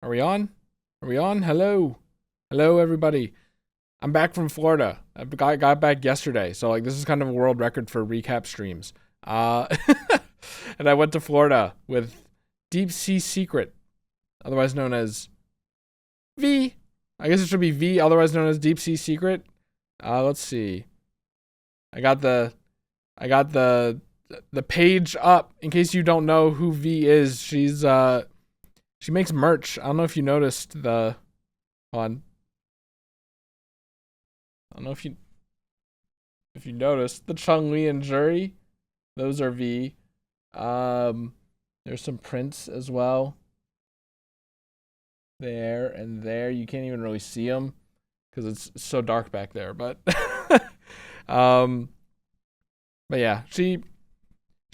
Are we on? Are we on? Hello. Hello, everybody. I'm back from Florida. I got back yesterday. So, like, this is kind of a world record for recap streams. Uh, and I went to Florida with Deep Sea Secret, otherwise known as V. I guess it should be V, otherwise known as Deep Sea Secret. Let's see. I got the page up in case you don't know who V is. She makes merch. I don't know if you noticed the hold on. I don't know if you noticed the Chun-Li and Jury. Those are V. There's some prints as well. There and there. You can't even really see them because it's so dark back there, but but yeah, she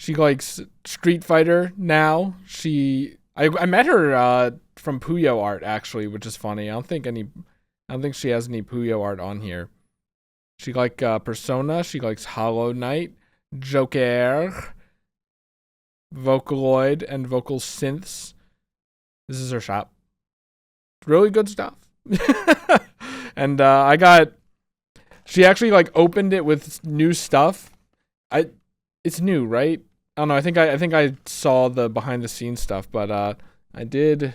likes Street Fighter now. I met her from Puyo Art actually, which is funny. I don't think she has any Puyo Art on here. She likes Persona, she likes Hollow Knight, Joker, Vocaloid, and Vocal Synths. This is her shop. Really good stuff. And she actually like opened it with new stuff. It's new, right? I don't know. I think I saw the behind the scenes stuff, but I did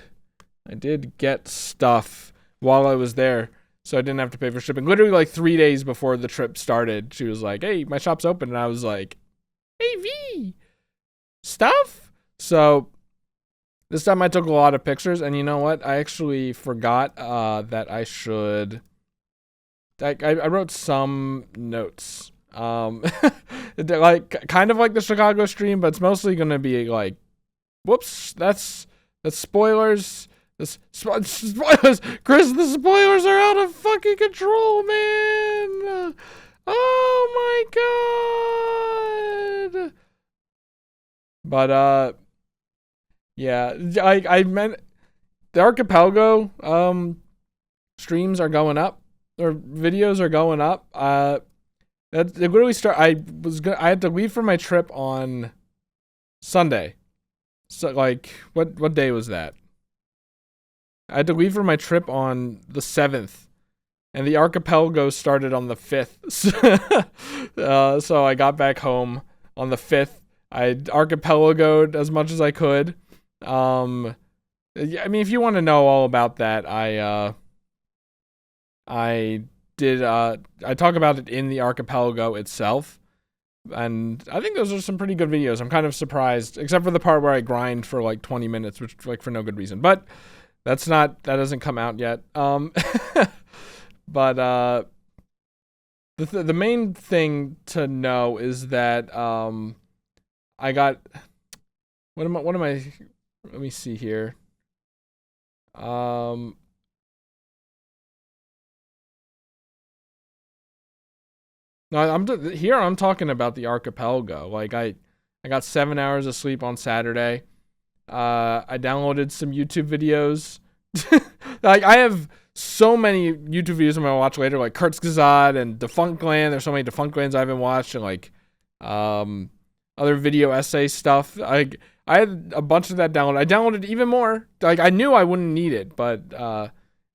get stuff while I was there, so I didn't have to pay for shipping. Literally like 3 days before the trip started, she was like, "Hey, my shop's open," and I was like, "Hey V, stuff." So this time I took a lot of pictures, and you know what? I actually forgot that I should. I wrote some notes. Like kind of like the Chicago stream, but it's mostly gonna be like, whoops, that's spoilers. Spoilers, Chris. The spoilers are out of fucking control, man. Oh my god. But yeah, I meant the Archipelago streams are going up, or videos are going up. That it literally I had to leave for my trip on Sunday. So like what day was that? I had to leave for my trip on the 7th, and the Archipelago started on the 5th. So I got back home on the 5th. I archipelagoed as much as I could. I mean, if you want to know all about that, I talk about it in the Archipelago itself, and I think those are some pretty good videos. I'm kind of surprised, except for the part where I grind for like 20 minutes, which like for no good reason, but that doesn't come out yet. But the main thing to know is that I got what am I let me see here. No, I'm talking about the Archipelago. Like I got 7 hours of sleep on Saturday. I downloaded some YouTube videos. Like I have so many YouTube videos I'm gonna watch later, like Kurzgesagt and Defunct Land. There's so many Defunct Lands I haven't watched, and like other video essay stuff. I had a bunch of that downloaded. I downloaded even more. Like I knew I wouldn't need it, but I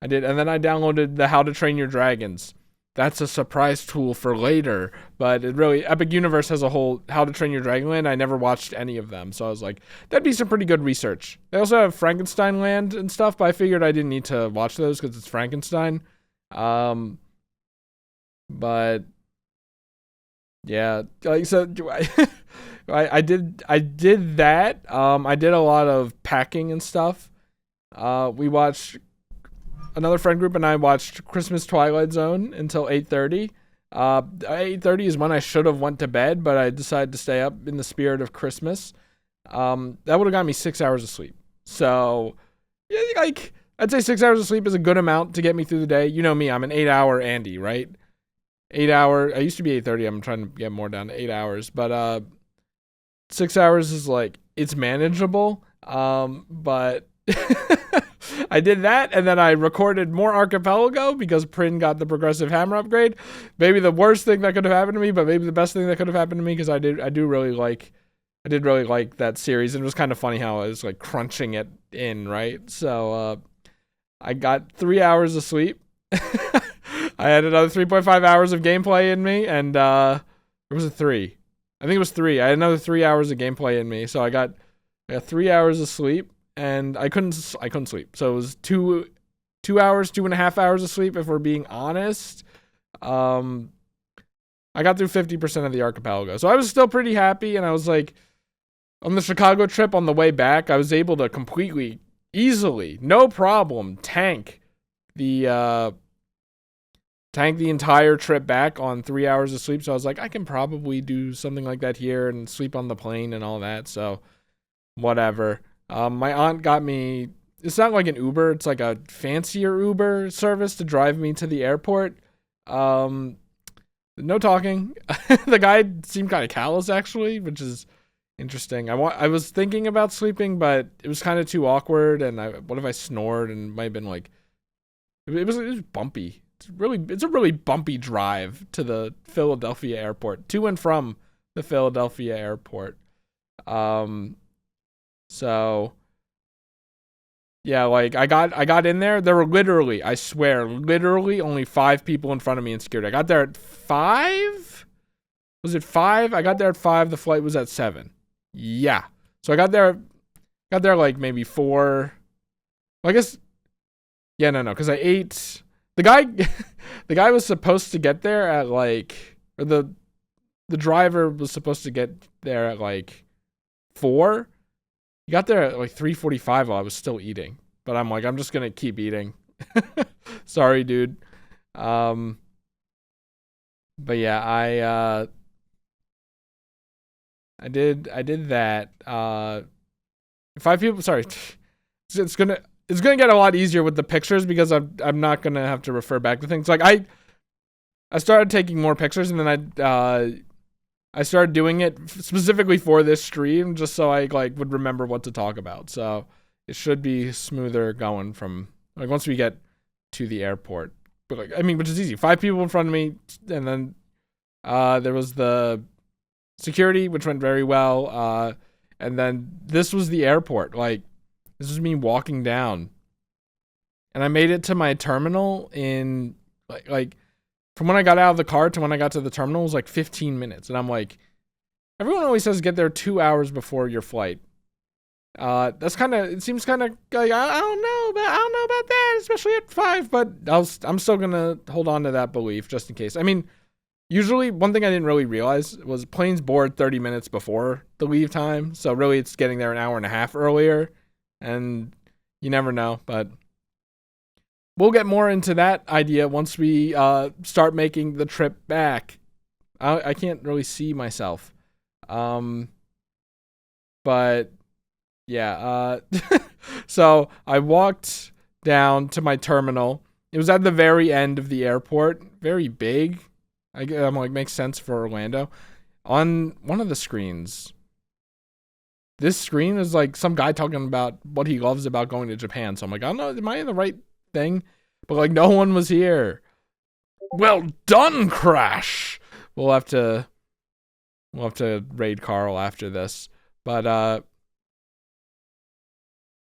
did. And then I downloaded the How to Train Your Dragons. That's a surprise tool for later, but it really, Epic Universe has a whole How to Train Your Dragon Land. I never watched any of them, so I was like, that'd be some pretty good research. They also have Frankenstein Land and stuff, but I figured I didn't need to watch those because it's Frankenstein. But yeah, like so, I did that. I did a lot of packing and stuff. We watched. Another friend group and I watched Christmas Twilight Zone until 8:30. 8:30 is when I should have went to bed, but I decided to stay up in the spirit of Christmas. That would have got me 6 hours of sleep. So, yeah, like I'd say 6 hours of sleep is a good amount to get me through the day. You know me, I'm an 8-hour Andy, right? 8 hour. I used to be 8:30. I'm trying to get more down to 8 hours, but 6 hours is like it's manageable. But I did that, and then I recorded more Archipelago because Prin got the progressive hammer upgrade. Maybe the worst thing that could have happened to me, but maybe the best thing that could have happened to me because I did really like that series, and it was kind of funny how I was like crunching it in, right? So I got 3 hours of sleep. I had another 3.5 hours of gameplay in me, and or was it 3? I think it was 3. I had another 3 hours of gameplay in me, so I got 3 hours of sleep, and I couldn't sleep. So it was 2 hours, 2.5 hours of sleep, if we're being honest. I got through 50% of the archipelago, so I was still pretty happy, and I was like, on the Chicago trip on the way back, I was able to completely, easily, no problem, tank the entire trip back on 3 hours of sleep. So I was like, I can probably do something like that here and sleep on the plane and all that. So whatever. My aunt got me. It's not like an Uber. It's like a fancier Uber service to drive me to the airport. No talking. The guy seemed kind of callous actually, which is interesting. I was thinking about sleeping, but it was kind of too awkward. And what if I snored? And it might have been like it was bumpy. It's a really bumpy drive to the Philadelphia airport, to and from the Philadelphia airport. So yeah, like I got in there. There were literally, I swear, literally only 5 people in front of me in security. I got there at 5. Was it 5? I got there at 5. The flight was at 7. Yeah. So I got there like maybe 4. Well, I guess. Yeah, no, because I ate. The guy was supposed to get there at like, or the driver was supposed to get there at like 4. He got there at like 3:45 while I was still eating. But I'm like, I'm just gonna keep eating. Sorry, dude. But yeah, I did that. 5 people. Sorry, it's gonna get a lot easier with the pictures because I'm not gonna have to refer back to things. Like I started taking more pictures, and then I started doing it specifically for this stream, just so I like would remember what to talk about. So it should be smoother going from like once we get to the airport. But like, I mean, which is easy. 5 people in front of me, and then there was the security, which went very well. And then this was the airport. Like, this was me walking down, and I made it to my terminal in like from when I got out of the car to when I got to the terminal was like 15 minutes. And I'm like, everyone always says get there 2 hours before your flight. It seems kind of like, I don't know about that, especially at 5, but I'm still going to hold on to that belief just in case. I mean, usually one thing I didn't really realize was planes board 30 minutes before the leave time. So really it's getting there an hour and a half earlier, and you never know, but we'll get more into that idea once we start making the trip back. I can't really see myself. But yeah, so I walked down to my terminal. It was at the very end of the airport, very big. I'm like, makes sense for Orlando. On one of the screens, this screen is like some guy talking about what he loves about going to Japan. So I'm like, I don't know, am I in the right thing? But like, no one was here. Well done, Crash. We'll have to raid Carl after this. But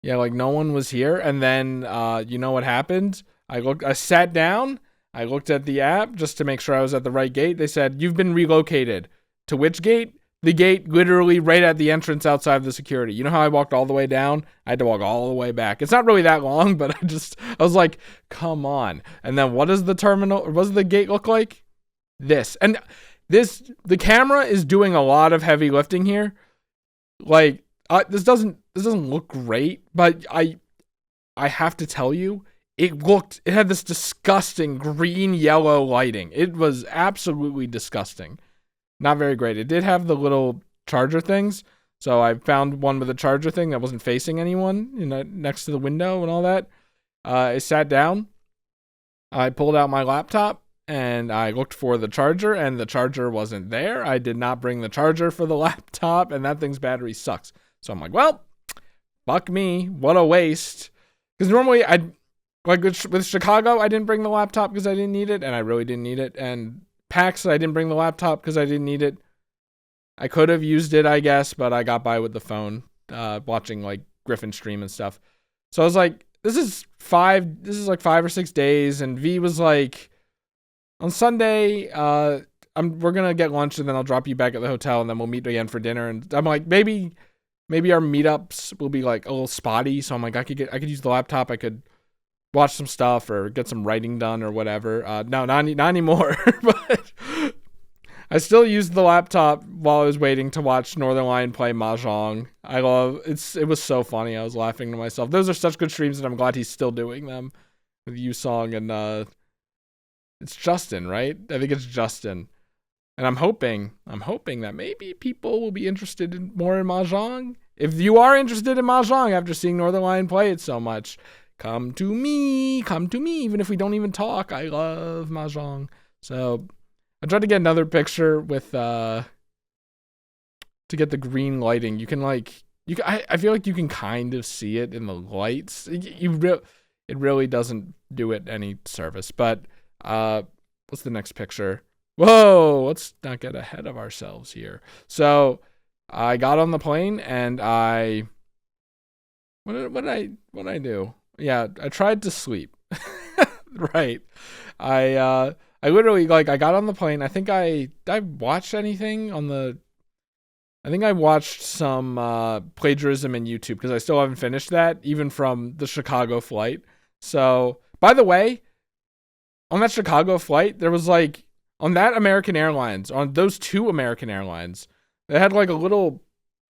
yeah, like no one was here. And then you know what happened? I sat down, I looked at the app just to make sure I was at the right gate. They said, you've been relocated. To which gate? The gate literally right at the entrance outside of the security. You know how I walked all the way down? I had to walk all the way back. It's not really that long, but I was like, come on. And then what does the gate look like? This. And the camera is doing a lot of heavy lifting here. Like, this doesn't look great, but I have to tell you, it had this disgusting green yellow lighting. It was absolutely disgusting. Not very great. It did have the little charger things. So I found one with a charger thing that wasn't facing anyone, next to the window and all that. I sat down. I pulled out my laptop and I looked for the charger, and the charger wasn't there. I did not bring the charger for the laptop, and that thing's battery sucks. So I'm like, well, fuck me. What a waste. Because normally with Chicago, I didn't bring the laptop because I didn't need it, and I really didn't need it. And PAX, I didn't bring the laptop because I didn't need it. I could have used it, I guess, but I got by with the phone, watching like Griffin stream and stuff. So I was like, like 5 or 6 days, and V was like, on Sunday, we're gonna get lunch and then I'll drop you back at the hotel and then we'll meet again for dinner. And I'm like, maybe our meetups will be like a little spotty. So I'm like, I could use the laptop. I could watch some stuff or get some writing done or whatever. No, not anymore. But I still used the laptop while I was waiting to watch Northern Lion play Mahjong. It was so funny. I was laughing to myself. Those are such good streams, and I'm glad he's still doing them with Yusong and it's Justin, right? I think it's Justin. And I'm hoping that maybe people will be interested more in Mahjong. If you are interested in Mahjong after seeing Northern Lion play it so much, come to me, even if we don't even talk. I love Mahjong. So I tried to get another picture with to get the green lighting. You can I feel like you can kind of see it in the lights. It really doesn't do it any service. But what's the next picture? Whoa, let's not get ahead of ourselves here. So I got on the plane and what did I do? Yeah, I tried to sleep. Right. I literally, like, I got on the plane. I think I watched anything on the, I think I watched some plagiarism in YouTube because I still haven't finished that, even from the Chicago flight. So, by the way, on that Chicago flight, there was like, on that American Airlines, on those two American Airlines, they had like a little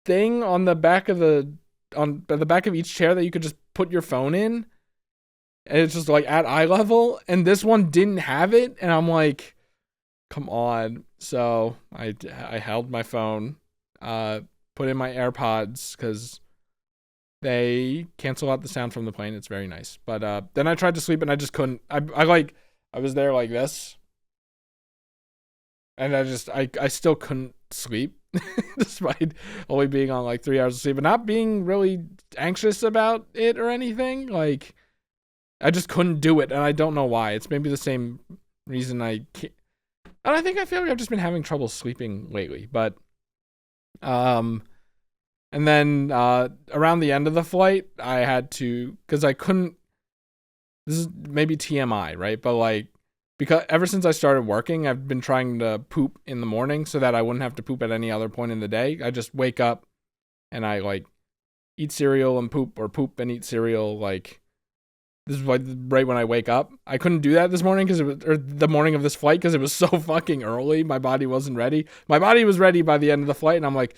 thing on the back of the back of each chair that you could just put your phone in. And it's just like at eye level. And this one didn't have it. And I'm like, come on. So I held my phone, put in my AirPods because they cancel out the sound from the plane. It's very nice. But then I tried to sleep and I just couldn't. I was there like this. And I still couldn't sleep despite only being on like 3 hours of sleep and not being really anxious about it or anything. Like, I just couldn't do it. And I don't know why. It's maybe the same reason I can't. And I feel like I've just been having trouble sleeping lately. But, and then, around the end of the flight, I had to, cause I couldn't, this is maybe TMI, right? But like, because ever since I started working, I've been trying to poop in the morning so that I wouldn't have to poop at any other point in the day. I just wake up and I like eat cereal and poop, or poop and eat cereal. Like, this is like right when I wake up. I couldn't do that this morning or the morning of this flight because it was so fucking early. My body wasn't ready. My body was ready by the end of the flight, and I'm like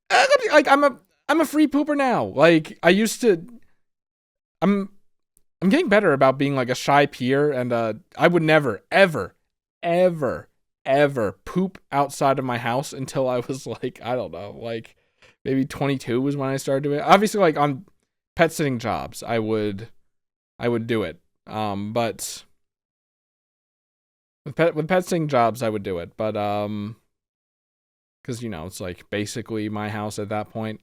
I'm a free pooper now. Like, I used to. I'm getting better about being like a shy peer, and I would never, ever, ever, ever poop outside of my house until I was like, I don't know, like maybe 22 was when I started doing it. Obviously, like on pet sitting jobs, I would do it. But with pet sitting jobs, I would do it. But because it's like basically my house at that point.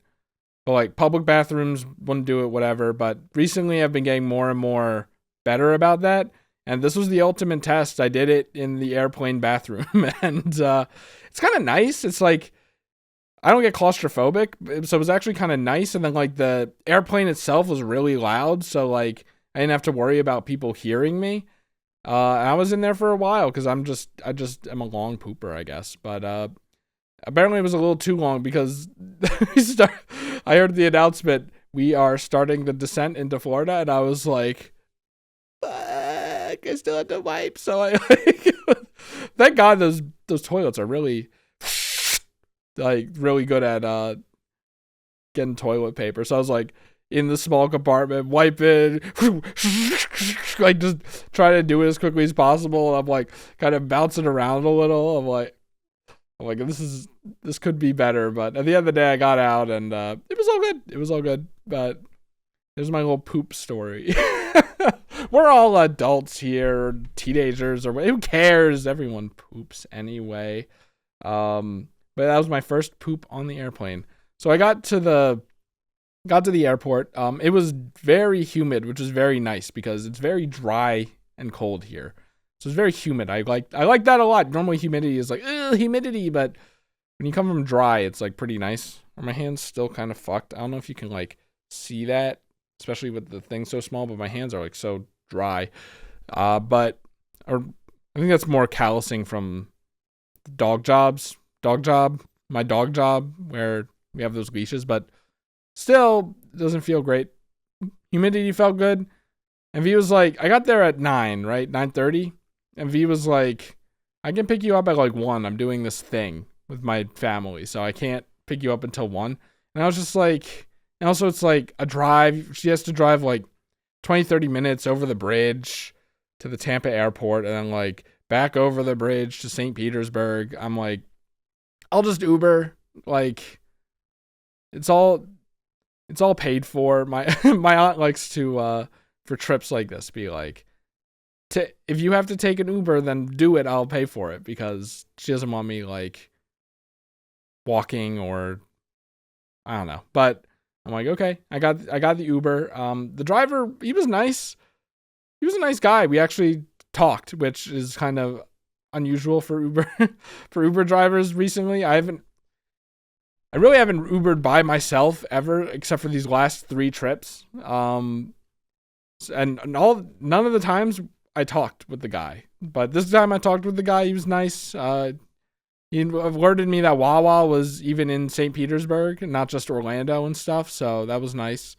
But like public bathrooms wouldn't do it, whatever. But recently I've been getting more and more better about that. And this was the ultimate test. I did it in the airplane bathroom. And it's kind of nice. It's like, I don't get claustrophobic. So it was actually kind of nice. And then like the airplane itself was really loud. So like I didn't have to worry about people hearing me. And I was in there for a while because I just am a long pooper, I guess. But apparently it was a little too long because I heard the announcement, we are starting the descent into Florida, and I was like, fuck, I still have to wipe. So I thank God those toilets are really like really good at getting toilet paper. So I was like in the small compartment, wiping, like just trying to do it as quickly as possible. And I'm like kind of bouncing around a little. I'm like, this could be better, but at the end of the day, I got out and it was all good. But there's my little poop story. We're all adults here, teenagers, or who cares? Everyone poops anyway. But that was my first poop on the airplane. So I got to the airport. It was very humid, which is very nice because it's very dry and cold here. So it's very humid. I like that a lot. Normally humidity is like, humidity, but when you come from dry, it's like pretty nice. Are my hands still kind of fucked? I don't know if you can like see that. especially with the thing so small, but my hands are like so dry. But or I think that's more callousing from dog job, my dog job where we have those leashes, but still doesn't feel great. Humidity felt good. And V was like, I got there at 9, right? 9:30. And V was like, I can pick you up at like 1. I'm doing this thing with my family, so I can't pick you up until 1. And I was just like, and also it's like a drive. She has to drive like 20, 30 minutes over the bridge to the Tampa airport and then like back over the bridge to St. Petersburg. I'm like, I'll just Uber. Like, it's all paid for. My my aunt likes to for trips like this be like, if you have to take an Uber, then do it. I'll pay for it because she doesn't want me like walking or I don't know. But I'm like, okay, I got the Uber. The driver, he was nice. He was a nice guy. We actually talked, which is kind of unusual for Uber for Uber drivers recently. I really haven't Ubered by myself ever, except for these last 3 trips. And none of the times I talked with the guy, but this time I talked with the guy. He was nice. He alerted me that Wawa was even in St. Petersburg, not just Orlando and stuff. So that was nice.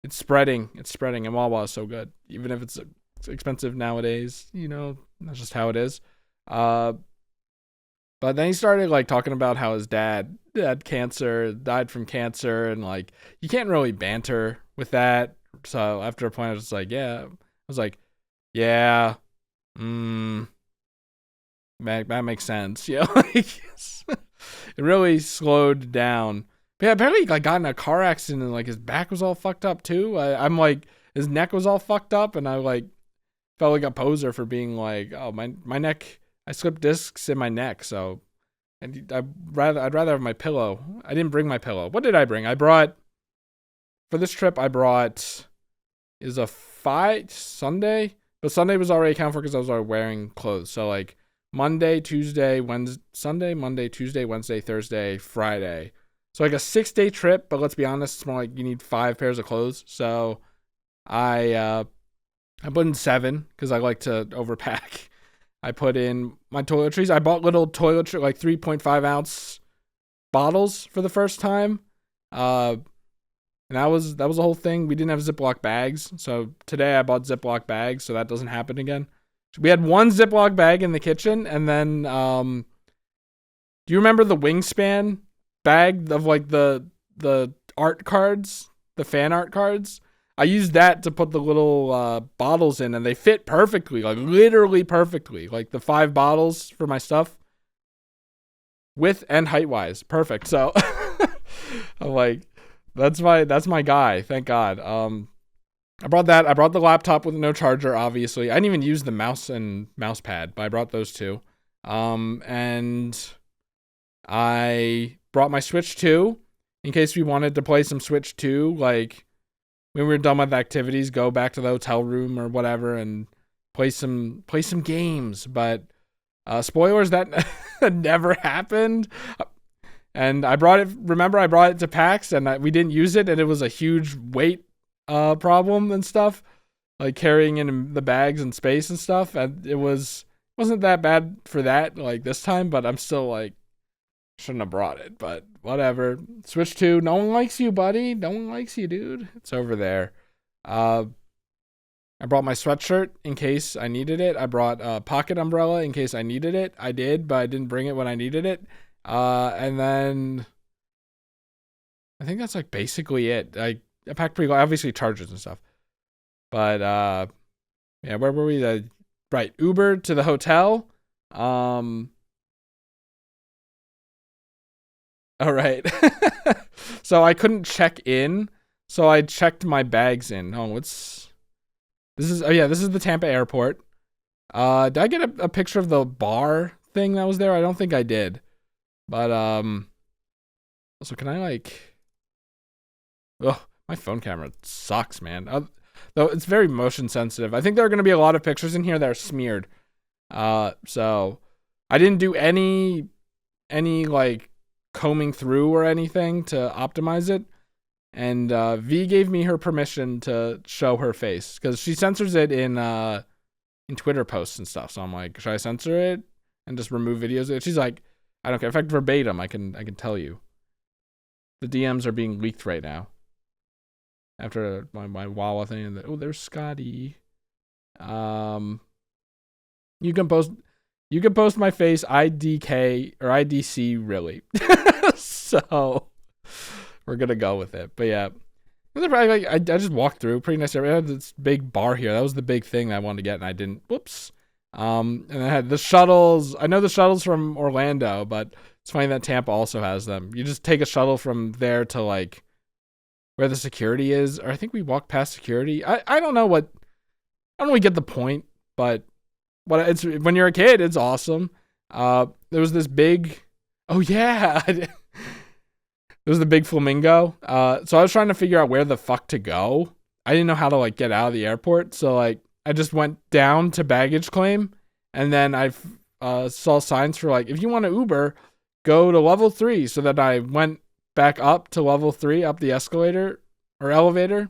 It's spreading, and Wawa is so good, even if it's expensive nowadays. You know, that's just how it is. But then he started like talking about how his dad had cancer, died from cancer, and like you can't really banter with that. So after a point, I was just like, yeah. I was like, yeah, that makes sense. Yeah, like it really slowed down. But yeah, apparently he like got in a car accident and like his back was all fucked up too. I'm like, his neck was all fucked up, and I like felt like a poser for being like, oh my neck. I slipped discs in my neck, so I'd rather have my pillow. I didn't bring my pillow. What did I bring? For this trip, I brought is a Sunday, but Sunday was already accounted for because I was already wearing clothes. So like Monday, Tuesday, Monday, Tuesday, Wednesday, Thursday, Friday. So like a 6-day trip, but let's be honest, it's more like you need 5 pairs of clothes. So I put in 7 because I like to overpack. I put in my toiletries. I bought little toiletries, like 3.5 ounce bottles for the first time. And that was the whole thing. We didn't have Ziploc bags. So today I bought Ziploc bags so that doesn't happen again. We had one Ziploc bag in the kitchen, and then do you remember the Wingspan bag of like the art cards, the fan art cards? I used that to put the little bottles in, and they fit perfectly, like literally perfectly. Like the 5 bottles for my stuff, width and height wise, perfect. So I'm like, that's my guy. Thank God. I brought that. I brought the laptop with no charger. Obviously, I didn't even use the mouse and mouse pad, but I brought those 2. And I brought my Switch 2 in case we wanted to play some Switch 2, like. When we were done with activities, go back to the hotel room or whatever and play some games. But spoilers, that never happened. And I brought it to PAX and we didn't use it, and it was a huge weight problem and stuff, like carrying in the bags and space and stuff. And it wasn't that bad for that like this time, but I'm still like, shouldn't have brought it, but whatever. Switch 2, no one likes you, buddy. No one likes you, dude. It's over there. I brought my sweatshirt in case I needed it. I brought a pocket umbrella in case I needed it. I did, but I didn't bring it when I needed it. And then I think that's like basically it. I packed pretty, obviously chargers and stuff. But yeah, where were we? Right, Uber to the hotel. All right. So I couldn't check in, so I checked my bags in. This is the Tampa airport. Did I get a picture of the bar thing that was there? I don't think I did. But so can I like my phone camera sucks, man. Though it's very motion sensitive. I think there are going to be a lot of pictures in here that are smeared. So I didn't do any like combing through or anything to optimize it. and V gave me her permission to show her face because she censors it in Twitter posts and stuff. So I'm like, should I censor it and just remove videos? She's like, I don't care. In fact, verbatim, I can tell you. The DMs are being leaked right now. After my Wawa thing, and there's Scotty. You can post my face IDK or IDC really. So we're gonna go with it. But yeah. I just walked through, pretty nice area. I had this big bar here. That was the big thing that I wanted to get, and I didn't. Whoops. And I had the shuttles. I know the shuttles from Orlando, but it's funny that Tampa also has them. You just take a shuttle from there to like where the security is, or I think we walked past security. I don't know what. I don't really get the point, but it's when you're a kid, it's awesome. There was this big. Oh yeah. It was the big flamingo. So I was trying to figure out where the fuck to go. I didn't know how to like get out of the airport. So like I just went down to baggage claim, and then I saw signs for like, if you want to Uber, go to level 3. So that I went back up to level 3, up the escalator or elevator.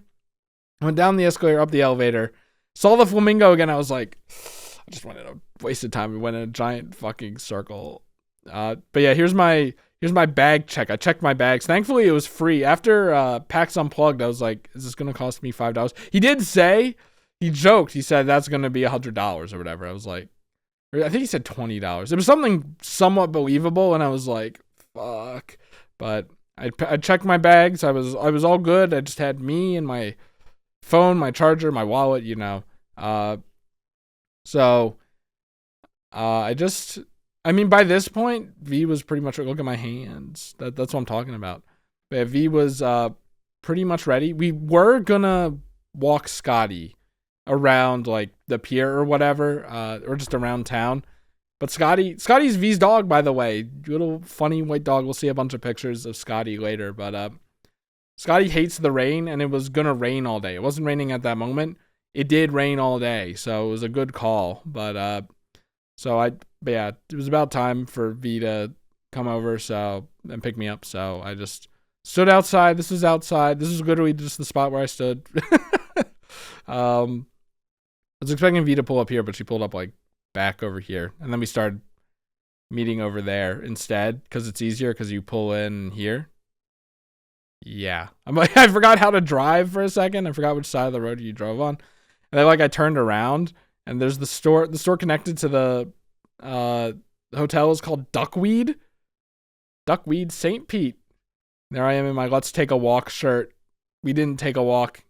I went down the escalator, up the elevator, saw the flamingo again. I was like, I just wanted a wasted time. We went in a giant fucking circle. But yeah, here's my bag check. I checked my bags. Thankfully, it was free. After PAX Unplugged, I was like, is this going to cost me $5? He did say, he joked. He said, that's going to be $100 or whatever. I was like, I think he said $20. It was something somewhat believable, and I was like, fuck. But I checked my bags. I was all good. I just had me and my phone, my charger, my wallet, you know. So I mean, by this point, V was pretty much, look at my hands. That's what I'm talking about. But yeah, V was pretty much ready. We were gonna walk Scotty around like the pier or whatever, or just around town. But Scotty's V's dog, by the way. Little funny white dog. We'll see a bunch of pictures of Scotty later. But Scotty hates the rain, and it was gonna rain all day. It wasn't raining at that moment. It did rain all day, so it was a good call. But yeah, it was about time for V to come over and pick me up. So I just stood outside. This is outside. This is literally just the spot where I stood. I was expecting V to pull up here, but she pulled up like back over here. And then we started meeting over there instead because it's easier because you pull in here. Yeah. I'm like, I forgot how to drive for a second. I forgot which side of the road you drove on. And then I turned around and there's the store connected to the hotel is called Duckweed St. Pete. There I am in my Let's Take a Walk shirt. We didn't take a walk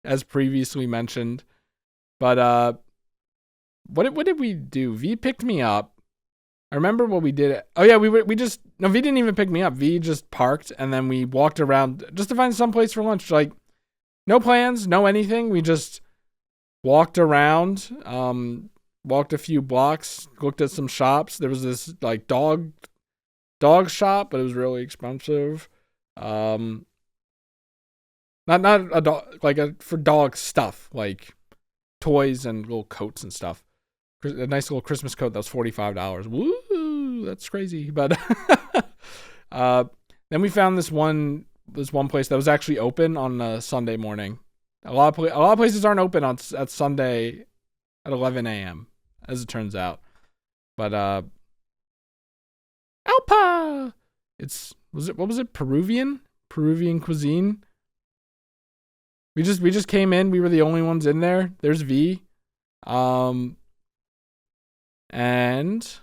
as previously mentioned, but what did we do? V picked me up. I remember what we did. Oh yeah, V didn't even pick me up. V just parked and then we walked around just to find some place for lunch. Like no plans, no anything. We just walked around, walked a few blocks, looked at some shops. There was this like dog shop, but it was really expensive. Not a dog, like for dog stuff, like toys and little coats and stuff. A nice little Christmas coat that was $45. Woo, that's crazy. But then we found this one place that was actually open on a Sunday morning. A lot of places aren't open at Sunday at 11 a.m. as it turns out. But Alpa, what was it? Peruvian cuisine. We just came in. We were the only ones in there. There's V. And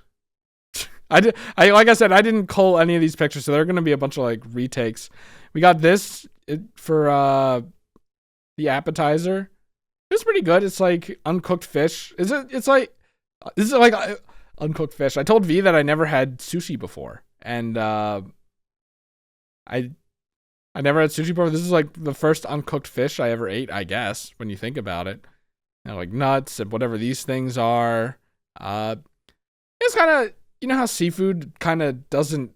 like I said, I didn't cull any of these pictures, so there are gonna be a bunch of like retakes. We got this for the appetizer. It's pretty good. It's like uncooked fish. This is like uncooked fish. I told V that I never had sushi before, and I never had sushi before. This is like the first uncooked fish I ever ate, I guess, when you think about it. And like nuts and whatever these things are. It's kind of, you know how seafood kind of doesn't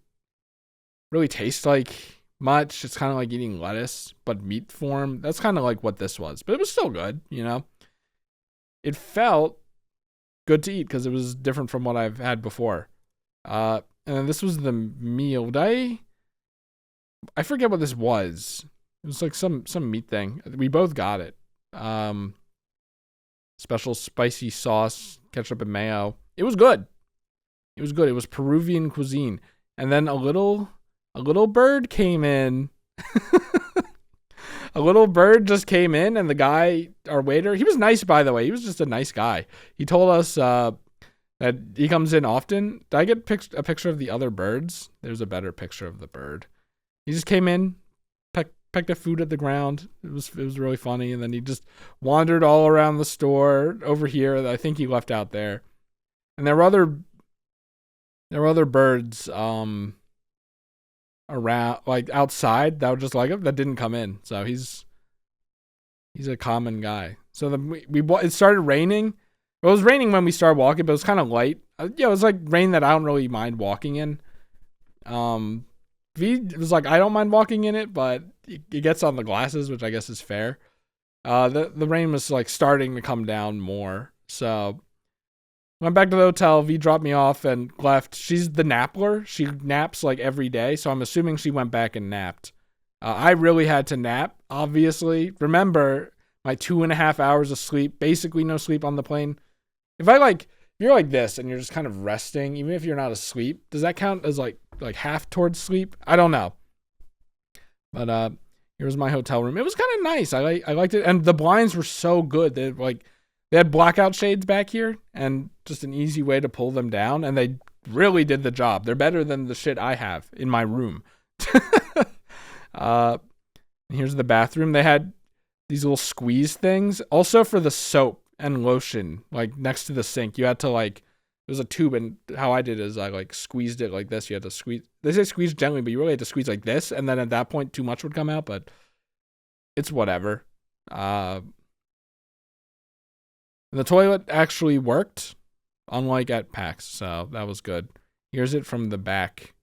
really taste like much. It's kind of like eating lettuce, but meat form. That's kind of like what this was, but it was still good, you know. It felt good to eat because it was different from what I've had before. And then this was the meal. I forget what this was. It was like some meat thing. We both got it. Um, Special spicy sauce, ketchup and mayo. It was good. It was good. It was Peruvian cuisine. And then a little bird came in. A little bird just came in, and the guy, our waiter, he was nice, by the way. He was just a nice guy. He told us that he comes in often. Did I get a picture of the other birds? There's a better picture of the bird. He just came in, pecked the food at the ground. It was really funny, and then he just wandered all around the store over here. I think he left out there, and there were other birds around, like outside, that were just like him, that didn't come in. So he's a common guy. So it started raining. It was raining when we started walking, but it was kind of light. Yeah, it was like rain that I don't really mind walking in. V was like, I don't mind walking in it, but it gets on the glasses, which I guess is fair. The rain was like starting to come down more. So went back to the hotel. V dropped me off and left. She's the nappler. She naps like every day. So I'm assuming she went back and napped. I really had to nap, obviously. Remember, my 2.5 hours of sleep, basically no sleep on the plane. If you're like this and you're just kind of resting, even if you're not asleep, does that count as like half towards sleep? I don't know. But here's my hotel room. It was kind of nice. I liked it, and the blinds were so good. They had blackout shades back here, and just an easy way to pull them down, and they really did the job. They're better than the shit I have in my room. Here's the bathroom. They had these little squeeze things, also for the soap and lotion, like next to the sink. You had to it was a tube, and how I did is I squeezed it like this. You had to squeeze. They say squeeze gently, but you really had to squeeze like this, and then at that point, too much would come out. But it's whatever. The toilet actually worked, unlike at PAX, so that was good. Here's it from the back.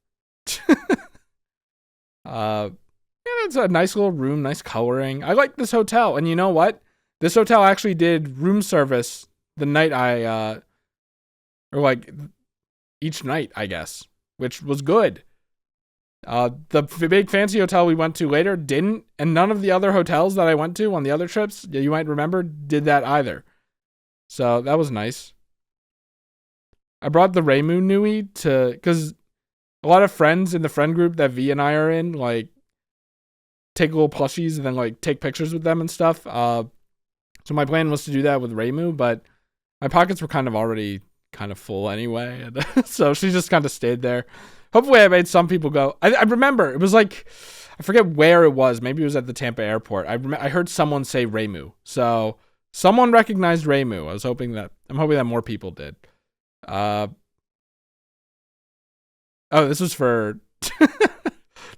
It's a nice little room, nice coloring. I like this hotel, and you know what? This hotel actually did room service the night each night, I guess, which was good. The big fancy hotel we went to later didn't, and none of the other hotels that I went to on the other trips, you might remember, did that either. So that was nice. I brought the Raymu Nui because a lot of friends in the friend group that V and I are in, take little plushies and then take pictures with them and stuff. So my plan was to do that with Raymu, but my pockets were kind of already kind of full anyway. And so she just kind of stayed there. Hopefully I made some people go. I remember it was I forget where it was. Maybe it was at the Tampa airport. I heard someone say Raymu. So someone recognized Raymu. I'm hoping that more people did. This was for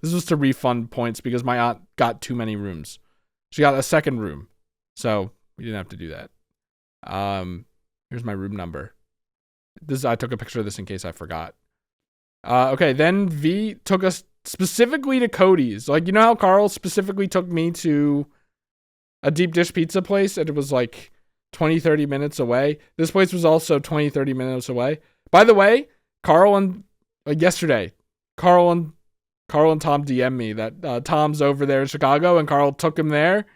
this was to refund points because my aunt got too many rooms. She got a second room, so we didn't have to do that. Here's my room number. I took a picture of this in case I forgot. Okay, then V took us specifically to Cody's. You know how Carl specifically took me to a deep dish pizza place and it was 20-30 minutes away? This place was also 20-30 minutes away. By the way, Carl and yesterday, Carl and Tom DM'd me that Tom's over there in Chicago and Carl took him there,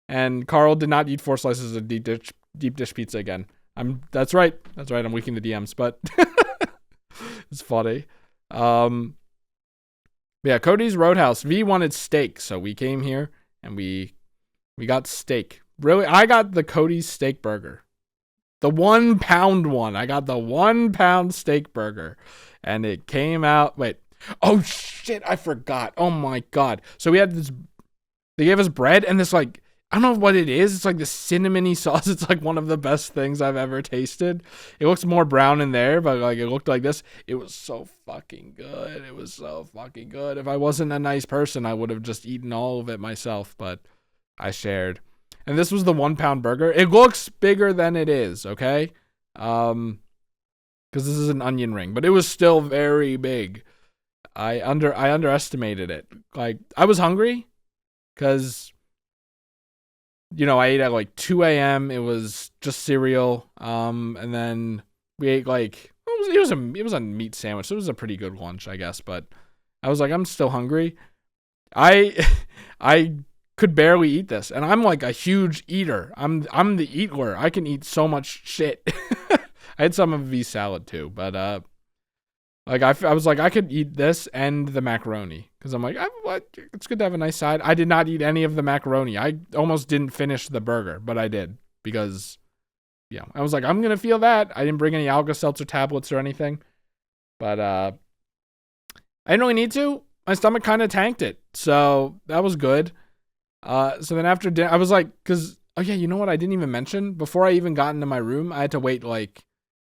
and Carl did not eat 4 slices of deep dish pizza again. That's right. I'm leaking the DMs, but it's funny. Yeah, Cody's Roadhouse. V wanted steak, so we came here and we got steak. Really, I got the Cody's steak burger, the 1 pound one. I got the 1 pound steak burger, and it came out. Wait. Oh shit, I forgot. Oh my god. So we had this, they gave us bread and this I don't know what it is. It's this cinnamony sauce. It's one of the best things I've ever tasted. It looks more brown in there, but it looked like this. It was so fucking good. It was so fucking good. If I wasn't a nice person, I would have just eaten all of it myself, but I shared. And this was the 1 pound burger. It looks bigger than it is, okay? Because this is an onion ring, but it was still very big. I underestimated it. I was hungry because, I ate at 2 a.m. It was just cereal. And then we ate it was a meat sandwich. So it was a pretty good lunch, I guess. But I was I'm still hungry. I could barely eat this, and I'm like a huge eater. I'm the eatler. I can eat so much shit. I had some of V salad too, but like I was like I could eat this and the macaroni because I'm like it's good to have a nice side. I did not eat any of the macaroni. I almost didn't finish the burger, but I did because yeah, I was like I'm gonna feel that. I didn't bring any Alka-Seltzer tablets or anything, but I didn't really need to. My stomach kind of tanked it, so that was good. So then after dinner, I was like, because oh yeah, you know what? I didn't even mention before I even got into my room. I had to wait like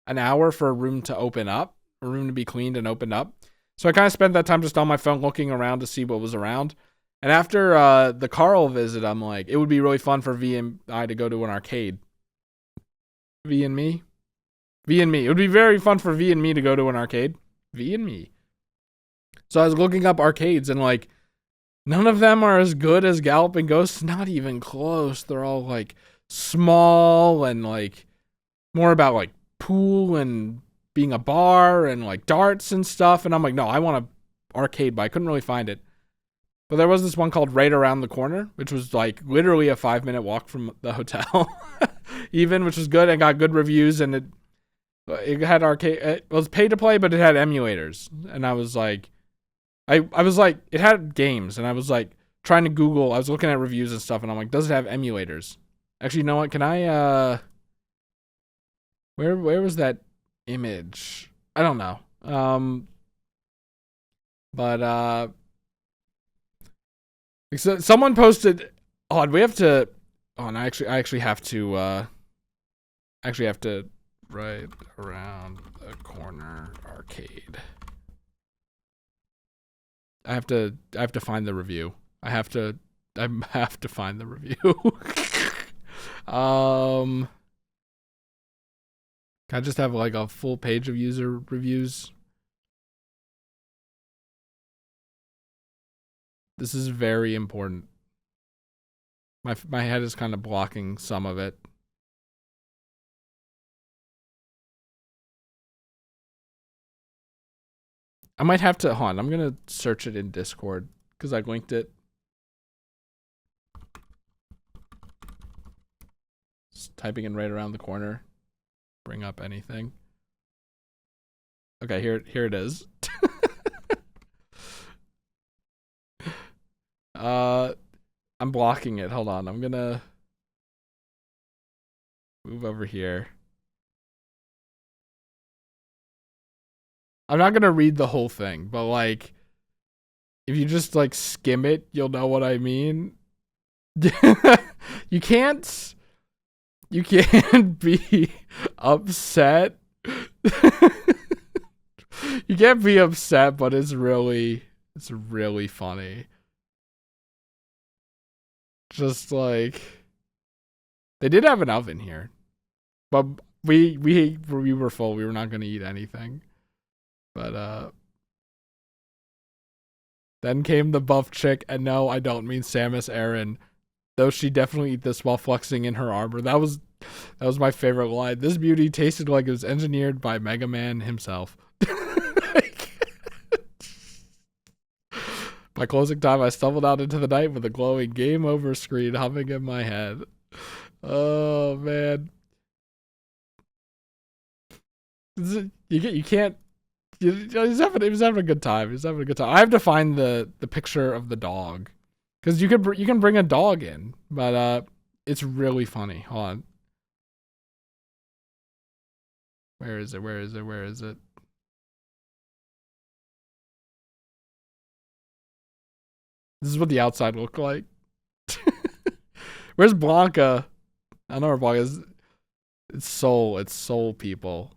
an hour for a room to open up, a room to be cleaned and opened up. So I kind of spent that time just on my phone looking around to see what was around. And after the Carl visit, I'm like, it would be really fun for V and I to go to an arcade. V and me. It would be very fun for V and me to go to an arcade. V and me. So I was looking up arcades and like none of them are as good as Galloping Ghosts. Not even close. They're all like small and like more about like pool and being a bar and like darts and stuff. And I'm like, no, I want an arcade, but I couldn't really find it. But there was this one called Right Around the Corner, which was like literally a 5-minute walk from the hotel, even, which was good and got good reviews. And it had arcade. It was pay to play, but it had emulators. And I was like, I was like, it had games, and I was like trying to Google. I was looking at reviews and stuff, and I'm like, does it have emulators? Actually, you know what? Can I? Where was that image? I don't know. But so someone posted. Oh, we have to. Oh, and I actually have to. Right around the corner arcade. I have to find the review. I have to find the review. Can I just have like a full page of user reviews? This is very important. My head is kind of blocking some of it. I might have to, hold on, I'm gonna search it in Discord because I linked it. Just typing in Right Around the Corner. Bring up anything. Okay, here it is. I'm blocking it. Hold on, I'm gonna move over here. I'm not gonna read the whole thing, but like, if you just like skim it, you'll know what I mean. You can't be upset. You can't be upset, but it's really funny. Just like they did have an oven here, but we were full. We were not gonna eat anything. But then came the buff chick, and no, I don't mean Samus Aran, though she definitely eat this while flexing in her armor. That was my favorite line. This beauty tasted like it was engineered by Mega Man himself. By closing time, I stumbled out into the night with a glowing game over screen humming in my head. Oh man, you can't. He's having a good time. He's having a good time. I have to find the picture of the dog, because you can bring a dog in, but it's really funny. Hold on. Where is it? This is what the outside looked like. Where's Blanca? I don't know where Blanca is. It's Soul people.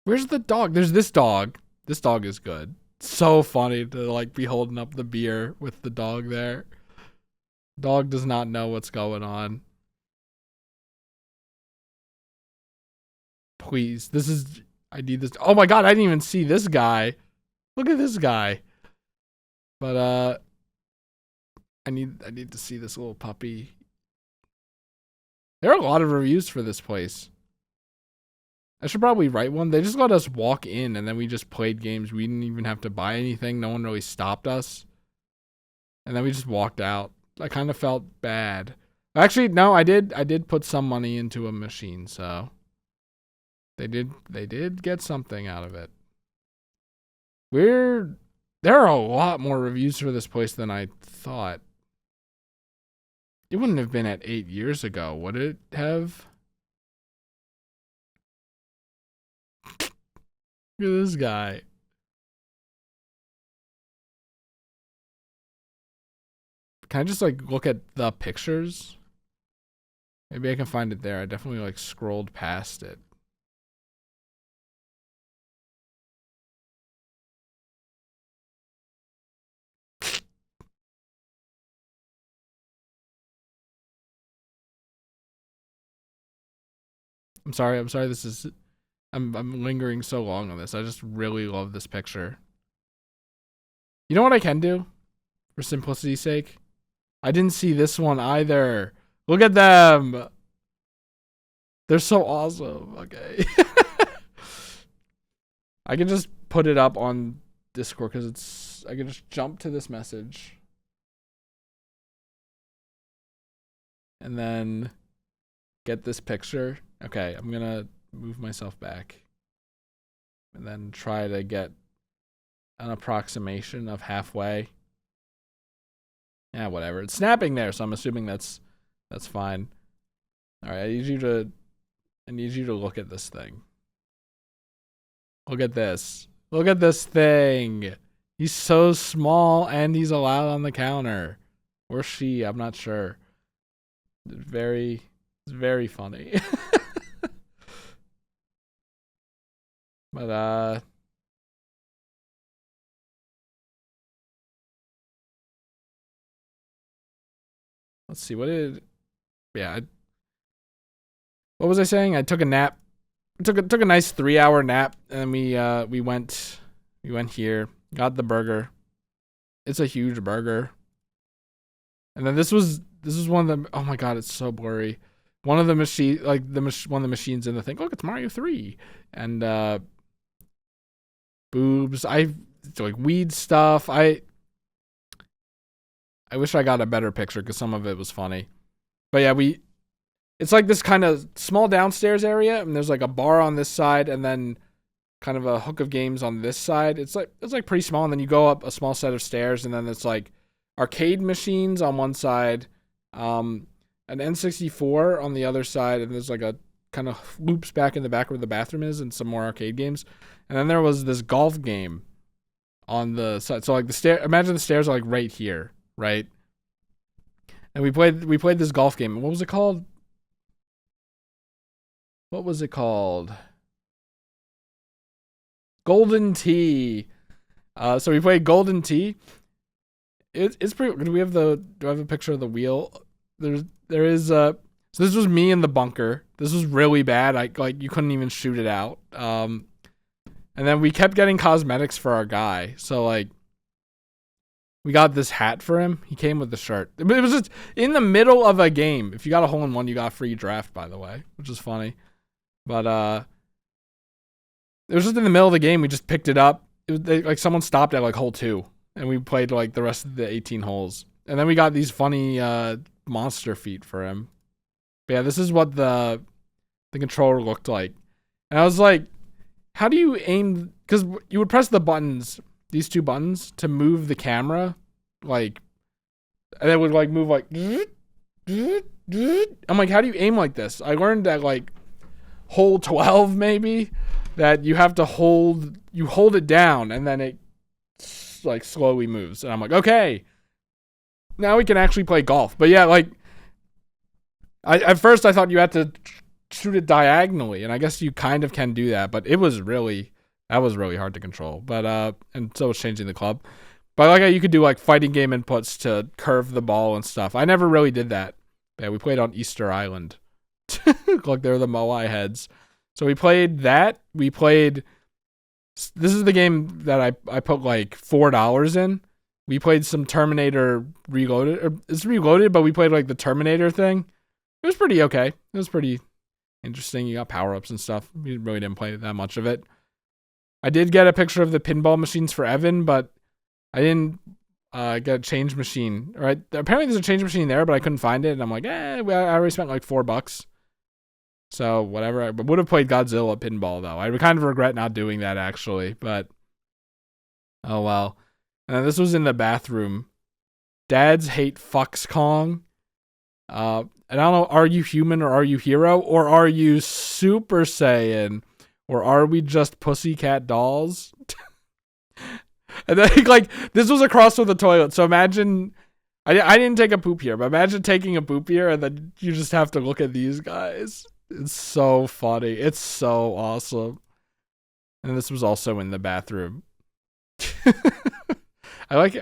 Where's the dog? There's this dog. This dog is good. So funny to like be holding up the beer with the dog there. Dog does not know what's going on. Please, I need this. Oh my god, I didn't even see this guy. Look at this guy. But I need to see this little puppy. There are a lot of reviews for this place. I should probably write one. They just let us walk in and then we just played games. We didn't even have to buy anything. No one really stopped us. And then we just walked out. I kind of felt bad. Actually, no, I did put some money into a machine, so they did get something out of it. There are a lot more reviews for this place than I thought. It wouldn't have been at 8 years ago, would it have? Look at this guy. Can I just like look at the pictures? Maybe I can find it there. I definitely like scrolled past it. I'm sorry. I'm lingering so long on this. I just really love this picture. You know what I can do? For simplicity's sake? I didn't see this one either. Look at them. They're so awesome. Okay. I can just put it up on Discord because I can just jump to this message. And then get this picture. Okay, I'm gonna move myself back. And then try to get an approximation of halfway. Yeah, whatever. It's snapping there, so I'm assuming that's fine. Alright, I need you to look at this thing. Look at this. Look at this thing. He's so small and he's allowed on the counter. Or she, I'm not sure. It's very funny. But let's see, what was I saying? I took a nap. Took a nice 3-hour nap, and we went here, got the burger. It's a huge burger. And then this was one of the, oh my god, it's so blurry. One of the one of the machines in the thing. Look, it's Mario 3. And boobs. Like weed stuff. I wish I got a better picture because some of it was funny. But yeah, it's like this kind of small downstairs area, and there's like a bar on this side, and then kind of a hook of games on this side. It's like pretty small, and then you go up a small set of stairs, and then it's like arcade machines on one side, an N64 on the other side, and there's like a kind of loops back in the back where the bathroom is, and some more arcade games. And then there was this golf game on the side. So like imagine the stairs are like right here, right? And we played this golf game. What was it called? Golden Tee. So we played Golden Tee. It's pretty. Do I have a picture of the wheel? There is so this was me in the bunker. This was really bad. You couldn't even shoot it out. And then we kept getting cosmetics for our guy. So like we got this hat for him. He came with the shirt. But it was just in the middle of a game. If you got a hole in one, you got a free draft, by the way, which is funny. But it was just in the middle of the game. We just picked it up. It was like someone stopped at like hole 2, and we played like the rest of the 18 holes. And then we got these funny monster feet for him. But yeah, this is what the controller looked like. And I was like, how do you aim? Because you would press the buttons, these 2 buttons, to move the camera, like, and it would like move like. I'm like, how do you aim like this? I learned that like hole 12 maybe, that you have to hold it down and then it like slowly moves. And I'm like, okay, now we can actually play golf. But yeah, like at first I thought you had to shoot it diagonally, and I guess you kind of can do that, but that was really hard to control. But and so was changing the club. But like you could do like fighting game inputs to curve the ball and stuff. I never really did that. Yeah, we played on Easter Island. Like they're the Moai heads. So we played that. This is the game that I put like $4 in. We played some Terminator Reloaded. It's Reloaded, but we played like the Terminator thing. It was pretty okay. It was pretty interesting. You got power-ups and stuff. We really didn't play that much of it. I did get a picture of the pinball machines for Evan, but I didn't get a change machine. Right? Apparently there's a change machine there, but I couldn't find it. And I'm like, I already spent like $4. So whatever. I would have played Godzilla pinball though. I kind of regret not doing that actually, but oh well. And then this was in the bathroom. Dads hate fucks Kong. And I don't know, are you human or are you hero? Or are you Super Saiyan? Or are we just pussycat dolls? And then, like, this was across from the toilet. So imagine, I didn't take a poop here, but imagine taking a poop here and then you just have to look at these guys. It's so funny. It's so awesome. And this was also in the bathroom. I like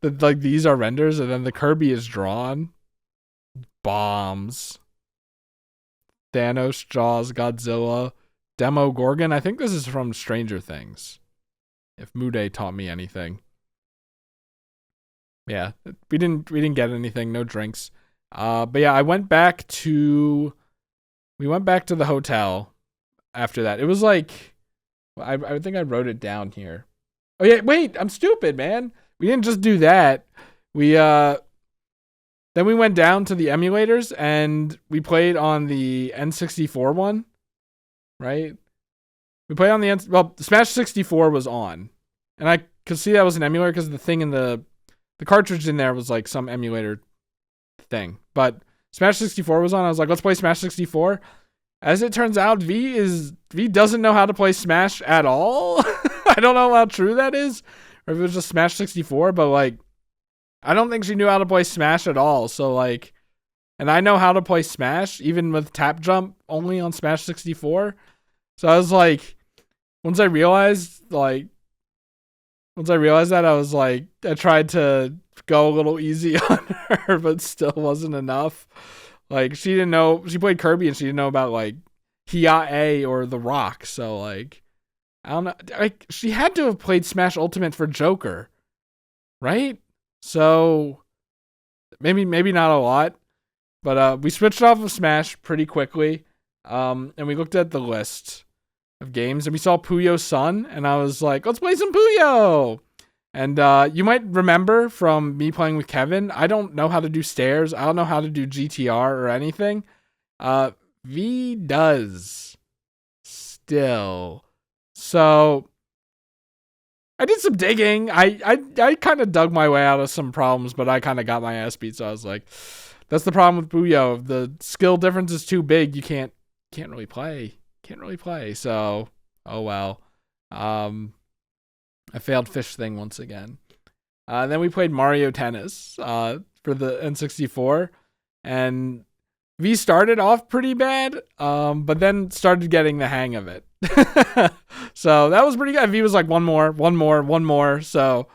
that, like, these are renders and then the Kirby is drawn. Bombs. Thanos, Jaws, Godzilla, Demogorgon. I think this is from Stranger Things. If Mude taught me anything. Yeah, we didn't get anything, no drinks. But yeah, we went back to the hotel after that. It was like, I think I wrote it down here. Oh yeah, wait, I'm stupid, man. We didn't just do that. Then we went down to the emulators and we played on the N64 one, right? We played on the Smash 64 was on. And I could see that was an emulator because the thing in the cartridge in there was like some emulator thing. But Smash 64 was on. I was like, let's play Smash 64. As it turns out, V doesn't know how to play Smash at all. I don't know how true that is. Or if it was just Smash 64, but like, I don't think she knew how to play Smash at all. So like, and I know how to play Smash, even with tap jump only on Smash 64. So I was like, once I realized that, I was like, I tried to go a little easy on her, but still wasn't enough. Like, she didn't know, she played Kirby and she didn't know about like Hiae or The Rock. So like, I don't know, like, she had to have played Smash Ultimate for Joker, right? So maybe not a lot, but we switched off of Smash pretty quickly. And we looked at the list of games and we saw Puyo Sun and I was like, let's play some Puyo. And you might remember from me playing with Kevin, I don't know how to do stairs. I don't know how to do GTR or anything. V does still. So I did some digging. I kind of dug my way out of some problems, but I kind of got my ass beat. So I was like, that's the problem with Puyo. If the skill difference is too big, you can't really play. Can't really play. So, oh well. I failed fish thing once again. Then we played Mario Tennis for the N64, and V started off pretty bad, but then started getting the hang of it. So that was pretty good. V was like one more. So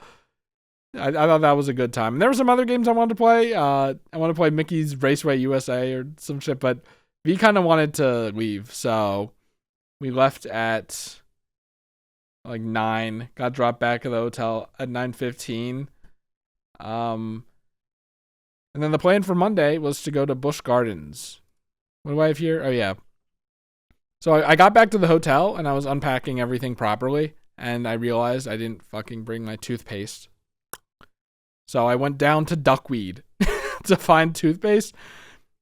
I thought that was a good time. And there were some other games I wanted to play. I want to play Mickey's Raceway USA or some shit, but V kind of wanted to leave. So we left at like 9, got dropped back at the hotel at 9:15. And then the plan for Monday was to go to Busch Gardens. What do I have here? Oh yeah. So I got back to the hotel and I was unpacking everything properly and I realized I didn't fucking bring my toothpaste. So I went down to Duckweed to find toothpaste.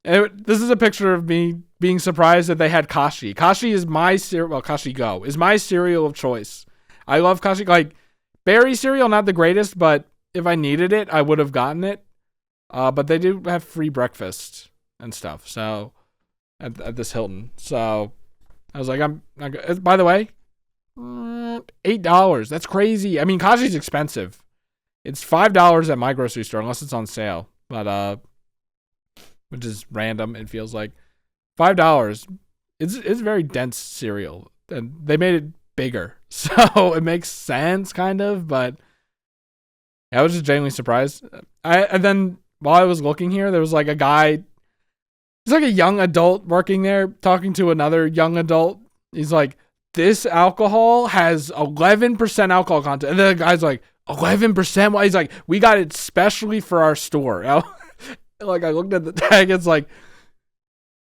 And this is a picture of me being surprised that they had Kashi. Kashi is my cereal. Well, Kashi Go is my cereal of choice. I love Kashi. Like, berry cereal, not the greatest, but if I needed it, I would have gotten it. But they do have free breakfast and stuff. So at this Hilton. So I was like, I'm not good. By the way, $8. That's crazy. I mean, Kashi's expensive. It's $5 at my grocery store unless it's on sale. But which is random. It feels like $5. It's very dense cereal, and they made it bigger, so it makes sense kind of. But I was just genuinely surprised. And then while I was looking here, there was like a guy. He's like a young adult working there, talking to another young adult. He's like, "This alcohol has 11% alcohol content," and then the guy's like, 11%? Why? He's like, "We got it specially for our store." Like, I looked at the tag, it's like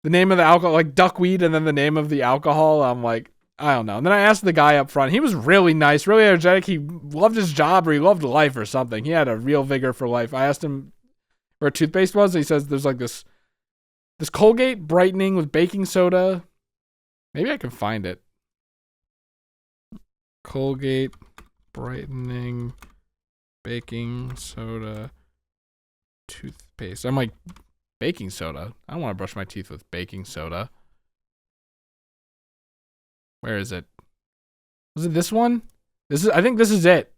the name of the alcohol, like duckweed, and then the name of the alcohol. I'm like, I don't know. And then I asked the guy up front. He was really nice, really energetic. He loved his job or he loved life or something. He had a real vigor for life. I asked him where toothpaste was. He says there's like this Colgate brightening with baking soda. Maybe I can find it. Colgate brightening baking soda toothpaste. I'm like, baking soda? I don't want to brush my teeth with baking soda. Where is it? Was it this one? I think this is it.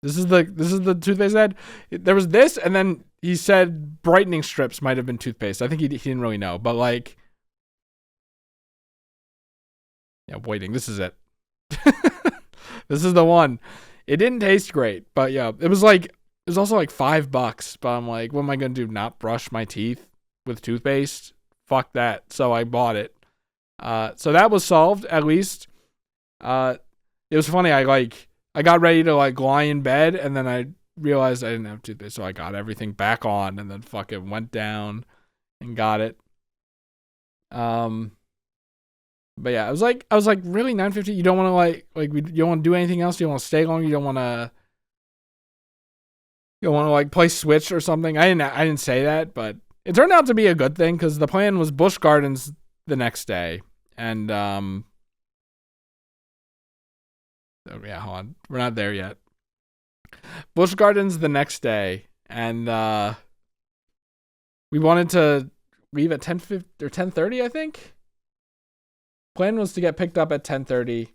This is the toothpaste ad. There was this, and then he said brightening strips might have been toothpaste. I think he didn't really know, but like, yeah, waiting. This is it. This is the one. It didn't taste great, but yeah, it was also like $5. But I'm like, what am I gonna do? Not brush my teeth with toothpaste? Fuck that. So I bought it. So that was solved at least. It was funny. I got ready to like lie in bed, and then I realized I didn't have toothpaste, so I got everything back on, and then fucking went down and got it. But yeah, I was like, really, 9:50? You don't want to you don't want to do anything else? You don't want to stay long? You don't want to like play Switch or something? I didn't say that, but it turned out to be a good thing because the plan was Busch Gardens the next day, and oh yeah, hold on, we're not there yet. Busch Gardens the next day, and we wanted to leave at 10:50 or 10:30, I think. Plan was to get picked up at 10:30,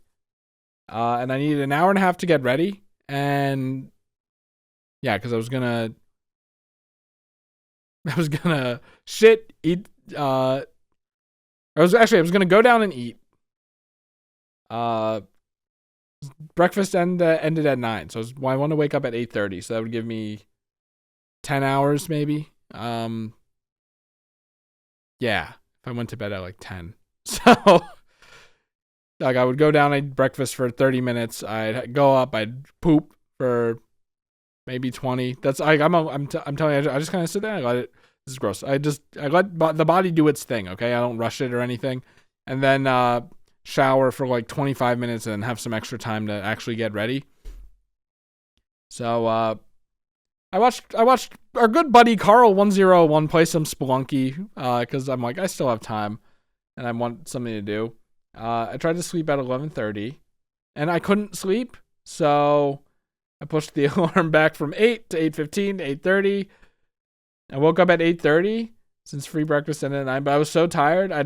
and I needed an hour and a half to get ready, and yeah, because I was gonna shit, eat. I was gonna go down and eat. Breakfast ended at 9, so I want to wake up at 8:30, so that would give me 10 hours maybe. Yeah, if I went to bed at like 10, so. Like I would go down, I'd breakfast for 30 minutes. I'd go up, I'd poop for maybe 20. That's like I'm telling you, I just kind of sit there. I let it. This is gross. I let the body do its thing. Okay, I don't rush it or anything, and then shower for like 25 minutes and have some extra time to actually get ready. So I watched our good buddy Carl101 play some Spelunky because I'm like, I still have time and I want something to do. I tried to sleep at 11:30, and I couldn't sleep, so I pushed the alarm back from 8 to 8:15 to 8:30. I woke up at 8:30 since free breakfast ended at 9. But I was so tired. I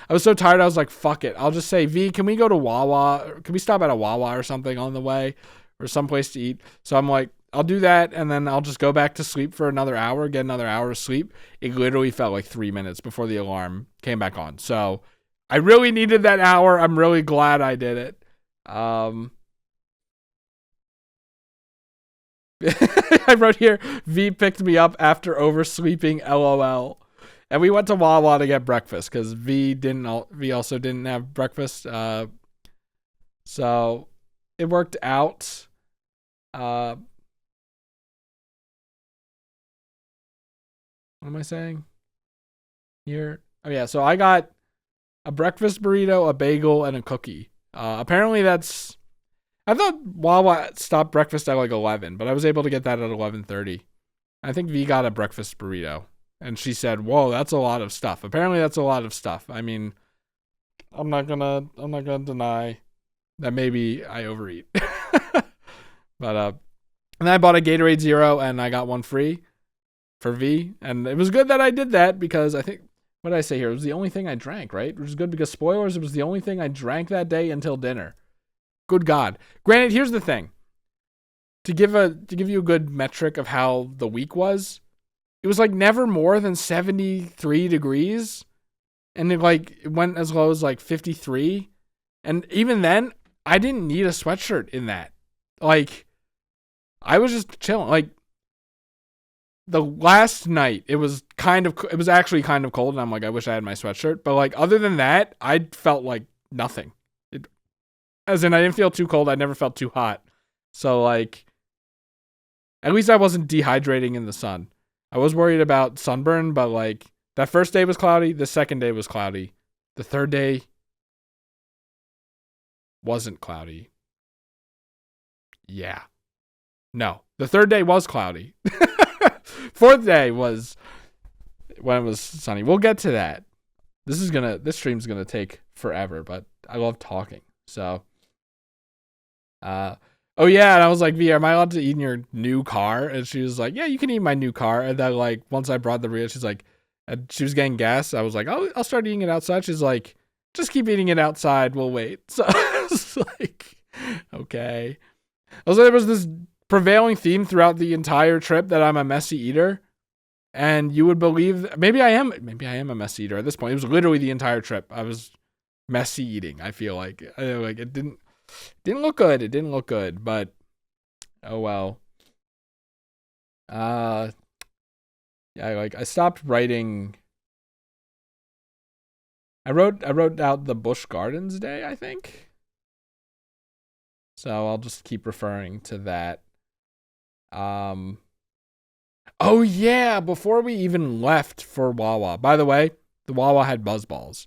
was so tired. I was like, fuck it. I'll just say, V, can we go to Wawa? Can we stop at a Wawa or something on the way, or someplace to eat? So I'm like, I'll do that, and then I'll just go back to sleep for another hour, get another hour of sleep. It literally felt like 3 minutes before the alarm came back on. So I really needed that hour. I'm really glad I did it. I wrote here, V picked me up after oversleeping, LOL. And we went to Wawa to get breakfast because V also didn't have breakfast. So it worked out. What am I saying here? Oh yeah, so I got a breakfast burrito, a bagel, and a cookie. Apparently I thought Wawa stopped breakfast at like 11, but I was able to get that at 11:30. I think V got a breakfast burrito, and she said, whoa, that's a lot of stuff. Apparently that's a lot of stuff. I mean, I'm not gonna deny that maybe I overeat. But and then I bought a Gatorade Zero, and I got one free for V, and it was good that I did that because I think, what did I say here? It was the only thing I drank, right? Which is good because, spoilers, it was the only thing I drank that day until dinner. Good God. Granted, here's the thing. To give you a good metric of how the week was, it was like never more than 73 degrees. And it went as low as like 53. And even then, I didn't need a sweatshirt in that. Like, I was just chilling. Like, the last night, it was actually kind of cold, and I'm like, I wish I had my sweatshirt. But like, other than that, I felt like nothing. As in, I didn't feel too cold. I never felt too hot. So like, at least I wasn't dehydrating in the sun. I was worried about sunburn, but like, That first day was cloudy. The second day was cloudy. The third day wasn't cloudy. Yeah. No. The third day was cloudy. Fourth day was when it was sunny. We'll get to that. This stream's gonna take forever, but I love talking. So oh yeah, and I was like, V, am I allowed to eat in your new car? And she was like, yeah, you can eat in my new car. And then like once I brought the burrito, she's like, and she was getting gas. I was like, oh, I'll start eating it outside. She's like, just keep eating it outside. We'll wait. So I was like, okay. Also, there was this prevailing theme throughout the entire trip that I'm a messy eater. And you would believe, maybe I am a messy eater at this point. It was literally the entire trip. I was messy eating. I feel like it didn't look good. It didn't look good, but oh well. Yeah, like I stopped writing. I wrote out the Busch Gardens Day, I think. So I'll just keep referring to that. Oh yeah, before we even left for Wawa. By the way, the Wawa had Buzzballs.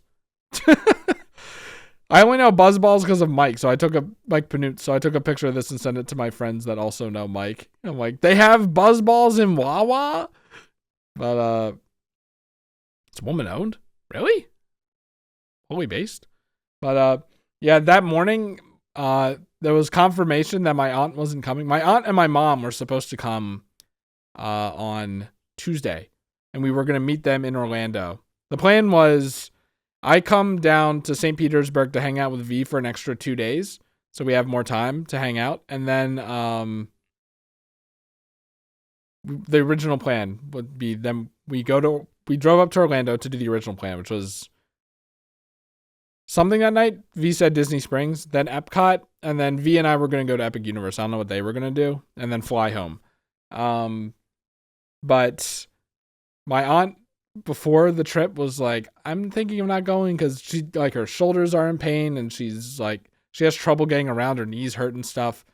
I only know Buzzballs because of Mike, so I took a picture of this and sent it to my friends that also know Mike. I'm like, they have Buzzballs in Wawa? But it's woman owned? Really? Fully based? But yeah, that morning there was confirmation that my aunt wasn't coming. My aunt and my mom were supposed to come on Tuesday, and we were going to meet them in Orlando. The plan was I come down to St. Petersburg to hang out with V for an extra 2 days, so we have more time to hang out. And then the original plan would be then we drove up to Orlando to do the original plan, which was something that night. V said Disney Springs, then Epcot, and then V and I were going to go to Epic Universe. I don't know what they were going to do, and then fly home. But my aunt before the trip was like, I'm thinking of not going because she like her shoulders are in pain and she's like she has trouble getting around, her knees hurt and stuff.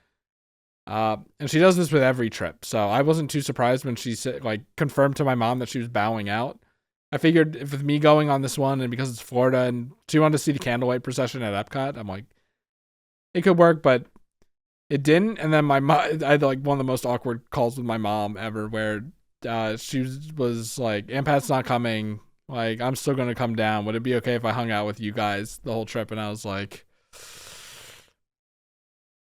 And she does this with every trip. So I wasn't too surprised when she said like confirmed to my mom that she was bowing out. I figured if with me going on this one and because it's Florida and she wanted to see the candlelight procession at Epcot, I'm like, it could work, but it didn't. And then my mom, I had like one of the most awkward calls with my mom ever where she was like, Aunt Pat's not coming. Like, I'm still going to come down. Would it be okay if I hung out with you guys the whole trip? And I was like,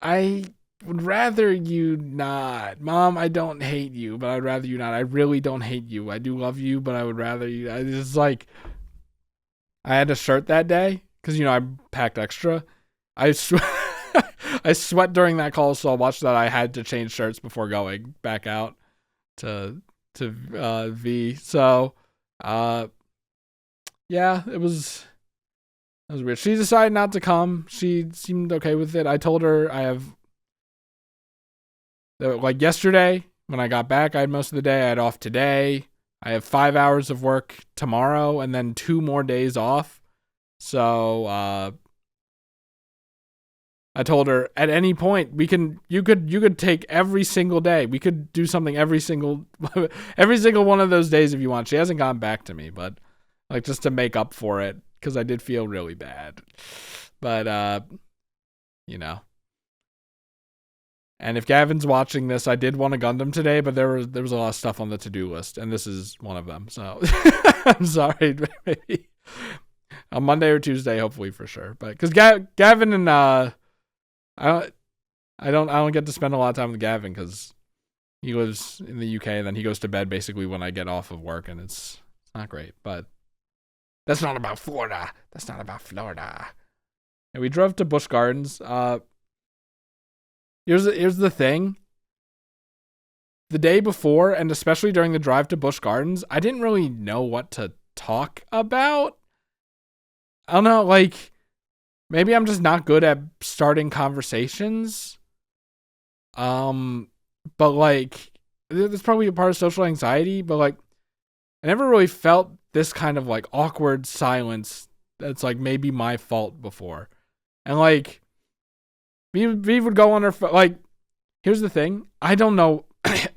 I would rather you not. Mom, I don't hate you, but I'd rather you not. I really don't hate you. I do love you, but I would rather you. It's like, I had a shirt that day because, I packed extra. I sweat during that call so much that I had to change shirts before going back out to V. So, yeah, it was weird. She decided not to come. She seemed okay with it. I told her like yesterday when I got back, I had most of the day. I had off today. I have 5 hours of work tomorrow and then 2 more days off. So, I told her at any point you could take every single day. We could do something every single one of those days if you want. She hasn't gotten back to me, but like just to make up for it because I did feel really bad. But and if Gavin's watching this, I did want a Gundam today, but there was a lot of stuff on the to-do list, and this is one of them. So I'm sorry, maybe on Monday or Tuesday, hopefully for sure. But because Gavin and I don't get to spend a lot of time with Gavin because he lives in the UK and then he goes to bed basically when I get off of work, and it's not great. But that's not about Florida. And we drove to Busch Gardens. Here's the thing. The day before, and especially during the drive to Busch Gardens, I didn't really know what to talk about. I don't know, like, maybe I'm just not good at starting conversations. But like, there's probably a part of social anxiety, but like, I never really felt this kind of like awkward silence that's like maybe my fault before. And like, V would go on her phone. Like, here's the thing. I don't know.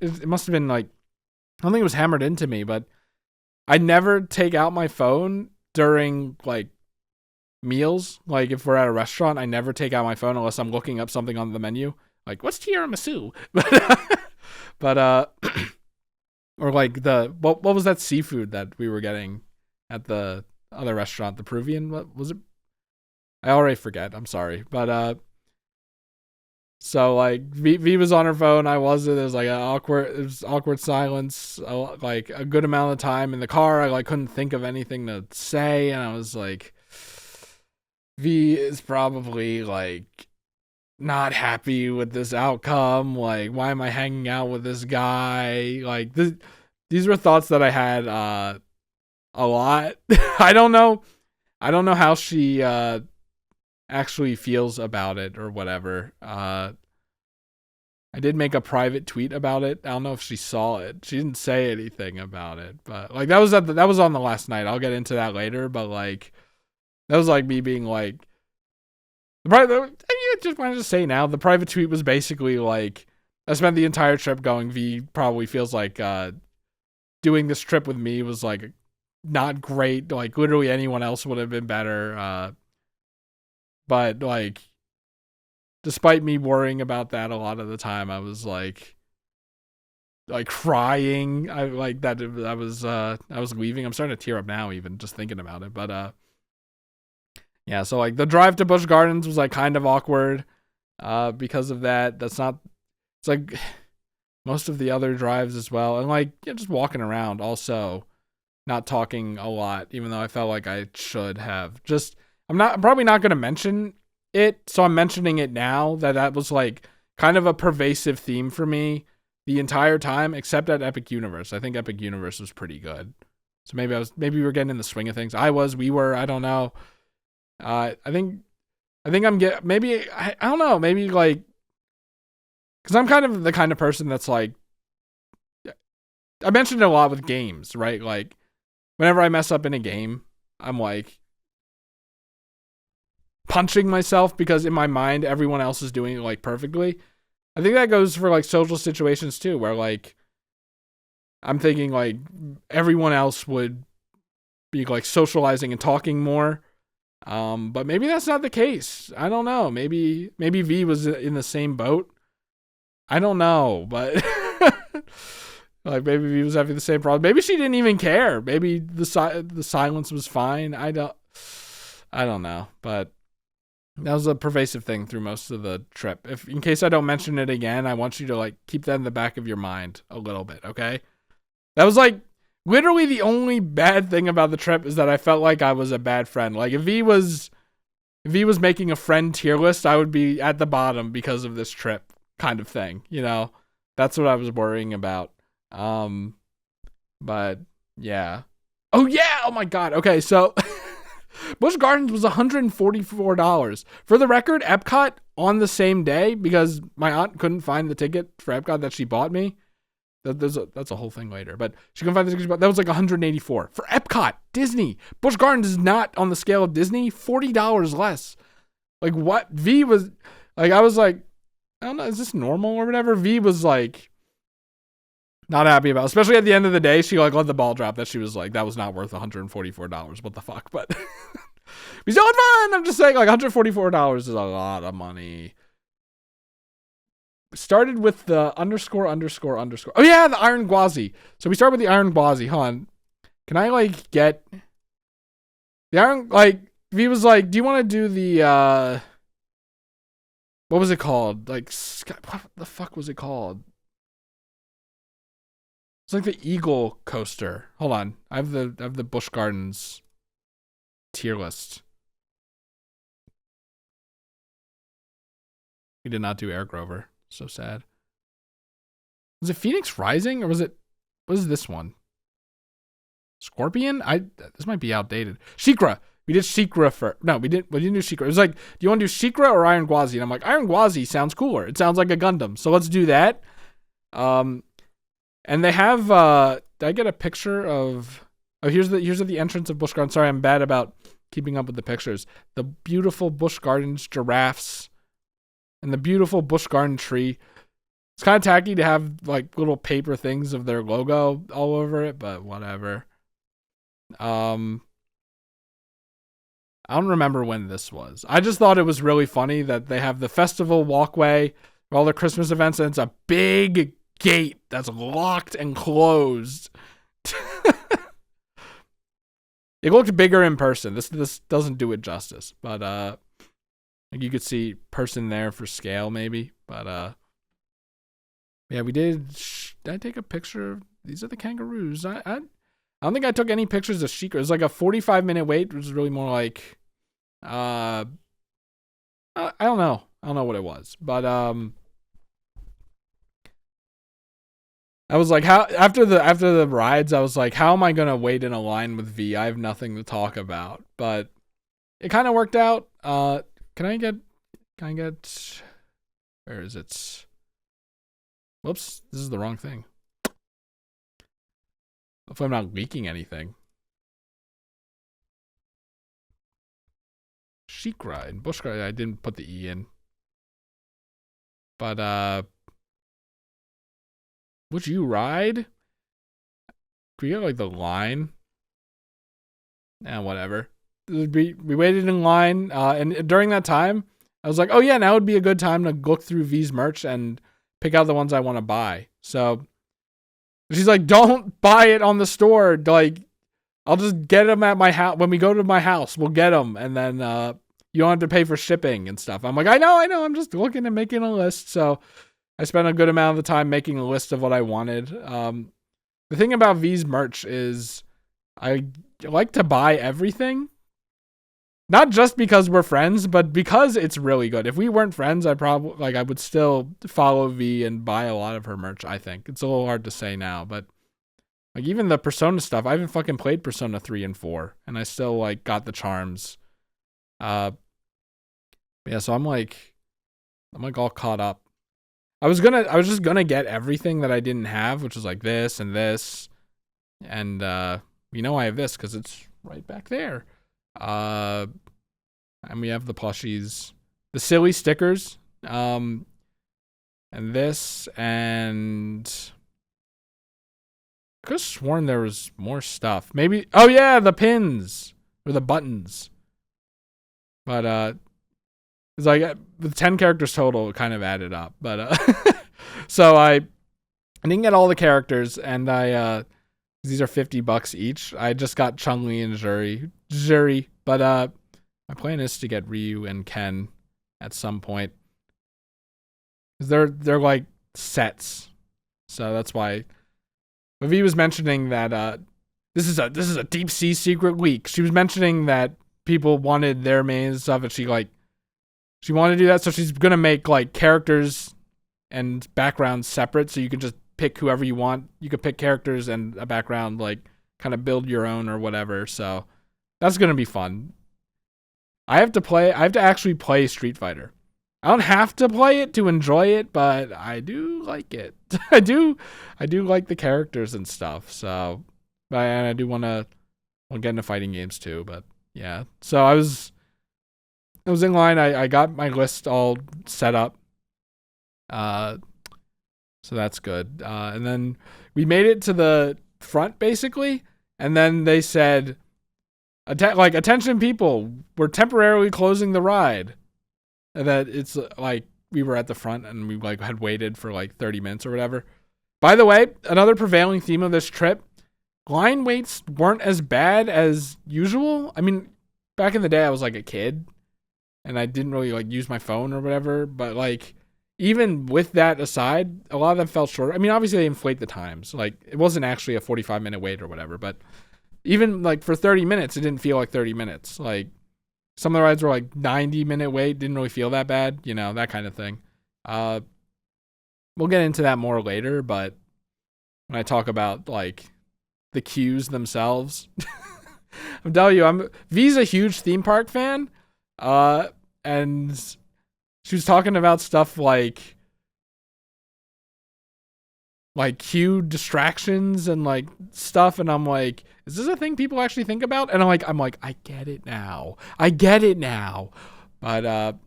It must have been like, I don't think it was hammered into me, but I never take out my phone during like meals. Like if we're at a restaurant, I never take out my phone unless I'm looking up something on the menu. Like what's tiramisu? But or like the what was that seafood that we were getting at the other restaurant, the Peruvian? What was it? I already forget. I'm sorry. But so like V was on her phone, I wasn't. It was awkward silence, like a good amount of time in the car. I like couldn't think of anything to say, and I was like, V is probably like not happy with this outcome. Like, why am I hanging out with this guy? Like these were thoughts that I had a lot. I don't know. I don't know how she actually feels about it or whatever. I did make a private tweet about it. I don't know if she saw it. She didn't say anything about it, but like that was on the last night. I'll get into that later, but like that was like me being like I just wanted to say now the private tweet was basically like I spent the entire trip going. V probably feels like doing this trip with me was like not great. Like literally anyone else would have been better. But like, despite me worrying about that a lot of the time, I was like crying. I like that. I was leaving. I'm starting to tear up now, even just thinking about it. But yeah. So like the drive to Busch Gardens was like kind of awkward, because of that. It's like most of the other drives as well, and like just walking around also, not talking a lot, even though I felt like I should have. I'm probably not going to mention it, so I'm mentioning it now that was like kind of a pervasive theme for me the entire time, except at Epic Universe. I think Epic Universe was pretty good. So maybe we were getting in the swing of things. We were, I don't know. I think I'm maybe, I don't know, maybe like, cause I'm kind of the kind of person that's like, I mentioned it a lot with games, right? Like whenever I mess up in a game, I'm like, punching myself because in my mind everyone else is doing it like perfectly. I think that goes for like social situations too, where like I'm thinking like everyone else would be like socializing and talking more, but maybe that's not the case. I don't know. Maybe V was in the same boat. I don't know, but like maybe V was having the same problem. Maybe she didn't even care. Maybe the silence was fine. I don't know, but that was a pervasive thing through most of the trip. If in case I don't mention it again, I want you to like keep that in the back of your mind a little bit, okay? That was like literally the only bad thing about the trip is that I felt like I was a bad friend. Like if V was making a friend tier list, I would be at the bottom because of this trip kind of thing, you know? That's what I was worrying about. But yeah. Oh yeah, oh my god. Okay, so Busch Gardens was $144. For the record, Epcot on the same day, because my aunt couldn't find the ticket for Epcot that she bought me. That's a whole thing later, but she couldn't find the ticket she bought. That was like $184 for Epcot. Disney. Busch Gardens is not on the scale of Disney. $40 less. Like what? V was like, I was like, I don't know, is this normal or whatever? V was like not happy about it. Especially at the end of the day, she like let the ball drop that she was like, that was not worth $144. What the fuck? But we still had fun. I'm just saying, like $144 is a lot of money. We started with the ___. Oh yeah, the Iron Gwazi. So we started with the Iron Gwazi. Hold on. Can I like get the Iron, like V was like, do you want to do the what was it called? Like what the fuck was it called? It's like the Eagle coaster. Hold on. I have the Busch Gardens tier list. We did not do Air Grover. So sad. Was it Phoenix Rising or what is this one? Scorpion? This might be outdated. Sheikra. We did Sheikra for, no, we didn't do Sheikra. It was like, do you want to do Sheikra or Iron Gwazi? And I'm like, Iron Gwazi sounds cooler. It sounds like a Gundam. So let's do that. And they have, did I get a picture of, oh, here's the entrance of Busch Gardens. Sorry, I'm bad about keeping up with the pictures. The beautiful Busch Gardens giraffes and the beautiful Busch Garden tree. It's kind of tacky to have like little paper things of their logo all over it, but whatever. Um, I don't remember when this was. I just thought it was really funny that they have the festival walkway, all the Christmas events, and it's a big gate that's locked and closed. It looked bigger in person. This doesn't do it justice, but like you could see person there for scale maybe, but yeah, we did. Did I take a picture? These are the kangaroos. I don't think I took any pictures of Sheikah. It was like a 45-minute wait. It was really more like, I don't know. I don't know what it was, but I was like, how after the rides, I was like, how am I gonna wait in a line with V? I have nothing to talk about, but it kind of worked out. Can I get? Where is it? Whoops, this is the wrong thing. Hopefully I'm not leaking anything. Chic ride, bush ride. I didn't put the E in, but would you ride? Could we get like the line? Whatever. We waited in line, and during that time, I was like, oh yeah, now would be a good time to look through V's merch and pick out the ones I want to buy. So she's like, don't buy it on the store. Like, I'll just get them at my house. When we go to my house, we'll get them. And then you don't have to pay for shipping and stuff. I'm like, I know. I'm just looking and making a list. So I spent a good amount of the time making a list of what I wanted. The thing about V's merch is I like to buy everything. Not just because we're friends, but because it's really good. If we weren't friends, I would still follow V and buy a lot of her merch, I think. It's a little hard to say now, but like even the Persona stuff, I haven't fucking played Persona 3 and 4, and I still like got the charms. Yeah, so I'm like all caught up. I was just gonna get everything that I didn't have, which was like this and this. And I have this because it's right back there. And we have the plushies, the silly stickers, and this, and I could have sworn there was more stuff. Maybe, oh yeah, the pins or the buttons. But it's like with 10 characters total, it kind of added up. But so I didn't get all the characters, and these are $50 each. I just got Chun-Li and Zuri, but my plan is to get Ryu and Ken at some point. They're like sets, so that's why. V was mentioning that this is a deep sea secret leak. She was mentioning that people wanted their main stuff, and she wanted to do that, so she's gonna make like characters and backgrounds separate, so you can just pick whoever you want. You could pick characters and a background, like kind of build your own or whatever. So that's gonna be fun. I have to actually play Street Fighter. I don't have to play it to enjoy it, but I do like it. I do like the characters and stuff. So, and I do want to get into fighting games too. But yeah, so I was in line. I got my list all set up. So that's good. And then we made it to the front basically, and then they said, attention people, we're temporarily closing the ride. And that it's like we were at the front and we like had waited for like 30 minutes or whatever. By the way, another prevailing theme of this trip, line waits weren't as bad as usual. I mean, back in the day I was like a kid and I didn't really like use my phone or whatever, but like even with that aside, a lot of them felt shorter. I mean, obviously they inflate the times. Like it wasn't actually a 45-minute wait or whatever, but even like for 30 minutes, it didn't feel like 30 minutes. Like some of the rides were like 90-minute wait, didn't really feel that bad, that kind of thing. We'll get into that more later, but when I talk about like the queues themselves, I'm telling you, V's a huge theme park fan, and she was talking about stuff like queue distractions and like stuff, and I'm like, is this a thing people actually think about? And I'm like, I get it now. But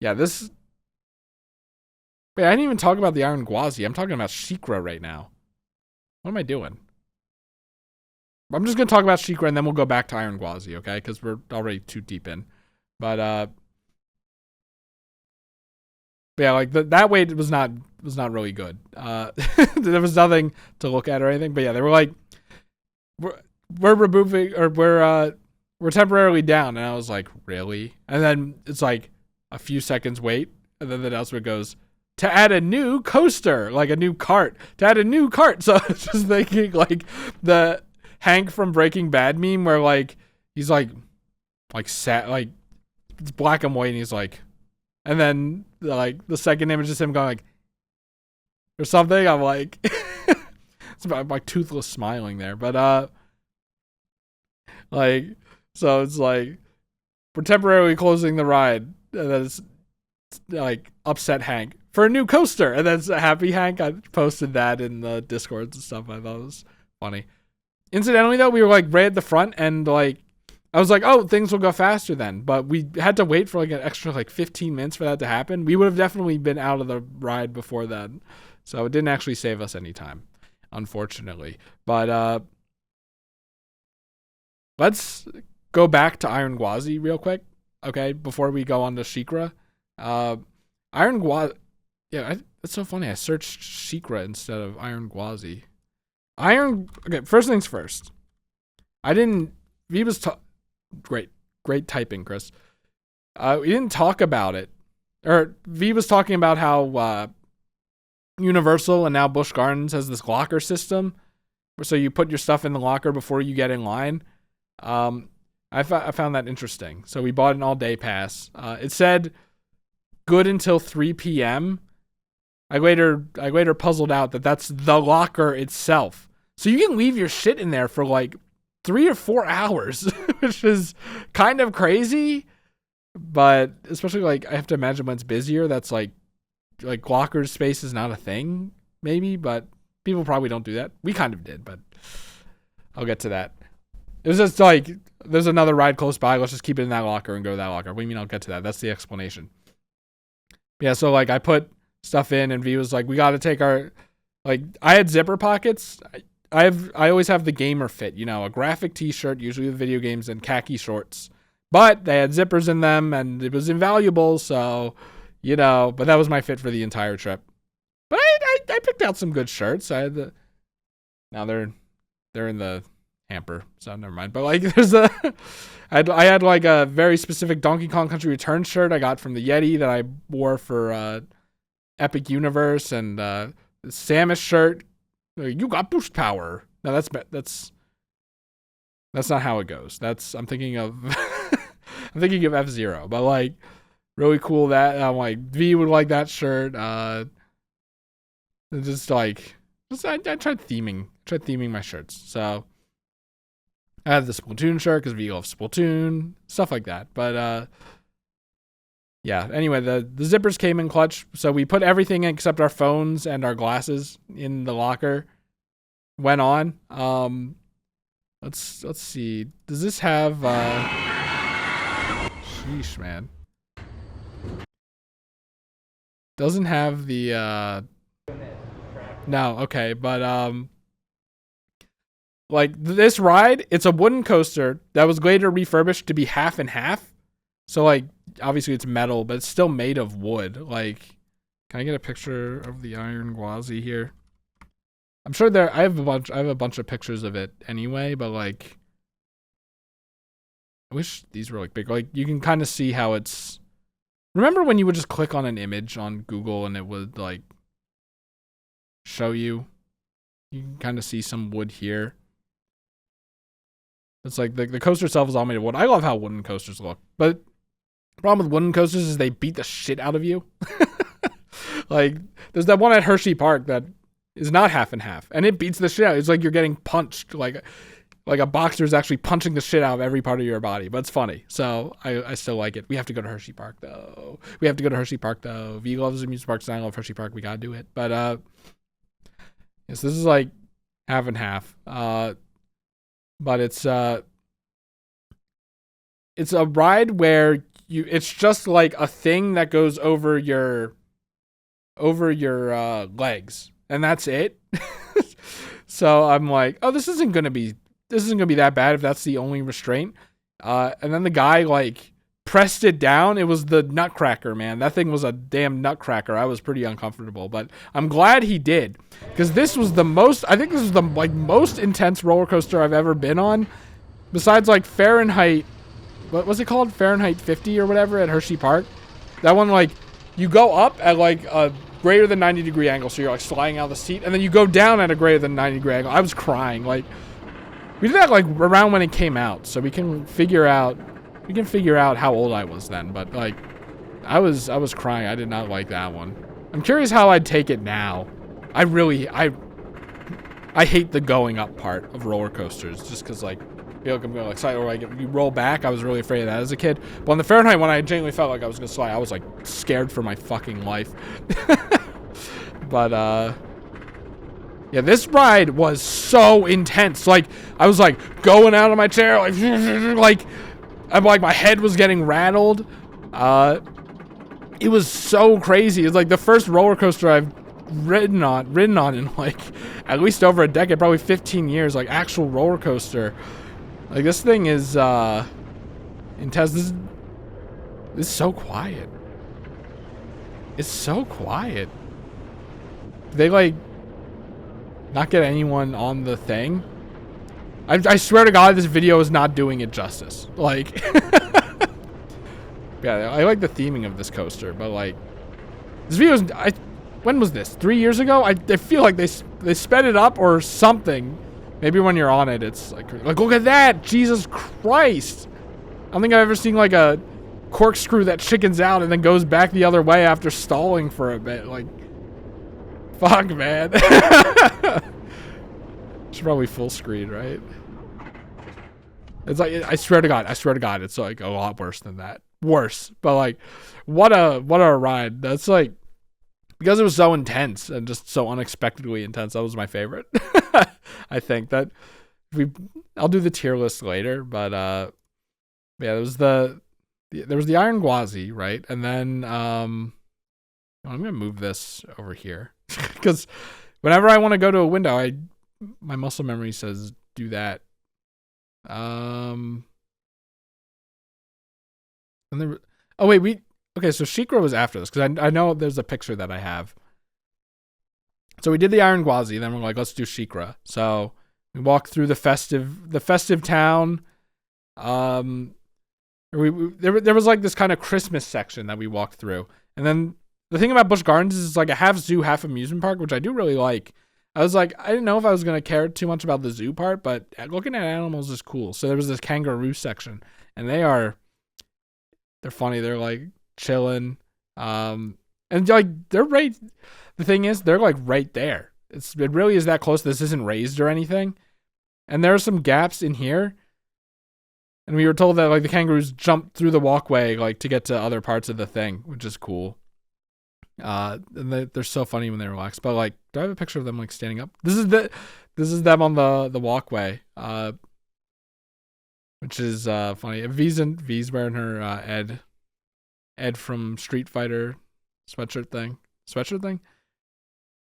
yeah, this. Wait, I didn't even talk about the Iron Gwazi. I'm talking about Shikra right now. What am I doing? I'm just gonna talk about Sheikra and then we'll go back to Iron Gwazi, okay? Because we're already too deep in. But yeah, like that wait was not really good. There was nothing to look at or anything. But yeah, they were like, we're removing or we're temporarily down, and I was like, really? And then it's like a few seconds wait, and then the announcement goes to add a new coaster, like a new cart, to add a new cart. So I was just thinking like the Hank from Breaking Bad meme where like he's like sad, like it's black and white, and he's like, and then like the second image is him going like or something. I'm like, it's about like toothless smiling there, but like so it's like we're temporarily closing the ride, and then it's like upset Hank for a new coaster, and then it's a happy Hank. I posted that in the Discords and stuff. I thought it was funny. Incidentally, though, we were like right at the front, and like I was like, oh, things will go faster then. But we had to wait for like an extra like 15 minutes for that to happen. We would have definitely been out of the ride before then. So it didn't actually save us any time, unfortunately. But let's go back to Iron Gwazi real quick, okay, before we go on to Sheikra. Iron Gwazi, yeah, it's so funny. I searched Sheikra instead of Iron Gwazi. Okay, first things first. Great typing, Chris. We didn't talk about it. Or V was talking about how Universal and now Busch Gardens has this locker system. So you put your stuff in the locker before you get in line. I found that interesting. So we bought an all-day pass. It said good until 3 p.m. I later puzzled out that that's the locker itself. So you can leave your shit in there for like 3 or 4 hours, which is kind of crazy. But especially like I have to imagine when it's busier, that's like locker space is not a thing, maybe, but people probably don't do that. We kind of did, but I'll get to that. It was just like there's another ride close by, let's just keep it in that locker and go to that locker. What do you mean I'll get to that? That's the explanation. Yeah, so like I put stuff in and V was like, we gotta take our like I had zipper pockets. I always have the gamer fit, you know, a graphic t-shirt, usually with video games, and khaki shorts. But they had zippers in them and it was invaluable, so you know, but that was my fit for the entire trip. But I picked out some good shirts. I had now they're in the hamper, so never mind. But like there's I had like a very specific Donkey Kong Country Returns shirt I got from the Yeti that I wore for Epic Universe, and the Samus shirt. You got boost power. No, that's not how it goes. I'm thinking of I'm thinking of F-Zero, but like really cool that I'm like V would like that shirt. I tried theming my shirts. So I had the Splatoon shirt because V loves Splatoon, stuff like that. But yeah, anyway, the zippers came in clutch, so we put everything in except our phones and our glasses in the locker. Went on. Let's see. Does this have sheesh, man. Doesn't have the no, okay, but like this ride, it's a wooden coaster that was later refurbished to be half and half. So like obviously it's metal, but it's still made of wood. Like, can I get a picture of the Iron Gwazi here? I'm sure I have a bunch of pictures of it anyway, but like I wish these were like big. Like you can kind of see how it's. Remember when you would just click on an image on Google and it would like show you? You can kind of see some wood here. It's like the coaster itself is all made of wood. I love how wooden coasters look, but the problem with wooden coasters is they beat the shit out of you. Like there's that one at Hershey Park that is not half and half, and it beats the shit out. It's like you're getting punched, like a boxer is actually punching the shit out of every part of your body. But it's funny, so I still like it. We have to go to Hershey Park though. V loves amusement parks, and I love Hershey Park. We gotta do it. But yes, this is like half and half. But it's a ride where it's just like a thing that goes over your legs, and that's it. So I'm like, oh, this isn't gonna be this isn't gonna be that bad if that's the only restraint. And then the guy like pressed it down. It was the nutcracker, man. That thing was a damn nutcracker. I was pretty uncomfortable, but I'm glad he did, because this was the most. I think this was the like most intense roller coaster I've ever been on, besides like Fahrenheit. What was it called? Fahrenheit 50 or whatever at Hershey Park. That one, like, you go up at like a greater than 90-degree angle, so you're like sliding out of the seat, and then you go down at a greater than 90-degree angle. I was crying. Like, we did that like around when it came out, so we can figure out how old I was then. But like, I was crying. I did not like that one. I'm curious how I'd take it now. I hate the going up part of roller coasters, just because like, I feel like I'm gonna like slide, or like if you roll back. I was really afraid of that as a kid. But on the Fahrenheit one, I genuinely felt like I was gonna slide. I was like scared for my fucking life. But yeah, this ride was so intense. Like, I was like going out of my chair, like I'm like, my head was getting rattled. It was so crazy. It's like the first roller coaster I've ridden on in like at least over a decade, probably 15 years, like actual roller coaster. Like, this thing is intense. This is so quiet. It's so quiet. They like not get anyone on the thing. I swear to God, this video is not doing it justice. Like, yeah, I like the theming of this coaster, but like, this video is. When was this? 3 years ago? I feel like they sped it up or something. Maybe when you're on it, it's like look at that! Jesus Christ! I don't think I've ever seen like a corkscrew that chickens out and then goes back the other way after stalling for a bit. Like, fuck, man. It's probably full screen, right? It's like, I swear to God, it's like a lot worse than that. Worse, but like, what a ride. That's like, because it was so intense and just so unexpectedly intense. That was my favorite. I think that I'll do the tier list later, but yeah, there was the Iron Gwazi, right? And then I'm gonna move this over here because whenever I want to go to a window, my muscle memory says do that. And then, oh wait, okay, so Sheikra was after this, because I know there's a picture that I have. So we did the Iron Gwazi, then we're like, let's do Sheikra. So we walked through the festive town. There was like this kind of Christmas section that we walked through. And then the thing about Busch Gardens is it's like a half zoo, half amusement park, which I do really like. I was like, I didn't know if I was going to care too much about the zoo part, but looking at animals is cool. So there was this kangaroo section, and they're funny. They're like chilling. And like, they're right. The thing is, they're like right there. It really is that close. This isn't raised or anything. And there are some gaps in here. And we were told that like the kangaroos jump through the walkway like to get to other parts of the thing, which is cool. And they're so funny when they relax. But like, do I have a picture of them like standing up? This is them on the walkway. Which is funny. V's wearing her Ed from Street Fighter sweatshirt thing.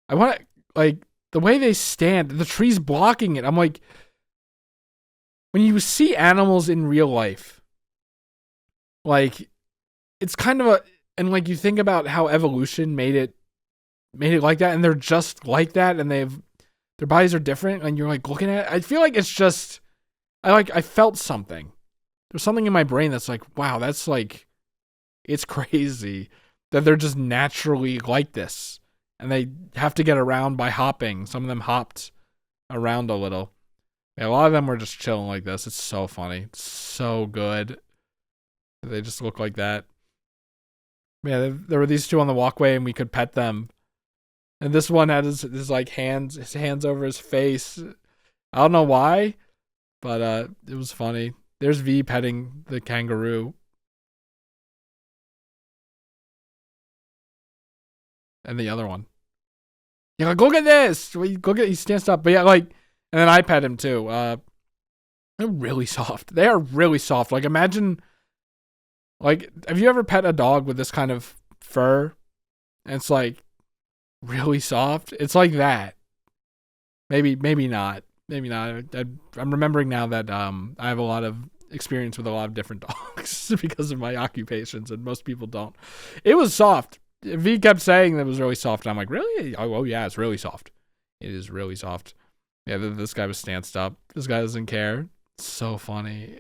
I want to, like, the way they stand, the tree's blocking it. I'm like, when you see animals in real life, like, it's kind of and like you think about how evolution made it like that, and they're just like that, and their bodies are different, and you're like looking at it. I feel like it's just, I felt something. There's something in my brain that's like, wow, that's like, it's crazy that they're just naturally like this. And they have to get around by hopping. Some of them hopped around a little. Yeah, a lot of them were just chilling like this. It's so funny. It's so good. They just look like that. Yeah, there were these two on the walkway, and we could pet them. And this one had his like his hands over his face. I don't know why, but it was funny. There's V petting the kangaroo. And the other one. You're like, look at this. He stands up. But yeah, like, and then I pet him too. They're really soft. They are really soft. Like, imagine, like, have you ever pet a dog with this kind of fur? And it's like really soft. It's like that. Maybe not. maybe not. I'm remembering now that I have a lot of experience with a lot of different dogs because of my occupations, and most people don't. It was soft. V kept saying that it was really soft, and I'm like, really? Oh yeah, it's really soft. It is really soft. Yeah, this guy was stanced up. This guy doesn't care. It's so funny.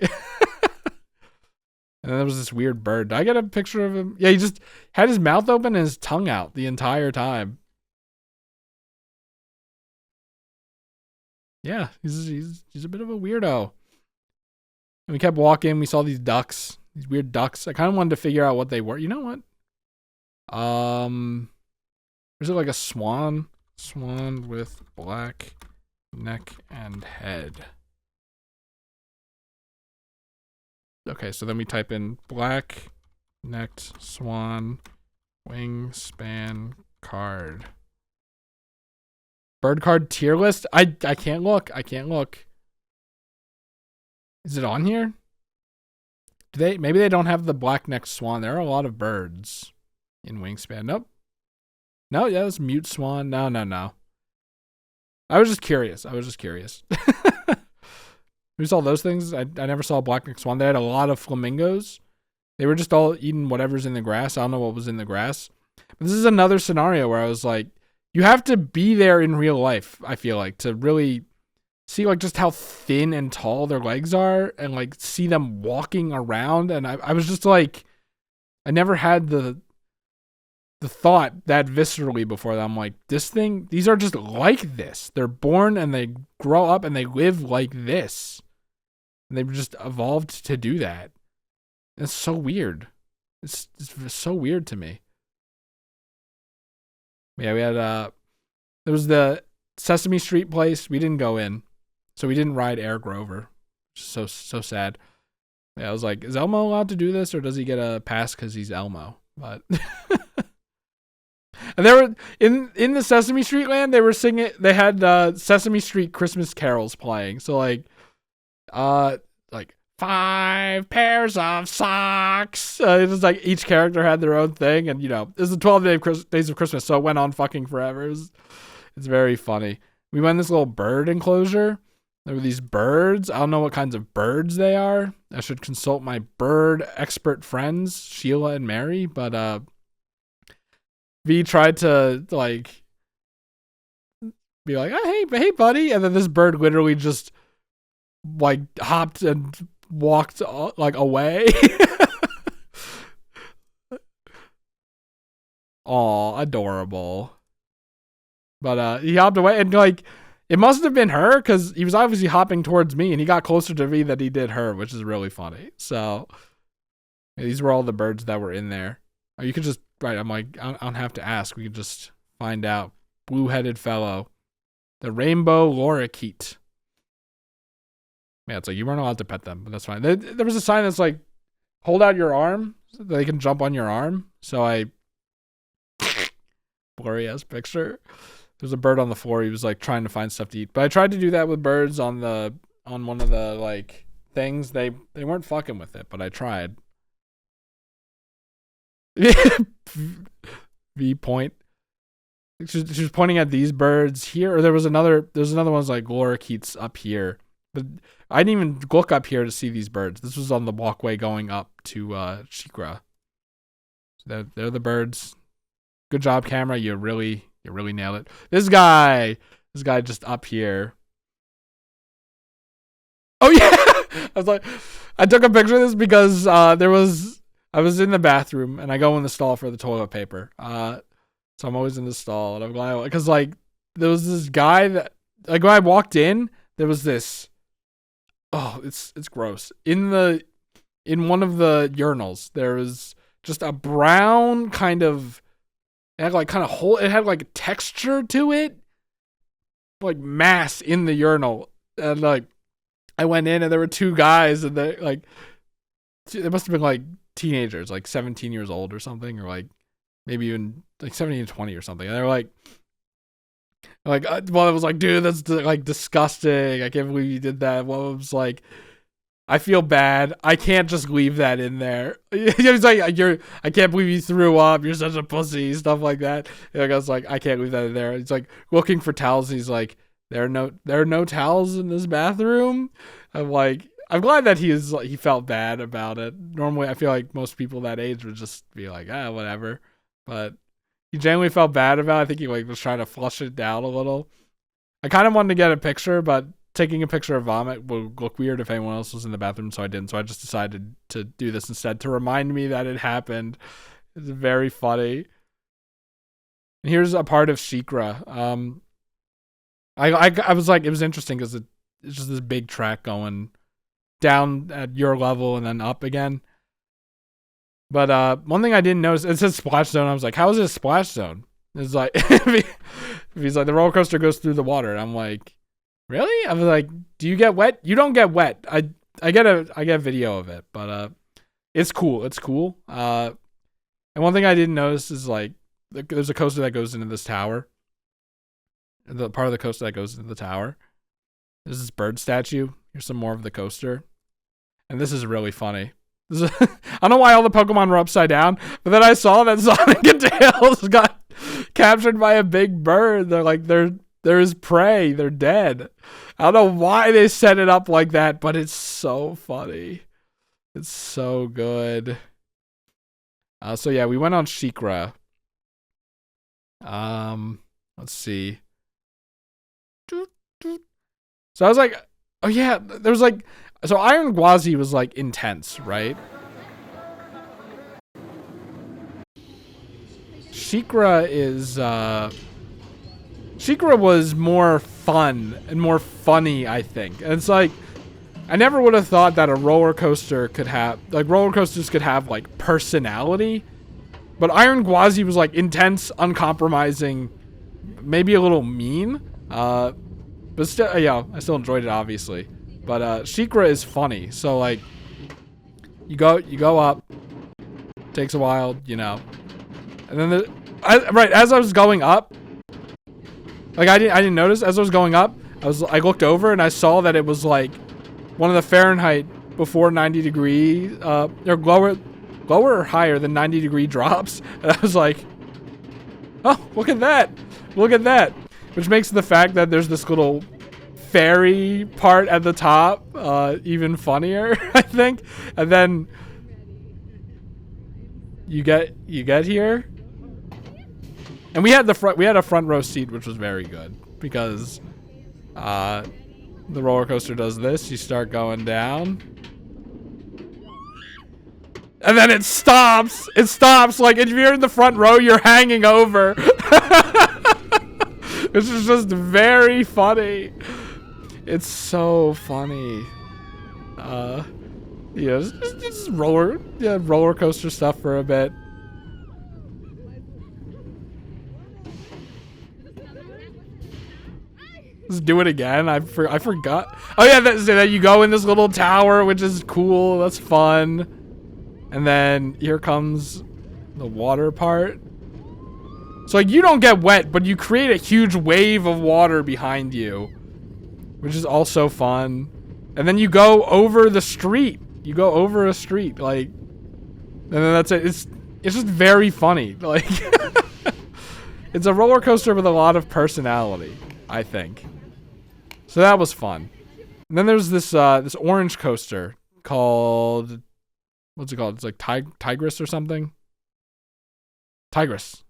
And then there was this weird bird. Did I get a picture of him? Yeah, he just had his mouth open and his tongue out the entire time. Yeah, he's a bit of a weirdo. And we kept walking. We saw these ducks, these weird ducks. I kind of wanted to figure out what they were. You know what? Is it like a swan? Swan with black neck and head. Okay, so then we type in black necked swan wingspan card. Bird card tier list? I can't look. I can't look. Is it on here? Maybe they don't have the black necked swan. There are a lot of birds in wingspan. Nope. No, yeah, it's mute swan. No. I was just curious. We saw those things. I never saw a black necked swan. They had a lot of flamingos. They were just all eating whatever's in the grass. I don't know what was in the grass. But this is another scenario where I was like, you have to be there in real life, I feel like, to really see like just how thin and tall their legs are and like see them walking around. And I was just like, I never had the thought that viscerally before that. I'm like, these are just like this. They're born and they grow up and they live like this. And they've just evolved to do that. It's so weird. It's so weird to me. Yeah, we had there was the Sesame Street place. We didn't go in. So we didn't ride Air Grover. So sad. Yeah, I was like, is Elmo allowed to do this or does he get a pass because he's Elmo? But and they were in the Sesame Street land, they were singing, they had Sesame Street Christmas carols playing. So like 5 pairs of socks. It was like each character had their own thing, and it was the 12 days of Christmas, so it went on fucking forever. It's very funny. We went in this little bird enclosure. There were these birds. I don't know what kinds of birds they are. I should consult my bird expert friends, Sheila and Mary, but V tried to like be like, oh, hey buddy, and then this bird literally just like hopped and walked like away. Aw, adorable. But he hopped away, and like it must have been her because he was obviously hopping towards me, and he got closer to me than he did her, which is really funny. So yeah, these were all the birds that were in there. Or you could just I'm like, I don't have to ask. We could just find out. Blue-headed fellow, the rainbow lorikeet. Yeah, it's like you weren't allowed to pet them, but that's fine. There was a sign that's like, hold out your arm so they can jump on your arm. So I blurry ass picture. There's a bird on the floor. He was like trying to find stuff to eat. But I tried to do that with birds on one of the like things. They weren't fucking with it, but I tried. V point. She was pointing at these birds here, or there's another one's like lorikeets up here. But I didn't even look up here to see these birds. This was on the walkway going up to Shikra. So they're the birds. Good job, camera. You really nailed it. This guy just up here. Oh yeah, I was like, I took a picture of this because I was in the bathroom and I go in the stall for the toilet paper. So I'm always in the stall, and I'm glad because like there was this guy that like when I walked in, there was this. Oh, it's gross. In one of the urinals, there was just a brown kind of. It had like kind of hole. It had like texture to it, like mass in the urinal, and like I went in and there were two guys, and they like they must have been like teenagers, like 17 years old or something, or like maybe even like 17 to 20 or something. And they were like, well, it was like, dude, that's like disgusting. I can't believe you did that. Well, it was like, I feel bad. I can't just leave that in there. He's like, I can't believe you threw up. You're such a pussy. Stuff like that. And I was like, I can't leave that in there. He's like looking for towels. And he's like, there are no towels in this bathroom. I'm like, I'm glad that he felt bad about it. Normally, I feel like most people that age would just be like, whatever. But he genuinely felt bad about it. I think he like was trying to flush it down a little. I kind of wanted to get a picture, but taking a picture of vomit would look weird if anyone else was in the bathroom, so I didn't. So I just decided to do this instead to remind me that it happened. It's very funny. And here's a part of Shikra. I was like, it was interesting because it's just this big track going down at your level and then up again. But one thing I didn't notice, it says splash zone. I was like, how is it a splash zone? It's like, he's like, the roller coaster goes through the water. And I'm like, really? I was like, do you get wet? You don't get wet. I get a video of it, but it's cool. It's cool. And one thing I didn't notice is like, there's a coaster that goes into this tower. The part of the coaster that goes into the tower. There's this bird statue. Here's some more of the coaster. And this is really funny. I don't know why all the Pokemon were upside down, but then I saw that Sonic and Tails got captured by a big bird. They're like, they're his prey. They're dead. I don't know why they set it up like that, but it's so funny. It's so good. So yeah, we went on Shikra. Let's see. So I was like, oh yeah, there was like, so Iron Gwazi was like intense, right? Shikra was more fun and more funny, I think. And it's like, I never would have thought that a roller coaster could have, like roller coasters could have like personality. But Iron Gwazi was like intense, uncompromising, maybe a little mean. But still, yeah, I still enjoyed it, obviously. But Shikra is funny. So like, you go up, takes a while, you know, and then right as I was going up, like I didn't notice as I was going up. I looked over and I saw that it was like one of the Fahrenheit before 90 degree, or lower or higher than 90 degree drops, and I was like, oh, look at that, which makes the fact that there's this little fairy part at the top even funnier, I think. And then you get here, and we had a front row seat, which was very good because the roller coaster does this. You start going down, and then it stops. Like if you're in the front row, you're hanging over. This is just very funny. It's so funny. Yeah, just roller coaster stuff for a bit. Let's do it again. I forgot. Oh yeah, that you go in this little tower, which is cool. That's fun. And then here comes the water part. So like you don't get wet, but you create a huge wave of water behind you, which is also fun. And then you go over the street. You go over a street, like, and then that's it. It's just very funny. Like, it's a roller coaster with a lot of personality, I think. So that was fun. And then there's this this orange coaster called, what's it called? It's like Tigress or something. Tigress.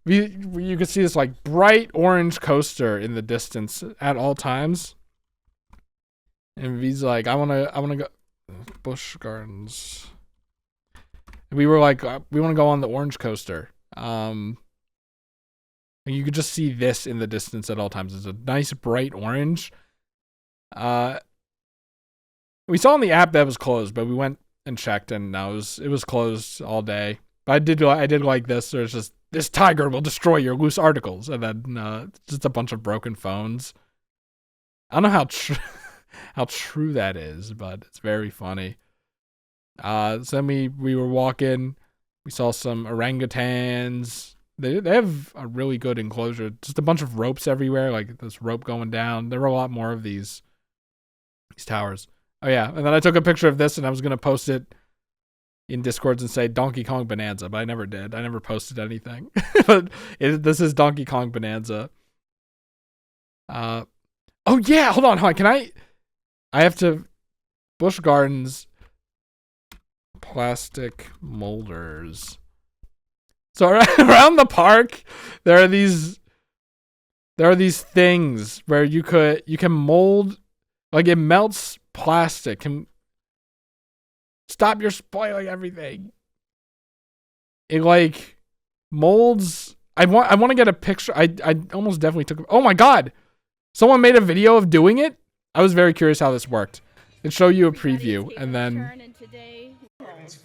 You could see this like bright orange coaster in the distance at all times. And V's like, I wanna go Busch Gardens. And we were like, we wanna go on the orange coaster. And you could just see this in the distance at all times. It's a nice bright orange. We saw on the app that it was closed, but we went and checked, and no, it was closed all day. But I did like this. There's just, this tiger will destroy your loose articles, and then just a bunch of broken phones. I don't know how true that is, but it's very funny. So then we were walking. We saw some orangutans. They have a really good enclosure. Just a bunch of ropes everywhere, like this rope going down. There were a lot more of these towers. Oh yeah, and then I took a picture of this, and I was gonna post it in Discords and say Donkey Kong Bonanza, but I never did. I never posted anything. But this is Donkey Kong Bonanza. Oh yeah, hold on. Can I have to Busch Gardens plastic molders. So around the park, there are these things where you can mold, like it melts plastic. Stop, you're spoiling everything. It like molds. I want to get a picture. I almost definitely took. Oh my god, someone made a video of doing it. I was very curious how this worked. It show you a preview, and then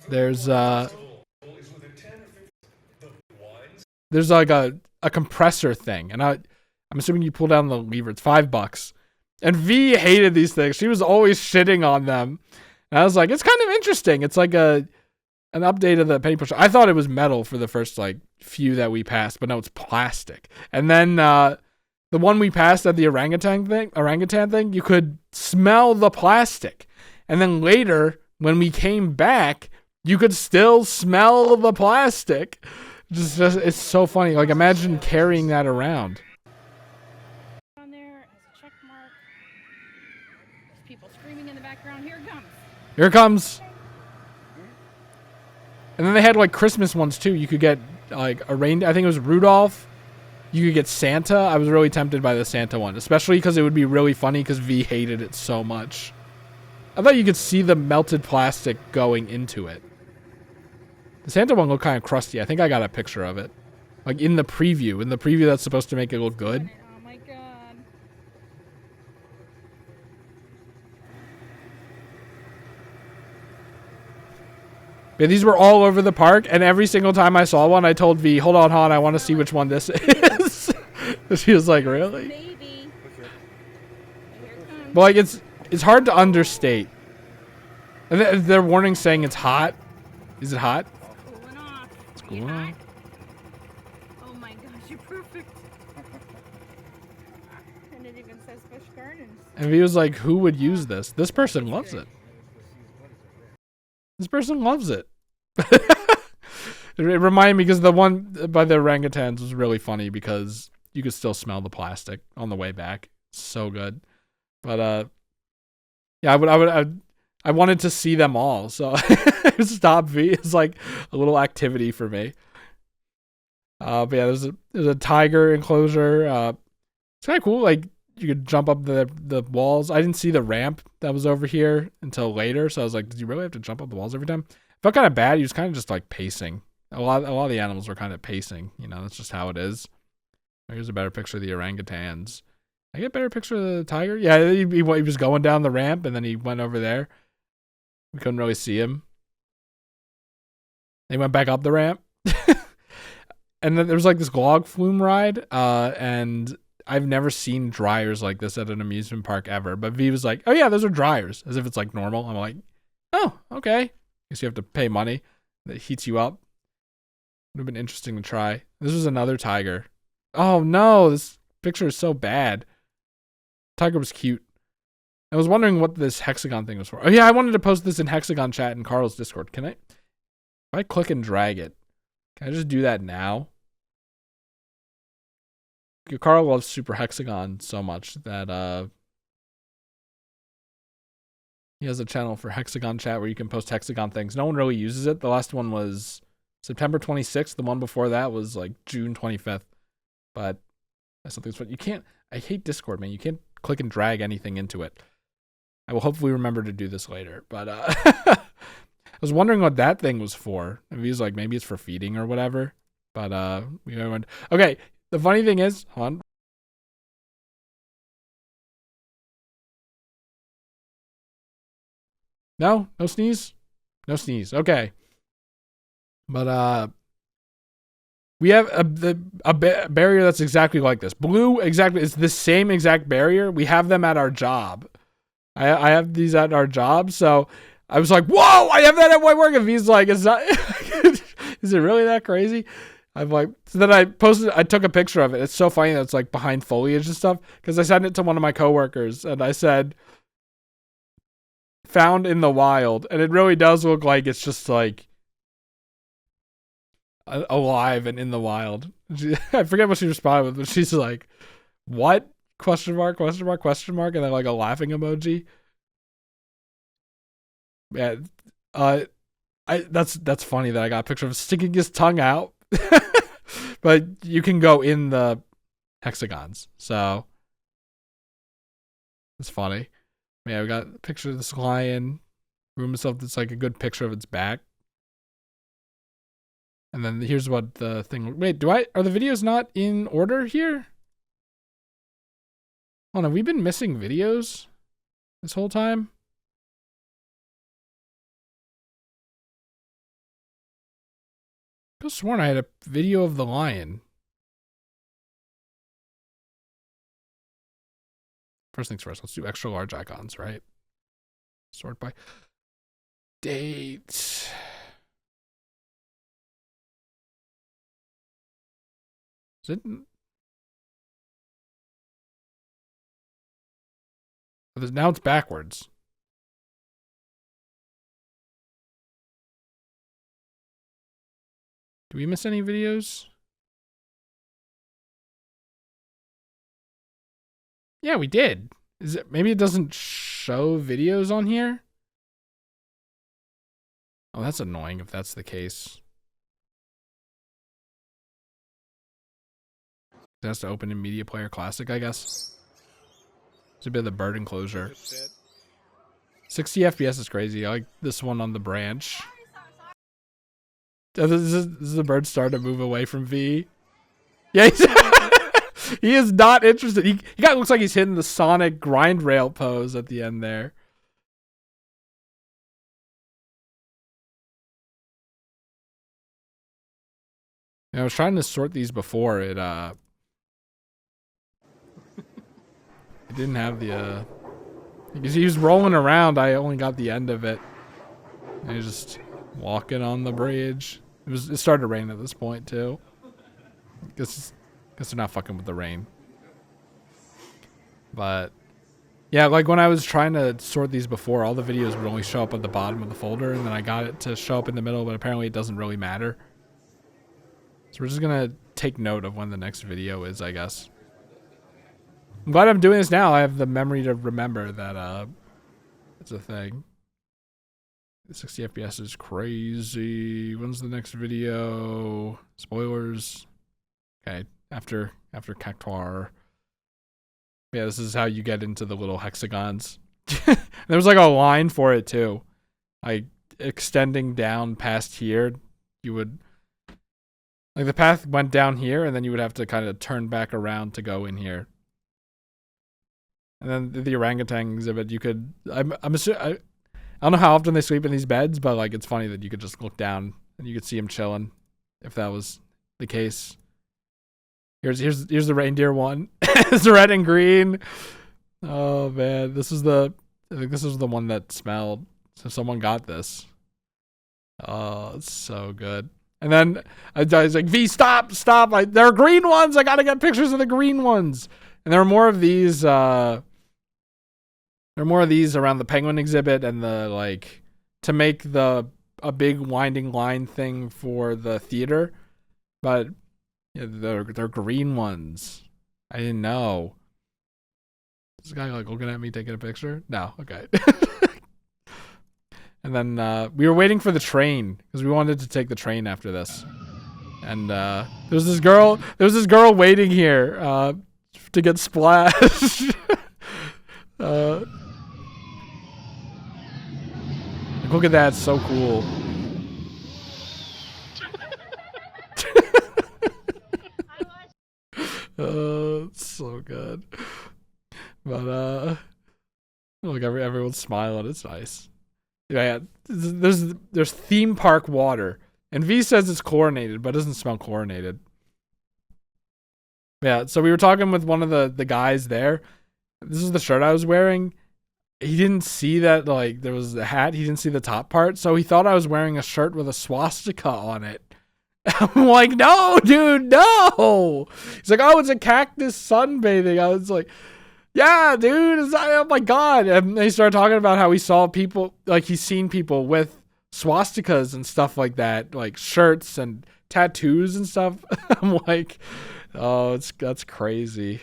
there's like a compressor thing, and I'm assuming you pull down the lever. It's $5, and V hated these things. She was always shitting on them, and I was like, it's kind of interesting. It's like an update of the penny pusher. I thought it was metal for the first like few that we passed, but no, it's plastic. And then the one we passed at the orangutan thing, you could smell the plastic. And then later, when we came back, you could still smell the plastic. Just it's so funny. Like, imagine carrying that around. On there as a check mark. There's people screaming in the background. Here it comes. Here it comes. And then they had like Christmas ones too. You could get like a reindeer. I think it was Rudolph. You could get Santa. I was really tempted by the Santa one, especially because it would be really funny because V hated it so much. I thought you could see the melted plastic going into it. The Santa one looked kind of crusty. I think I got a picture of it. Like in the preview. In the preview that's supposed to make it look good. Oh my god. Yeah, these were all over the park, and every single time I saw one, I told V, hold on, hon, I want to see which one this is. She was like, really? Baby. But like, it's hard to understate. And their warning saying it's hot. Is it hot? Cooling off. It's cooling off. Oh my gosh, you're perfect. And it even says Busch Gardens. And V was like, who would use this? This person loves it. This person loves it. It reminded me because the one by the orangutans was really funny because you could still smell the plastic on the way back. So good. But yeah, I wanted to see them all, so Stop V is like a little activity for me. But yeah, there's a tiger enclosure. It's kind of cool. Like you could jump up the walls. I didn't see the ramp that was over here until later, so I was like, did you really have to jump up the walls every time? Felt kind of bad. He was kind of just like pacing. A lot of the animals were kind of pacing. You know, that's just how it is. Here's a better picture of the orangutans. I get a better picture of the tiger. Yeah, he was going down the ramp and then he went over there. We couldn't really see him. They went back up the ramp. And then there was like this log flume ride. And I've never seen dryers like this at an amusement park ever. But V was like, oh yeah, those are dryers. As if it's like normal. I'm like, oh, okay. Guess you have to pay money. That heats you up. Would have been interesting to try. This was another tiger. Oh no, this picture is so bad. Tiger was cute. I was wondering what this hexagon thing was for. Oh yeah, I wanted to post this in hexagon chat in Carl's Discord. Can I? If I click and drag it, can I just do that now? Carl loves Super Hexagon so much that he has a channel for hexagon chat where you can post hexagon things. No one really uses it. The last one was September 26th. The one before that was like June 25th. But that's something you can't. I hate Discord, man. You can't click and drag anything into it. I will hopefully remember to do this later. But I was wondering what that thing was for. Maybe he's like, maybe it's for feeding or whatever. But we went. Okay. The funny thing is, hold on. No sneeze. No sneeze. Okay. But we have a barrier that's exactly like this. Blue, exactly. It's the same exact barrier. We have them at our job. I have these at our job. So I was like, whoa, I have that at my work. And he's like, is it really that crazy? I'm like, so then I took a picture of it. It's so funny that it's like behind foliage and stuff. Because I sent it to one of my coworkers and I said, found in the wild. And it really does look like it's just like alive and in the wild. I forget what she responded with, but she's like, what? question mark, question mark, question mark, and then like a laughing emoji. Yeah, that's funny that I got a picture of him sticking his tongue out. But you can go in the hexagons, so it's funny. Yeah, we got a picture of this lion. Room itself that's like a good picture of its back. And then here's what the thing. Wait, are the videos not in order here? Oh no, we've been missing videos this whole time. I could have sworn I had a video of the lion. First things first, let's do extra large icons, right? Sort by date. Is it? Now it's backwards. Do we miss any videos? Yeah, we did. Is it maybe it doesn't show videos on here? Oh, that's annoying if that's the case. It has to open in Media Player Classic, I guess. It's a bit of the bird enclosure. 60 FPS is crazy. I like this one on the branch. This is the bird starting to move away from V. Yeah, he is not interested. He kind of looks like he's hitting the Sonic grind rail pose at the end there. I was trying to sort these before. It didn't have the because he was rolling around. I only got the end of it. And he was just walking on the bridge. It started to rain at this point too. Guess they're not fucking with the rain. But yeah, like when I was trying to sort these before, all the videos would only show up at the bottom of the folder, and then I got it to show up in the middle, but apparently it doesn't really matter. So we're just gonna take note of when the next video is, I guess. I'm glad I'm doing this now. I have the memory to remember that it's a thing. 60 FPS is crazy. When's the next video? Spoilers. Okay, after Cactuar. Yeah, this is how you get into the little hexagons. There was like a line for it too. Like extending down past here, you would like the path went down here, and then you would have to kind of turn back around to go in here. And then the orangutan exhibit, you could. I don't know how often they sleep in these beds, but like it's funny that you could just look down and you could see him chilling, if that was the case. Here's the reindeer one. It's red and green. Oh man, I think this is the one that smelled. So someone got this. Oh, it's so good. And then I was like, V, stop! There are green ones. I gotta get pictures of the green ones. And there are more of these. There are more of these around the penguin exhibit and the like to make a big winding line thing for the theater, but yeah, they're green ones. I didn't know. Is this guy like looking at me taking a picture? No, okay. And then we were waiting for the train because we wanted to take the train after this. And there's this girl waiting here to get splashed. Look at that, it's so cool. It's so good. But look, everyone's smiling. It's nice. Yeah, there's theme park water, and V says it's chlorinated, but it doesn't smell chlorinated. Yeah, so we were talking with one of the guys there. This is the shirt I was wearing. He didn't see that like there was a hat. He didn't see the top part, so he thought I was wearing a shirt with a swastika on it. I'm like, no, dude, no. He's like, oh, it's a cactus sunbathing. I was like, yeah, dude. Oh my god. And they started talking about how he saw people, like he's seen people with swastikas and stuff like that, like shirts and tattoos and stuff. I'm like, oh, that's crazy.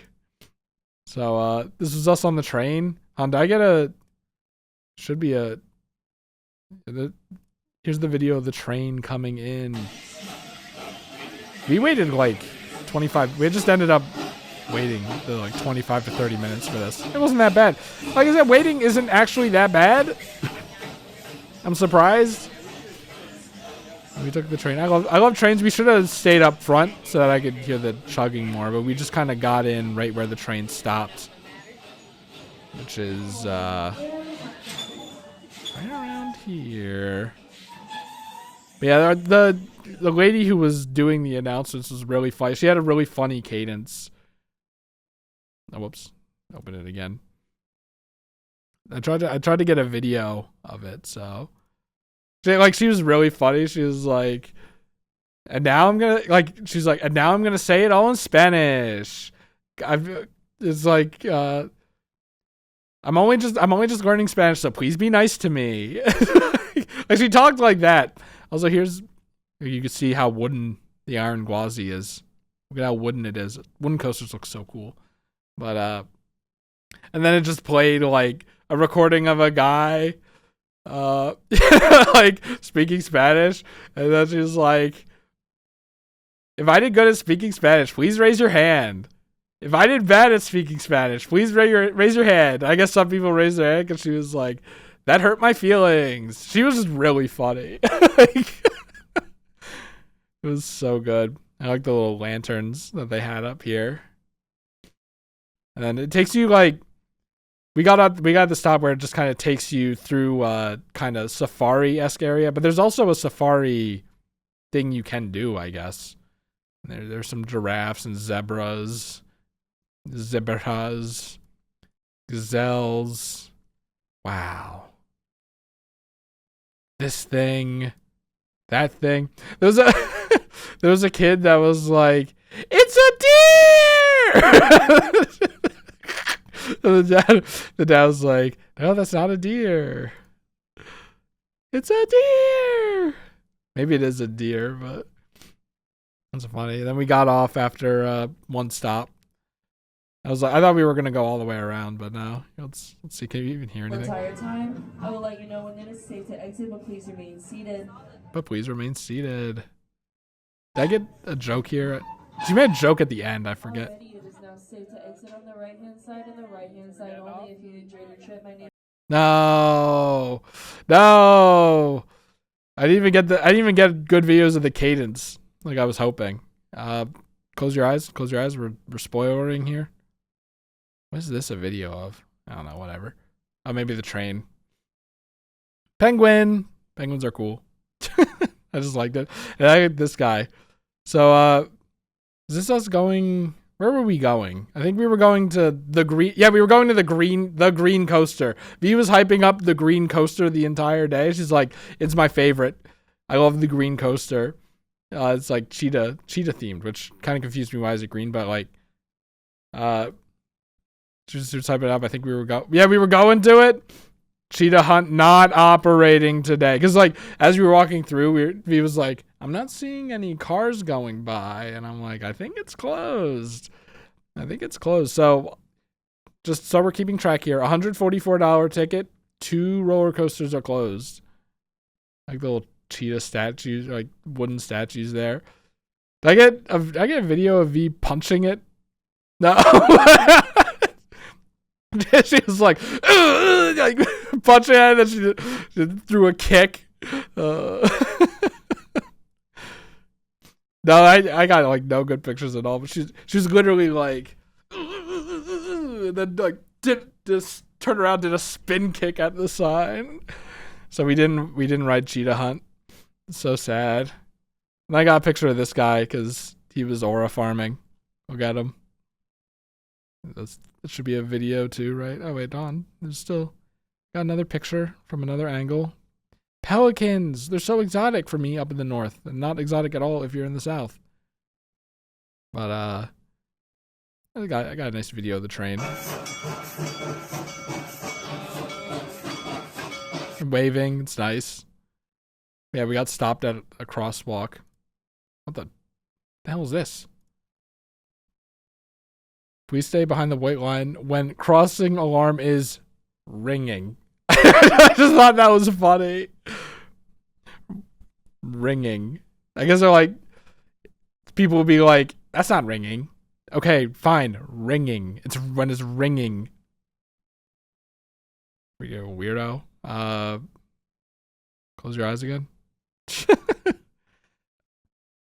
So this was us on the train. Did I get a? Should be a. Here's the video of the train coming in. We waited like 25. We just ended up waiting like 25 to 30 minutes for this. It wasn't that bad. Like I said, waiting isn't actually that bad. I'm surprised. We took the train. I love trains. We should have stayed up front so that I could hear the chugging more, but we just kind of got in right where the train stopped, which is right around here. But yeah, the lady who was doing the announcements was really funny. She had a really funny cadence. Oh, whoops. Open it again. I tried to get a video of it, so she was really funny. She was like, and now I'm gonna and now I'm gonna say it all in Spanish. It's like I'm only just learning Spanish, so please be nice to me. Like she talked like that. Also, you can see how wooden the Iron Gwazi is. Look at how wooden it is. Wooden coasters look so cool. But and then it just played like a recording of a guy like speaking Spanish, and then she's like, if I did good at speaking Spanish, please raise your hand. If I did bad at speaking Spanish, please raise your hand. I guess some people raised their hand because she was like, that hurt my feelings. She was just really funny. Like, it was so good. I like the little lanterns that they had up here. And then it takes you like, we got the stop where it just kind of takes you through kind of safari-esque area, but there's also a safari thing you can do, I guess. There's some giraffes and zebras, gazelles. Wow. This thing, that thing. There was a kid that was like, it's a deer! The dad was like, no, that's not a deer. It's a deer. Maybe it is a deer, but that's funny. Then we got off after one stop. I thought we were gonna go all the way around, but no. Let's see. Can you even hear anything? Entire time, I will let you know when it is safe to exit, but please remain seated. Did I get a joke here? She made a joke at the end. I forget. Already, it is now safe to exit on the right-hand side, and the right-hand side only. If you enjoyed your trip, my name. No. I didn't even get good videos of the cadence like I was hoping. Close your eyes. We're spoiling here. What is this a video of? I don't know. Whatever. Oh, maybe the train. Penguins are cool. I just liked it. And I this guy. So is this us going? Where were we going? I think we were going to the green. Yeah, we were going to the green coaster. V was hyping up the green coaster the entire day. She's like, it's my favorite. I love the green coaster. It's like cheetah themed, which kind of confused me. Why is it green? But like, she was hyping it up. I think we were going to it. Cheetah hunt not operating today. Because like, as we were walking through, V was like, I'm not seeing any cars going by. And I'm like, I think it's closed. So we're keeping track here. $144 ticket. 2 roller coasters are closed. Like the little cheetah statues, like wooden statues there. Did I get a video of V punching it? No. She was like punching it, and then she threw a kick. No, I got like no good pictures at all. But she was literally like, and then like just turned around, did a spin kick at the sign. So we didn't ride cheetah hunt. It's so sad. And I got a picture of this guy because he was aura farming. Look at him. That should be a video too, right? Oh wait, Dawn. There's still got another picture from another angle. Pelicans. They're so exotic for me up in the north, and not exotic at all if you're in the south. But I got a nice video of the train. Waving, it's nice. Yeah, we got stopped at a crosswalk. What the hell is this? Please stay behind the white line when crossing alarm is ringing. I just thought that was funny. Ringing. I guess they're like, people will be like, that's not ringing. Okay, fine. Ringing. It's when it's ringing. We go, weirdo. Close your eyes again.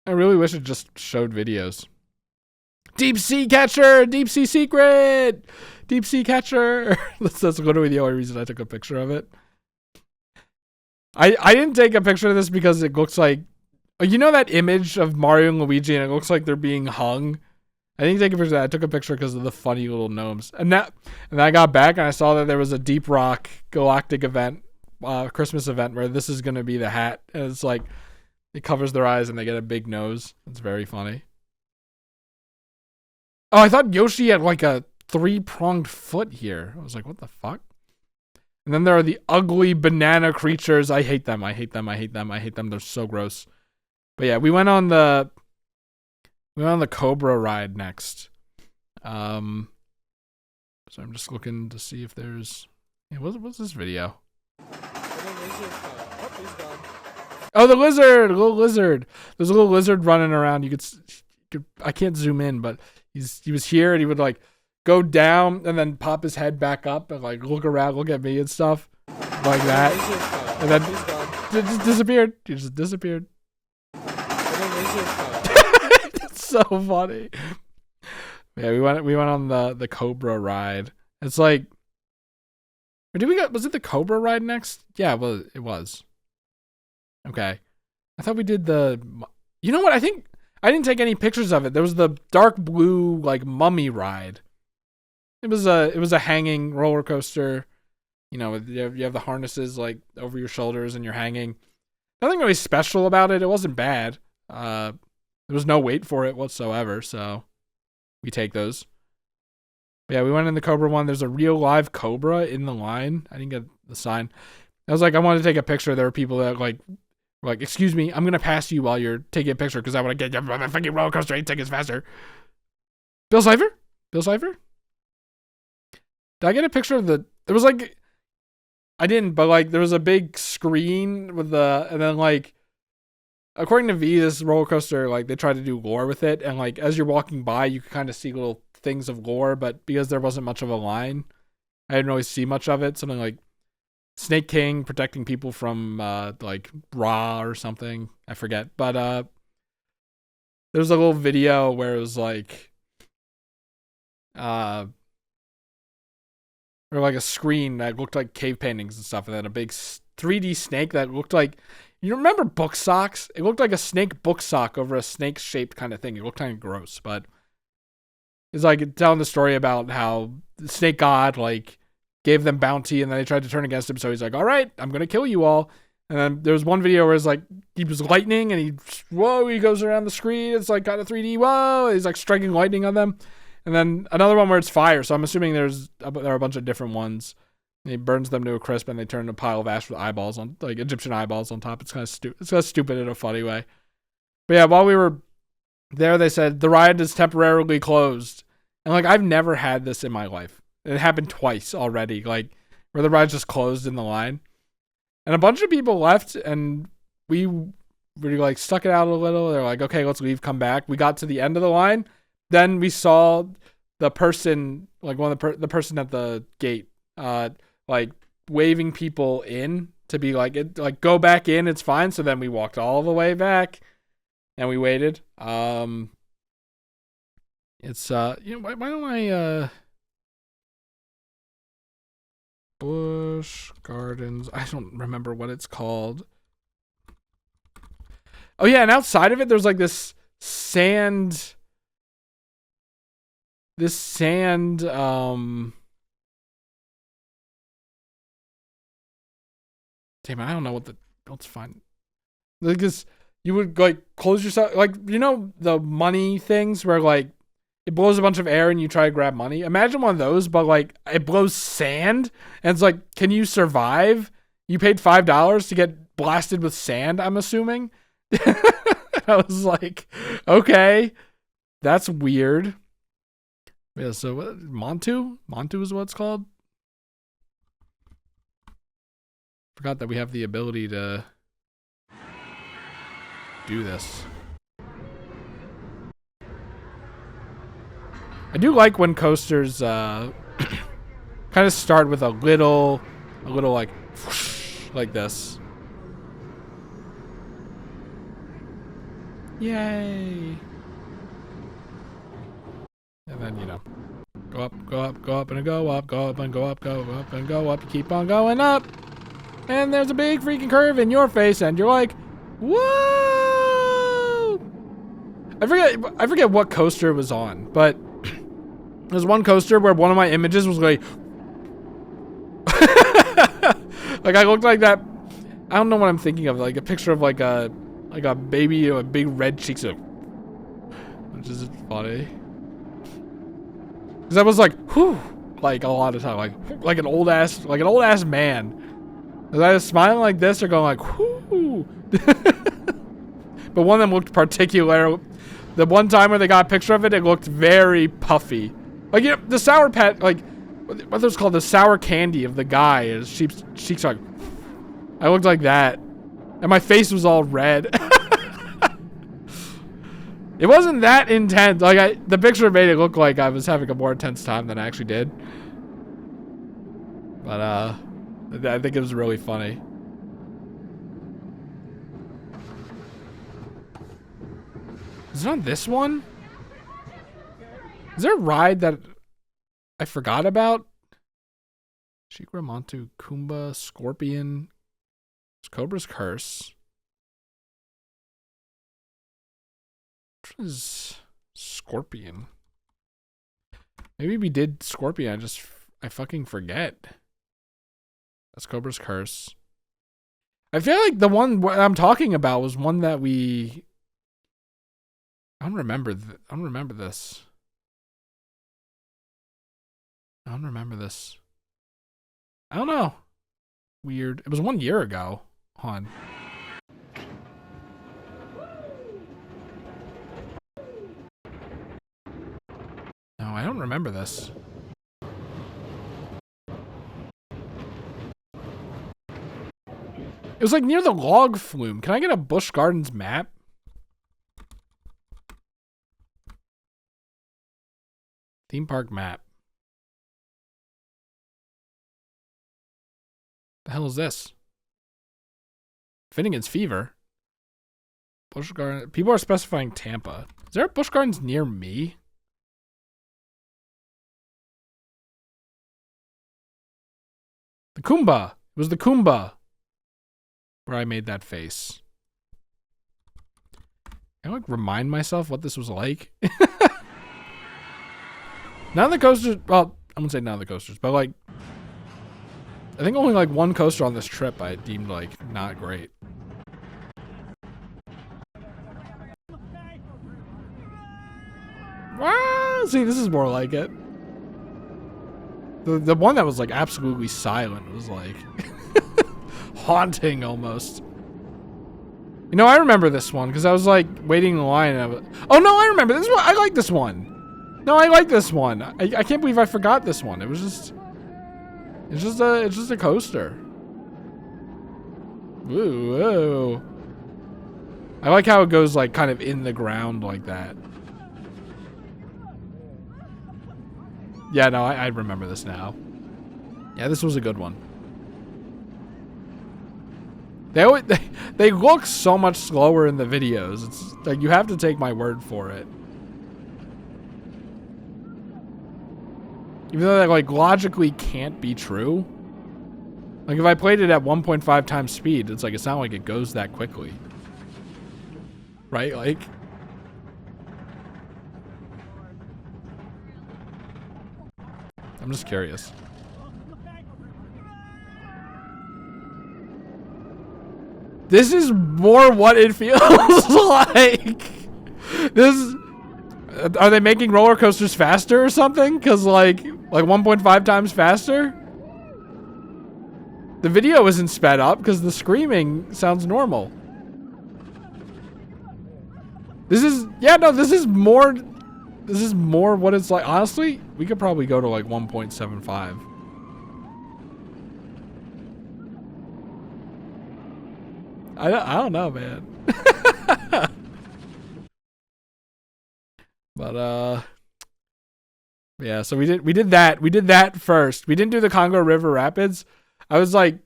I really wish it just showed videos. Deep sea catcher, deep sea secret, deep sea catcher. That's literally the only reason I took a picture of it. I didn't take a picture of this because it looks like, you know that image of Mario and Luigi and it looks like they're being hung. I didn't take a picture of that. I took a picture because of the funny little gnomes. And I got back and I saw that there was a Deep Rock Galactic event, Christmas event where this is gonna be the hat, and it's like it covers their eyes and they get a big nose. It's very funny. Oh, I thought Yoshi had like a 3-pronged foot here. I was like, what the fuck? And then there are the ugly banana creatures. I hate them. I hate them. I hate them. I hate them. They're so gross. But yeah, we went on the Cobra ride next. So I'm just looking to see if there's. Yeah, what's this video? Oh, the lizard, little lizard. There's a little lizard running around. You could I can't zoom in, but he was here and he would like go down and then pop his head back up and like look around, look at me and stuff like that, and then it just disappeared. He just disappeared. It's so funny. Yeah, we went on the Cobra ride. It's like, or was it the Cobra ride next? Yeah, well, it was. Okay. I thought we did you know what? I think I didn't take any pictures of it. There was the dark blue like mummy ride. It was a hanging roller coaster. You know, you have the harnesses like over your shoulders and you're hanging. Nothing really special about it. It wasn't bad. There was no wait for it whatsoever, so we take those. But yeah, we went in the Cobra one. There's a real live cobra in the line. I didn't get the sign. I was like, I wanted to take a picture. There were people that were like, excuse me, I'm gonna pass you while you're taking a picture because I want to get you on the fucking roller coaster 8 seconds faster. Bill Cipher? Did I get a picture of there was like, I didn't, but like there was a big screen with and then like, according to V, this roller coaster, like they tried to do lore with it, and like as you're walking by, you can kind of see little things of lore, but because there wasn't much of a line, I didn't really see much of it. Something like Snake King protecting people from like Ra or something. I forget. But there's a little video where it was like or like a screen that looked like cave paintings and stuff, and then a big 3D snake that looked like, you remember book socks? It looked like a snake book sock over a snake shaped kind of thing. It looked kind of gross, but it's like telling the story about how the snake god like gave them bounty and then they tried to turn against him. So he's like, all right, I'm going to kill you all. And then there was one video where it's like, he was lightning and he goes around the screen. It's like kind of 3D. Whoa. He's like striking lightning on them. And then another one where it's fire. So I'm assuming there are a bunch of different ones. And he burns them to a crisp and they turn into a pile of ash with eyeballs on, like Egyptian eyeballs on top. It's kind of stupid. It's kind of stupid in a funny way. But yeah, while we were there, they said the ride is temporarily closed. And like, I've never had this in my life. It happened twice already, like where the ride just closed in the line. And a bunch of people left and we like stuck it out a little. They're like, okay, let's leave, come back. We got to the end of the line. Then we saw the person, like one of the person at the gate, like waving people in to be like, go back in, it's fine. So then we walked all the way back and we waited. It's you know, why don't I Busch Gardens, I don't remember what it's called. Oh yeah, and outside of it there's like this sand damn it, I don't know let's find, because you would like close yourself, like, you know the money things where like it blows a bunch of air and you try to grab money. Imagine one of those, but like it blows sand and it's like, can you survive? You paid $5 to get blasted with sand, I'm assuming. I was like, okay, that's weird. Yeah, so what, Montu? Montu is what it's called? Forgot that we have the ability to do this. I do like when coasters kind of start with a little like whoosh, like this. Yay! And then, you know, go up, go up, go up, and go up, go up, and go up, go up, and go up. You keep on going up. And there's a big freaking curve in your face, and you're like, whoa! I forget what coaster it was on, but there's one coaster where one of my images was like, like I looked like that. I don't know what I'm thinking of, like a picture of like a baby with big red cheeks, which is funny. Cause I was like, whew, like a lot of time, like an old ass man. Was I smiling like this or going like, whoo? But one of them looked particular. The one time where they got a picture of it, it looked very puffy. Like, you know, the Sour Pat, like, what was called the sour candy of the guy. His cheeks are like, I looked like that. And my face was all red. It wasn't that intense. Like, the picture made it look like I was having a more intense time than I actually did. But, I think it was really funny. Is it on this one? Is there a ride that I forgot about? Shikra, Montu, Kumba, Scorpion, Cobra's Curse. Which one is Scorpion? Maybe we did Scorpion. I fucking forget. That's Cobra's Curse. I feel like the one I'm talking about was one that we... I don't remember this. I don't remember this. I don't know. Weird. It was 1 year ago. Hold on. No, I don't remember this. It was like near the log flume. Can I get a Busch Gardens map? Theme park map. The hell is this? Finnegan's Fever. Busch Gardens. People are specifying Tampa. Is there a Busch Gardens near me? The Kumba. It was the Kumba where I made that face. Can I like remind myself what this was like? None of the coasters, well, I wouldn't say none of the coasters, but like, I think only like one coaster on this trip I deemed like not great. Ah, see, this is more like it. The one that was like absolutely silent was like haunting almost. You know, I remember this one because I was like waiting in line. And oh no, I remember this one. I like this one. No, I like this one. I can't believe I forgot this one. It was just, it's just a coaster. Woo, whoa. I like how it goes like kind of in the ground like that. Yeah, no, I remember this now. Yeah, this was a good one. They look so much slower in the videos. It's like you have to take my word for it. Even though that like logically can't be true. Like if I played it at 1.5 times speed, it's like it's not like it goes that quickly. Right? Like I'm just curious. This is more what it feels like. This are they making roller coasters faster or something? Cause like 1.5 times faster? The video isn't sped up because the screaming sounds normal. This is, yeah, no, this is more what it's like. Honestly, we could probably go to like 1.75. I don't know, man. But yeah, so we did that first. We didn't do the Congo River Rapids. I was like,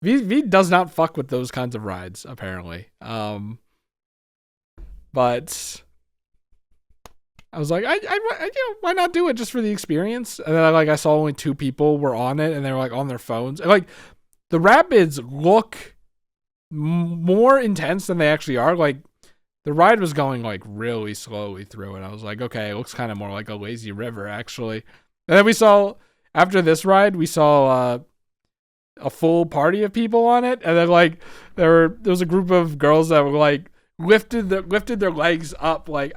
V does not fuck with those kinds of rides, apparently. But I was like, I why not do it just for the experience? And then I saw only 2 people were on it, and they were like on their phones. And, like, the rapids look more intense than they actually are. Like, the ride was going like really slowly through it. I was like, okay, it looks kind of more like a lazy river, actually. And then we saw, after this ride, we saw a full party of people on it, and then like there was a group of girls that were like lifted their legs up. Like,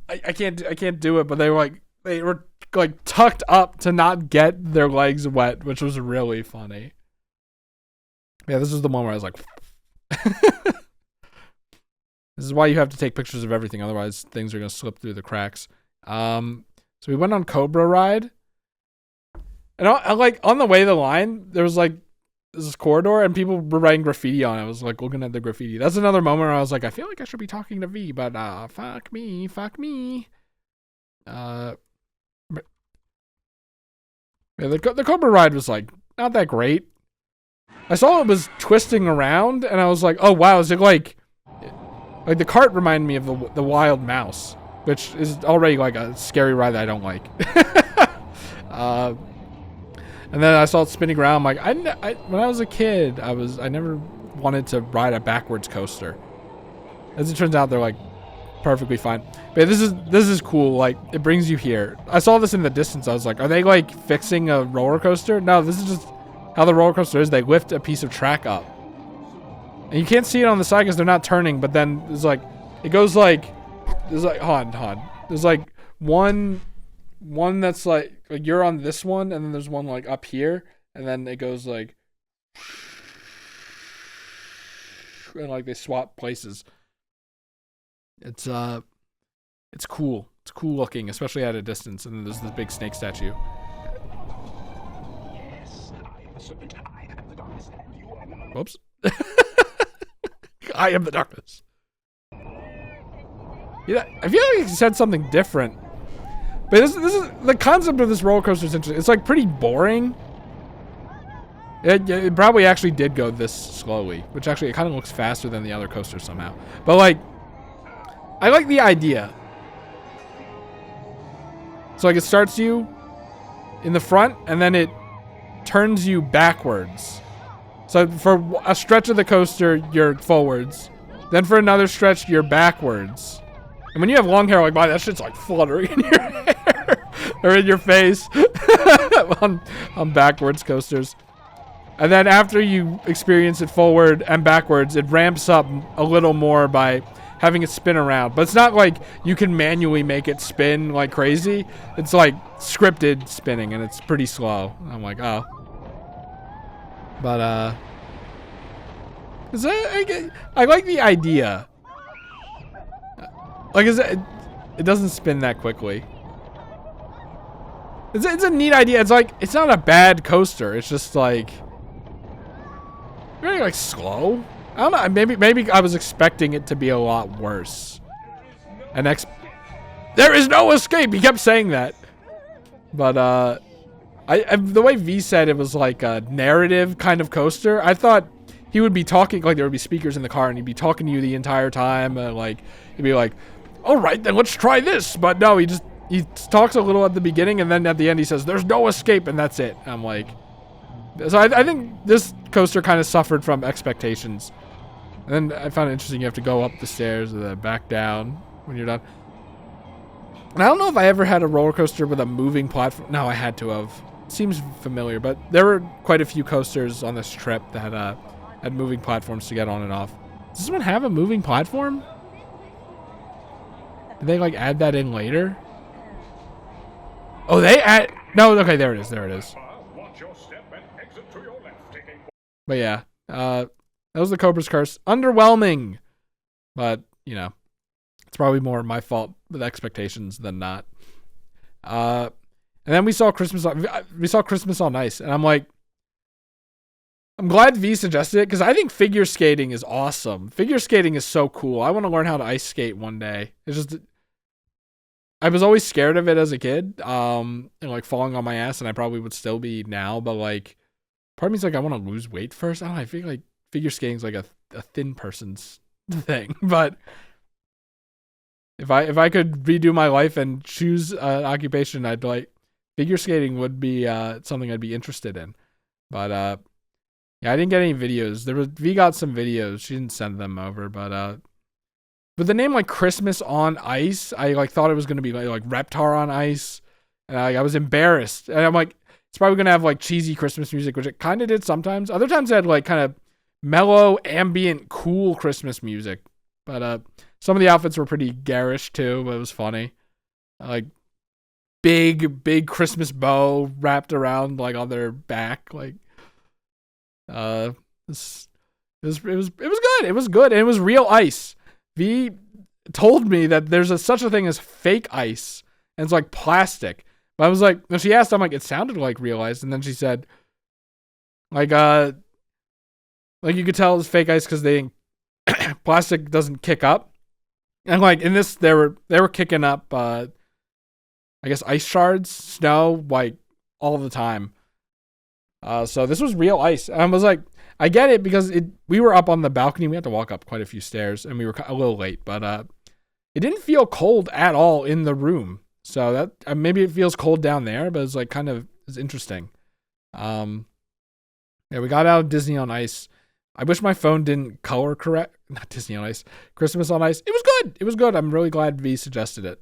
I can't do it, but they were like tucked up to not get their legs wet, which was really funny. Yeah, this was the moment where I was like, this is why you have to take pictures of everything, otherwise things are gonna slip through the cracks. So we went on Cobra ride, and I like on the way to the line, there was like this corridor, and people were writing graffiti on it. I was like looking at the graffiti. That's another moment where I was like, I feel like I should be talking to V, but fuck me. Yeah, the Cobra ride was like not that great. I saw it was twisting around, and I was like, oh wow, is it like the cart reminded me of the Wild Mouse, which is already like a scary ride that I don't like. And then I saw it spinning around. I'm like, when I was a kid, I never wanted to ride a backwards coaster. As it turns out, they're like perfectly fine. But this is cool. Like, it brings you here. I saw this in the distance. I was like, are they like fixing a roller coaster? No, this is just how the roller coaster is. They lift a piece of track up, and you can't see it on the side because they're not turning. But then there's like, it goes like, there's like, hold on. There's like one that's like you're on this one, and then there's one like up here, and then it goes like, and like they swap places. It's cool. It's cool looking, especially at a distance. And then there's this big snake statue. Whoops. I am the darkness. Yeah, I feel like he said something different. But this is the concept of this roller coaster is interesting. It's like pretty boring. It probably actually did go this slowly, which actually it kind of looks faster than the other coasters somehow. But like, I like the idea. So like it starts you in the front, and then it turns you backwards. So for a stretch of the coaster, you're forwards. Then for another stretch, you're backwards. And when you have long hair like mine, that shit's like fluttering in your hair or in your face on backwards coasters. And then after you experience it forward and backwards, it ramps up a little more by having it spin around. But it's not like you can manually make it spin like crazy. It's like scripted spinning, and it's pretty slow. I'm like, oh. But I like the idea. Like, it doesn't spin that quickly. It's a neat idea. It's like, it's not a bad coaster. It's just like very like slow. I don't know. Maybe I was expecting it to be a lot worse. There is no escape. He kept saying that. But the way V said it was like a narrative kind of coaster. I thought he would be talking, like there would be speakers in the car, and he'd be talking to you the entire time, and like he'd be like, "All right, then let's try this." But no, he talks a little at the beginning, and then at the end he says, "There's no escape," and that's it. I'm like, so I think this coaster kind of suffered from expectations. And then I found it interesting. You have to go up the stairs and then back down when you're done. And I don't know if I ever had a roller coaster with a moving platform. No, I had to have. Seems familiar, but there were quite a few coasters on this trip that had moving platforms to get on and off. Does this one have a moving platform? Did they like add that in later? Oh, no, okay, there it is. But yeah, that was the Cobra's Curse. Underwhelming, but you know, it's probably more my fault with expectations than not. And then we saw Christmas on Ice, and I'm like, I'm glad V suggested it because I think figure skating is awesome. Figure skating is so cool. I want to learn how to ice skate one day. It's just I was always scared of it as a kid, and like falling on my ass, and I probably would still be now. But like, part of me's like I want to lose weight first. I don't know. I feel like figure skating's like a thin person's thing. But if I could redo my life and choose an occupation, I'd like figure skating would be something I'd be interested in. But yeah, I didn't get any videos. V got some videos. She didn't send them over, but with the name like Christmas on Ice, I like thought it was gonna be like Reptar on Ice, and I was embarrassed. And I'm like, it's probably gonna have like cheesy Christmas music, which it kind of did sometimes. Other times it had like kind of mellow, ambient, cool Christmas music. But some of the outfits were pretty garish too, but it was funny. Like big Christmas bow wrapped around like on their back, like it was good. It was good, and it was real ice. V told me that there's such a thing as fake ice, and it's like plastic. But I was like, when she asked, I'm like, it sounded like real ice, and then she said, like you could tell it was fake ice because plastic doesn't kick up, and like in this, they were kicking up, I guess ice shards, snow, like all the time. So this was real ice. And I was like, I get it because we were up on the balcony. We had to walk up quite a few stairs, and we were a little late, but it didn't feel cold at all in the room. So that maybe it feels cold down there, but it's like kind of it's interesting. Yeah, we got out of Disney on Ice. I wish my phone didn't color correct. Not Disney on Ice. Christmas on Ice. It was good. It was good. I'm really glad V suggested it.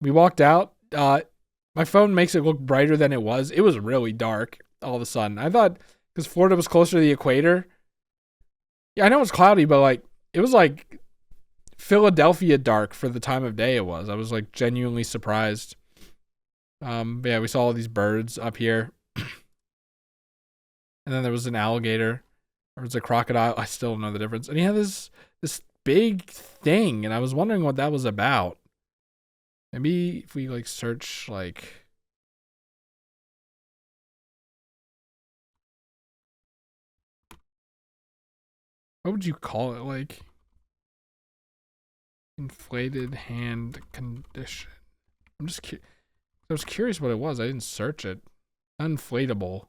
We walked out. My phone makes it look brighter than it was. It was really dark all of a sudden. I thought because Florida was closer to the equator. Yeah, I know it's cloudy, but like it was like Philadelphia dark for the time of day it was. I was like genuinely surprised. But yeah, we saw all these birds up here. And then there was an alligator. Or was a crocodile. I still don't know the difference. And he had this big thing, and I was wondering what that was about. Maybe if we like search like what would you call it? Like inflated hand condition. I was curious what it was. I didn't search it. Inflatable.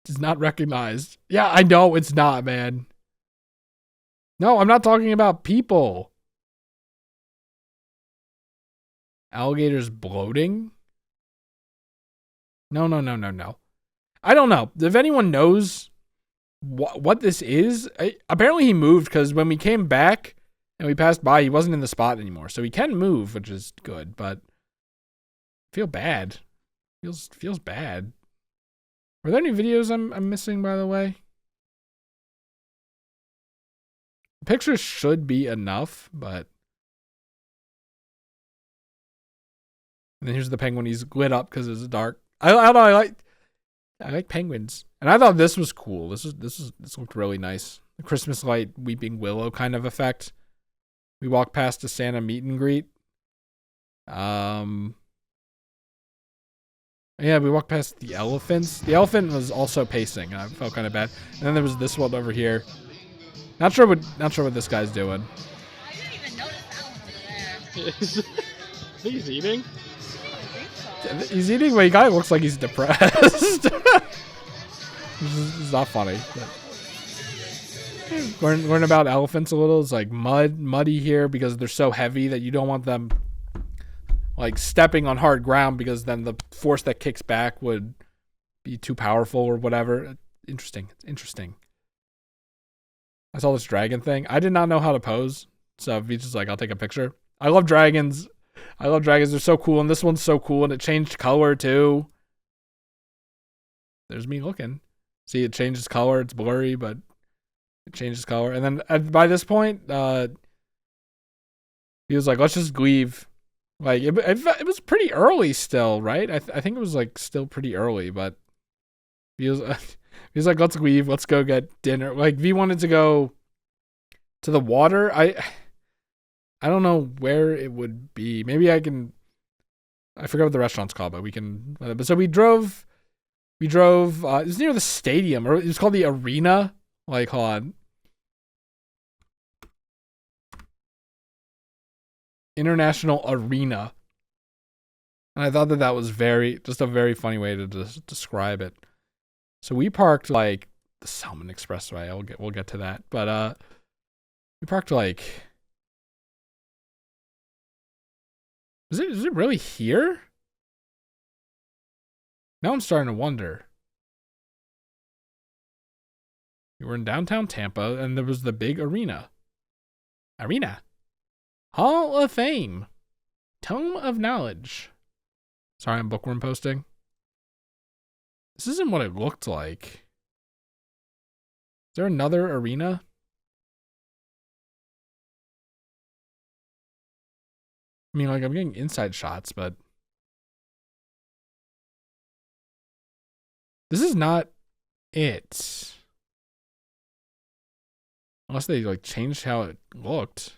It's not recognized. Yeah, I know it's not, man. No, I'm not talking about people. Alligators bloating? No. I don't know. If anyone knows what this is, apparently he moved because when we came back and we passed by, he wasn't in the spot anymore. So he can move, which is good, but I feel bad. Feels bad. Are there any videos I'm missing, by the way? Pictures should be enough, but and then here's the penguin. He's lit up because it's dark. I don't know. I like penguins, and I thought this was cool. This looked really nice. The Christmas light, weeping willow kind of effect. We walked past a Santa meet and greet. Yeah, we walked past the elephants. The elephant was also pacing, and I felt kind of bad. And then there was this one over here. Not sure what this guy's doing. I didn't even notice that one over there. I think he's eating. He's eating, but he kind of looks like he's depressed. This is not funny. Learn about elephants a little. It's like muddy here because they're so heavy that you don't want them like stepping on hard ground because then the force that kicks back would be too powerful or whatever. Interesting. It's interesting. I saw this dragon thing. I did not know how to pose. So Beach is like, I'll take a picture. I love dragons. They're so cool. And this one's so cool. And it changed color too. There's me looking. See, it changes color. It's blurry, but it changes color. And then by this point, he was like, let's just leave. Like, it was pretty early still, right? I think it was like still pretty early, but he was like, let's leave. Let's go get dinner. Like, V wanted to go to the water. I don't know where it would be. Maybe I can. I forget what the restaurant's called, but we can. But so we drove. We drove. It was near the stadium, or it was called the arena. Like, hold on. International Arena. And I thought that was just a very funny way to describe it. So we parked like the Salmon Expressway. We'll get to that. But we parked like, is it really here? Now I'm starting to wonder. We were in downtown Tampa and there was the big arena. Hall of Fame. Tome of Knowledge. Sorry, I'm bookworm posting. This isn't what it looked like. Is there another arena? I mean, like, I'm getting inside shots, but this is not it. Unless they, like, changed how it looked.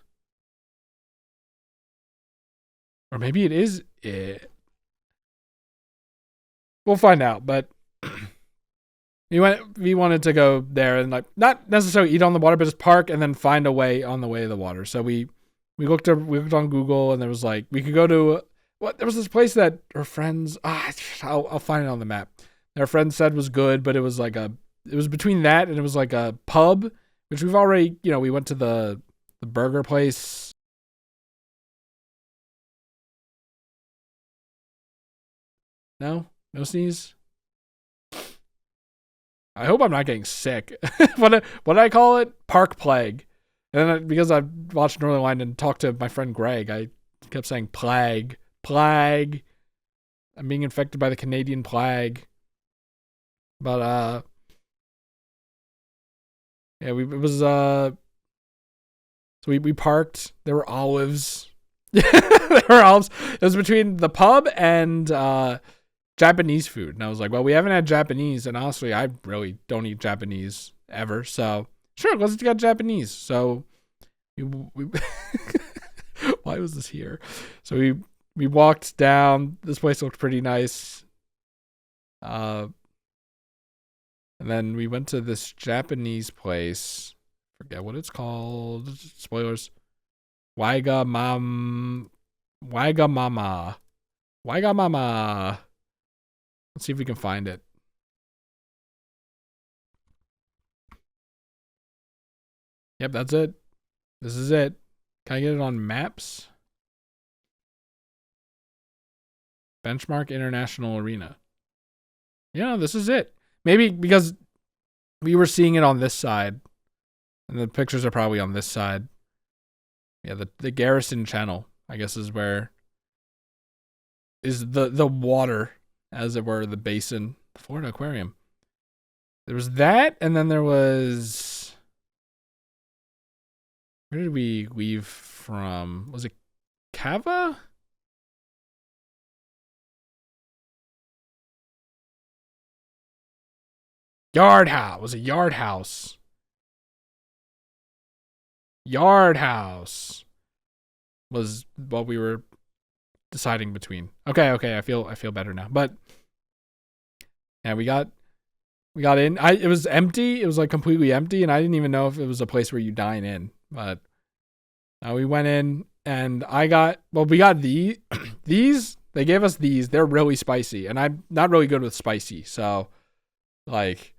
Or maybe it is it. We'll find out, but we wanted to go there and like not necessarily eat on the water, but just park and then find a way on the way to the water. So we looked on Google and there was like we could go to there was this place that her friends I'll find it on the map. Their friend said was good, but it was between that and it was like a pub, which we've already, we went to the burger place. No sneeze. I hope I'm not getting sick. What did I call it? Park plague. And then because I watched Northern Line and talked to my friend Greg, I kept saying plague. I'm being infected by the Canadian plague. But yeah, so we parked. There were olives. There were olives. It was between the pub and Japanese food. And I was like, well, we haven't had Japanese. And honestly, I really don't eat Japanese ever. So sure, let's get Japanese. So we why was this here? So we walked down. This place looked pretty nice. And then we went to this Japanese place. Forget what it's called. Spoilers. Wagamama. Let's see if we can find it. Yep, that's it. This is it. Can I get it on maps? Benchmark International Arena. Yeah, this is it. Maybe because we were seeing it on this side. And the pictures are probably on this side. Yeah, the Garrison Channel, I guess, is where is the water, as it were, the basin, the Florida Aquarium. There was that, and then there was, where did we leave from? Was it Cava? Yard House. Was it Yard House? Yard House was what we were deciding between. Okay, I feel better now. But yeah, we got in. It was empty. It was like completely empty, and I didn't even know if it was a place where you dine in. But we went in, and we got these. They gave us these. They're really spicy, and I'm not really good with spicy, so like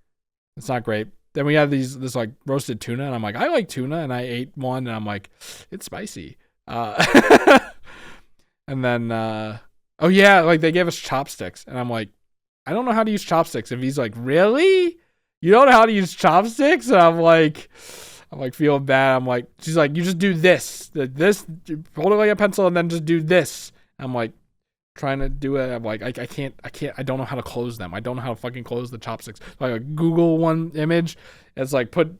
it's not great. Then we had this like roasted tuna, and I'm like, I like tuna, and I ate one, and I'm like, it's spicy. And then oh yeah, like they gave us chopsticks, and I'm like, I don't know how to use chopsticks. And he's like, really? You don't know how to use chopsticks? And I'm like feeling bad. I'm like, she's like, you just do this, hold it like a pencil, and then just do this. I'm like, trying to do it. I'm like, I can't. I don't know how to close them. I don't know how to fucking close the chopsticks. Like a Google one image. It's like put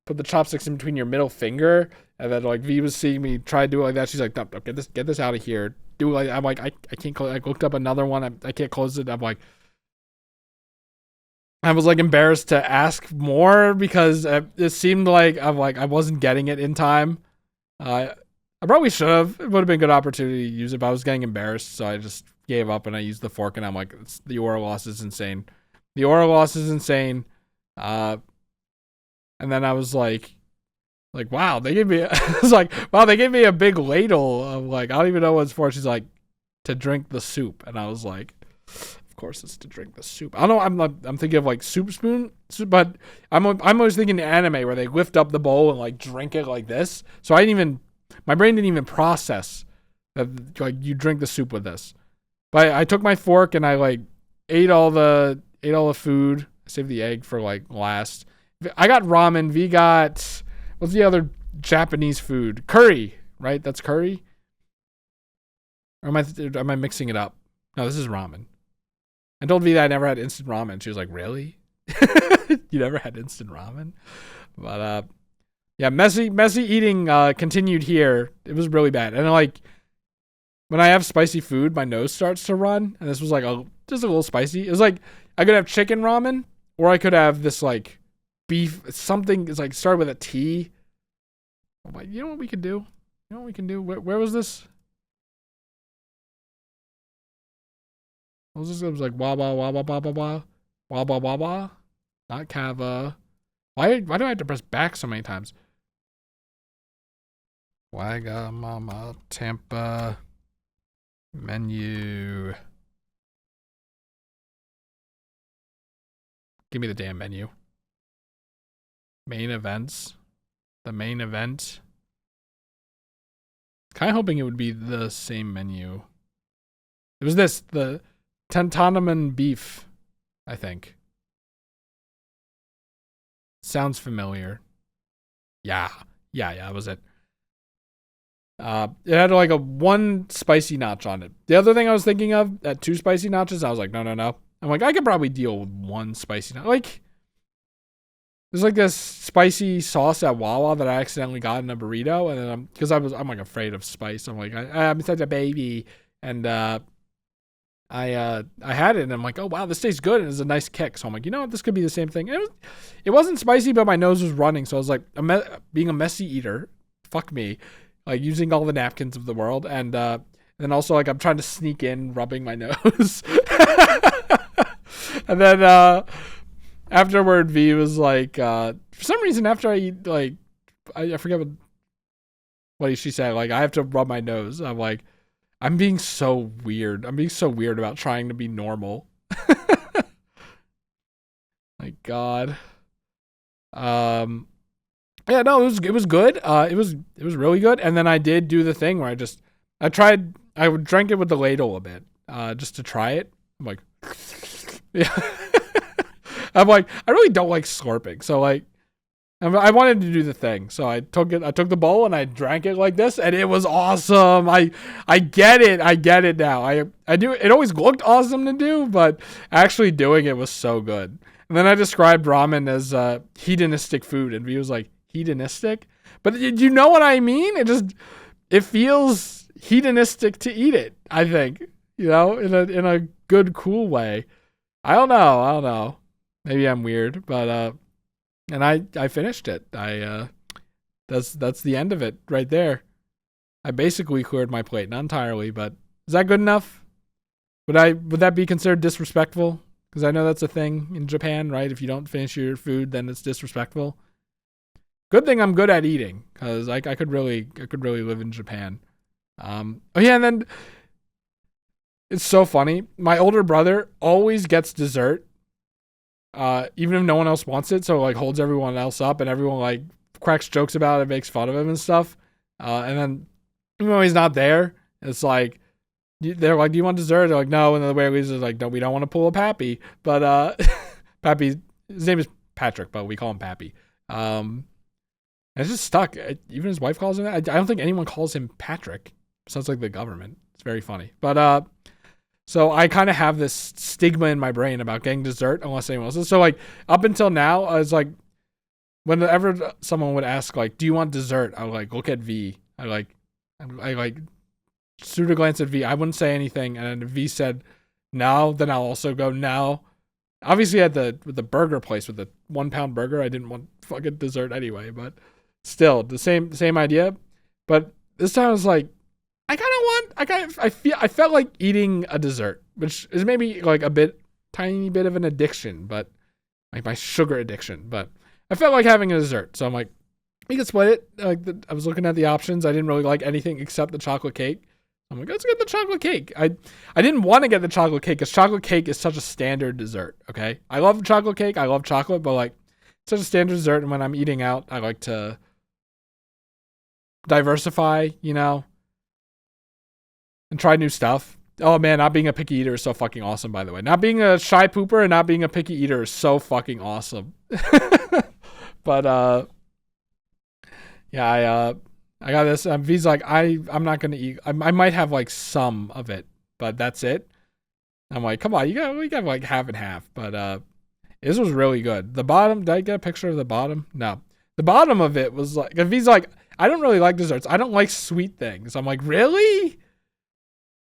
the chopsticks in between your middle finger, and then like V was seeing me try to do it like that. She's like, no, get this out of here. Do it like I'm like, I can't close. I looked up another one. I can't close it. I'm like, I was like embarrassed to ask more because it seemed like I wasn't getting it in time. I probably should have. It would have been a good opportunity to use it, but I was getting embarrassed, so I just gave up and I used the fork. And I'm like, the aura loss is insane. The aura loss is insane. And then I was like, wow, they gave me. I was like, wow, they gave me a big ladle of like, I don't even know what it's for. She's like, to drink the soup, and I was like, of course it's to drink the soup. I don't know. I'm thinking of like soup spoon, but I'm always thinking anime where they lift up the bowl and like drink it like this. So my brain didn't even process that like you drink the soup with this. But I took my fork and I like ate all the food. I saved the egg for like last. I got ramen. V got, what's the other Japanese food? Curry, right? That's curry. Or am I mixing it up? No, this is ramen. I told V that I never had instant ramen. She was like, really? You never had instant ramen? But yeah, messy eating continued here. It was really bad. And like when I have spicy food, my nose starts to run. And this was like just a little spicy. It was like I could have chicken ramen, or I could have this like beef something. It's like started with a T. I'm like, you know what we could do? You know what we can do? Where was this? It was like wah wah wah wah wah wah wah wah wah wah wah, not kava. Why do I have to press back so many times? Wagamama Tampa menu. Give me the damn menu. Main events. The main event. Kind of hoping it would be the same menu. It was the Tantanaman beef, I think. Sounds familiar. Yeah, that was it. It had like a 1 spicy notch on it. The other thing I was thinking of, at 2 spicy notches, I was like, no. I'm like, I could probably deal with 1 spicy notch. Like, there's like this spicy sauce at Wawa that I accidentally got in a burrito, and then because I'm like afraid of spice. I'm like, I'm such a baby, and I had it and I'm like, oh wow, this tastes good, and it's a nice kick. So I'm like, you know what, this could be the same thing. It wasn't spicy, but my nose was running, so I was like, being a messy eater, fuck me, like using all the napkins of the world, and then also like I'm trying to sneak in, rubbing my nose, and then afterward, V was like, for some reason after I eat, like I forget what she said, like I have to rub my nose. I'm like, I'm being so weird. I'm being so weird about trying to be normal. My God. Yeah, no, it was good. It was really good. And then I did do the thing where I drank it with the ladle a bit, just to try it. I'm like, yeah. I'm like, I really don't like slurping. So like, I wanted to do the thing, so I took the bowl and I drank it like this, and it was awesome. I get it now. I do. It always looked awesome to do, but actually doing it was so good. And then I described ramen as hedonistic food, and he was like, hedonistic? But you know what I mean? It feels hedonistic to eat it. I think, in a good, cool way. I don't know. Maybe I'm weird, but and I finished it. That's the end of it right there. I basically cleared my plate, not entirely, but is that good enough? Would that be considered disrespectful? Because I know that's a thing in Japan, right? If you don't finish your food, then it's disrespectful. Good thing I'm good at eating, because I could really live in Japan. Oh yeah, and then it's so funny. My older brother always gets dessert. Even if no one else wants it, so like holds everyone else up, and everyone like cracks jokes about it, makes fun of him and stuff. And then even when he's not there, it's like they're like, "Do you want dessert?" They're like, "No," and then the way is like, "No, we don't want to pull a Pappy." But Pappy, his name is Patrick, but we call him Pappy. And it's just stuck. Even his wife calls him that. I don't think anyone calls him Patrick. Sounds like the government. It's very funny. But so I kind of have this stigma in my brain about getting dessert unless anyone else. So like up until now, I was like, whenever someone would ask like, "Do you want dessert?" I would like look at V. I like shoot a glance at V. I wouldn't say anything, and if V said no, then I'll also go no. Obviously, with the burger place with the 1 pound burger, I didn't want fucking dessert anyway. But still, the same idea. But this time I was like, I felt like eating a dessert, which is maybe like tiny bit of an addiction, but like my sugar addiction. But I felt like having a dessert, so I'm like, we could split it. I was looking at the options. I didn't really like anything except the chocolate cake. I'm like, let's get the chocolate cake. I didn't want to get the chocolate cake because chocolate cake is such a standard dessert. Okay, I love chocolate cake. I love chocolate, but like, it's such a standard dessert. And when I'm eating out, I like to diversify, and try new stuff. Oh man, not being a picky eater is so fucking awesome. By the way, not being a shy pooper and not being a picky eater is so fucking awesome. But yeah, I got this. V's like, I'm not gonna eat. I might have like some of it, but that's it. I'm like, come on, we got like half and half. But this was really good. The bottom, did I get a picture of the bottom? No, the bottom of it was like, V's like, I don't really like desserts. I don't like sweet things. I'm like, really?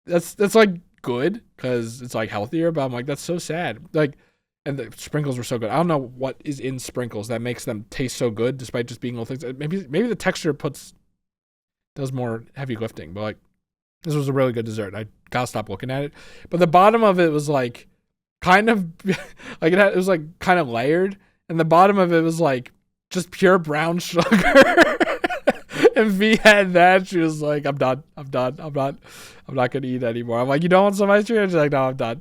That's like good because it's like healthier, but I'm like, that's so sad. Like, and the sprinkles were so good. I don't know what is in sprinkles that makes them taste so good despite just being little things. Maybe the texture does more heavy lifting, but like, this was a really good dessert. I gotta stop looking at it. But the bottom of it was like kind of like it was like kind of layered, and the bottom of it was like just pure brown sugar. And V had that. She was like, I'm done. I'm not gonna eat anymore. I'm like, you don't want some ice cream? She's like, no, I'm done.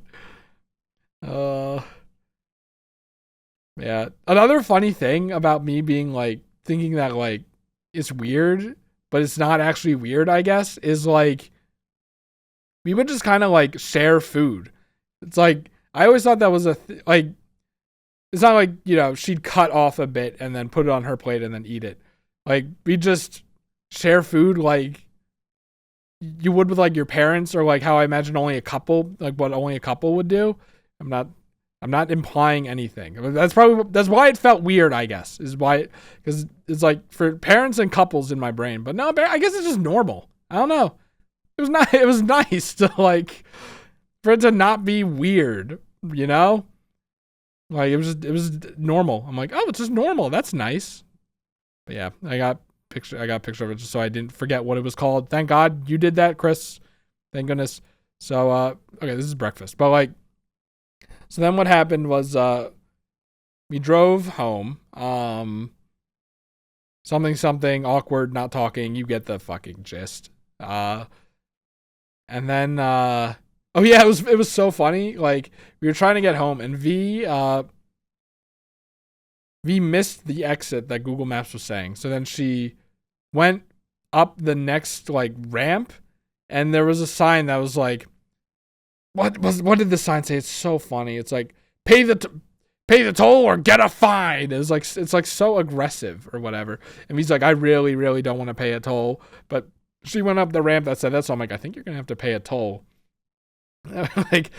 Yeah. Another funny thing about me being like thinking that like it's weird, but it's not actually weird, I guess, is like we would just kind of like share food. It's like I always thought that was like it's not like, she'd cut off a bit and then put it on her plate and then eat it. Like we just share food like you would with like your parents, or like how I imagine only a couple would do. I'm not implying anything. That's why it felt weird, I guess. Is why, because it's like for parents and couples in my brain. But no, I guess it's just normal. I don't know. It was nice to like for it to not be weird, Like it was normal. I'm like, oh, it's just normal. That's nice. But yeah, I got a picture of it just so I didn't forget what it was called. Thank God you did that, Chris. Thank goodness. So okay, this is breakfast. But like, so then what happened was we drove home. Something awkward, not talking. You get the fucking gist. And then oh yeah, it was so funny. Like we were trying to get home, and V missed the exit that Google Maps was saying. So then she went up the next like ramp, and there was a sign that was like, what did the sign say? It's so funny. It's like pay the toll or get a fine. It's like so aggressive or whatever. And he's like, I really, really don't want to pay a toll. But she went up the ramp that said that, so I'm like, I think you're gonna have to pay a toll. Like,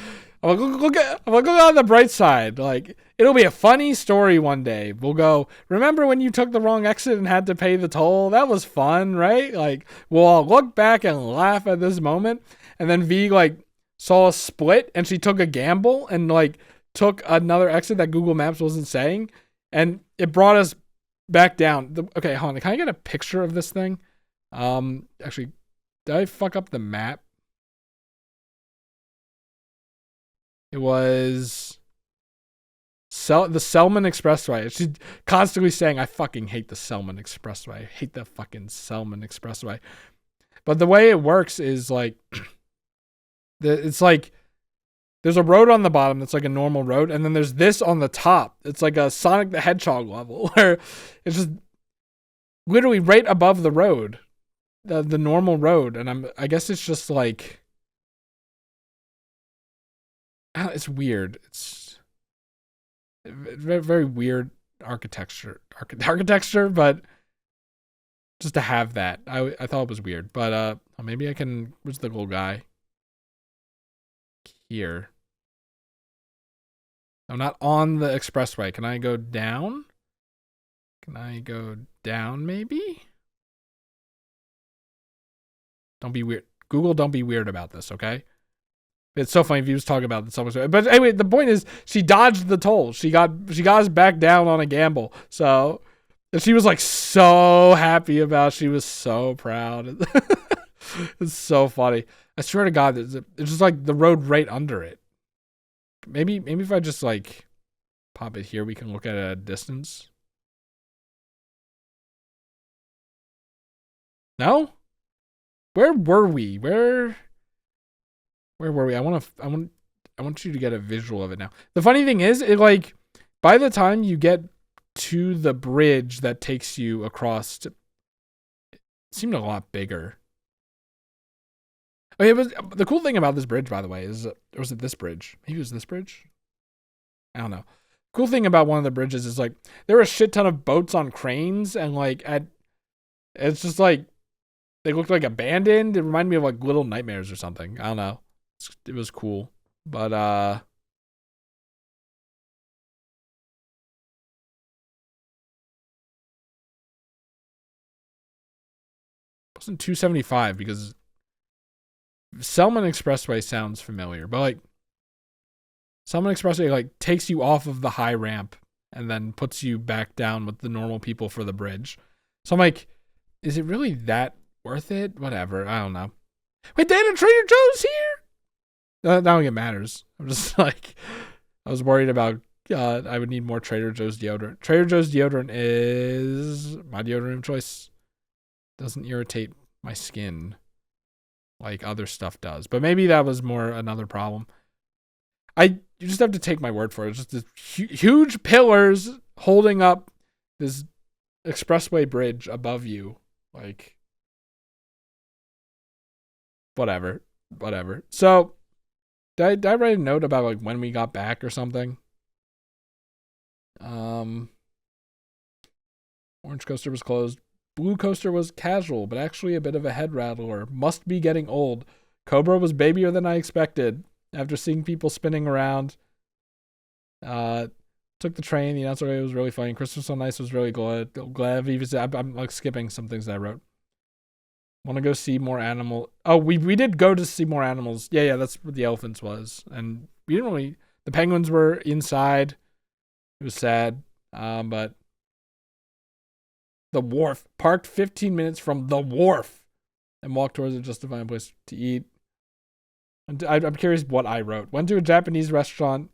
look on the bright side. Like, it'll be a funny story one day. We'll go, remember when you took the wrong exit and had to pay the toll? That was fun, right? Like, we'll all look back and laugh at this moment. And then V like saw a split, and she took a gamble and like took another exit that Google Maps wasn't saying, and it brought us back down. Okay, hold on. Can I get a picture of this thing? Actually, did I fuck up the map? It was the Selman Expressway. She's constantly saying, I fucking hate the Selman Expressway. I hate the fucking Selman Expressway. But the way it works is like, it's like, there's a road on the bottom that's like a normal road, and then there's this on the top. It's like a Sonic the Hedgehog level, where it's just literally right above the road, the normal road. And I guess it's just like, it's weird. It's very, very weird architecture, but just to have that, I thought it was weird. But maybe I can. Where's the little guy? Here. I'm not on the expressway. Can I go down? Maybe? Don't be weird. Google, don't be weird about this, okay? It's so funny if you was talking about this so much. But anyway, the point is she dodged the toll. She got us back down on a gamble. So, and she was like so happy about it. She was so proud. It's so funny. I swear to God, it's just like the road right under it. Maybe if I just like pop it here, we can look at it at a distance. No? Where were we? Where were we? I want you to get a visual of it now. The funny thing is, it like by the time you get to the bridge that takes you across, it seemed a lot bigger. Oh, it was the cool thing about this bridge, by the way, is or was it this bridge? Maybe it was this bridge. I don't know. Cool thing about one of the bridges is like there were a shit ton of boats on cranes, and like it's just like they looked like abandoned. It reminded me of like Little Nightmares or something. I don't know. It was cool, but it wasn't 275 because Selman Expressway sounds familiar, but like Selman Expressway like takes you off of the high ramp and then puts you back down with the normal people for the bridge. So I'm like, is it really that worth it? Whatever. I don't know. Wait, they had a Trader Joe's here? I don't think it matters. I'm just like, I was worried about I would need more Trader Joe's deodorant. Trader Joe's deodorant is my deodorant of choice. Doesn't irritate my skin like other stuff does. But maybe that was more another problem. You just have to take my word for it. It's just this huge pillars holding up this expressway bridge above you. Like, whatever. So, did I write a note about like when we got back or something? Orange Coaster was closed. Blue Coaster was casual, but actually a bit of a head rattler. Must be getting old. Cobra was babier than I expected. After seeing people spinning around, took the train. The announcer was really funny. Christmas on Ice was really glad. I'm like skipping some things that I wrote. Want to go see more animal? Oh, we did go to see more animals. Yeah, that's what the elephants was, and we didn't really. The penguins were inside. It was sad, but the wharf parked 15 minutes from the wharf, and walked towards a justified place to eat. I'm curious what I wrote. Went to a Japanese restaurant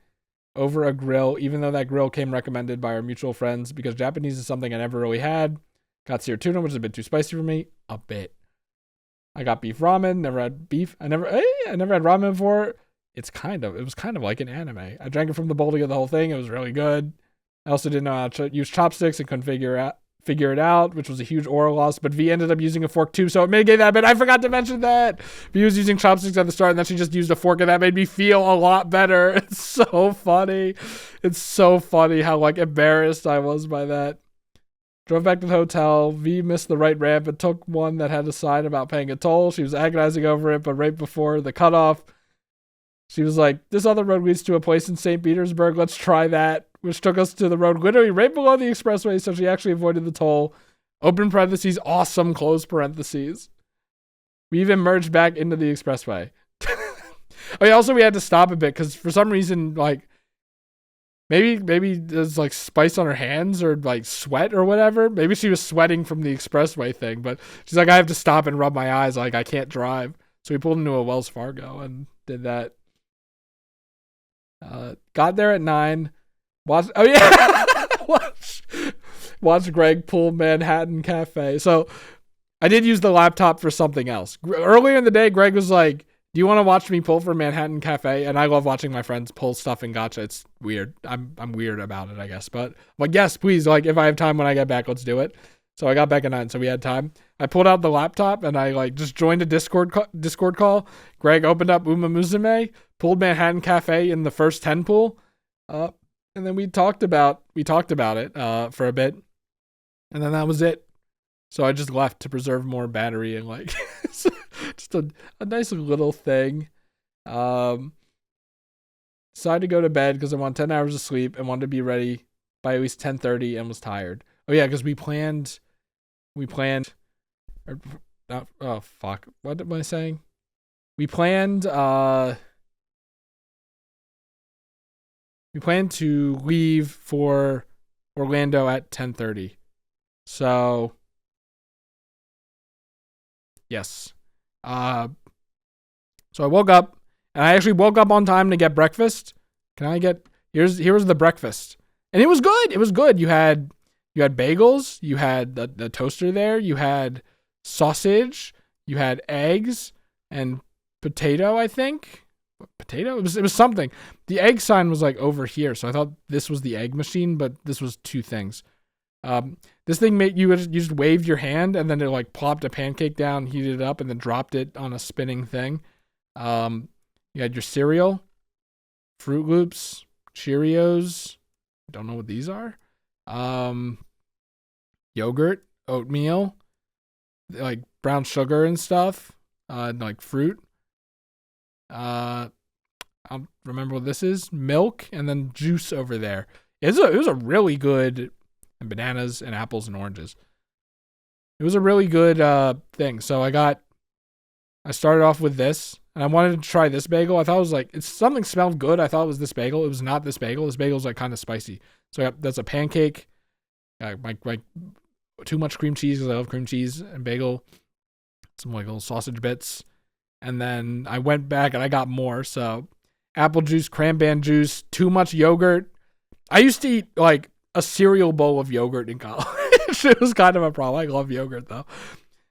over a grill, even though that grill came recommended by our mutual friends because Japanese is something I never really had. Got seared tuna, which is a bit too spicy for me. A bit. I got beef ramen. Never had beef. I never had ramen before. It was kind of like an anime. I drank it from the bowl to get the whole thing. It was really good. I also didn't know how to use chopsticks and couldn't figure it out, which was a huge oral loss. But V ended up using a fork too, so it mitigated that. But I forgot to mention that V was using chopsticks at the start, and then she just used a fork, and that made me feel a lot better. It's so funny. It's so funny how like embarrassed I was by that. Drove back to the hotel. V missed the right ramp and took one that had a sign about paying a toll. She was agonizing over it, but right before the cutoff, she was like, "This other road leads to a place in St. Petersburg. Let's try that." Which took us to the road literally right below the expressway, so she actually avoided the toll. Open parentheses, awesome, close parentheses. We even merged back into the expressway. Oh yeah, also we had to stop a bit because for some reason, like, maybe there's like spice on her hands or like sweat or whatever. Maybe she was sweating from the expressway thing, but she's like, I have to stop and rub my eyes, like I can't drive. So we pulled into a Wells Fargo and did that. Got there at 9. Watch Greg pull Manhattan Cafe. So I did use the laptop for something else. Earlier in the day, Greg was like, "Do you want to watch me pull for Manhattan Cafe?" And I love watching my friends pull stuff in Gacha. It's weird. I'm weird about it, I guess. But I'm like, yes, please. Like, if I have time when I get back, let's do it. So I got back at 9, so we had time. I pulled out the laptop and I like just joined a Discord call. Greg opened up Uma Musume, pulled Manhattan Cafe in the first 10 pull. And then we talked about it for a bit, and then that was it. So I just left to preserve more battery and like just a nice little thing. Decided to go to bed because I wanted 10 hours of sleep and wanted to be ready by at least 10:30 and was tired. Oh yeah, because we planned. Oh fuck! What am I saying? We planned. We plan to leave for Orlando at 10:30. So, yes. So I woke up, and I actually woke up on time to get breakfast. Here's the breakfast, and it was good. It was good. You had bagels, you had the toaster there, you had sausage, you had eggs and potato. I think potato. It was something. The egg sign was like over here, so I thought this was the egg machine, but this was two things. This thing made you just waved your hand, and then it like plopped a pancake down, heated it up, and then dropped it on a spinning thing. You had your cereal, Fruit Loops, Cheerios. Don't know what these are. Yogurt, oatmeal, like brown sugar and stuff, like fruit. I don't remember what this is. Milk and then juice over there. It was a really good, and bananas and apples and oranges. It was a really good thing. So I started off with this, and I wanted to try this bagel. I thought it was like, something smelled good. I thought it was this bagel. It was not this bagel. This bagel's like kind of spicy. So that's a pancake, like too much cream cheese because I love cream cheese, and bagel, some like little sausage bits. And then I went back and I got more. So apple juice, cranberry juice, too much yogurt. I used to eat like a cereal bowl of yogurt in college. It was kind of a problem. I love yogurt though.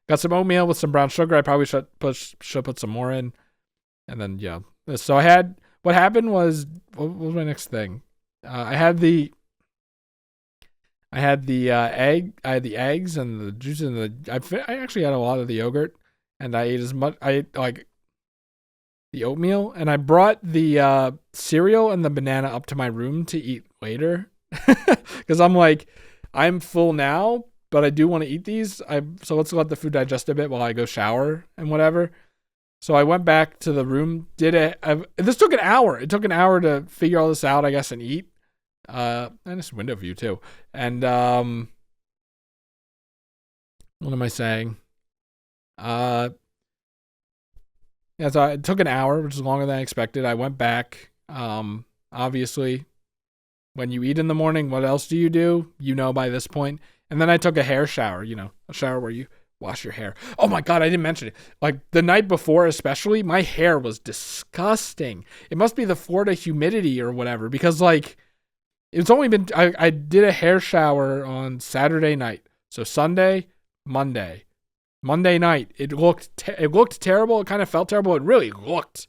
Got some oatmeal with some brown sugar. I probably should put some more in. And then yeah. So what happened was, what was my next thing? I had the eggs and the juice and I actually had a lot of the yogurt, and I ate like the oatmeal, and I brought the cereal and the banana up to my room to eat later. Because I'm like, I'm full now, but I do want to eat these. So let's let the food digest a bit while I go shower and whatever. So I went back to the room, this took an hour. It took an hour to figure all this out, I guess, and eat. And it's window view too. And what am I saying? Yeah, so it took an hour, which is longer than I expected. I went back. Obviously, when you eat in the morning, what else do? You know by this point. And then I took a hair shower, a shower where you wash your hair. Oh my God, I didn't mention it. Like the night before, especially, my hair was disgusting. It must be the Florida humidity or whatever, because like it's only been, I did a hair shower on Saturday night. So Sunday, Monday night, it looked terrible. It kind of felt terrible. It really looked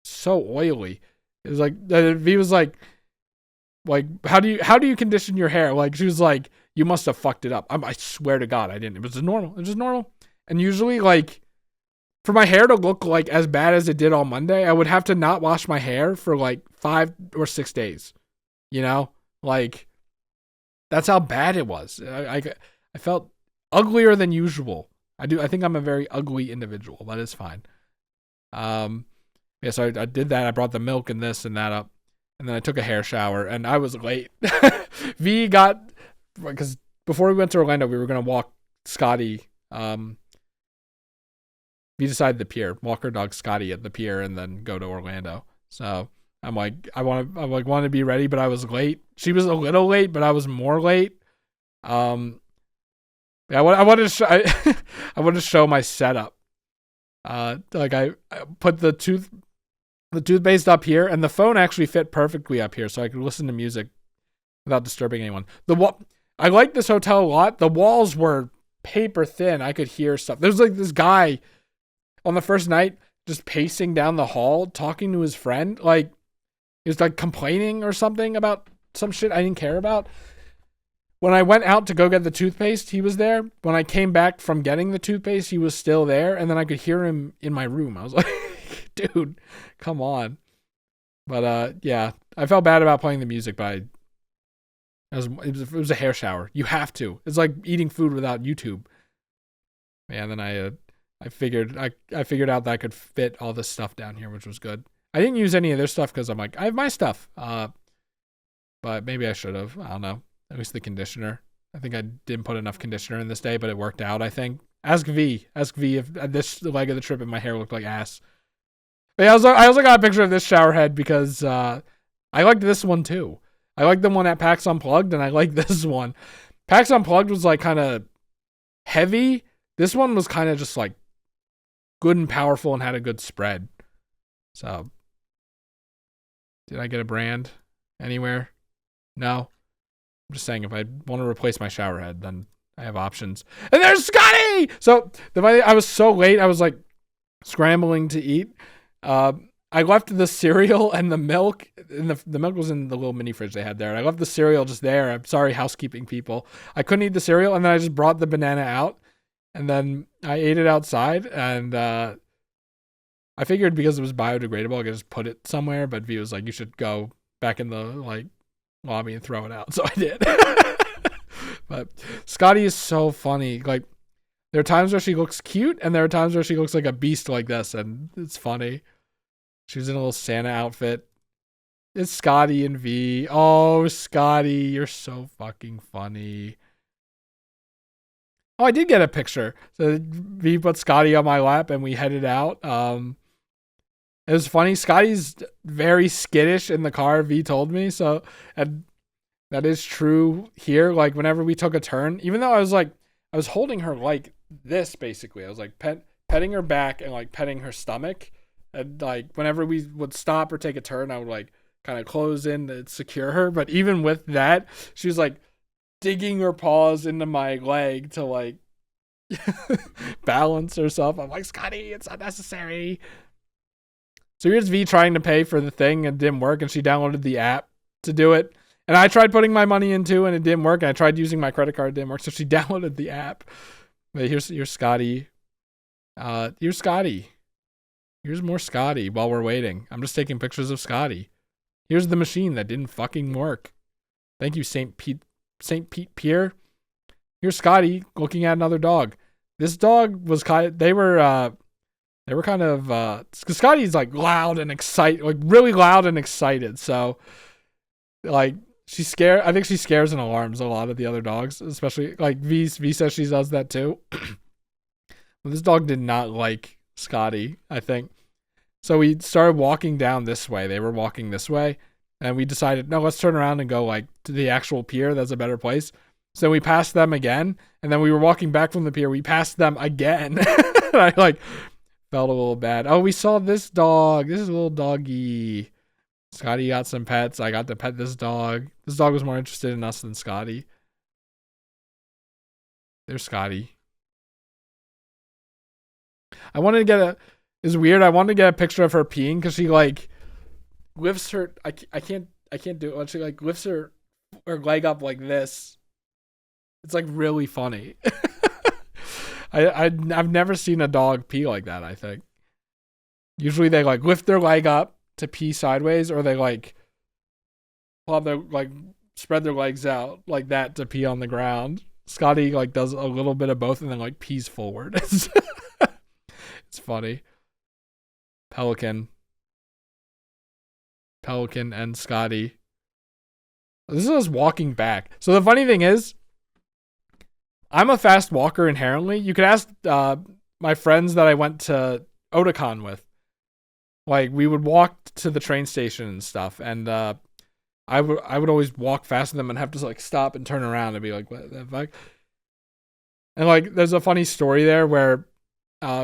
so oily. It was like, V was like, how do you condition your hair? Like, she was like, you must have fucked it up. I swear to God, I didn't. It was just normal. It was just normal. And usually, like, for my hair to look like as bad as it did on Monday, I would have to not wash my hair for like 5 or 6 days. Like, that's how bad it was. I felt uglier than usual. I think I'm a very ugly individual, but it's fine. Yeah, so I did that. I brought the milk and this and that up, and then I took a hair shower, and I was late. Because before we went to Orlando, we were gonna walk Scotty. We decided the pier, walk our dog Scotty at the pier, and then go to Orlando. So I'm like, I want to be ready, but I was late. She was a little late, but I was more late. Yeah, I wanted to show my setup. Like I put the toothpaste up here, and the phone actually fit perfectly up here, so I could listen to music without disturbing anyone. I like this hotel a lot. The walls were paper thin. I could hear stuff. There's like this guy on the first night just pacing down the hall, talking to his friend. Like, he was like complaining or something about some shit I didn't care about. When I went out to go get the toothpaste, he was there. When I came back from getting the toothpaste, he was still there. And then I could hear him in my room. I was like, dude, come on. But yeah, I felt bad about playing the music, but it was a hair shower. You have to. It's like eating food without YouTube. Yeah, and then I figured out that I could fit all this stuff down here, which was good. I didn't use any of their stuff because I'm like, I have my stuff. But maybe I should have. I don't know. At least the conditioner. I think I didn't put enough conditioner in this day, but it worked out, I think. Ask V if at this leg of the trip if my hair looked like ass. But yeah, I also got a picture of this shower head because I liked this one too. I like the one at PAX Unplugged, and I like this one. PAX Unplugged was like kind of heavy. This one was kind of just like good and powerful and had a good spread. So, did I get a brand anywhere? No. I'm just saying, if I want to replace my shower head, then I have options. And there's Scotty! So, I was so late, I was like scrambling to eat. I left the cereal and the milk, and the milk was in the little mini fridge they had there. And I left the cereal just there. I'm sorry, housekeeping people. I couldn't eat the cereal, and then I just brought the banana out, and then I ate it outside, and I figured because it was biodegradable, I could just put it somewhere, but V was like, you should go back in the like lobby and throw it out. So I did. But Scotty is so funny. Like, there are times where she looks cute, and there are times where she looks like a beast like this, and it's funny. She's in a little Santa outfit. It's Scotty and V. Oh, Scotty, you're so fucking funny. Oh, I did get a picture. So V put Scotty on my lap, and we headed out. It was funny. Scotty's very skittish in the car, V told me. So, and that is true here. Like, whenever we took a turn, even though I was holding her like this, basically. I was like petting her back and like petting her stomach. And like, whenever we would stop or take a turn, I would like kind of close in to secure her. But even with that, she was like digging her paws into my leg to like balance herself. I'm like, Scotty, it's unnecessary. So here's V trying to pay for the thing and it didn't work, and she downloaded the app to do it. And I tried putting my money into and it didn't work. And I tried using my credit card, it didn't work. So she downloaded the app. But here's Scotty. Here's Scotty. Here's more Scotty while we're waiting. I'm just taking pictures of Scotty. Here's the machine that didn't fucking work. Thank you, St. Pete Pier. Here's Scotty looking at another dog. This dog was they were kind of because Scotty's like loud and excited, like really loud and excited. So like I think she scares and alarms a lot of the other dogs, especially like V says she does that too. But this dog did not like Scotty, I think. So we started walking down this way. They were walking this way. And we decided, no, let's turn around and go like to the actual pier. That's a better place. So we passed them again. And then we were walking back from the pier. We passed them again. And I like felt a little bad. Oh, we saw this dog. This is a little doggy. Scotty got some pets. I got to pet this dog. This dog was more interested in us than Scotty. There's Scotty. I wanted to get it's weird. I wanted to get a picture of her peeing because she like lifts her. I can't do it. When she like lifts her leg up like this. It's like really funny. I've never seen a dog pee like that. I think usually they like lift their leg up to pee sideways, or they like plop their like spread their legs out like that to pee on the ground. Scotty like does a little bit of both and then like pees forward. It's funny. Pelican and Scotty. This is us walking back. So the funny thing is, I'm a fast walker inherently. You could ask my friends that I went to Otakon with. Like, we would walk to the train station and stuff, and I would always walk faster than them and have to like stop and turn around and be like, what the fuck? And like, there's a funny story there where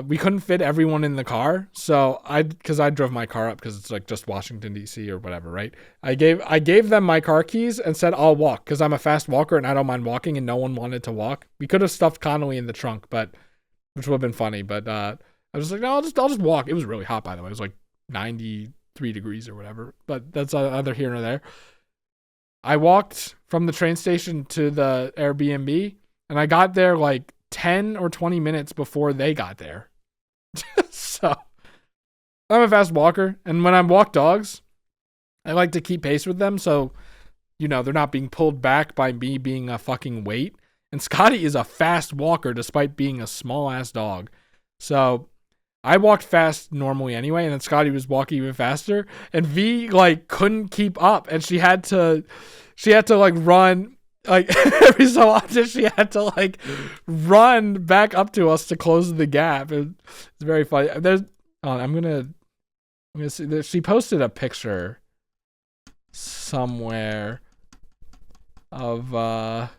we couldn't fit everyone in the car. So because I drove my car up because it's like just Washington, D.C. or whatever, right? I gave them my car keys and said, I'll walk because I'm a fast walker and I don't mind walking, and no one wanted to walk. We could have stuffed Connolly in the trunk, which would have been funny. But I was like, no, I'll just walk. It was really hot, by the way. It was like 93 degrees or whatever, but that's either here or there. I walked from the train station to the Airbnb, and I got there like 10 or 20 minutes before they got there. So I'm a fast walker, and when I walk dogs, I like to keep pace with them, so they're not being pulled back by me being a fucking weight. And Scotty is a fast walker despite being a small ass dog. So I walked fast normally anyway, and then Scotty was walking even faster, and V like couldn't keep up, and she had to like run. Like every so often she had to like run back up to us to close the gap. It's very funny. I'm gonna see. She posted a picture somewhere of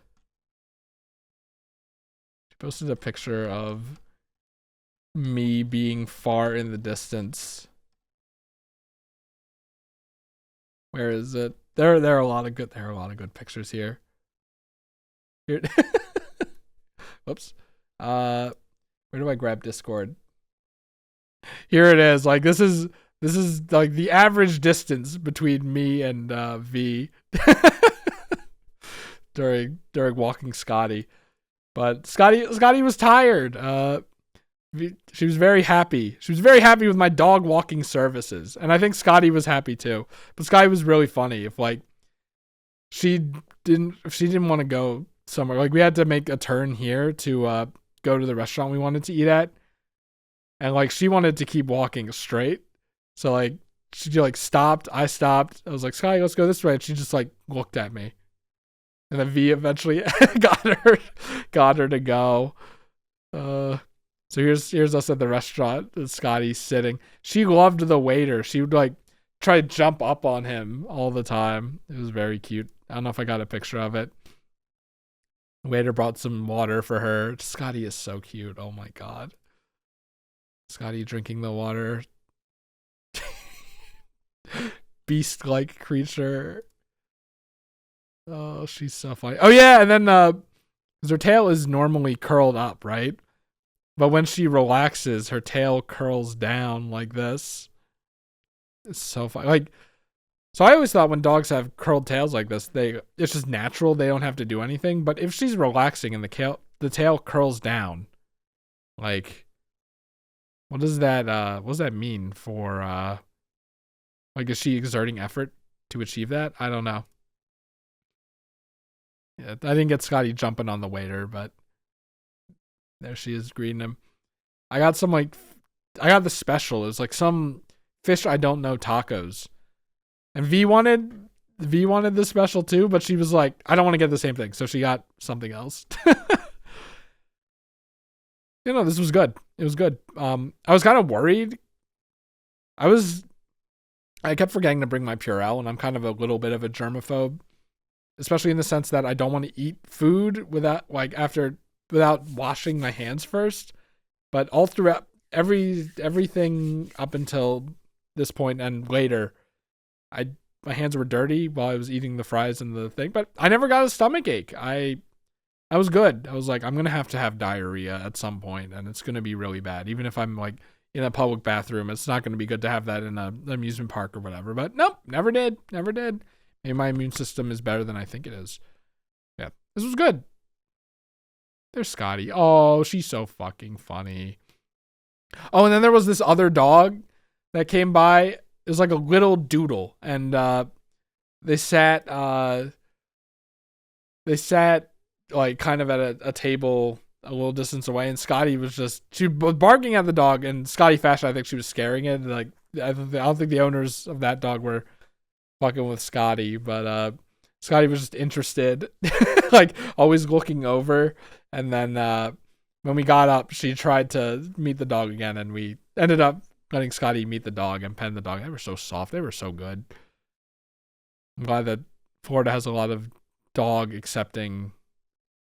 she posted a picture of me being far in the distance. Where is it? There are a lot of good pictures here. Here. Whoops. Where do I grab Discord? Here it is. Like this is like the average distance between me and V during walking Scotty. But Scotty was tired. She was very happy. She was very happy with my dog walking services, and I think Scotty was happy too. But Scotty was really funny. If she didn't want to go somewhere, like we had to make a turn here to go to the restaurant we wanted to eat at, and like she wanted to keep walking straight, so like she like stopped. I stopped. I was like, Scotty, let's go this way. And she just like looked at me, and then V eventually got her to go. So here's us at the restaurant. Scotty's sitting. She loved the waiter. She would like try to jump up on him all the time. It was very cute. I don't know if I got a picture of it. The waiter brought some water for her. Scotty is so cute. Oh my god. Scotty drinking the water. Beast-like creature. Oh, she's so funny. Oh yeah, and then her tail is normally curled up, right? But when she relaxes, her tail curls down like this. It's so funny. Like, so I always thought when dogs have curled tails like this, it's just natural. They don't have to do anything. But if she's relaxing and the tail curls down, like, what does that mean for like, is she exerting effort to achieve that? I don't know. Yeah, I didn't get Scotty jumping on the waiter, but there she is greeting him. I got the special. It was like some fish I don't know tacos. And V wanted the special too, but she was like, I don't want to get the same thing. So she got something else. This was good. It was good. I was kind of worried. I kept forgetting to bring my Purell, and I'm kind of a little bit of a germaphobe, especially in the sense that I don't want to eat food without washing my hands first. But all throughout everything up until this point and later, my hands were dirty while I was eating the fries and the thing, but I never got a stomach ache. I was good. I was like, I'm gonna have to have diarrhea at some point, and it's gonna be really bad. Even if I'm like in a public bathroom, it's not gonna be good to have that in an amusement park or whatever. But nope, never did. Maybe my immune system is better than I think it is. Yeah, this was good. There's Scotty. Oh, she's so fucking funny. Oh, and then there was this other dog that came by. It was like a little doodle, and they sat like kind of at a table a little distance away, and Scotty she was barking at the dog in Scotty fashion. I think she was scaring it. Like I don't think the owners of that dog were fucking with Scotty, but Scotty was just interested, like always looking over. And then when we got up, she tried to meet the dog again, and we ended up letting Scotty meet the dog and pet the dog. They were so soft. They were so good. I'm glad that Florida has a lot of dog accepting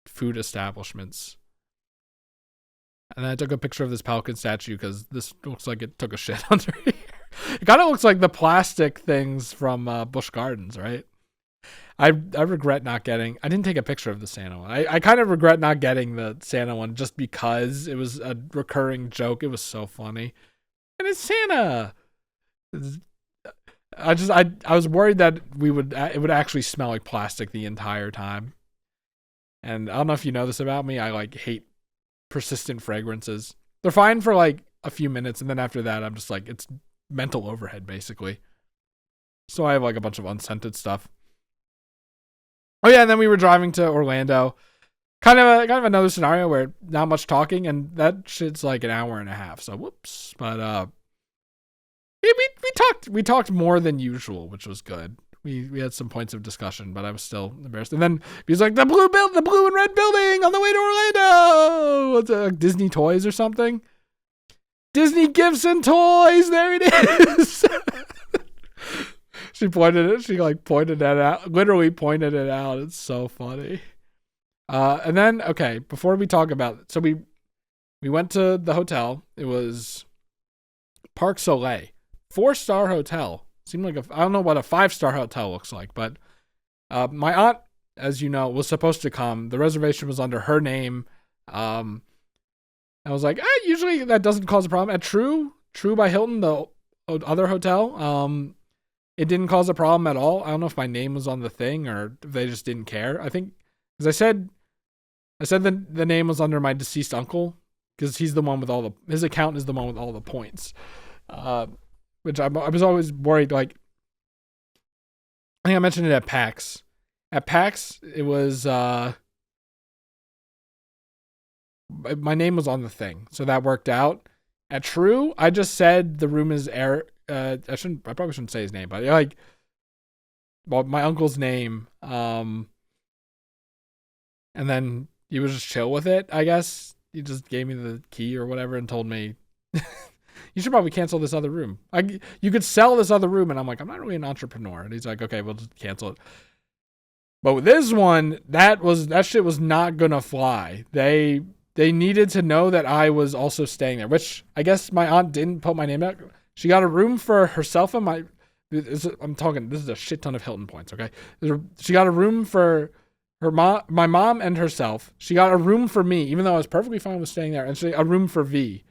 food establishments. And then I took a picture of this pelican statue because this looks like it took a shit under here. It kind of looks like the plastic things from Busch Gardens, right? I regret not getting. I didn't take a picture of the Santa one. I kind of regret not getting the Santa one just because it was a recurring joke. It was so funny, and it's Santa. I was worried that it would actually smell like plastic the entire time. And I don't know if you know this about me. I like hate persistent fragrances. They're fine for like a few minutes, and then after that, I'm just like, it's mental overhead basically. So I have like a bunch of unscented stuff. Oh yeah, and then we were driving to Orlando. Kind of another scenario where not much talking, and that shit's like an hour and a half. So whoops. But we talked more than usual, which was good. We had some points of discussion, but I was still embarrassed. And then he's like, the blue and red building on the way to Orlando. What's it, Disney Toys or something? Disney Gifts and Toys. There it is. She pointed that out. Literally pointed it out. It's so funny. And then, okay, before we talk about it, so We went to the hotel. It was Park Soleil, 4-star hotel. Seemed like I don't know what a 5-star hotel looks like, but my aunt, as you know, was supposed to come. The reservation was under her name. I was like, usually that doesn't cause a problem. At True by Hilton, the other hotel, it didn't cause a problem at all. I don't know if my name was on the thing or if they just didn't care. I think, as I said the name was under my deceased uncle because he's the one with his account is the one with all the points. Which I was always worried. Like, I think I mentioned it at PAX. At PAX, it was my name was on the thing, so that worked out. At True, I just said the room is air. I probably shouldn't say his name, but like, well, my uncle's name. And then he was just chill with it. I guess he just gave me the key or whatever and told me, you should probably cancel this other room. You could sell this other room, and I'm like, I'm not really an entrepreneur. And he's like, okay, we'll just cancel it. But with this one, that shit was not gonna fly. They needed to know that I was also staying there, which I guess my aunt didn't put my name out. She got a room for herself and this is a shit ton of Hilton points, okay? She got a room for my mom and herself. She got a room for me, even though I was perfectly fine with staying there, and a room for V,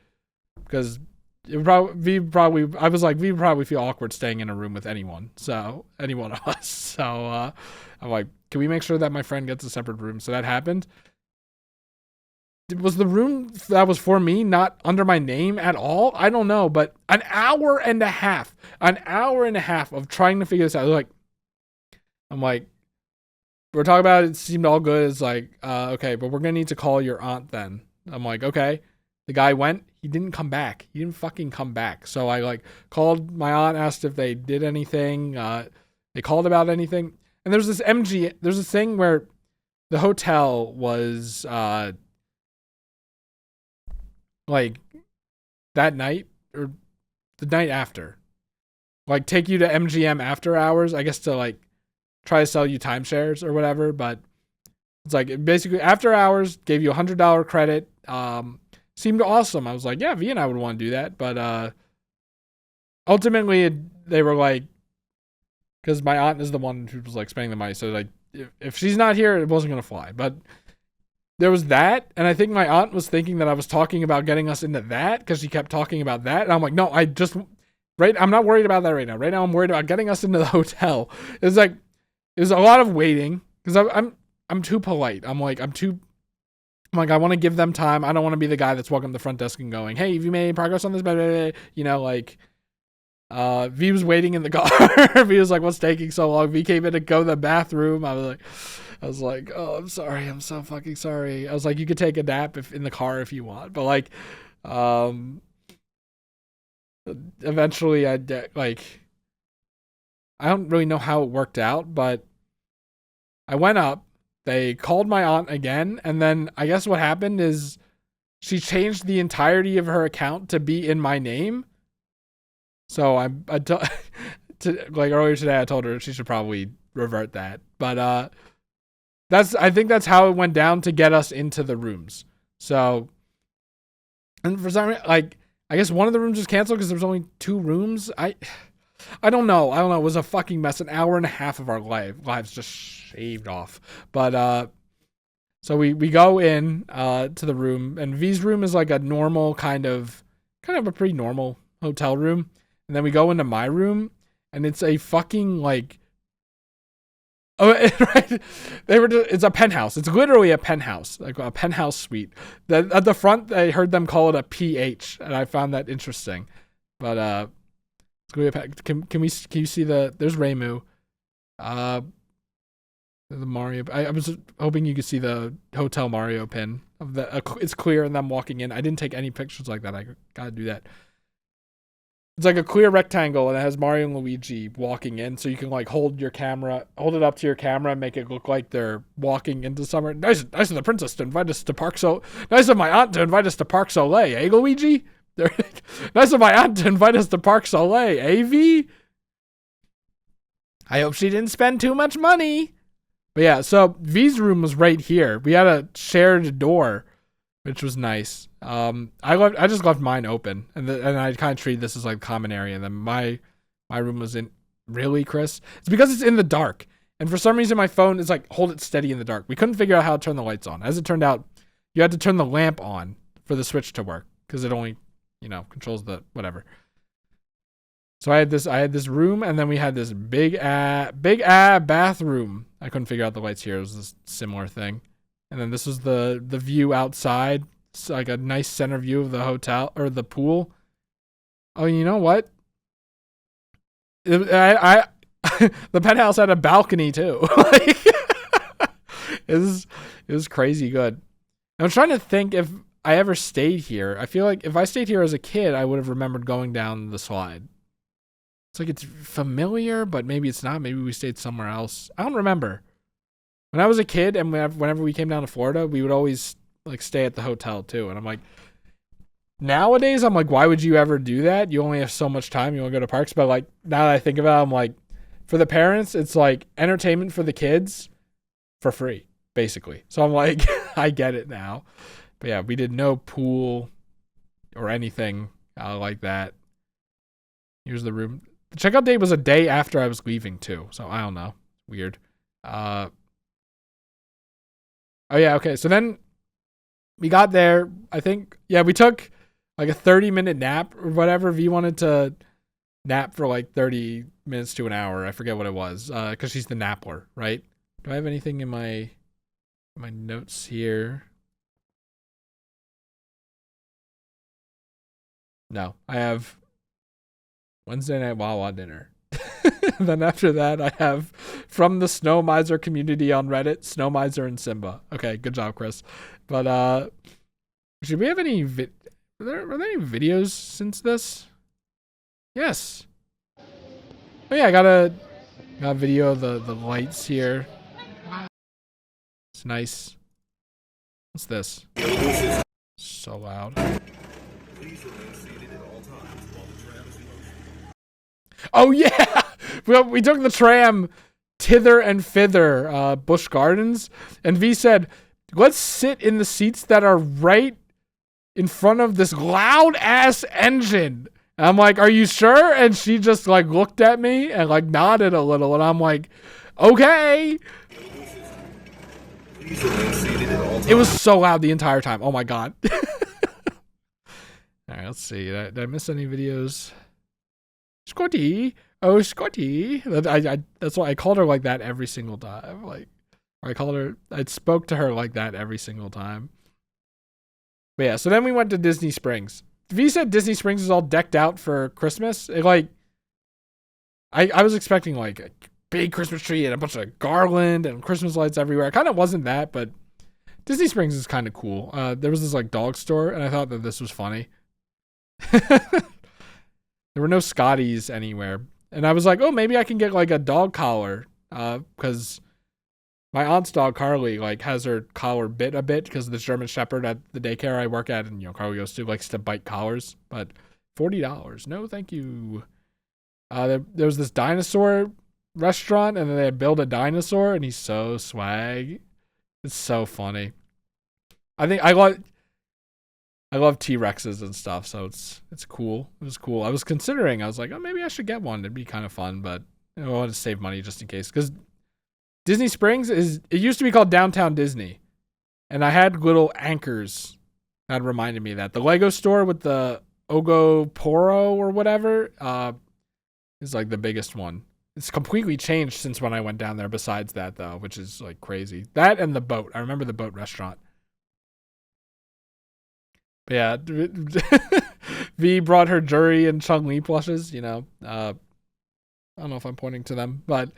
because I was like, V would probably feel awkward staying in a room with any one of us. So I'm like, can we make sure that my friend gets a separate room? So that happened. Was the room that was for me not under my name at all? I don't know, but an hour and a half of trying to figure this out. I'm like, we're talking about it seemed all good. It's like, okay, but we're gonna need to call your aunt then. I'm like, okay. The guy went, he didn't come back. He didn't fucking come back. So I called my aunt, asked if they did anything. They called about anything. And there's this thing where the hotel was like that night or the night after, like take you to MGM after hours, I guess, to like try to sell you timeshares or whatever. But it's like basically after hours, gave you $100 credit. Seemed awesome. I was like, yeah, V and I would want to do that. But ultimately they were like, because my aunt is the one who was like spending the money. So like if she's not here, it wasn't going to fly. But there was that, and I think my aunt was thinking that I was talking about getting us into that because she kept talking about that. And I'm like, no, I'm not worried about that right now. Right now, I'm worried about getting us into the hotel. It was a lot of waiting because I'm too polite. I'm like, I want to give them time. I don't want to be the guy that's walking up the front desk and going, hey, have you made any progress on this? Blah, blah, blah. You know, like, V was waiting in the car. V was like, what's taking so long? V came in to go to the bathroom. I was like, oh, I'm sorry. I'm so fucking sorry. I was like, you could take a nap in the car if you want. But like, eventually I don't really know how it worked out, but I went up. They called my aunt again. And then I guess what happened is she changed the entirety of her account to be in my name. So like earlier today, I told her she should probably revert that. But I think that's how it went down to get us into the rooms. So, and for some reason, like, I guess one of the rooms was canceled because there was only 2 rooms. I don't know. It was a fucking mess. An hour and a half of our lives just shaved off. But so we go in to the room, and V's room is like a normal kind of a pretty normal hotel room. And then we go into my room, and it's a fucking like, right? It's a penthouse. It's literally a penthouse, like a penthouse suite. At the front, I heard them call it a PH, and I found that interesting. But can you see there's Reimu, the Mario. I was hoping you could see the Hotel Mario pin of it's clear and them walking in. I didn't take any pictures like that. I gotta do that. It's like a clear rectangle, and it has Mario and Luigi walking in, so you can like hold it up to your camera, and make it look like they're walking into somewhere. Nice of the princess to invite us to Nice of my aunt to invite us to Park Soleil, eh, Luigi? Nice of my aunt to invite us to Park Soleil, eh, V? I hope she didn't spend too much money. But yeah, so V's room was right here. We had a shared door. which was nice. I just left mine open, and I kind of treated this as like common area. And then my room was in really, Chris. It's because it's in the dark, and for some reason my phone is like hold it steady in the dark. We couldn't figure out how to turn the lights on. As it turned out, you had to turn the lamp on for the switch to work because it only, controls the whatever. So I had this room, and then we had this big bathroom. I couldn't figure out the lights here. It was this similar thing. And then this was the view outside. It's like a nice center view of the hotel or the pool. Oh, you know what? The penthouse had a balcony too. Like, it was crazy good. I'm trying to think if I ever stayed here. I feel like if I stayed here as a kid, I would have remembered going down the slide. It's like it's familiar, but maybe it's not. Maybe we stayed somewhere else. I don't remember. When I was a kid and whenever we came down to Florida, we would always like stay at the hotel too. And I'm like, nowadays, I'm like, why would you ever do that? You only have so much time. You want to go to parks. But like, now that I think about it, I'm like, for the parents, it's like entertainment for the kids for free, basically. So I'm like, I get it now. But yeah, we did no pool or anything like that. Here's the room. The checkout date was a day after I was leaving too. So I don't know. Weird. Oh yeah, okay. So then we got there. I think, yeah, we took like a 30-minute nap or whatever. V wanted to nap for like 30 minutes to an hour. I forget what it was. Because she's the napper, right? Do I have anything in my notes here? No, I have Wednesday night Wawa dinner. And then after that, I have from the Snow Miser community on Reddit, Snow Miser and Simba. Okay, good job, Chris. But should we have any were there any videos since this? Yes. Oh yeah, I got a video of the lights here. It's nice. What's this? So loud. Oh yeah, we took the tram thither and thither, Busch Gardens, and V said, "Let's sit in the seats that are right in front of this loud ass engine." And I'm like, "Are you sure?" And she just like looked at me and like nodded a little, and I'm like, "Okay." It was so loud the entire time. Oh my god. All right, let's see. Did I miss any videos? Scotty, oh Scotty. That's why I called her like that every single time. Like, or I spoke to her like that every single time. But yeah, so then we went to Disney Springs. V said Disney Springs is all decked out for Christmas. I was expecting like a big Christmas tree and a bunch of garland and Christmas lights everywhere. It kind of wasn't that, but Disney Springs is kind of cool. There was this like dog store, and I thought that this was funny. There were no Scotties anywhere. And I was like, oh, maybe I can get like a dog collar. Because my aunt's dog, Carly, like has her collar bit a bit because the German Shepherd at the daycare I work at, and Carly goes to, likes to bite collars. But $40. No, thank you. There was this dinosaur restaurant, and then they built a dinosaur, and he's so swag. It's so funny. I think I love T-Rexes and stuff, so it's cool. It was cool. I was like, oh, maybe I should get one. It'd be kind of fun, but I wanted to save money just in case. Because Disney Springs it used to be called Downtown Disney. And I had little anchors that reminded me of that. The Lego store with the Ogo Poro or whatever is like the biggest one. It's completely changed since when I went down there besides that, though, which is like crazy. That and the boat. I remember the boat restaurant. But yeah, V brought her Jury and Chun-Li plushes, I don't know if I'm pointing to them, but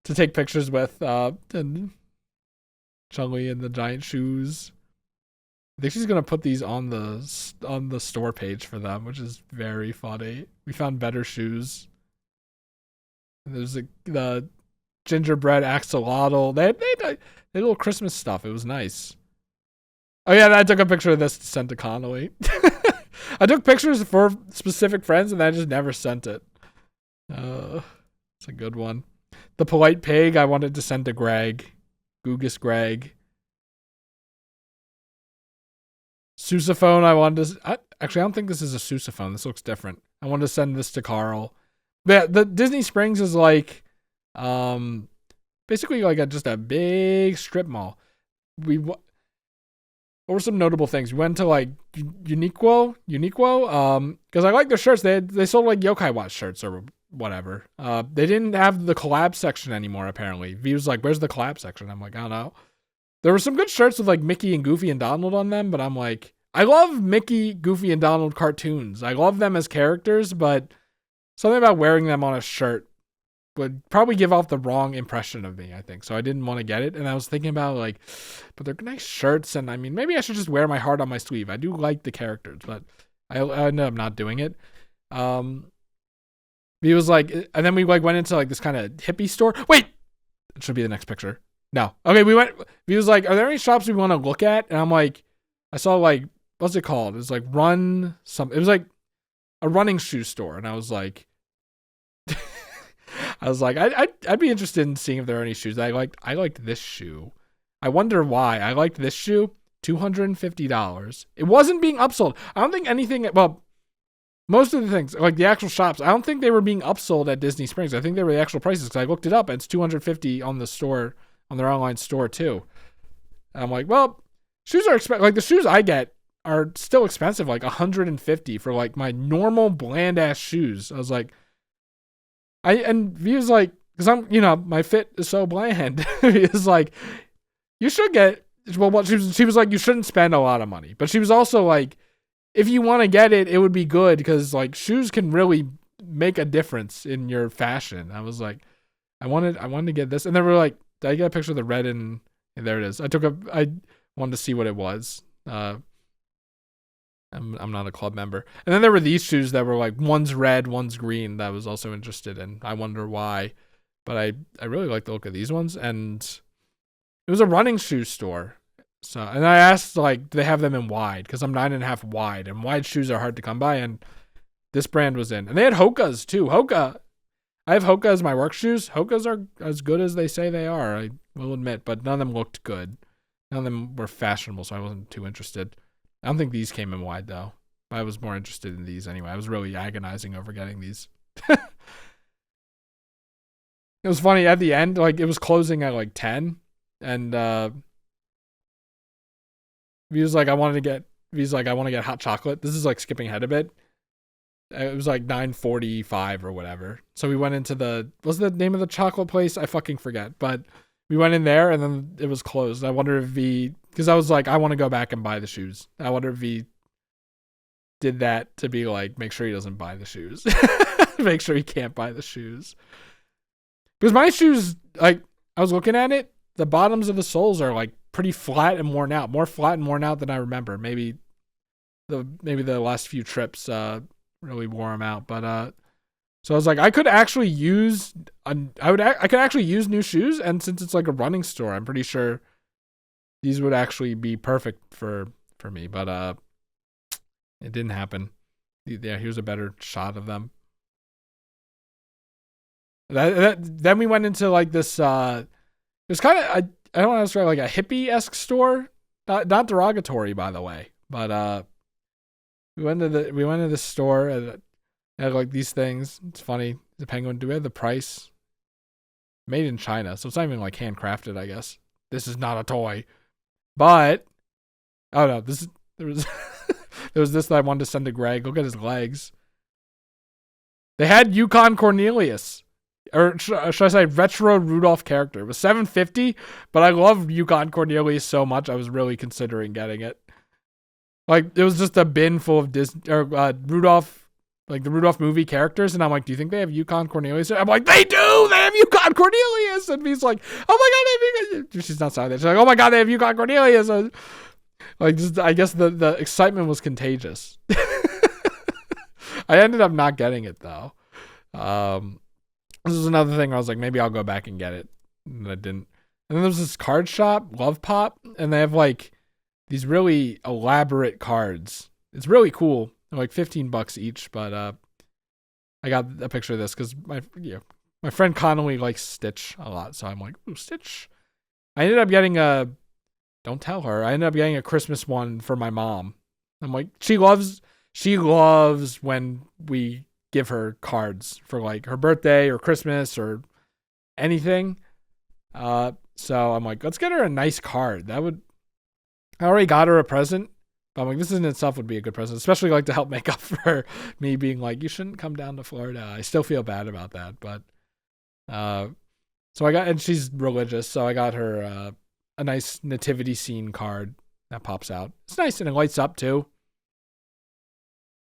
to take pictures with, and Chun-Li and the giant shoes. I think she's going to put these on the store page for them, which is very funny. We found better shoes. And there's the gingerbread axolotl. They had little Christmas stuff. It was nice. Oh yeah, and I took a picture of this to send to Connolly. I took pictures for specific friends, and I just never sent it. It's a good one. The polite pig I wanted to send to Greg. Googus Greg. sousaphone. I wanted to. Actually, I don't think this is a sousaphone. This looks different. I wanted to send this to Carl. The Disney Springs is like, basically like just a big strip mall. What were some notable things? We went to like Uniqlo, because I like their shirts. They sold like Yokai Watch shirts or whatever. They didn't have the collab section anymore. Apparently, V was like, "Where's the collab section?" I'm like, "I don't know." There were some good shirts with like Mickey and Goofy and Donald on them, but I'm like, I love Mickey, Goofy, and Donald cartoons. I love them as characters, but something about wearing them on a shirt would probably give off the wrong impression of me, I think. So I didn't want to get it. And I was thinking about like, but they're nice shirts. And I mean, maybe I should just wear my heart on my sleeve. I do like the characters, but I ended up not doing it. He was like, and then we like went into like this kind of hippie store. Wait, it should be the next picture. No. Okay, he was like, are there any shops we want to look at? And I'm like, I saw like, what's it called? It was like it was like a running shoe store. And I was like, I'd be interested in seeing if there are any shoes that I liked. I liked this shoe. I wonder why. I liked this shoe. $250. It wasn't being upsold. I don't think anything, well, most of the things, like the actual shops, I don't think they were being upsold at Disney Springs. I think they were the actual prices because I looked it up and it's $250 on the store, on their online store too. And I'm like, well, shoes are expensive. Like the shoes I get are still expensive, like $150 for like my normal bland ass shoes. I was like, and he was like, because I'm, my fit is so bland. He was like, you should get, well, she was like, you shouldn't spend a lot of money. But she was also like, if you want to get it, it would be good because like shoes can really make a difference in your fashion. I was like, I wanted to get this. And they were like, did I get a picture of the red and there it is. I wanted to see what it was. I'm not a club member. And then there were these shoes that were like, one's red, one's green, that I was also interested in. I wonder why. But I really like the look of these ones. And it was a running shoe store. So, and I asked, like, do they have them in wide? Because I'm 9.5 wide. And wide shoes are hard to come by. And this brand was in. And they had Hoka's too. I have Hoka as my work shoes. Hoka's are as good as they say they are, I will admit. But none of them looked good. None of them were fashionable, so I wasn't too interested. I don't think these came in wide, though. I was more interested in these anyway. I was really agonizing over getting these. It was funny at the end, like it was closing at like 10, and he was like, I want to get hot chocolate. This is like skipping ahead a bit. It was like 9:45 or whatever. So we went into what's the name of the chocolate place? I fucking forget. But we went in there and then it was closed. I wonder if because I was like, I want to go back and buy the shoes. I wonder if he did that to be like, make sure he doesn't buy the shoes. Make sure he can't buy the shoes. Because my shoes, like, I was looking at it, the bottoms of the soles are like pretty flat and worn out. More flat and worn out than I remember. Maybe the last few trips really wore them out. But so I was like, I could actually use new shoes, and since it's like a running store, I'm pretty sure these would actually be perfect for me. But it didn't happen. Yeah, here's a better shot of them. Then we went into like this. It was kind of I don't want to describe like a hippie-esque store, not derogatory by the way, but we went to this store and had like these things. It's funny. The penguin. Do we have the price? Made in China, so it's not even like handcrafted. I guess this is not a toy, but oh no, there was there was this that I wanted to send to Greg. Look at his legs. They had Yukon Cornelius. Or should I say retro Rudolph character. It was $7.50, but I love Yukon Cornelius so much I was really considering getting it. Like it was just a bin full of Disney or Rudolph, like the Rudolph movie characters, and I'm like, do you think they have Yukon Cornelius? I'm like, they do. They have Yukon Cornelius, and he's like, oh my god, they have Yukon. She's not saying that. She's like, oh my god, they have Yukon Cornelius. Like, just I guess the excitement was contagious. I ended up not getting it though. This is another thing where I was like, maybe I'll go back and get it. And I didn't. And then there's this card shop, Love Pop, and they have like these really elaborate cards. It's really cool. They're like $15 each, but I got a picture of this because my friend Connolly likes Stitch a lot, so I'm like, ooh, Stitch. I ended up getting don't tell her. I ended up getting a Christmas one for my mom. I'm like, she loves when we give her cards for like her birthday or Christmas or anything. So I'm like, let's get her a nice card. I already got her a present. But I'm like, this in itself would be a good present, especially like to help make up for me being like, you shouldn't come down to Florida. I still feel bad about that, but so I got, and she's religious, so I got her a nice nativity scene card that pops out. It's nice and it lights up too.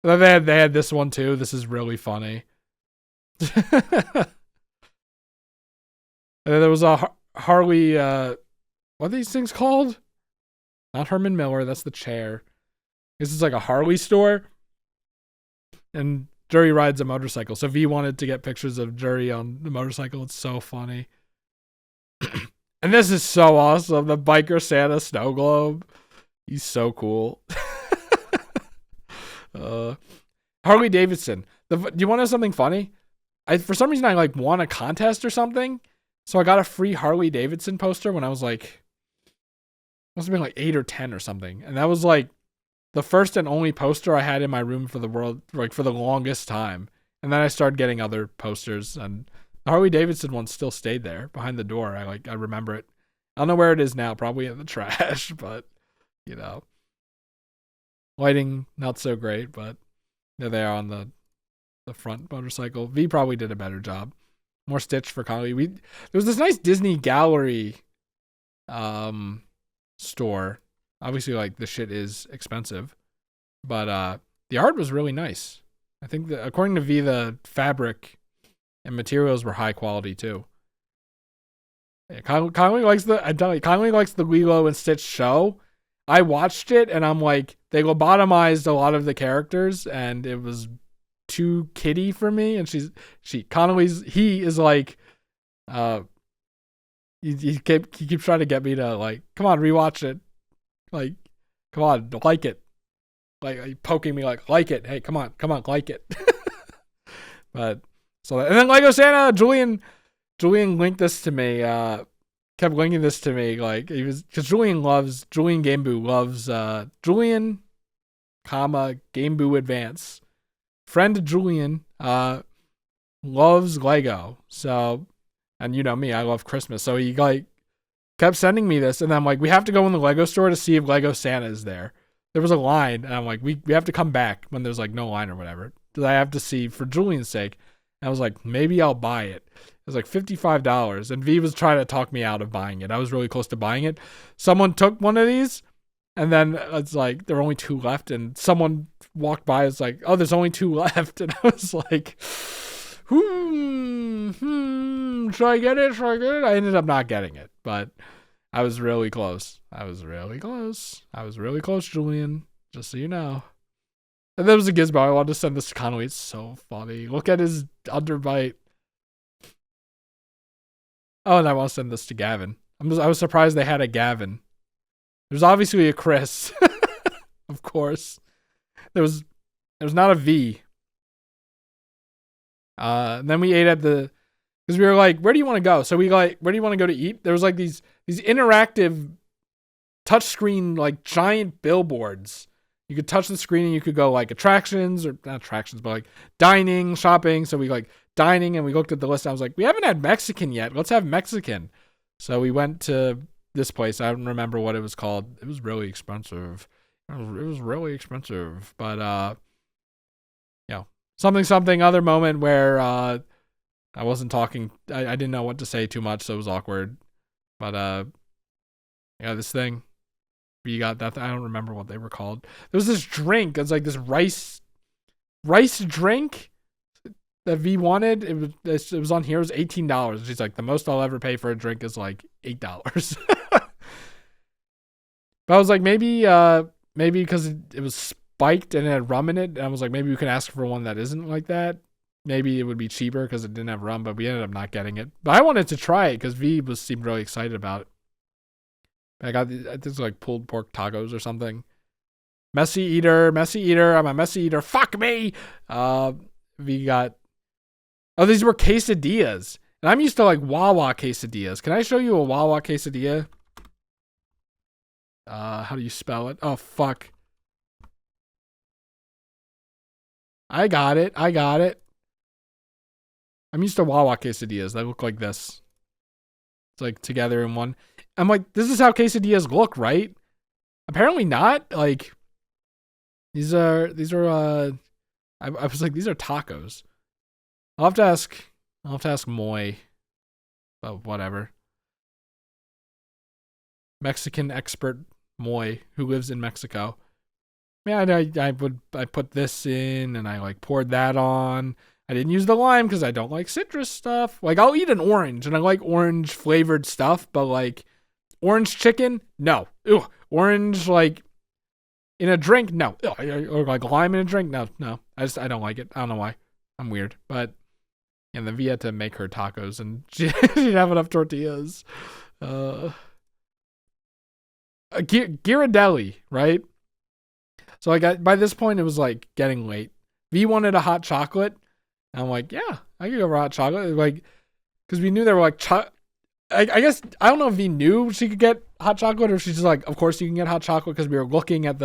They had this one too. This is really funny. And then there was a Harley. What are these things called? Not Herman Miller. That's the chair. This is like a Harley store. And Jury rides a motorcycle. So V wanted to get pictures of Jury on the motorcycle. It's so funny. And this is so awesome. The biker Santa snow globe. He's so cool. Harley Davidson. Do you want to know something funny? For some reason I like won a contest or something. So I got a free Harley Davidson poster when I was like, must have been like 8 or 10 or something. And that was like the first and only poster I had in my room for the longest time. And then I started getting other posters, and the Harley Davidson one still stayed there behind the door. I remember it. I don't know where it is now, probably in the trash, but you know. Lighting not so great, but there they are on the front motorcycle. V probably did a better job. More stitch for Connolly. There was this nice Disney gallery store. Obviously, like, the shit is expensive, but the art was really nice. I think that according to V, the fabric and materials were high quality too. Yeah, Connolly likes the Lilo and Stitch show. I watched it and I'm like, they lobotomized a lot of the characters and it was too kiddie for me. And he is like, he keeps trying to get me to like, come on, rewatch it. Like, come on, like it. Like poking me like it. Hey, come on, like it. But so, and then Lego Santa, Julian linked this to me. Kept linking this to me. Like, because Julian Gameboo loves Julian, Gameboo Advance. Friend Julian loves Lego. So, and you know me, I love Christmas. So he like kept sending me this, and I'm like, we have to go in the Lego store to see if Lego Santa is there. There was a line, and I'm like, we have to come back when there's like no line or whatever. I have to see for Julian's sake. And I was like, maybe I'll buy it. It was like $55, and V was trying to talk me out of buying it. I was really close to buying it. Someone took one of these, and then it's like there are only 2 left, and someone walked by. It's like, oh, there's only 2 left, and I was like, should I get it? I ended up not getting it, but I was really close. I was really close, Julian, just so you know. And there was a gizmo. I wanted to send this to Conway. It's so funny. Look at his underbite. Oh, and I want to send this to Gavin. I was surprised they had a Gavin. There's obviously a Chris. Of course. There was not a V. And then we ate at because we were like, where do you want to go? So we like, where do you want to go to eat? There was like these interactive touchscreen, like giant billboards. You could touch the screen and you could go like attractions, or not attractions, but like dining, shopping. So we like dining, and we looked at the list. I was like, we haven't had Mexican yet. Let's have Mexican. So we went to this place. I don't remember what it was called. It was really expensive. It was really expensive. But something other moment where I wasn't talking. I didn't know what to say too much, so it was awkward. But this thing. You got that. I don't remember what they were called. There was this drink. It's like this rice drink that V wanted. It was on here. It was $18. She's like, the most I'll ever pay for a drink is like $8. But I was like, maybe because it was spiked and it had rum in it. And I was like, maybe we can ask for one that isn't like that. Maybe it would be cheaper because it didn't have rum. But we ended up not getting it. But I wanted to try it because V seemed really excited about it. I got this like pulled pork tacos or something. Messy eater. I'm a messy eater. Fuck me. We got. Oh, these were quesadillas, and I'm used to like Wawa quesadillas. Can I show you a Wawa quesadilla? How do you spell it? Oh fuck. I got it. I got it. I'm used to Wawa quesadillas. They look like this. It's like together in one. I'm like, this is how quesadillas look, right? Apparently not. Like, these are I was like, these are tacos. I'll have to ask Moy. But whatever. Mexican expert Moy, who lives in Mexico. Yeah, I put this in and I like poured that on. I didn't use the lime because I don't like citrus stuff. Like, I'll eat an orange and I like orange flavored stuff, but like orange chicken, no. Ew. Orange like in a drink, no. Or like lime in a drink, no. I don't like it. I don't know why. I'm weird, but and then we had to make her tacos and she didn't have enough tortillas. Ghirardelli, right? So like by this point it was like getting late. V wanted a hot chocolate. And I'm like, yeah, I could go for hot chocolate. Like, because we knew there were like, I guess I don't know if V knew she could get hot chocolate or she's just like, of course you can get hot chocolate because we were looking at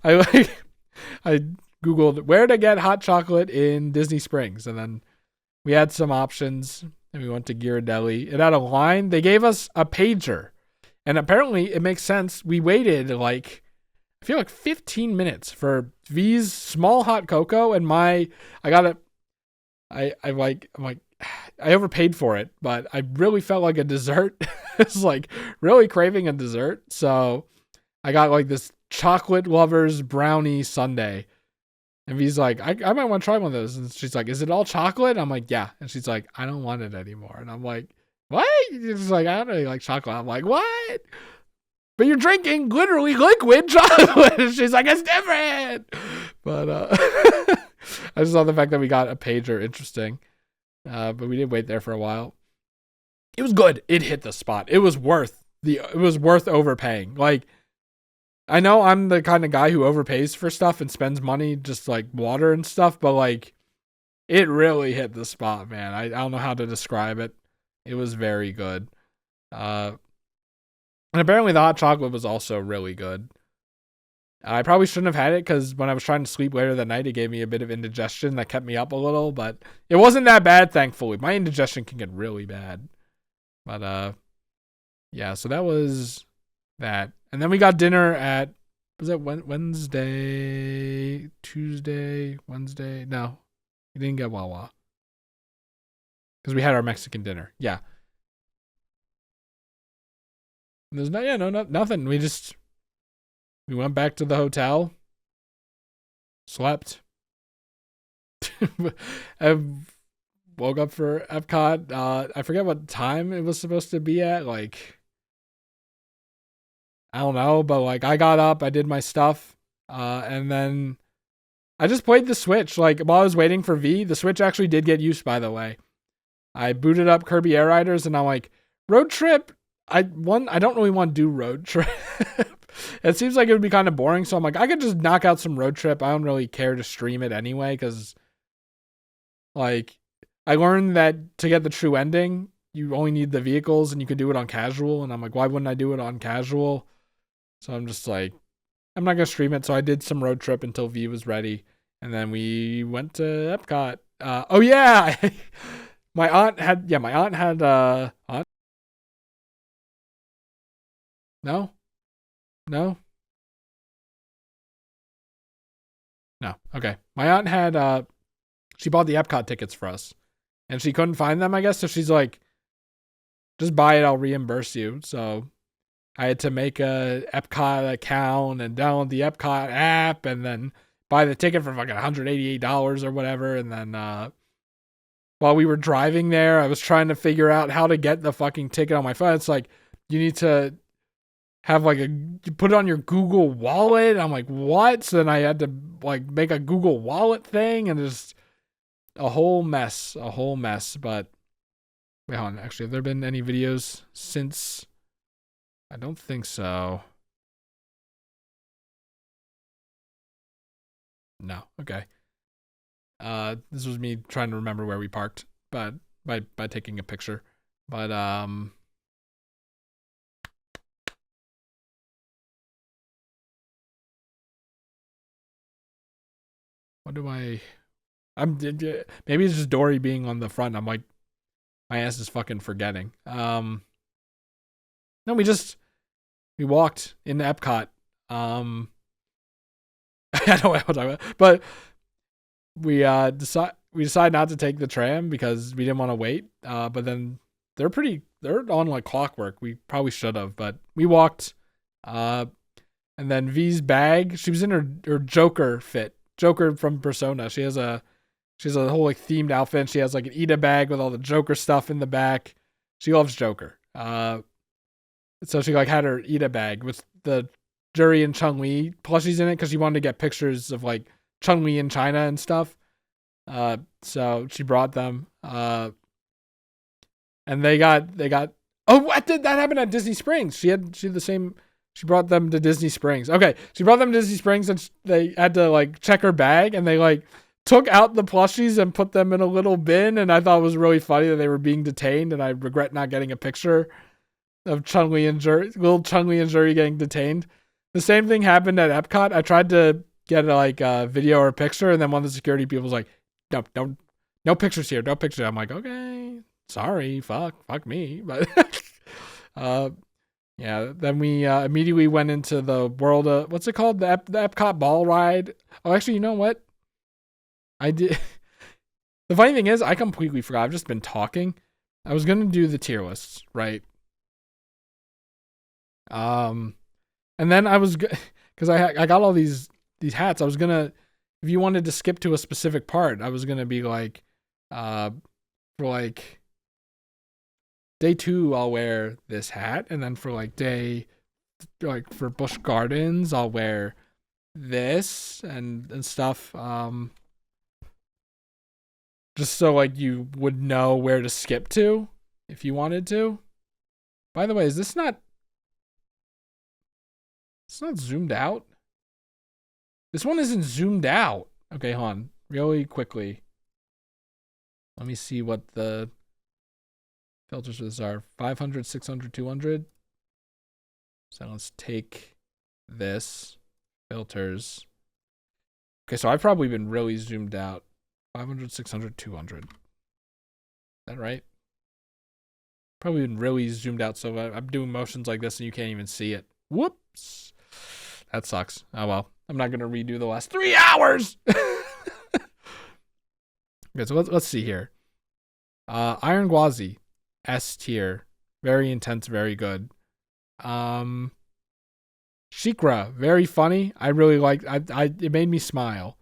I googled where to get hot chocolate in Disney Springs, and then we had some options and we went to Ghirardelli. It had a line. They gave us a pager, and apparently it makes sense. We waited like, I feel like 15 minutes for V's small hot cocoa and I'm like, I overpaid for it, but I really felt like a dessert. It's like really craving a dessert. So I got like this chocolate lovers brownie sundae. And V's like, I might want to try one of those. And she's like, is it all chocolate? I'm like, yeah. And she's like, I don't want it anymore. And I'm like, what? She's like, I don't really like chocolate. I'm like, what? But you're drinking literally liquid chocolate. And she's like, it's different. But I just saw the fact that we got a pager interesting. But we did wait there for a while. It was good. It hit the spot. It was worth overpaying. Like, I know I'm the kind of guy who overpays for stuff and spends money just like water and stuff, but like it really hit the spot, man. I don't know how to describe it. It was very good. And apparently the hot chocolate was also really good. I probably shouldn't have had it because when I was trying to sleep later that night, it gave me a bit of indigestion that kept me up a little, but it wasn't that bad, thankfully. My indigestion can get really bad. But yeah, so that was that. And then we got dinner at, was that Wednesday, Tuesday, Wednesday? No, we didn't get Wawa because we had our Mexican dinner. Yeah. And there's nothing. We went back to the hotel, slept. I woke up for Epcot. I forget what time it was supposed to be at. Like, I don't know, but like I got up, I did my stuff, and then I just played the Switch. Like while I was waiting for V, the Switch actually did get used, by the way. I booted up Kirby Air Riders and I'm like, road trip. I don't really want to do road trip. It seems like it would be kind of boring, so I'm like, I could just knock out some road trip. I don't really care to stream it anyway, because like I learned that to get the true ending, you only need the vehicles and you can do it on casual. And I'm like, why wouldn't I do it on casual? So I'm just like, I'm not gonna stream it. So I did some road trip until V was ready, and then we went to Epcot. Oh yeah, my aunt had aunt. No, no, no. Okay, my aunt had she bought the Epcot tickets for us, and she couldn't find them, I guess. So she's like, just buy it, I'll reimburse you. So I had to make a Epcot account and download the Epcot app and then buy the ticket for fucking $188 or whatever. And then while we were driving there, I was trying to figure out how to get the fucking ticket on my phone. It's like, you need to have like you put it on your Google Wallet. I'm like, what? So then I had to like make a Google Wallet thing, and just a whole mess. But wait, hold on. Actually, have there been any videos since? I don't think so. No. Okay. This was me trying to remember where we parked, but by taking a picture. But what do I Maybe it's just Dory being on the front. I'm like, my ass is fucking forgetting. No, we walked in Epcot. I don't know what I'm talking about, but we decided not to take the tram because we didn't want to wait. But then they're on like clockwork. We probably should have, but we walked. And then V's bag, she was in her Joker fit. Joker from Persona. She has a whole like themed outfit. And she has like an Ida bag with all the Joker stuff in the back. She loves Joker. So she like had her Ida bag with the Juri and Chun-Li plushies in it because she wanted to get pictures of like Chun-Li in China and stuff. So she brought them. And they got. Oh, what did that happen at Disney Springs? She had the same. She brought them to Disney Springs. Okay, she brought them to Disney Springs and they had to like check her bag and they like took out the plushies and put them in a little bin. And I thought it was really funny that they were being detained. And I regret not getting a picture of Chun-Li and Juri, little Chun-Li and Juri getting detained. The same thing happened at Epcot. I tried to get like a video or a picture, and then one of the security people was like, no pictures here, no pictures. I'm like, okay, sorry, fuck me. But yeah, then we immediately went into the world of, what's it called? The Epcot ball ride. Oh, actually, you know what? I did. The funny thing is, I completely forgot. I've just been talking. I was going to do the tier lists, right? And then I was, because I got all these hats. I was gonna, if you wanted to skip to a specific part, I was gonna be like, for like day 2, I'll wear this hat, and then for like for Busch Gardens, I'll wear this and stuff. Just so like you would know where to skip to if you wanted to. By the way, is this not? It's not zoomed out. This one isn't zoomed out. Okay, hold on. Really quickly. Let me see what the filters for this are. 500, 600, 200. So let's take this. Filters. Okay, so I've probably been really zoomed out. 500, 600, 200. Is that right? Probably been really zoomed out, so I'm doing motions like this and you can't even see it. Whoops. That sucks. Oh well. I'm not gonna redo the last 3 hours. Okay, so let's see here. Iron Gwazi, S tier, very intense, very good. Shikra, very funny. I really liked. It made me smile.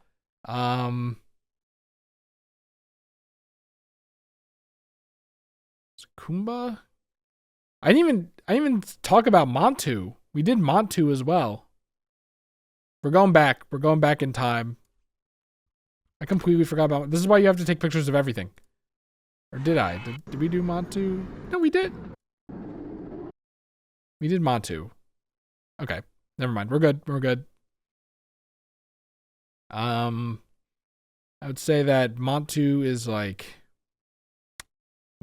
Kumba. I didn't even talk about Montu. We did Montu as well. We're going back. We're going back in time. I completely forgot about. This is why you have to take pictures of everything. Or did I? Did we do Montu? No, we did. We did Montu. Okay, never mind. We're good. We're good. I would say that Montu is like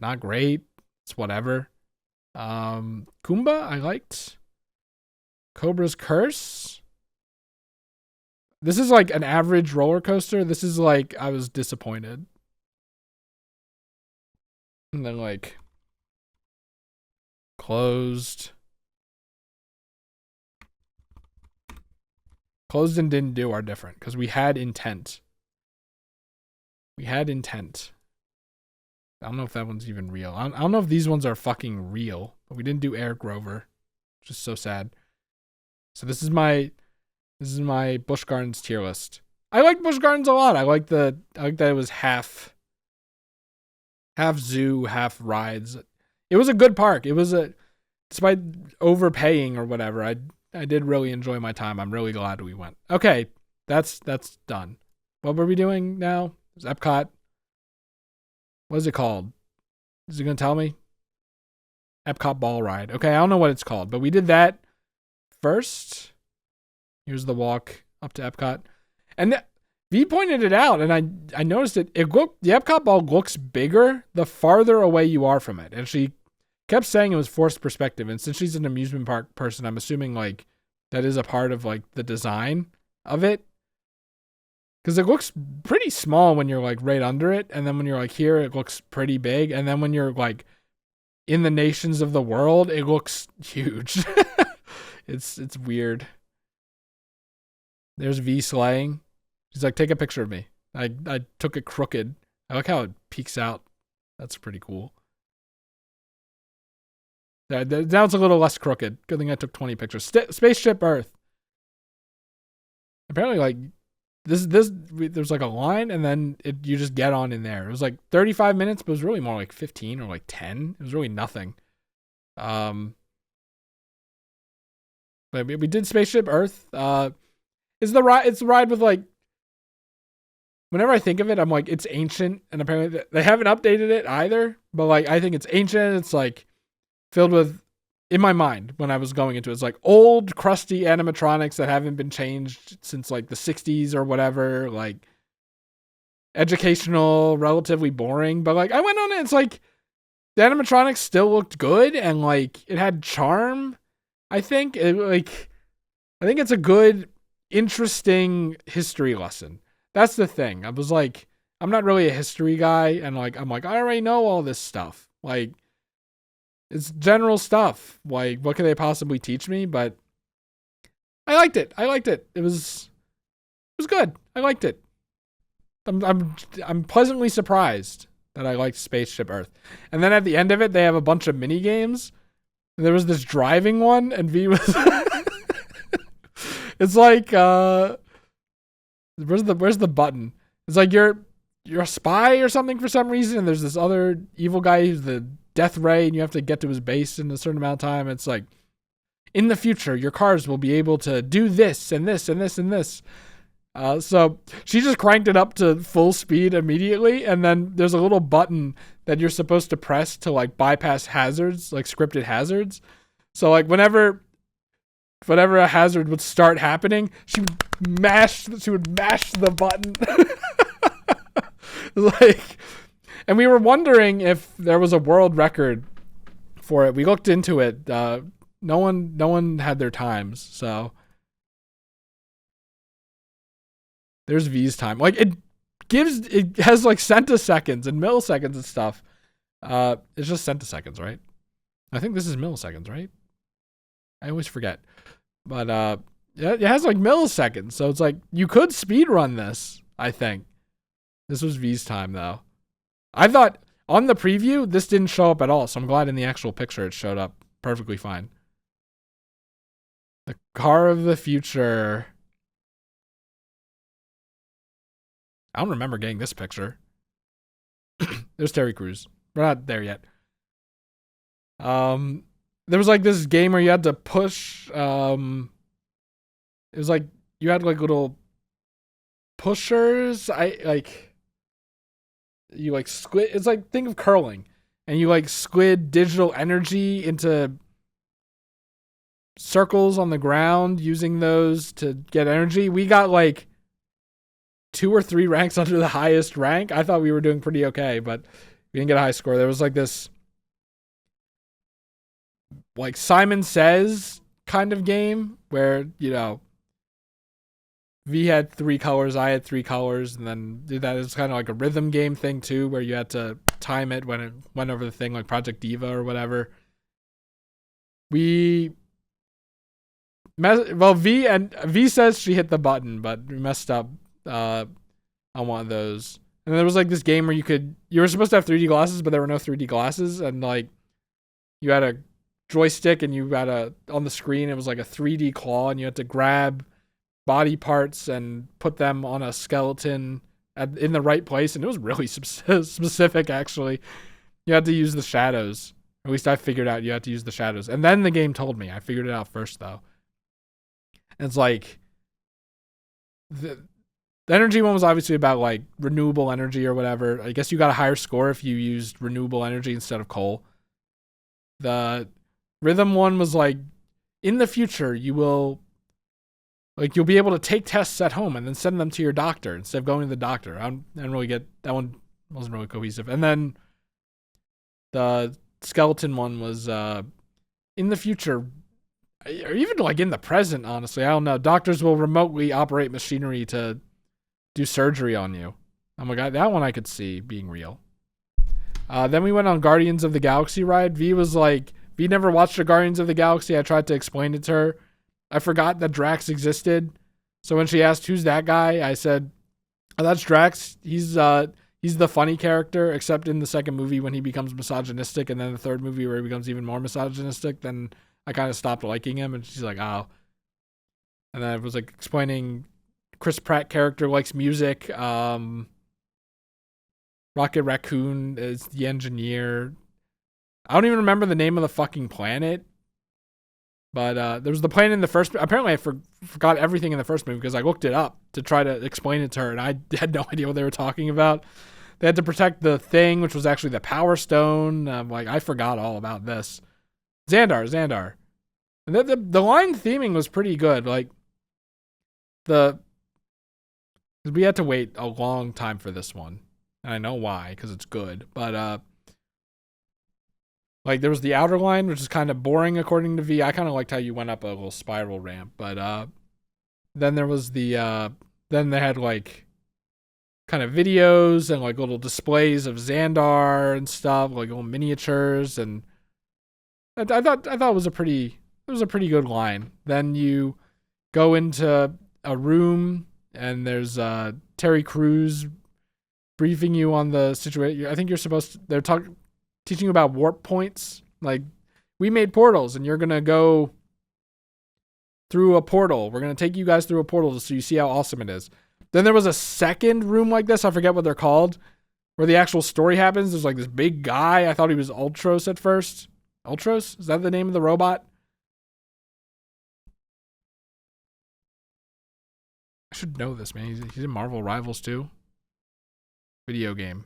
not great. It's whatever. Kumba, I liked. Cobra's Curse. This is like an average roller coaster. This is like, I was disappointed. And then like closed. Closed and didn't do are different because we had intent. We had intent. I don't know if that one's even real. I don't know if these ones are fucking real, but we didn't do Air Grover, which is so sad. So this is my Busch Gardens tier list. I like Busch Gardens a lot. I like that it was half zoo, half rides. It was a good park. It was despite overpaying or whatever, I did really enjoy my time. I'm really glad we went. Okay, that's done. What were we doing now? It's Epcot. What is it called? Is it gonna tell me? Epcot Ball Ride. Okay, I don't know what it's called, but we did that first. Here's the walk up to Epcot. And V pointed it out, and I noticed the Epcot ball looks bigger the farther away you are from it. And she kept saying it was forced perspective. And since she's an amusement park person, I'm assuming like that is a part of like the design of it. because it looks pretty small when you're like right under it, and then when you're like here, it looks pretty big, and then when you're like in the nations of the world, it looks huge. It's weird. There's V slaying. She's like, take a picture of me. I took it crooked. I like how it peeks out. That's pretty cool. Now it's a little less crooked. Good thing I took 20 pictures. Spaceship Earth. Apparently, like there's like a line, and then you just get on in there. It was like 35 minutes, but it was really more like 15 or like 10. It was really nothing. But we did Spaceship Earth. It's the ride with like. Whenever I think of it, I'm like, it's ancient, and apparently they haven't updated it either. But like, I think it's ancient. It's like filled with, in my mind, when I was going into it, it's like old, crusty animatronics that haven't been changed since like the 60s or whatever. Like educational, relatively boring. But like, I went on it. It's like the animatronics still looked good, and like it had charm. I think I think it's a good, interesting history lesson. That's the thing. I was like, I'm not really a history guy, and like I'm like, I already know all this stuff. Like, it's general stuff. Like, what could they possibly teach me? But I liked it. It was good. I liked it. I'm pleasantly surprised that I liked Spaceship Earth. And then at the end of it, they have a bunch of mini games. There was this driving one, and V was. It's like where's the button? It's like you're a spy or something for some reason, and there's this other evil guy who's the Death Ray, and you have to get to his base in a certain amount of time. It's like, in the future, your cars will be able to do this and this and this and this. So she just cranked it up to full speed immediately, and then there's a little button that you're supposed to press to like bypass hazards, like scripted hazards. So like whenever a hazard would start happening, she would mash the button. Like, and we were wondering if there was a world record for it. We looked into it. No one had their times. So there's V's time. Like it has like centiseconds and milliseconds and stuff. It's just centiseconds, right? I think this is milliseconds, right? I always forget. But yeah, it has like milliseconds, so it's like you could speed run this. I think this was V's time though. I thought on the preview this didn't show up at all, so I'm glad in the actual picture it showed up perfectly fine. The car of the future. I don't remember getting this picture. There's Terry Crews. We're not there yet. There was like this game where you had to push. It was like you had like little pushers. You like squid. It's like, think of curling, and you like squid digital energy into circles on the ground using those to get energy. We got like 2 or 3 ranks under the highest rank. I thought we were doing pretty okay, but we didn't get a high score. There was like this like Simon Says kind of game where, you know, V had 3 colors, I had 3 colors, and then that is kind of like a rhythm game thing too, where you had to time it when it went over the thing, like Project Diva or whatever. V says she hit the button, but we messed up on one of those. And there was like this game where you were supposed to have 3D glasses, but there were no 3D glasses, and like you had a joystick and you had on the screen it was like a 3D claw, and you had to grab body parts and put them on a skeleton in the right place, and it was really specific actually. You had to use the shadows. At least I figured out you had to use the shadows. And then the game told me. I figured it out first though. And it's like the energy one was obviously about like renewable energy or whatever. I guess you got a higher score if you used renewable energy instead of coal. The rhythm one was like, in the future you'll be able to take tests at home and then send them to your doctor instead of going to the doctor. I didn't really get that one. Wasn't really cohesive. And then the skeleton one was in the future, or even like in the present, honestly, I don't know. Doctors will remotely operate machinery to do surgery on you. I'm like, that one I could see being real. Then we went on Guardians of the Galaxy ride. V was like, V never watched the Guardians of the Galaxy. I tried to explain it to her. I forgot that Drax existed. So when she asked, who's that guy? I said, oh, that's Drax. He's the funny character, except in the second movie when he becomes misogynistic, and then the third movie where he becomes even more misogynistic, then I kind of stopped liking him. And she's like, oh. And then I was like explaining Chris Pratt character likes music. Rocket Raccoon is the engineer. I don't even remember the name of the fucking planet. But there was the planet in the first. Apparently, I forgot everything in the first movie because I looked it up to try to explain it to her, and I had no idea what they were talking about. They had to protect the thing, which was actually the Power Stone. Like, I forgot all about this. Xandar. And the line theming was pretty good. Like, we had to wait a long time for this one. And I know why, because it's good. But, like, there was the outer line, which is kind of boring according to V. I kind of liked how you went up a little spiral ramp. But, then there was then they had, like, kind of videos and, like, little displays of Xandar and stuff, like little miniatures. And I thought it was a pretty good line. Then you go into a room and there's Terry Crews briefing you on the situation. I think they're teaching you about warp points. Like, we made portals and you're going to go through a portal. We're going to take you guys through a portal so you see how awesome it is. Then there was a second room like this. I forget what they're called, where the actual story happens. There's like this big guy. I thought he was Ultros at first. Ultros? Is that the name of the robot? I should know this, man. He's in Marvel Rivals too. Video game.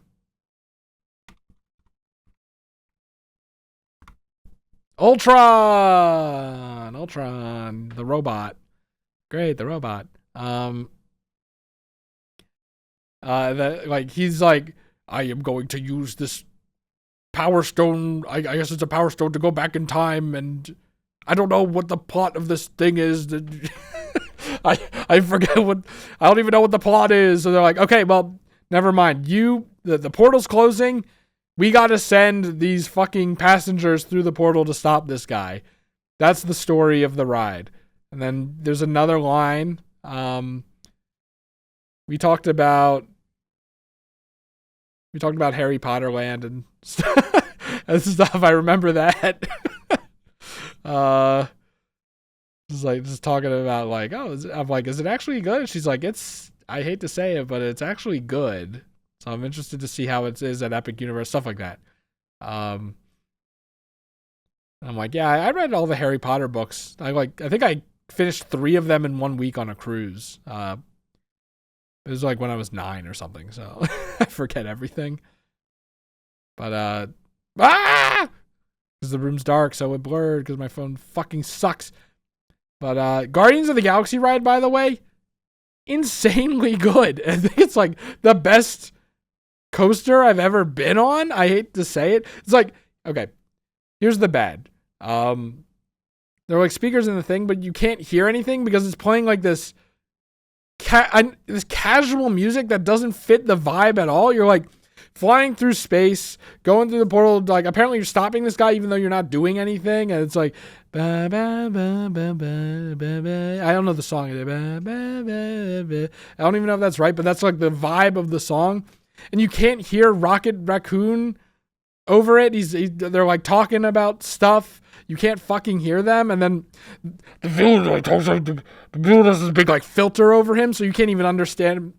Ultron, the robot. Great, the robot. He's like, I am going to use this Power Stone. I guess it's a Power Stone to go back in time, and I don't know what the plot of this thing is. I forget I don't even know what the plot is. So they're like, okay, well, never mind. The portal's closing. We got to send these fucking passengers through the portal to stop this guy. That's the story of the ride. And then there's another line. We talked about Harry Potter Land and stuff. I remember that. Just talking about like, I'm like, is it actually good? And she's like, I hate to say it, but it's actually good. So I'm interested to see how it is at Epic Universe, stuff like that. I'm like, yeah, I read all the Harry Potter books. I think I finished 3 of them in 1 week on a cruise. It was like when I was 9 or something, so I forget everything. But because the room's dark, so it blurred because my phone fucking sucks. But Guardians of the Galaxy ride, by the way, insanely good. I think it's like the best coaster I've ever been on. I hate to say it. It's like, okay, here's the bad. There are like speakers in the thing, but you can't hear anything because it's playing like this casual music that doesn't fit the vibe at all. You're like flying through space, going through the portal. Like, apparently you're stopping this guy even though you're not doing anything. And it's like, ba, ba, ba, ba, ba, ba, ba. I don't know the song. Ba, ba, ba, ba. I don't even know if that's right, but that's like the vibe of the song. And you can't hear Rocket Raccoon over it. They're like talking about stuff. You can't fucking hear them. And then the villain has this big like filter over him, so you can't even understand.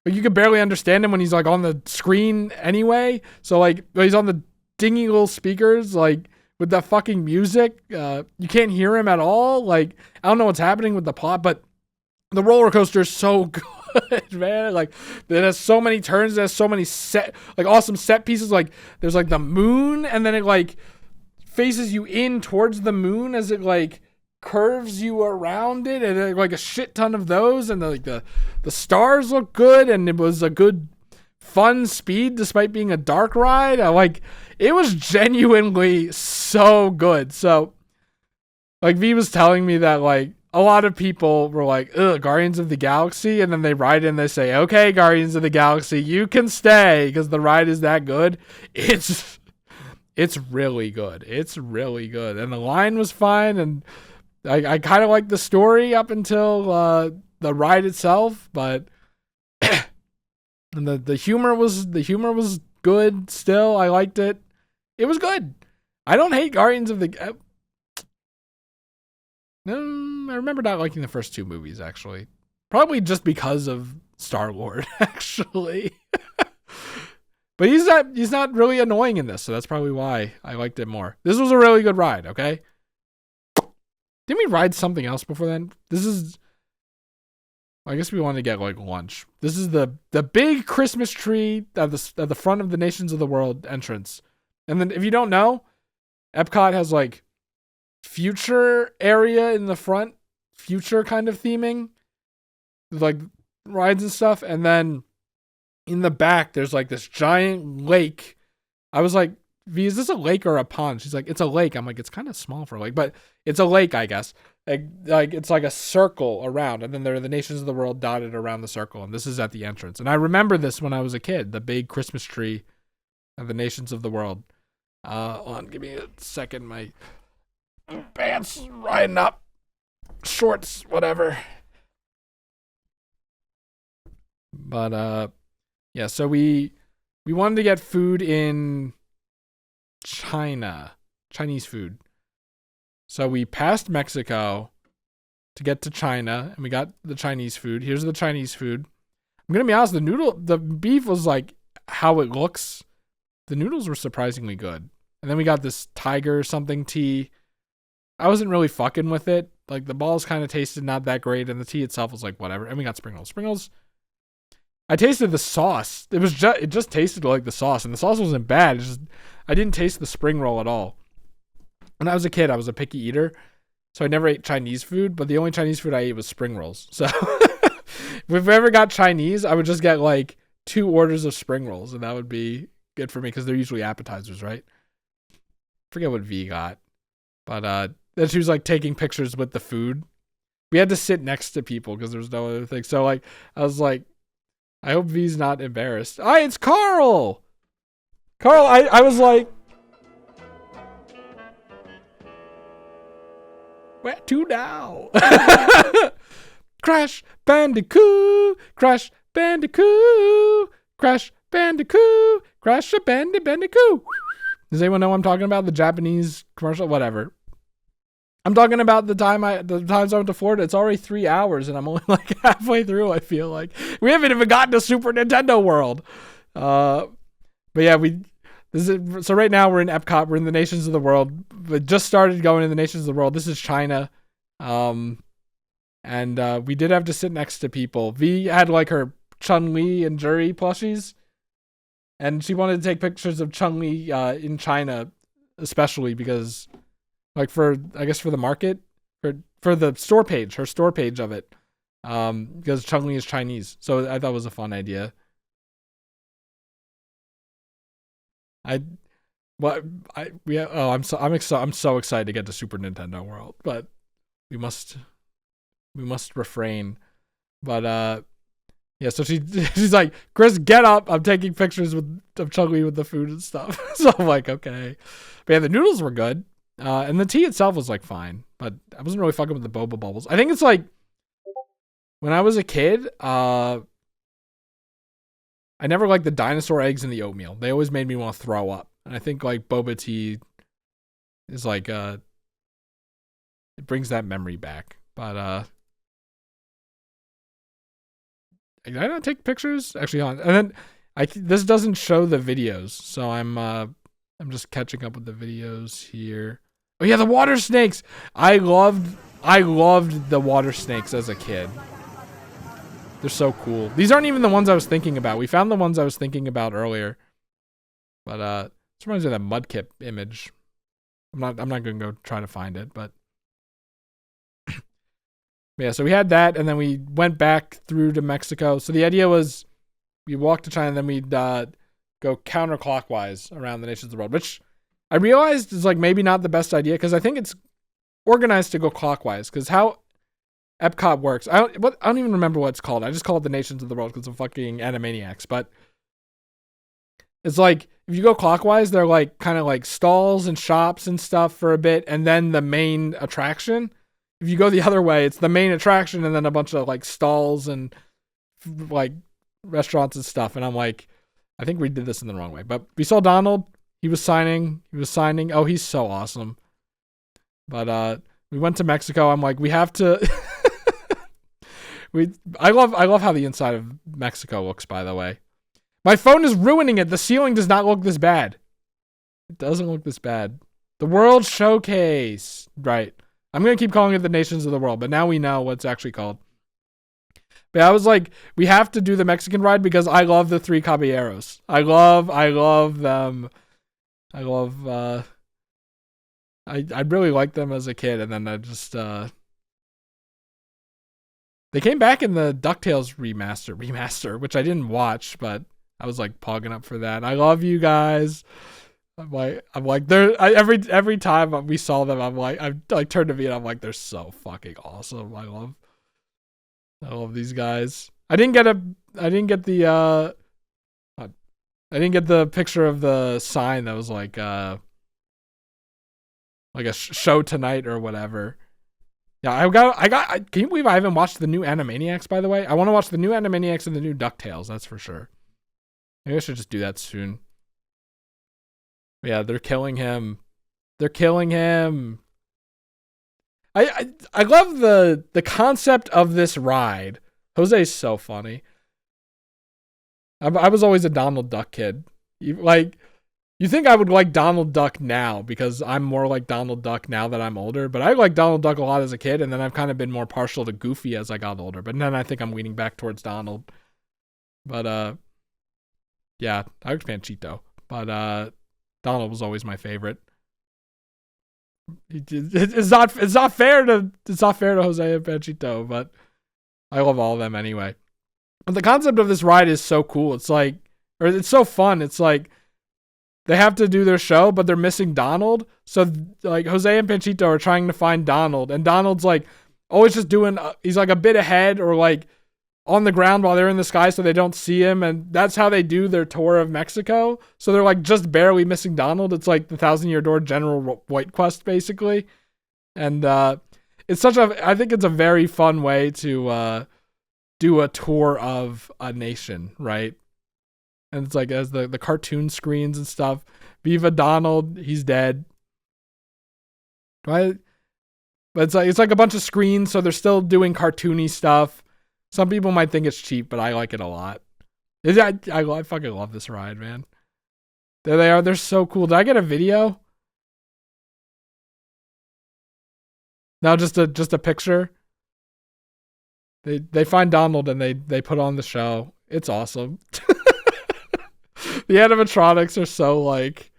You can barely understand him when he's like on the screen anyway. So like he's on the dingy little speakers, like with that fucking music. You can't hear him at all. Like, I don't know what's happening with the plot, but the roller coaster is so good. Man, like it has so many turns, it has so many awesome set pieces. Like there's like the moon, and then it like faces you in towards the moon as it like curves you around it, and like a shit ton of those, and the stars look good, and it was a good fun speed despite being a dark ride. It was genuinely so good. So like V was telling me that like a lot of people were like, ugh, Guardians of the Galaxy. And then they ride in, they say, okay, Guardians of the Galaxy, you can stay because the ride is that good. It's really good. It's really good. And the line was fine. And I kind of liked the story up until the ride itself. But and the humor was good still. I liked it. It was good. I don't hate Guardians of the... I remember not liking the first two movies, actually. Probably just because of Star-Lord, actually. But he's not really annoying in this, so that's probably why I liked it more. This was a really good ride, okay? Didn't we ride something else before then? This is... I guess we wanted to get, like, lunch. This is the big Christmas tree at the front of the Nations of the World entrance. And then, if you don't know, Epcot has, like, future area in the front, future kind of theming, like rides and stuff, and then in the back there's like this giant lake. I was like, V, is this a lake or a pond? She's like, it's a lake. I'm like, it's kind of small for a lake, but it's a lake, I guess. Like it's like a circle around, and then there are the Nations of the World dotted around the circle, and this is at the entrance. And I remember this when I was a kid, the big Christmas tree of the Nations of the World. Hold on, give me a second. My pants riding up, shorts, whatever. But yeah, so we wanted to get food in China, Chinese food. So we passed Mexico to get to China, and we got the Chinese food. Here's the Chinese food. I'm gonna be honest, the beef was like how it looks. The noodles were surprisingly good. And then we got this tiger something tea. I wasn't really fucking with it. Like, the balls kind of tasted not that great, and the tea itself was like, whatever. And we got spring rolls. Spring rolls, I tasted the sauce. It just tasted like the sauce, and the sauce wasn't bad. I didn't taste the spring roll at all. When I was a kid, I was a picky eater, so I never ate Chinese food, but the only Chinese food I ate was spring rolls. So, if I ever got Chinese, I would just get, like, 2 orders of spring rolls, and that would be good for me, because they're usually appetizers, right? Forget what V got. But, then she was like taking pictures with the food. We had to sit next to people because there was no other thing. So like, I was like, I hope V's not embarrassed. Hi, it's Carl. Carl, I was like, where to now? Crash Bandicoot, Crash Bandicoot, Crash Bandicoot, Crash a Bandicoot. Does anyone know what I'm talking about? The Japanese commercial? Whatever. I'm talking about the times I went to Florida. It's already 3 hours, and I'm only like halfway through. I feel like we haven't even gotten to Super Nintendo World. But yeah, so right now we're in Epcot. We're in the Nations of the World. We just started going in the Nations of the World. This is China, and we did have to sit next to people. V had like her Chun-Li and Juri plushies, and she wanted to take pictures of Chun-Li in China, especially because. Like I guess for the market, for the store page, her store page of it, because Chun-Li is Chinese, so I thought it was a fun idea. I'm so excited to get to Super Nintendo World, but we must refrain. But yeah, so she's like, Chris, get up! I'm taking pictures of Chun-Li with the food and stuff. So I'm like, okay, but yeah, the noodles were good. And the tea itself was like fine, but I wasn't really fucking with the boba bubbles. I think it's like when I was a kid, I never liked the dinosaur eggs in the oatmeal. They always made me want to throw up. And I think like boba tea is like it brings that memory back. But did I not take pictures? Actually, and then this doesn't show the videos, so I'm just catching up with the videos here. Oh yeah, the water snakes. I loved the water snakes as a kid. They're so cool. These aren't even the ones I was thinking about. We found the ones I was thinking about earlier. But this reminds me of that Mudkip image. I'm not gonna go try to find it, but yeah, so we had that, and then we went back through to Mexico. So the idea was we walked to China, and then we'd go counterclockwise around the Nations of the World, which I realized is like maybe not the best idea, because I think it's organized to go clockwise, because how Epcot works. I don't even remember what it's called. I just call it the Nations of the World because of fucking Animaniacs. But it's like if you go clockwise, they're like kind of like stalls and shops and stuff for a bit, and then the main attraction. If you go the other way, it's the main attraction and then a bunch of like stalls and like restaurants and stuff. And I'm like, I think we did this in the wrong way. But we saw Donald. He was signing. Oh, he's so awesome. But we went to Mexico. I'm like, we have to. I love how the inside of Mexico looks. By the way, my phone is ruining it. The ceiling does not look this bad. It doesn't look this bad. The World Showcase, right? I'm gonna keep calling it the Nations of the World, but now we know what it's actually called. But I was like, we have to do the Mexican ride because I love the Three Caballeros. I love them. I really liked them as a kid, and then I just they came back in the DuckTales remaster, which I didn't watch, but I was like pogging up for that. I love you guys. I'm like, every time we saw them, I turned to me and I'm like, they're so fucking awesome. I love these guys. I didn't get the picture of the sign that was like a show tonight or whatever. Yeah, can you believe I haven't watched the new Animaniacs, by the way? I want to watch the new Animaniacs and the new DuckTales, that's for sure. Maybe I should just do that soon. Yeah, they're killing him. I love the concept of this ride. Jose's so funny. I was always a Donald Duck kid. You think I would like Donald Duck now because I'm more like Donald Duck now that I'm older, but I like Donald Duck a lot as a kid, and then I've kind of been more partial to Goofy as I got older, but then I think I'm leaning back towards Donald. But yeah, I like Panchito, but Donald was always my favorite. It's not fair to Jose and Panchito, but I love all of them anyway. But the concept of this ride is so cool. It's so fun. It's like they have to do their show, but they're missing Donald. So like Jose and Panchito are trying to find Donald, and Donald's like always just doing. He's like a bit ahead or like on the ground while they're in the sky, so they don't see him, and that's how they do their tour of Mexico. So they're like just barely missing Donald. It's like the 1,000-Year Door General White Quest basically, and I think it's a very fun way to do a tour of a nation, right? And it's like as the cartoon screens and stuff. Viva Donald, he's dead. Right? But it's like a bunch of screens, so they're still doing cartoony stuff. Some people might think it's cheap, but I like it a lot. I fucking love this ride, man. There they are. They're so cool. Did I get a video? No, just a picture. They find Donald and they put on the show. It's awesome. The animatronics are so like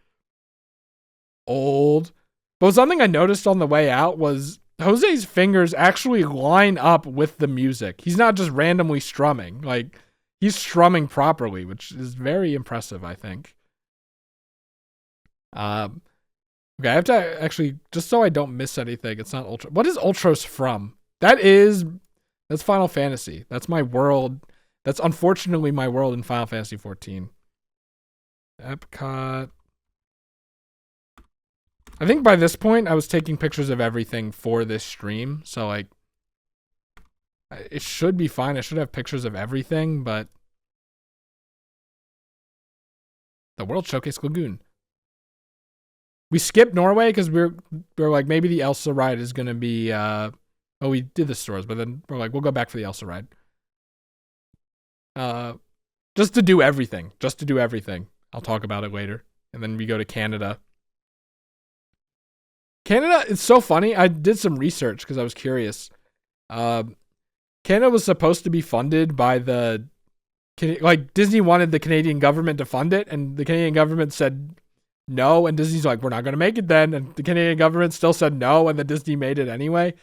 old. But something I noticed on the way out was Jose's fingers actually line up with the music. He's not just randomly strumming. Like he's strumming properly, which is very impressive, I think. Okay, I have to actually, just so I don't miss anything, it's not Ultra. What is Ultros from? That's Final Fantasy. That's my world. That's unfortunately my world in Final Fantasy 14. Epcot. I think by this point I was taking pictures of everything for this stream, so like it should be fine. I should have pictures of everything, but the World Showcase Lagoon. We skipped Norway because we're like maybe the Elsa ride is gonna be we did the stores, but then we're like we'll go back for the Elsa ride. Just to do everything. I'll talk about it later. And then we go to Canada. Canada, it's so funny. I did some research because I was curious. Canada was supposed to be funded by Disney wanted the Canadian government to fund it, and the Canadian government said no, and Disney's like, we're not going to make it then, and the Canadian government still said no, and the Disney made it anyway.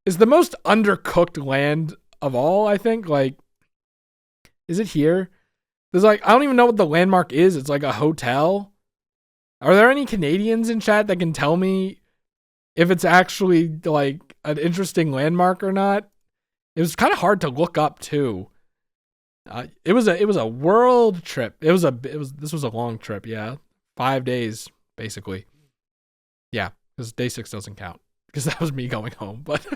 It's the most undercooked land of all, I think. Like, is it here? There's like, I don't even know what the landmark is. It's like a hotel. Are there any Canadians in chat that can tell me if it's actually like an interesting landmark or not. It was kind of hard to look up too. It was a world trip. This was a long trip. Yeah, 5 days basically. Yeah, because day 6 doesn't count because that was me going home. But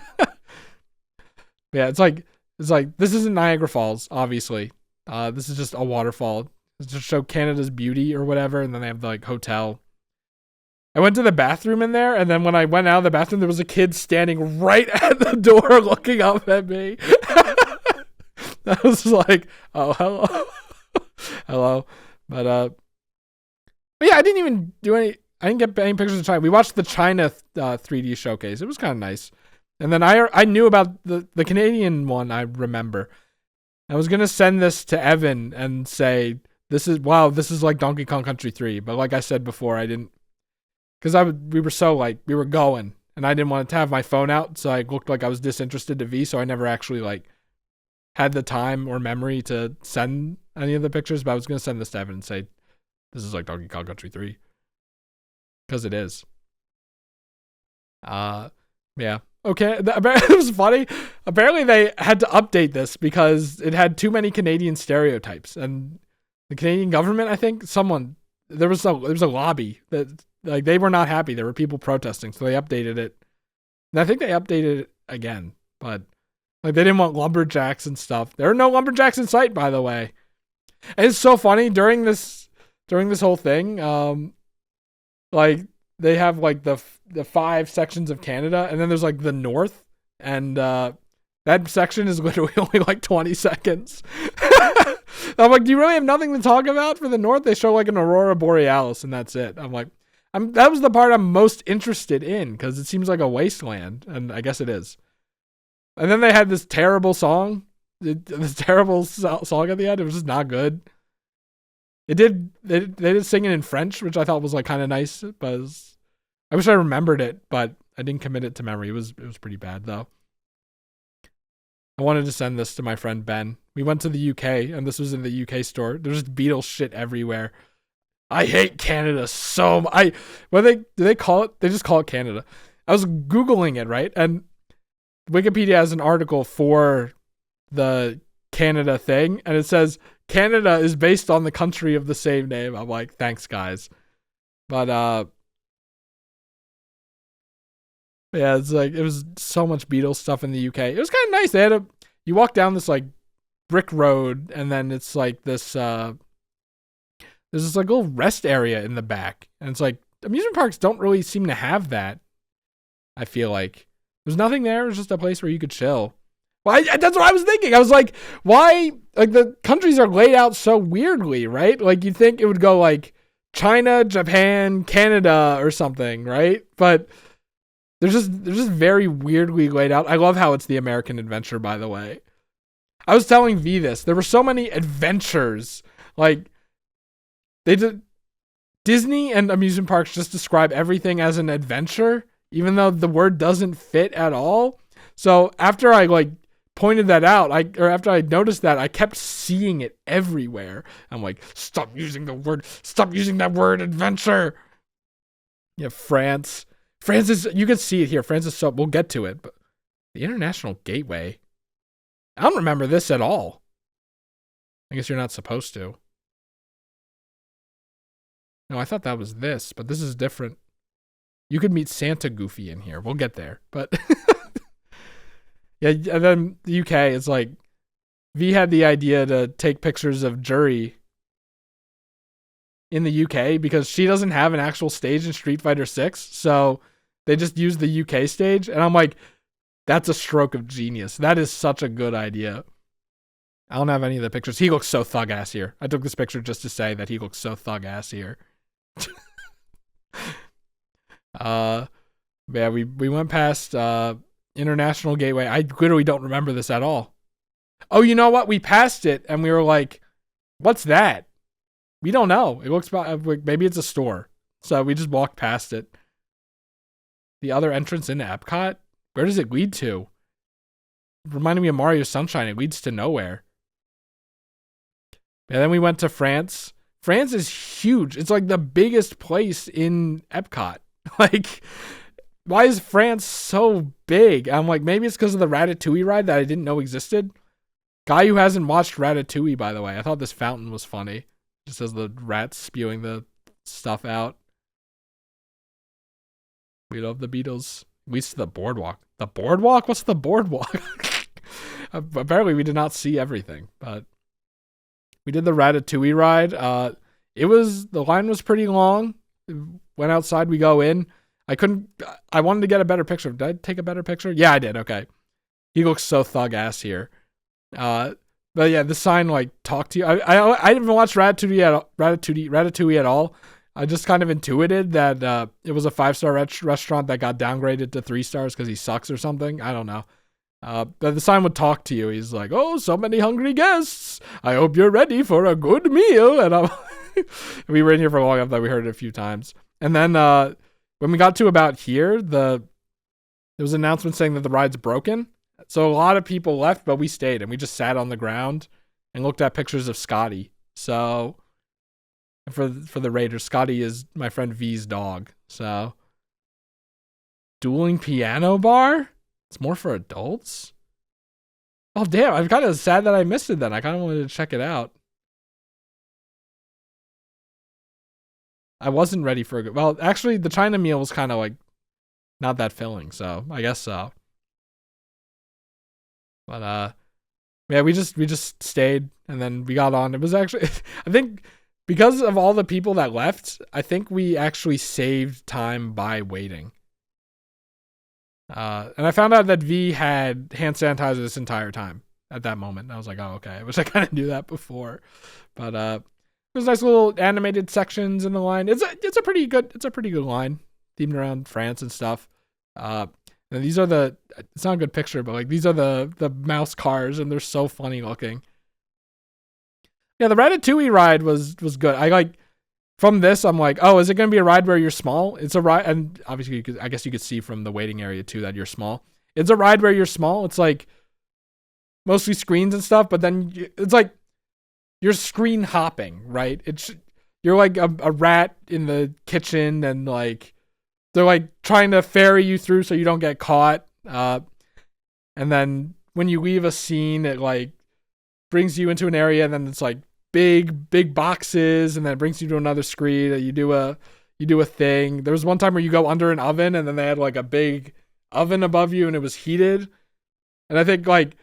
yeah, it's like this isn't Niagara Falls, obviously. This is just a waterfall. It's to show Canada's beauty or whatever, and then they have the like hotel. I went to the bathroom in there, and then when I went out of the bathroom, there was a kid standing right at the door looking up at me. I was like, oh, hello. Hello. But yeah, I didn't get any pictures of China. We watched the China 3D showcase. It was kind of nice. And then I knew about the Canadian one, I remember. I was going to send this to Evan and say, this is like Donkey Kong Country 3. But like I said before, I didn't, because we were going, and I didn't want to have my phone out, so I looked like I was disinterested to V, so I never actually like had the time or memory to send any of the pictures. But I was going to send this to Evan and say, this is like Donkey Kong Country 3. Because it is. Yeah. Okay, it was funny. Apparently they had to update this because it had too many Canadian stereotypes, and the Canadian government, I think, there was a lobby that like they were not happy. There were people protesting, so they updated it. And I think they updated it again, but like they didn't want lumberjacks and stuff. There are no lumberjacks in sight, by the way. And it's so funny during this whole thing. Like they have like the 5 sections of Canada, and then there's like the North, and that section is literally only like 20 seconds. I'm like, do you really have nothing to talk about for the North? They show like an aurora borealis, and that's it. I'm like, that was the part I'm most interested in because it seems like a wasteland, and I guess it is. And then they had this terrible song, this terrible song at the end. It was just not good. They did sing it in French, which I thought was like kind of nice, but I wish I remembered it, but I didn't commit it to memory. It was pretty bad though. I wanted to send this to my friend Ben. We went to the UK, and this was in the UK store. There's just Beatles shit everywhere. I hate Canada so much. Do they call it? They just call it Canada. I was Googling it, right? And Wikipedia has an article for the Canada thing, and it says Canada is based on the country of the same name. I'm like, thanks, guys. But yeah, it's like it was so much Beatles stuff in the UK. It was kind of nice. You walk down this like brick road, and then it's like this there's this like little rest area in the back, and it's like amusement parks don't really seem to have that. I feel like there's nothing there. It was just a place where you could chill. Well, that's what I was thinking. I was like, why? Like the countries are laid out so weirdly, right? Like you'd think it would go like China, Japan, Canada, or something, right? But they're just very weirdly laid out. I love how it's the American adventure, by the way. I was telling V this. There were so many adventures. Like Disney and amusement parks just describe everything as an adventure, even though the word doesn't fit at all. So after I like pointed that out, after I noticed that, I kept seeing it everywhere. I'm like, stop using that word adventure. Yeah, France is, you can see it here. France is so, we'll get to it, but the International Gateway, I don't remember this at all. I guess you're not supposed to. No, I thought that was this, but this is different. You could meet Santa Goofy in here. We'll get there, but yeah, and then the UK, it's like V had the idea to take pictures of Jury in the UK because she doesn't have an actual stage in Street Fighter 6, so they just use the UK stage, and I'm like, that's a stroke of genius. That is such a good idea. I don't have any of the pictures. He looks so thug ass here. I took this picture just to say that he looks so thug ass here. Yeah, we went past International Gateway. I literally don't remember this at all. Oh, you know what? We passed it and we were like, what's that? We don't know. It looks like maybe it's a store. So we just walked past it. The other entrance into Epcot? Where does it lead to? It reminded me of Mario Sunshine. It leads to nowhere. And then we went to France. France is huge. It's like the biggest place in Epcot. Like, why is France so big? I'm like, maybe it's because of the Ratatouille ride that I didn't know existed. Guy who hasn't watched Ratatouille, by the way. I thought this fountain was funny. Just as the rats spewing the stuff out. We love the Beatles. We see the boardwalk. The boardwalk? What's the boardwalk? Apparently we did not see everything, but we did the Ratatouille ride. The line was pretty long. Went outside, we go in. I wanted to get a better picture. Did I take a better picture? Yeah, I did. Okay. He looks so thug ass here. But yeah, the sign like talked to you. I didn't even watch Ratatouille at all. I just kind of intuited that it was a 5-star restaurant that got downgraded to 3 stars because he sucks or something. I don't know. But the sign would talk to you. He's like, "Oh, so many hungry guests. I hope you're ready for a good meal." And we were in here for long enough that we heard it a few times. And then when we got to about here, there was an announcement saying that the ride's broken. So a lot of people left, but we stayed and we just sat on the ground and looked at pictures of Scotty. So for the Raiders, Scotty is my friend V's dog. So dueling piano bar? It's more for adults? Oh damn, I'm kind of sad that I missed it then. I kind of wanted to check it out. I wasn't ready for a good... Well, actually, the China meal was kind of like not that filling, so I guess so. But yeah, we just stayed and then we got on. It was actually I think because of all the people that left, I think we actually saved time by waiting. And I found out that V had hand sanitizer this entire time at that moment. And I was like, oh, okay. I wish I kind of knew that before. But there's nice little animated sections in the line. It's a pretty good line themed around France and stuff. And these are it's not a good picture, but like these are the mouse cars and they're so funny looking. Yeah, the Ratatouille ride was good. I like from this, I'm like, oh, is it going to be a ride where you're small? It's a ride, and obviously, I guess you could see from the waiting area too that you're small. It's a ride where you're small. It's like mostly screens and stuff, but then it's like you're screen hopping, right? You're like a rat in the kitchen, and like they're like trying to ferry you through so you don't get caught. And then when you leave a scene, it like brings you into an area, and then it's like big boxes, and then it brings you to another screen and you do a thing. There was one time where you go under an oven and then they had like a big oven above you and it was heated. And I think like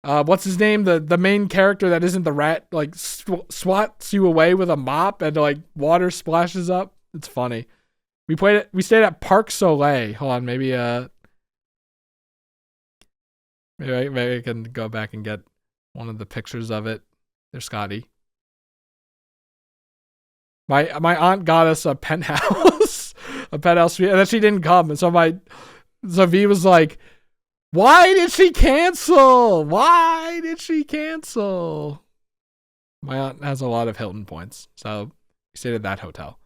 what's his name, the main character that isn't the rat, like swats you away with a mop and like water splashes up. It's funny. We stayed at Parc Soleil. Hold on, maybe I can go back and get one of the pictures of it. There's Scotty. My aunt got us a penthouse, and then she didn't come. And so V was like, "Why did she cancel? Why did she cancel?" My aunt has a lot of Hilton points, so we stayed at that hotel.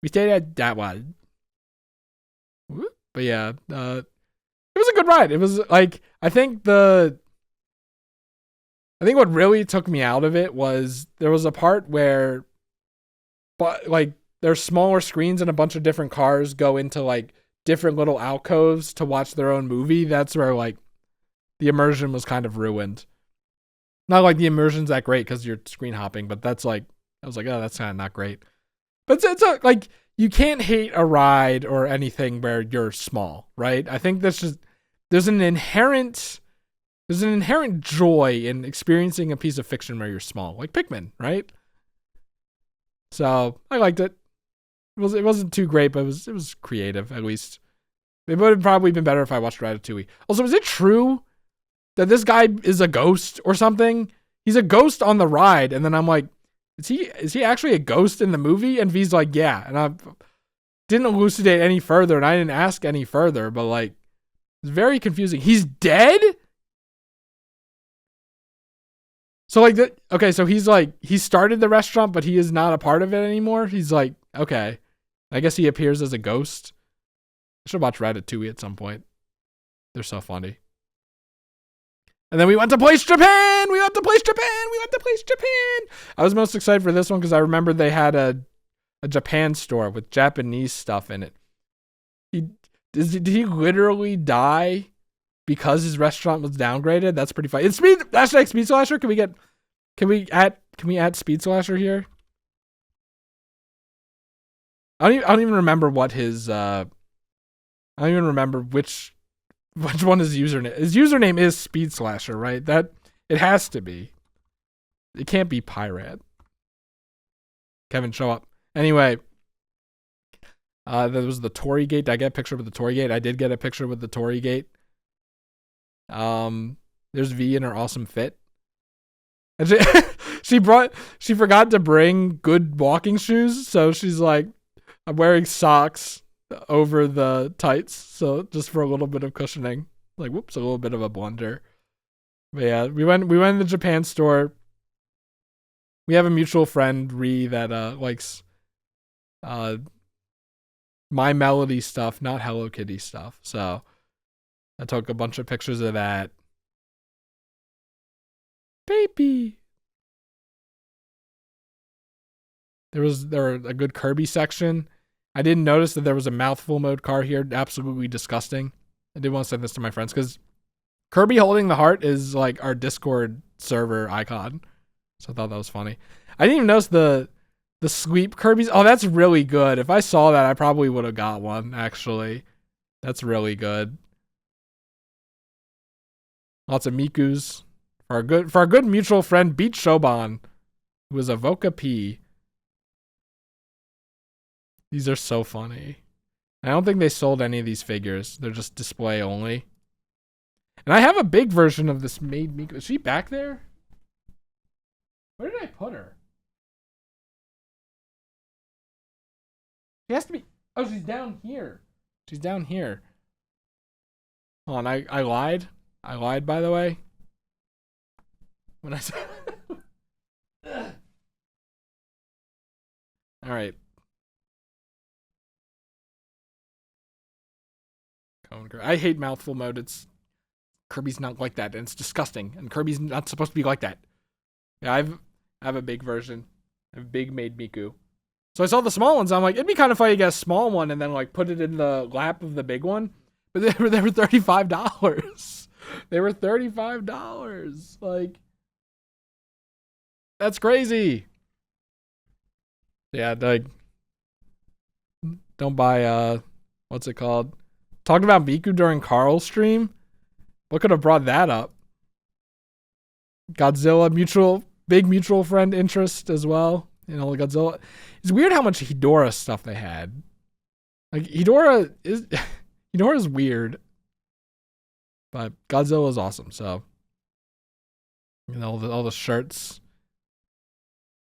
We stayed at that one. But yeah, it was a good ride. It was like I think what really took me out of it was there was a part where, but like there's smaller screens and a bunch of different cars go into like different little alcoves to watch their own movie. That's where like the immersion was kind of ruined. Not like the immersion's that great because you're screen hopping, but that's like I was like, oh, that's kind of not great. But it's like you can't hate a ride or anything where you're small, right? I think that's just there's an inherent joy in experiencing a piece of fiction where you're small, like Pikmin, right? So I liked it. It wasn't too great, but it was creative at least. It would have probably been better if I watched Ratatouille. Also, is it true that this guy is a ghost or something? He's a ghost on the ride, and then I'm like, is he actually a ghost in the movie? And V's like, yeah. And I didn't elucidate any further, and I didn't ask any further, but like, it's very confusing. He's dead? So like, okay, so he's like, he started the restaurant, but he is not a part of it anymore. He's like, okay, I guess he appears as a ghost. I should watch Ratatouille at some point. They're so funny. And then we went to Place Japan. I was most excited for this one because I remember they had a Japan store with Japanese stuff in it. He did he literally die because his restaurant was downgraded? That's pretty funny. It's Speed hashtag Speed Slasher. Can we add Speed Slasher here? I don't even remember what his I don't even remember which one his username. His username is Speed Slasher, right? That it has to be. It can't be Pirate. Kevin, show up. Anyway, there was the Tory Gate. Did I get a picture with the Tory Gate? I did get a picture with the Tory Gate. There's V in her awesome fit. And she forgot to bring good walking shoes, so she's like, I'm wearing socks over the tights, so just for a little bit of cushioning. Like, whoops, a little bit of a blunder. But yeah, we went in the Japan store. We have a mutual friend, Ree, that likes My Melody stuff, not Hello Kitty stuff. So I took a bunch of pictures of that. Baby. There were a good Kirby section. I didn't notice that there was a mouthful mode car here. Absolutely disgusting. I did want to send this to my friends because Kirby holding the heart is like our Discord server icon. So I thought that was funny. I didn't even notice the sweep Kirby's. Oh, that's really good. If I saw that, I probably would have got one, actually. That's really good. Lots of Mikus. For our good mutual friend, Beat Shoban, who is a Voca P. These are so funny. I don't think they sold any of these figures. They're just display only. And I have a big version of this made Miku. Is she back there? Where did I put her? She has to be. Oh, she's down here. She's down here. Hold on, I lied. I lied, by the way. When I said. All right. I hate mouthful mode. Kirby's not like that, and it's disgusting. And Kirby's not supposed to be like that. Yeah, I have a big version. I have big made Miku. So I saw the small ones. I'm like, it'd be kind of funny to get a small one and then like put it in the lap of the big one. But they were $35. They were $35. Like, that's crazy. Yeah, like, don't buy what's it called? Talked about Miku during Carl's stream. What could have brought that up? Godzilla big mutual friend interest as well. You know, Godzilla. It's weird how much Hedorah stuff they had. Like Hedorah is weird, but Godzilla is awesome. So, you know, all the shirts.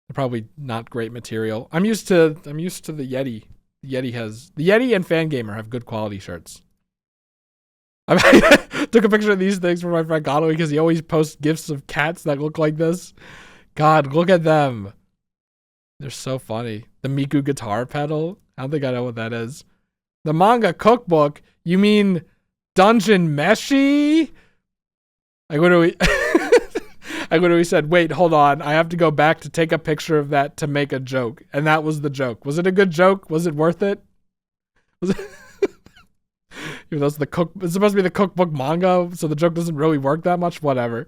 They're probably not great material. I'm used to the Yeti. The Yeti and Fangamer have good quality shirts. I took a picture of these things for my friend Godwin because he always posts gifs of cats that look like this. God, look at them. They're so funny. The Miku guitar pedal. I don't think I know what that is. The manga cookbook. You mean Dungeon Meshi? I literally said, wait, hold on. I have to go back to take a picture of that to make a joke. And that was the joke. Was it a good joke? Was it worth it? Was it? Even though it's supposed to be the cookbook manga, so the joke doesn't really work that much. Whatever. And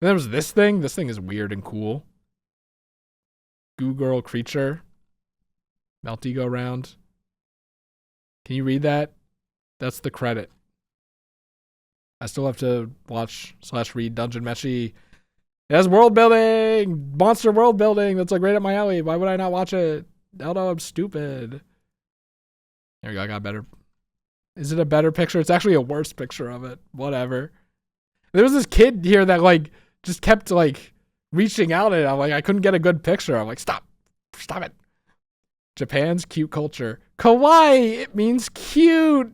there was this thing. This thing is weird and cool. Goo Girl Creature. Melty Go Round. Can you read that? That's the credit. I still have to watch/read Dungeon Meshi. It has world building! Monster world building! That's like right up my alley. Why would I not watch it? Oh no, I'm stupid. There we go, I got better. Is it a better picture? It's actually a worse picture of it. Whatever. There was this kid here that like just kept like reaching out at it. I'm like, I couldn't get a good picture. I'm like, stop it. Japan's cute culture. Kawaii! It means cute!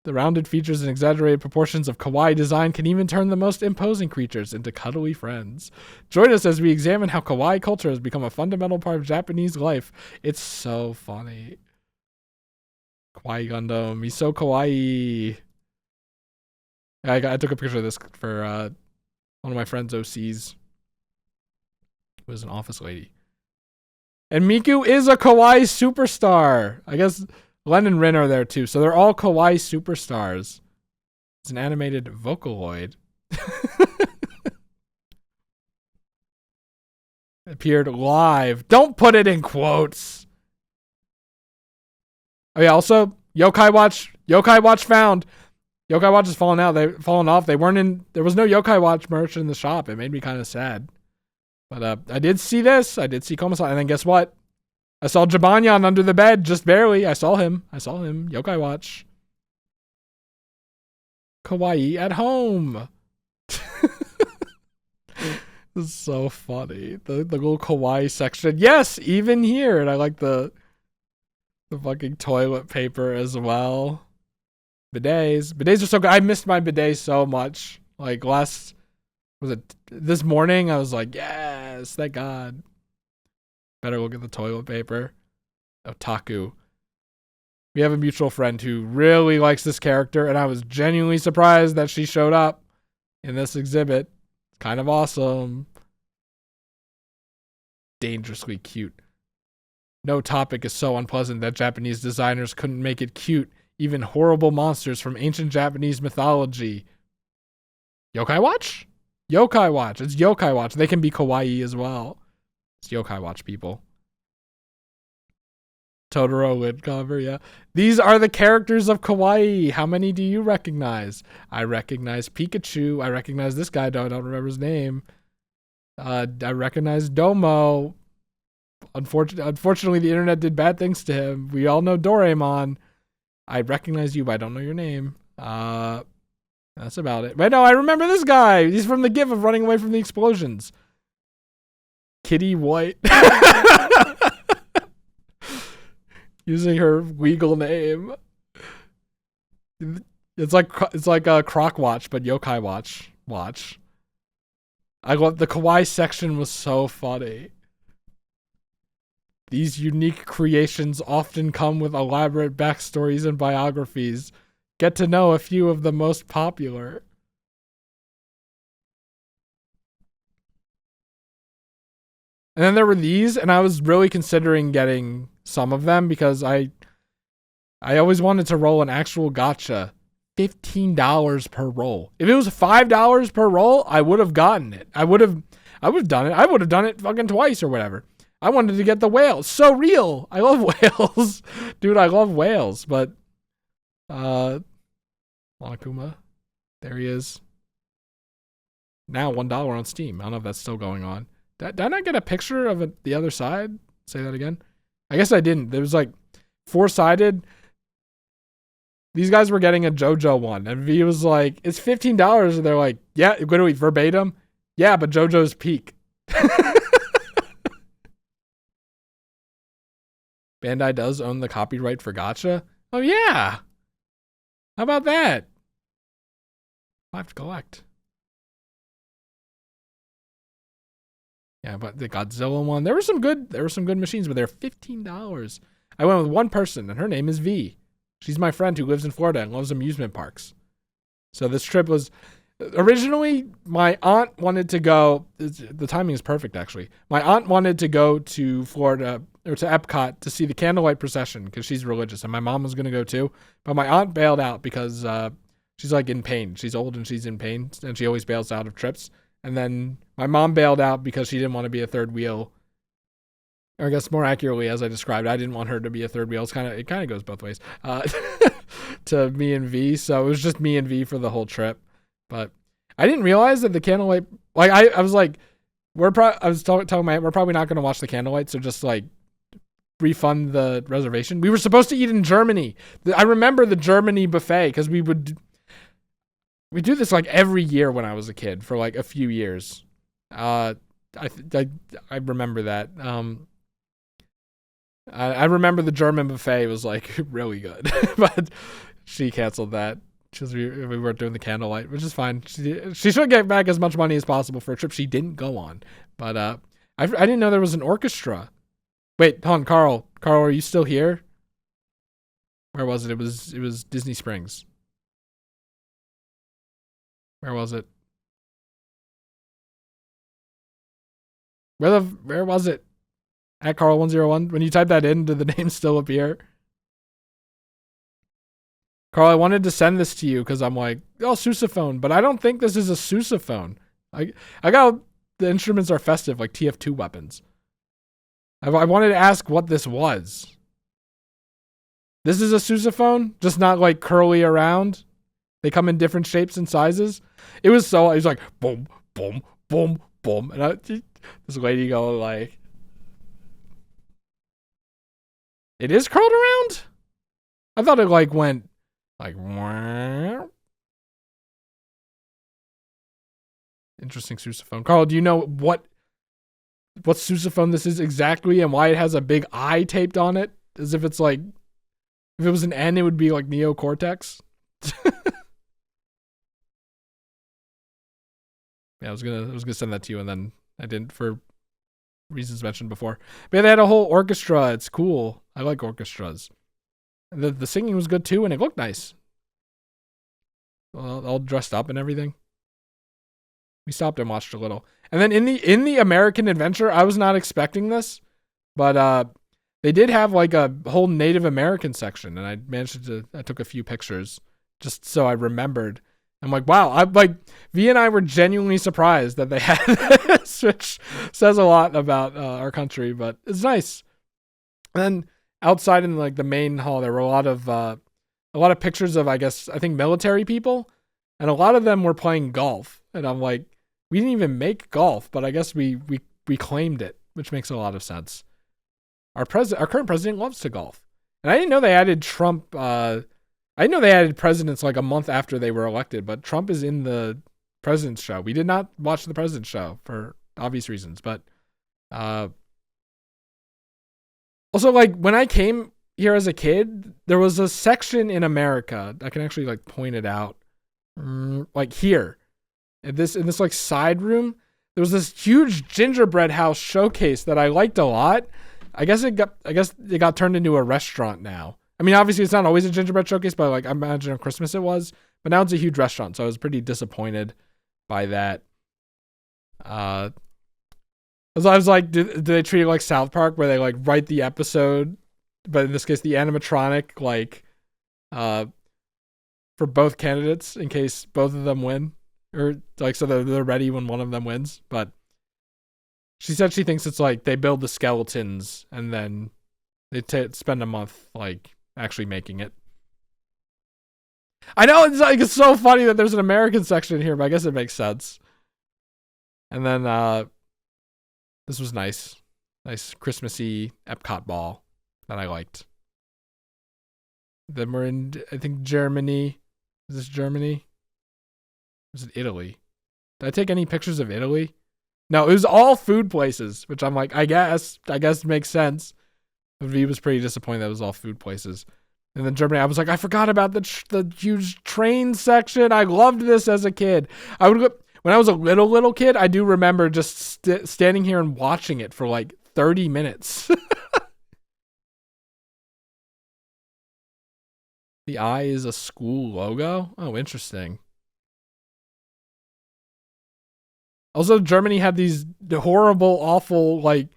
The rounded features and exaggerated proportions of kawaii design can even turn the most imposing creatures into cuddly friends. Join us as we examine how kawaii culture has become a fundamental part of Japanese life. It's so funny. Kawaii Gundam. He's so kawaii. I took a picture of this for one of my friends' OCs. Who was an office lady. And Miku is a kawaii superstar. I guess Glenn and Rin are there too, so they're all kawaii superstars. It's an animated Vocaloid. Appeared live. Don't put it in quotes. Oh yeah, also Yokai Watch found. Yokai Watch has fallen out. They've fallen off. They weren't in. There was no Yokai Watch merch in the shop. It made me kind of sad. But I did see this. I did see Komasai, and then guess what? I saw Jibanyan under the bed, just barely. I saw him. Yokai Watch. Kawaii at home. This is so funny. The little kawaii section. Yes, even here. And I like the fucking toilet paper as well. Bidets. Bidets are so good. I missed my bidet so much. Like this morning, I was like, yes, thank God. Better look at the toilet paper. Otaku. We have a mutual friend who really likes this character, and I was genuinely surprised that she showed up in this exhibit. It's kind of awesome. Dangerously cute. No topic is so unpleasant that Japanese designers couldn't make it cute. Even horrible monsters from ancient Japanese mythology. Yokai Watch? Yokai Watch. It's Yokai Watch. They can be kawaii as well. It's Yokai Watch, people. Totoro lid cover, yeah. These are the characters of kawaii. How many do you recognize? I recognize Pikachu. I recognize this guy. I don't remember his name. I recognize Domo. Unfortunately, the internet did bad things to him. We all know Doraemon. I recognize you, but I don't know your name. That's about it. Wait, no, I remember this guy. He's from the GIF of running away from the explosions. Kitty White. Using her legal name. It's like a Croc Watch, but Yokai Watch. I love the kawaii section was so funny. These unique creations often come with elaborate backstories and biographies. Get to know a few of the most popular. And then there were these, and I was really considering getting some of them because I always wanted to roll an actual gacha. $15 per roll. If it was $5 per roll, I would have gotten it. I would have done it. I would have done it fucking twice or whatever. I wanted to get the whale. So real. I love whales. Dude, I love whales. But, Monokuma. There he is. Now $1 on Steam. I don't know if that's still going on. Did I not get a picture of it, the other side? Say that again. I guess I didn't. There was like 4-sided. These guys were getting a JoJo one. And V was like, it's $15. And they're like, yeah, literally verbatim. Yeah, but JoJo's peak. Bandai does own the copyright for gacha. Oh, yeah. How about that? I have to collect. Yeah, but the Godzilla one, there were some good machines, but they're $15. I went with one person, and her name is V. She's my friend who lives in Florida and loves amusement parks. So this trip was originally my aunt wanted to go. The timing is perfect, actually. My aunt wanted to go to Florida or to Epcot to see the candlelight procession because she's religious, and my mom was going to go too. But my aunt bailed out because she's like in pain. She's old and she's in pain, and she always bails out of trips. And then my mom bailed out because she didn't want to be a third wheel. Or I guess more accurately, as I described, I didn't want her to be a third wheel. It kind of goes both ways. To me and V, so it was just me and V for the whole trip. But I didn't realize that the candlelight, like I was like, I was telling my aunt, we're probably not going to watch the candlelight, so just like refund the reservation. We were supposed to eat in Germany. I remember the Germany buffet because we do this like every year when I was a kid for like a few years. I remember that. I remember the German buffet was like really good, but she canceled that because we weren't doing the candlelight, which is fine. She should get back as much money as possible for a trip she didn't go on. But I didn't know there was an orchestra. Wait, hold on, Carl, are you still here? Where was it? It was Disney Springs. Where was it? Where was it? At Carl101. When you type that in, did the name still appear? Carl, I wanted to send this to you because I'm like, oh, sousaphone, but I don't think this is a sousaphone. I got the instruments are festive, like TF2 weapons. I wanted to ask what this was. This is a sousaphone, just not like curly around. They come in different shapes and sizes. It was like boom, boom, boom, boom, and this lady go like, it is curled around. I thought it like went like. Interesting sousaphone. Carl, do you know what sousaphone this is exactly and why it has a big eye taped on it? As if it's like, if it was an N, it would be like neocortex. Yeah, I was gonna send that to you, and then I didn't for reasons mentioned before. But yeah, they had a whole orchestra. It's cool. I like orchestras. The singing was good too, and it looked nice. All dressed up and everything. We stopped and watched a little. And then in the American Adventure, I was not expecting this, but they did have like a whole Native American section, and I took a few pictures just so I remembered. I'm like, wow, V and I were genuinely surprised that they had this, which says a lot about our country, but it's nice. And then outside in like the main hall, there were a lot of pictures of, I think military people, and a lot of them were playing golf. And I'm like, we didn't even make golf, but I guess we claimed it, which makes a lot of sense. Our current president loves to golf, and I didn't know they added Trump. I know they added presidents like a month after they were elected, but Trump is in the president's show. We did not watch the president's show for obvious reasons, but also like when I came here as a kid, there was a section in America. I can actually like point it out, like here, in this like side room. There was this huge gingerbread house showcase that I liked a lot. I guess it got turned into a restaurant now. I mean, obviously it's not always a gingerbread showcase, but like I imagine on Christmas it was. But now it's a huge restaurant, so I was pretty disappointed by that. I was like, do they treat it like South Park, where they like write the episode, but in this case the animatronic, like for both candidates in case both of them win, or like so they're ready when one of them wins. But she said she thinks it's like they build the skeletons and then they spend a month like actually making it. I know it's so funny that there's an American section here, but I guess it makes sense. And then this was nice Christmassy Epcot ball that I liked. Then we're in, I think, Germany. Is this Germany? Was it Italy? Did I take any pictures of Italy? No, it was all food places, which I'm like, I guess makes sense. But V was pretty disappointed that it was all food places. And then Germany, I was like, I forgot about the huge train section. I loved this as a kid. When I was a little kid, I do remember just standing here and watching it for like 30 minutes. The eye is a school logo? Oh, interesting. Also, Germany had these horrible, awful, like,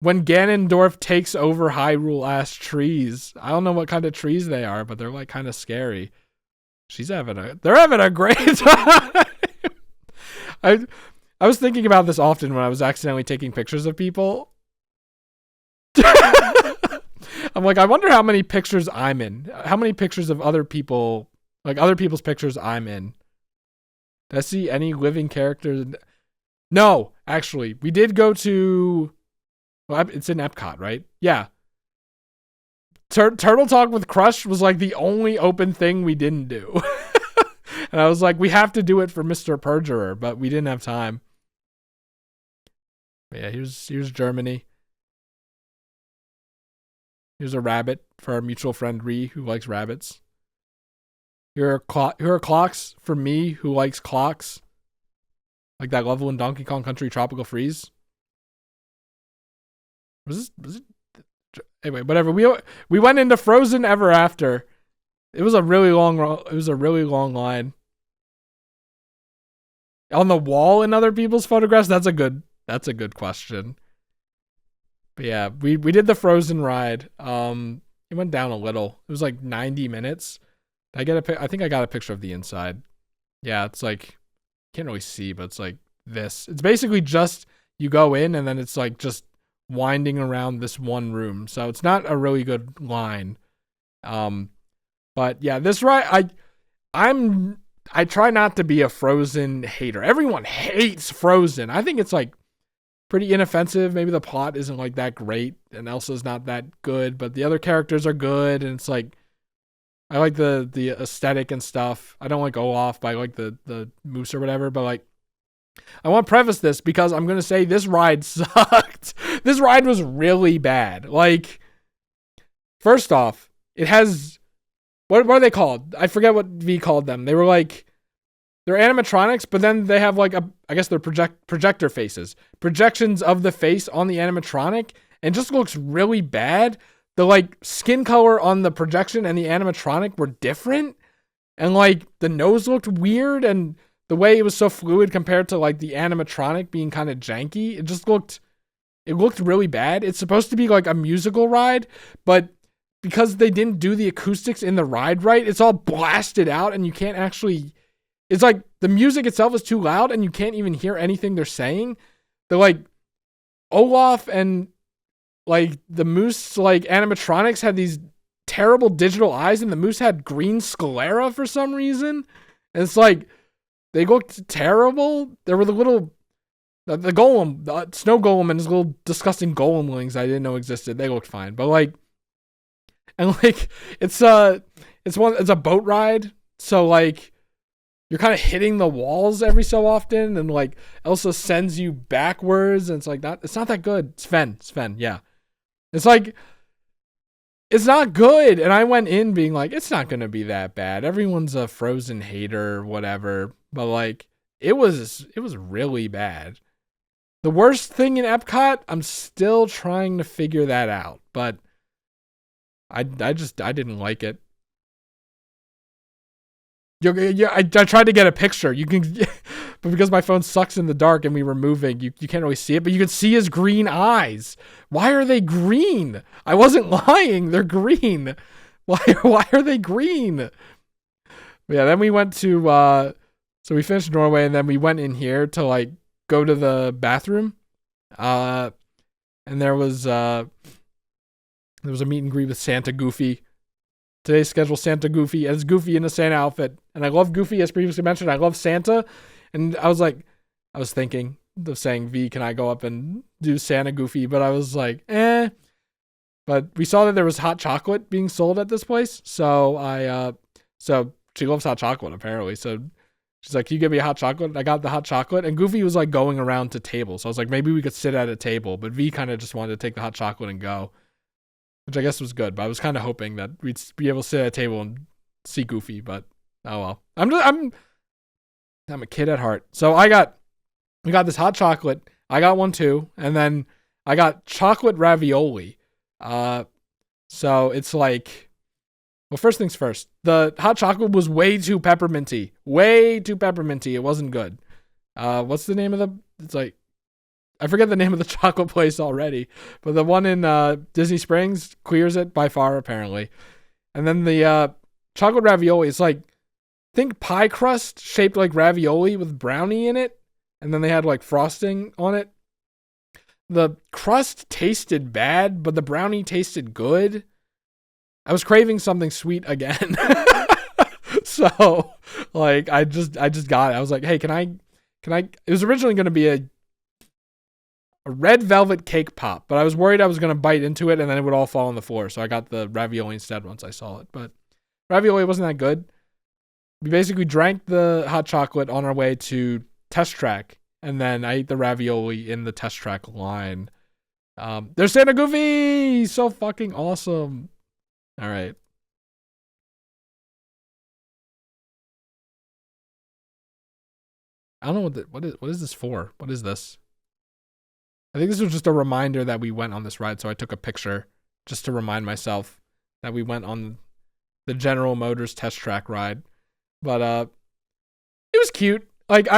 when Ganondorf takes over Hyrule-ass trees. I don't know what kind of trees they are, but they're, like, kind of scary. They're having a great time. I was thinking about this often when I was accidentally taking pictures of people. I'm like, I wonder how many pictures I'm in. How many pictures of other people, like other people's pictures I'm in. Did I see any living characters? No, actually. We did go to... Well, it's in Epcot, right? Yeah. Turtle Talk with Crush was like the only open thing we didn't do. And I was like, we have to do it for Mr. Perjurer, but we didn't have time. But yeah, here's Germany. Here's a rabbit for our mutual friend Ree, who likes rabbits. Here are clocks for me, who likes clocks. Like that level in Donkey Kong Country Tropical Freeze. Was it? Anyway, whatever. We went into Frozen Ever After. It was a really long line. On the wall in other people's photographs? That's a good question. But yeah, we did the Frozen ride. It went down a little. It was like 90 minutes. I think I got a picture of the inside. Yeah, it's like, can't really see, but it's like this. It's basically just you go in and then it's like just winding around this one room. So it's not a really good line. But yeah, this ride, I try not to be a Frozen hater. Everyone hates Frozen. I think it's like pretty inoffensive. Maybe the plot isn't like that great and Elsa's not that good, but the other characters are good and it's like I like the aesthetic and stuff. I don't like Olaf, but I like the moose or whatever, but like I want to preface this because I'm going to say this ride sucked. This ride was really bad. Like, first off, it has, what are they called? I forget what V called them. They were like, they're animatronics, but then they have like I guess they're projector faces. Projections of the face on the animatronic, and just looks really bad. The like skin color on the projection and the animatronic were different. And like the nose looked weird and the way it was so fluid compared to like the animatronic being kind of janky, it looked really bad. It's supposed to be like a musical ride, but because they didn't do the acoustics in the ride right, it's all blasted out and you can't actually, it's like the music itself is too loud and you can't even hear anything they're saying. They're like Olaf and like the moose, like animatronics had these terrible digital eyes and the moose had green sclera for some reason. And it's like, they looked terrible. There were the golem, the snow golem and his little disgusting golemlings I didn't know existed. They looked fine. But like, and like, it's a boat ride. So like, you're kind of hitting the walls every so often. And like, Elsa sends you backwards. And it's like, it's not that good. It's Sven. Yeah. It's like, it's not good. And I went in being like, it's not going to be that bad. Everyone's a Frozen hater, whatever. But like, it was really bad. The worst thing in Epcot, I'm still trying to figure that out. But I didn't like it. I tried to get a picture. You can, but because my phone sucks in the dark and we were moving, you can't really see it. But you can see his green eyes. Why are they green? I wasn't lying. They're green. Why are they green? Yeah. Then we went to so we finished Norway and then we went in here to like go to the bathroom. And there was a meet and greet with Santa Goofy. Today's schedule, Santa Goofy, as Goofy in a Santa outfit. And I love Goofy, as previously mentioned. I love Santa. And I was thinking of saying, V, can I go up and do Santa Goofy? But I was like, eh. But we saw that there was hot chocolate being sold at this place. So so she loves hot chocolate, apparently. So she's like, can you give me a hot chocolate? I got the hot chocolate. And Goofy was like going around to tables. So I was like, maybe we could sit at a table. But V kind of just wanted to take the hot chocolate and go, which I guess was good, but I was kind of hoping that we'd be able to sit at a table and see Goofy, but oh well. I'm a kid at heart. So we got this hot chocolate. I got one too, and then I got chocolate ravioli. So it's like, well, first things first. The hot chocolate was way too pepperminty. It wasn't good. What's the name of it's like, I forget the name of the chocolate place already, but the one in Disney Springs clears it by far, apparently. And then the chocolate ravioli, it's like, think pie crust shaped like ravioli with brownie in it. And then they had like frosting on it. The crust tasted bad, but the brownie tasted good. I was craving something sweet again. So like, I just got it. I was like, hey, can I, it was originally going to be a red velvet cake pop, but I was worried I was going to bite into it and then it would all fall on the floor. So I got the ravioli instead once I saw it, but ravioli wasn't that good. We basically drank the hot chocolate on our way to Test Track, and then I ate the ravioli in the Test Track line. There's Santa Goofy! He's so fucking awesome. All right. I don't know what is this for? What is this? I think this was just a reminder that we went on this ride, so I took a picture just to remind myself that we went on the General Motors Test Track ride. But it was cute. Like,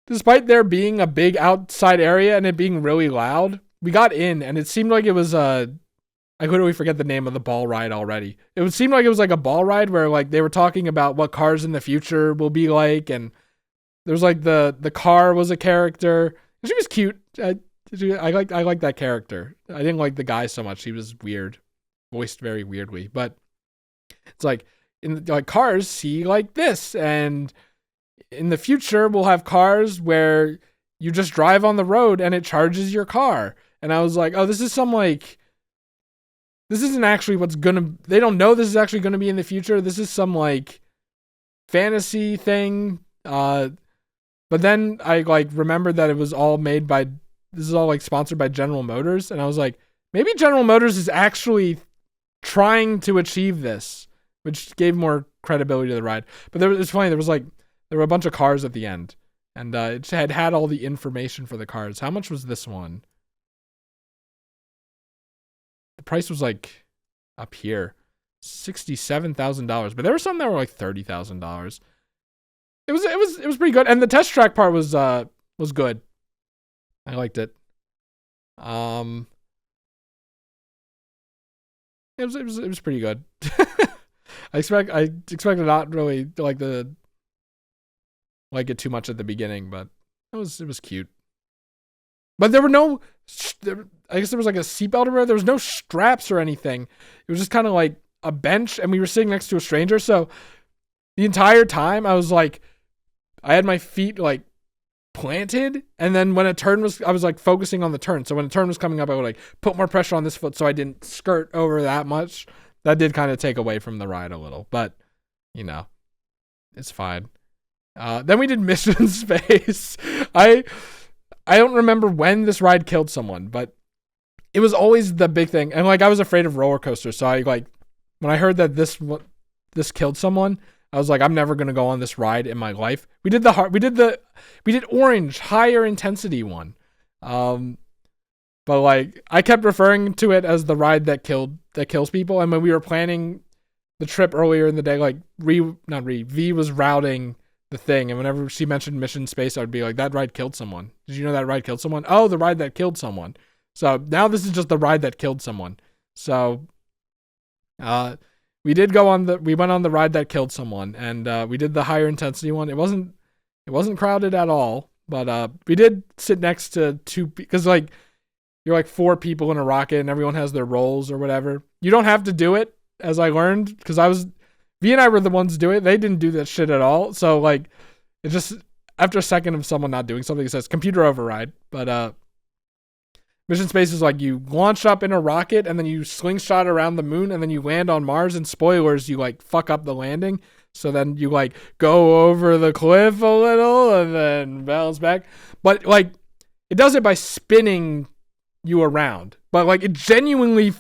despite there being a big outside area and it being really loud, we got in and it seemed like it was I literally forget the name of the ball ride already. It would seem like it was like a ball ride where like they were talking about what cars in the future will be like, and there was like the car was a character. She was cute. I like that character. I didn't like the guy so much. He was weird, voiced very weirdly. But it's like in like cars see like this, and in the future we'll have cars where you just drive on the road and it charges your car. And I was like, oh, this isn't actually what's gonna. They don't know this is actually gonna be in the future. This is some like fantasy thing. But then I like remembered that it was all made by. This is all like sponsored by General Motors, and I was like, maybe General Motors is actually trying to achieve this, which gave more credibility to the ride. But it's funny. There were a bunch of cars at the end, and it had all the information for the cars. How much was this one? The price was like up here, $67,000. But there were some that were like $30,000. It was pretty good, and the test track part was good. I liked it. It was pretty good. I expected not really to like it too much at the beginning, but it was cute. But there were no, I guess there was like a seatbelt around. There was no straps or anything. It was just kind of like a bench, and we were sitting next to a stranger. So the entire time I was like, I had my feet like planted, and then when a turn was, I was like focusing on the turn. So when a turn was coming up, I would like put more pressure on this foot so I didn't skirt over that much. That did kind of take away from the ride a little, but you know, it's fine. Then we did Mission Space. I don't remember when this ride killed someone, but it was always the big thing. And like I was afraid of roller coasters, so I like when I heard that this killed someone, I was like, I'm never gonna go on this ride in my life. We did orange, higher intensity one, but like I kept referring to it as the ride that kills people. And when we were planning the trip earlier in the day, like V was routing the thing, and whenever she mentioned Mission Space, I would be like, that ride killed someone. Did you know that ride killed someone? Oh, the ride that killed someone. So now this is just the ride that killed someone. So we went on the ride that killed someone, and we did the higher intensity one. It wasn't crowded at all, but we did sit next to two, because like you're like four people in a rocket and everyone has their roles or whatever. You don't have to do it, as I learned, because V and I were the ones doing it. They didn't do that shit at all. So like it just, after a second of someone not doing something, it says computer override. But Mission Space is like you launch up in a rocket and then you slingshot around the moon and then you land on Mars, and spoilers, you like fuck up the landing. So then you like go over the cliff a little and then bounce back. But like it does it by spinning you around. But like it genuinely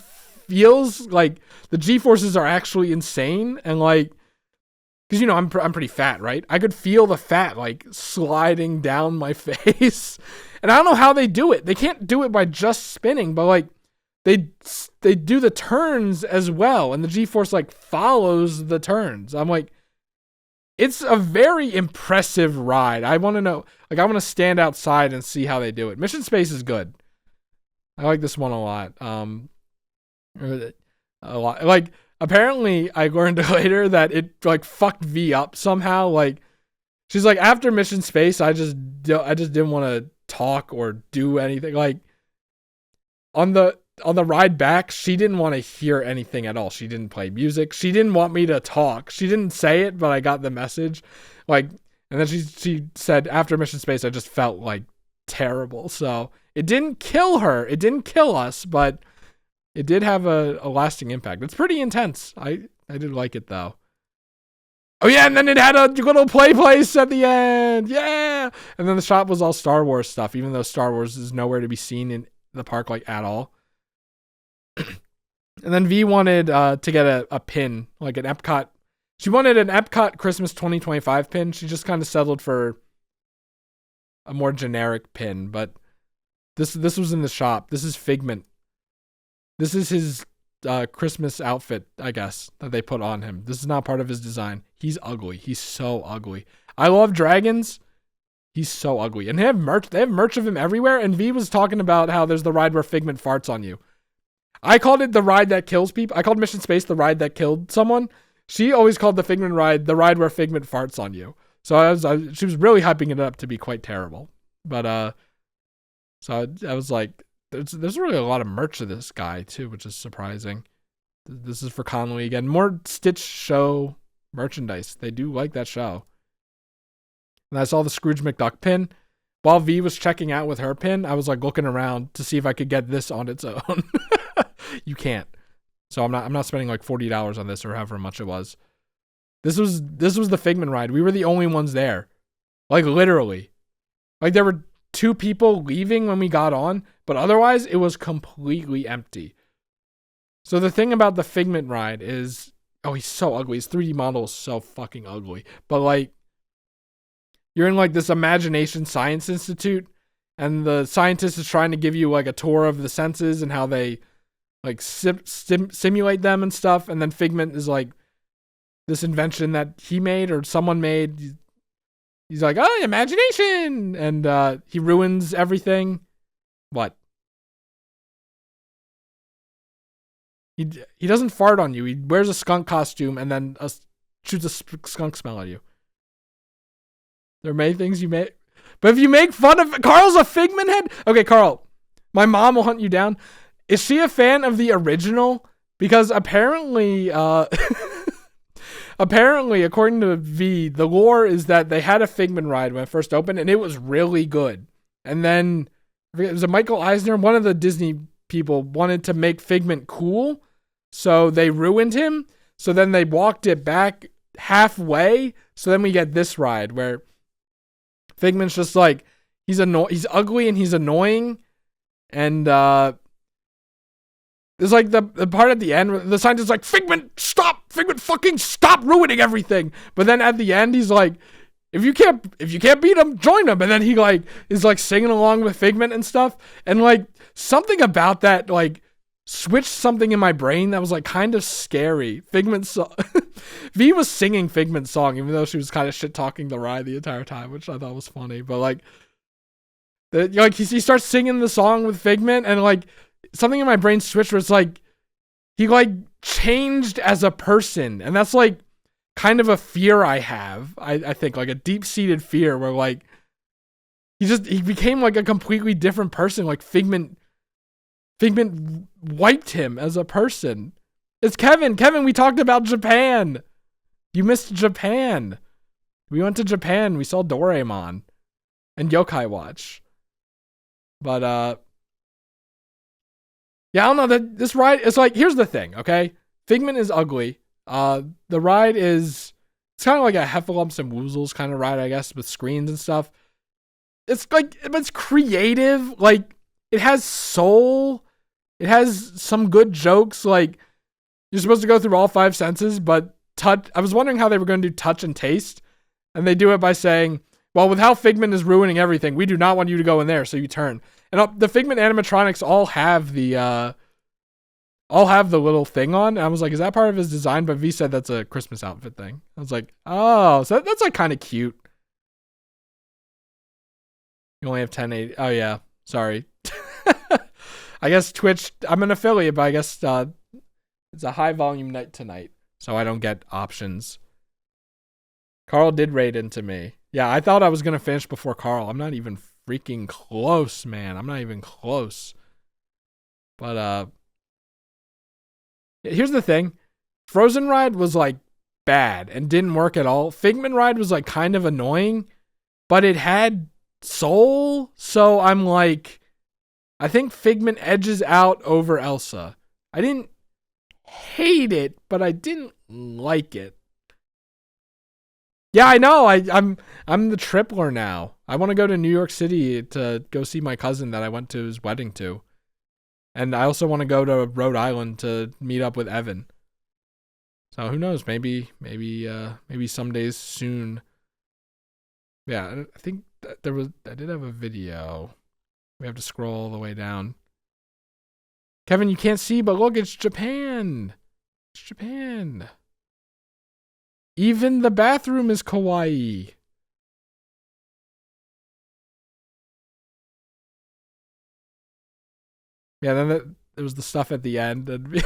feels like the G-forces are actually insane, and like, because you know I'm pretty fat, right? I could feel the fat like sliding down my face, and I don't know how they do it. They can't do it by just spinning, but like they do the turns as well, and the G-force like follows the turns. I'm like, it's a very impressive ride. I want to know, like, I want to stand outside and see how they do it. Mission Space is good. I like this one a lot. A lot. Like, apparently, I learned later that it like fucked V up somehow. Like, she's like, after Mission Space, I just didn't want to talk or do anything. Like, on the ride back, she didn't want to hear anything at all. She didn't play music. She didn't want me to talk. She didn't say it, but I got the message. Like, and then she said, after Mission Space, I just felt like terrible. So it didn't kill her. It didn't kill us, but it did have a lasting impact. It's pretty intense. I did like it though. Oh yeah, and then it had a little play place at the end. Yeah. And then the shop was all Star Wars stuff, even though Star Wars is nowhere to be seen in the park like at all. And then V wanted to get a pin, like an Epcot. She wanted an Epcot Christmas 2025 pin. She just kind of settled for a more generic pin, but this was in the shop. This is Figment. This is his Christmas outfit, I guess, that they put on him. This is not part of his design. He's ugly. He's so ugly. I love dragons. He's so ugly. And they have merch. They have merch of him everywhere. And V was talking about how there's the ride where Figment farts on you. I called it the ride that kills people. I called Mission Space the ride that killed someone. She always called the Figment ride the ride where Figment farts on you. So she was really hyping it up to be quite terrible. But so I was like, there's really a lot of merch of this guy too, which is surprising. This is for Connolly again. More Stitch show merchandise. They do like that show. And I saw the Scrooge McDuck pin. While V was checking out with her pin, I was like looking around to see if I could get this on its own. You can't. So I'm not spending like $40 on this or however much it was. This was the Figment ride. We were the only ones there. Like literally. Like there were 2 people leaving when we got on, but otherwise it was completely empty. So the thing about the Figment ride is, oh, he's so ugly. His 3D model is so fucking ugly. But like, you're in like this imagination science institute, and the scientist is trying to give you like a tour of the senses and how they like simulate them and stuff. And then Figment is like this invention that he made or someone made. He's like, oh, imagination, and he ruins everything. What? He doesn't fart on you. He wears a skunk costume and then shoots a skunk smell at you. There are many things you make, but if you make fun of Carl's a Figment head. Okay, Carl, my mom will hunt you down. Is she a fan of the original? Because apparently, according to V, the lore is that they had a Figment ride when it first opened, and it was really good. And then it was a Michael Eisner, one of the Disney people, wanted to make Figment cool, so they ruined him. So then they walked it back halfway. So then we get this ride where Figment's just like, he's ugly and he's annoying, and there's like the part at the end where the scientist's like, Figment, stop! Figment, fucking stop ruining everything! But then at the end, he's like, if you can't beat him, join him. And then he like is like singing along with Figment and stuff. And like something about that like switched something in my brain that was like kind of scary. Figment's song. V was singing Figment's song, even though she was kind of shit talking the ride the entire time, which I thought was funny. But like, he starts singing the song with Figment, and like something in my brain switched where it's like he like changed as a person, and that's like kind of a fear I have. I think like a deep-seated fear where like he became like a completely different person. Like Figment wiped him as a person. It's Kevin. Kevin, we talked about Japan. You missed Japan. We went to Japan. We saw Doraemon and Yokai Watch. But yeah, I don't know, that this ride is like, here's the thing, okay? Figment is ugly. The ride is, it's kind of like a Heffalumps and Woozles kind of ride, I guess, with screens and stuff. It's like, it's creative. Like, it has soul. It has some good jokes. Like, you're supposed to go through all 5 senses, but touch. I was wondering how they were going to do touch and taste. And they do it by saying, well, with how Figment is ruining everything, we do not want you to go in there, so you turn. And the Figment animatronics all have the little thing on. And I was like, is that part of his design? But V said that's a Christmas outfit thing. I was like, oh, so that's like kind of cute. You only have 1080. Oh yeah, sorry. I guess Twitch, I'm an affiliate, but I guess it's a high volume night tonight, so I don't get options. Carl did raid into me. Yeah, I thought I was going to finish before Carl. I'm not even freaking close, man. I'm not even close. But here's the thing. Frozen Ride was like bad and didn't work at all. Figment Ride was like kind of annoying, but it had soul. So I'm like, I think Figment edges out over Elsa. I didn't hate it, but I didn't like it. Yeah, I know. I'm the tripler now. I want to go to New York City to go see my cousin that I went to his wedding to. And I also want to go to Rhode Island to meet up with Evan. So who knows? Maybe some days soon. Yeah, I think I did have a video. We have to scroll all the way down. Kevin, you can't see, but look, it's Japan. It's Japan. Even the bathroom is kawaii. Yeah, then there was the stuff at the end, and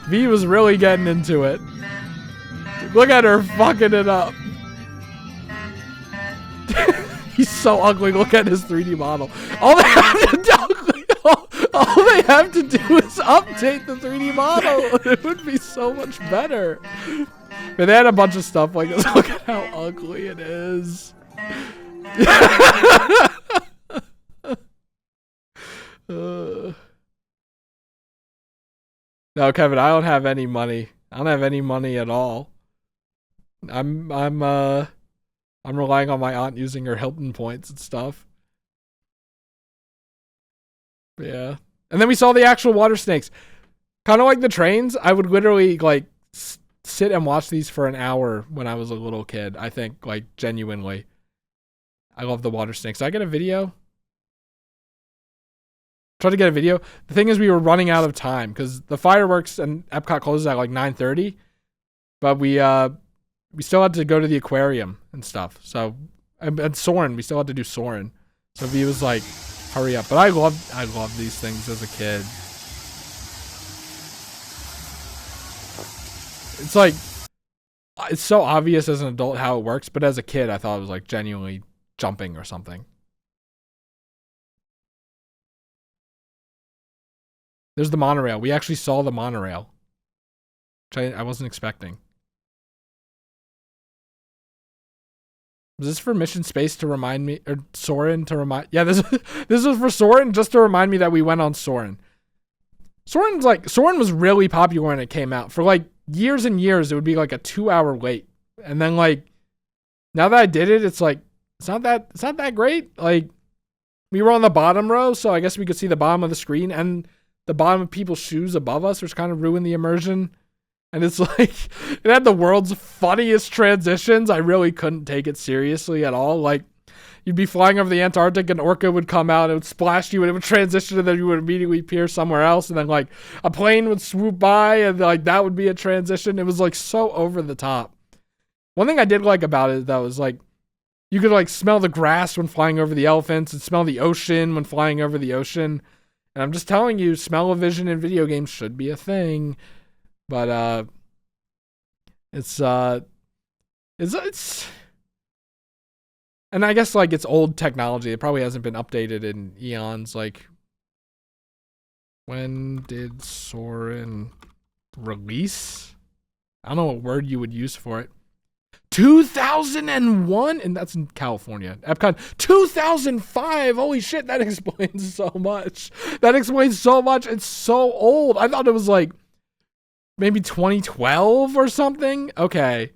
V was really getting into it. Look at her fucking it up. He's so ugly. Look at his 3D model. All they have to do, all they have to do is update the 3D model. It would be so much better. But they had a bunch of stuff like this. Look at how ugly it is. No, Kevin, I don't have any money. I don't have any money at all. I'm relying on my aunt using her Hilton points and stuff. Yeah. And then we saw the actual water snakes. Kind of like the trains, I would literally like sit and watch these for an hour when I was a little kid. I think, like, genuinely. I love the water snakes. Did I get a video? Try to get a video. The thing is, we were running out of time because the fireworks and Epcot closes at like 9:30, but we still had to go to the aquarium and stuff. So, and Soarin', we still had to do Soarin'. So V was like, hurry up. But I loved these things as a kid. It's like, it's so obvious as an adult how it works, but as a kid, I thought it was like genuinely jumping or something. There's the monorail. We actually saw the monorail, which I wasn't expecting. Was this for Mission Space to remind me, or Soarin' to remind? Yeah, this was for Soarin' just to remind me that we went on Soarin'. Soarin' was really popular when it came out. For like years and years, it would be like a 2-hour wait, and then like now that I did it, it's like it's not that great. Like we were on the bottom row, so I guess we could see the bottom of the screen and the bottom of people's shoes above us, which kind of ruined the immersion. And it's like, it had the world's funniest transitions. I really couldn't take it seriously at all. Like, you'd be flying over the Antarctic, an orca would come out, it would splash you, and it would transition, and then you would immediately appear somewhere else. And then, like, a plane would swoop by, and, like, that would be a transition. It was, like, so over the top. One thing I did like about it, though, is, like, you could, like, smell the grass when flying over the elephants and smell the ocean when flying over the ocean. And I'm just telling you, smell-o-vision in video games should be a thing. But it's and I guess like it's old technology. It probably hasn't been updated in eons. Like, when did Soarin' release? I don't know what word you would use for it. 2001, and that's in California. Epcot 2005. Holy shit, that explains so much. That explains so much. It's so old. I thought it was like maybe 2012 or something. Okay.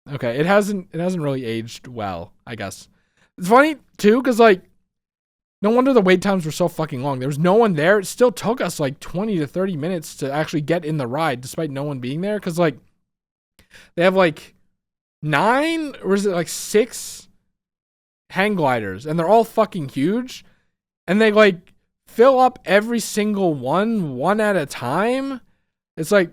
It hasn't really aged well, I guess. It's funny too, because like, no wonder the wait times were so fucking long. There was no one there. It still took us like 20 to 30 minutes to actually get in the ride, despite no one being there. Because like, they have like 9 or is it like 6 hang gliders, and they're all fucking huge, and they like fill up every single one at a time. It's like,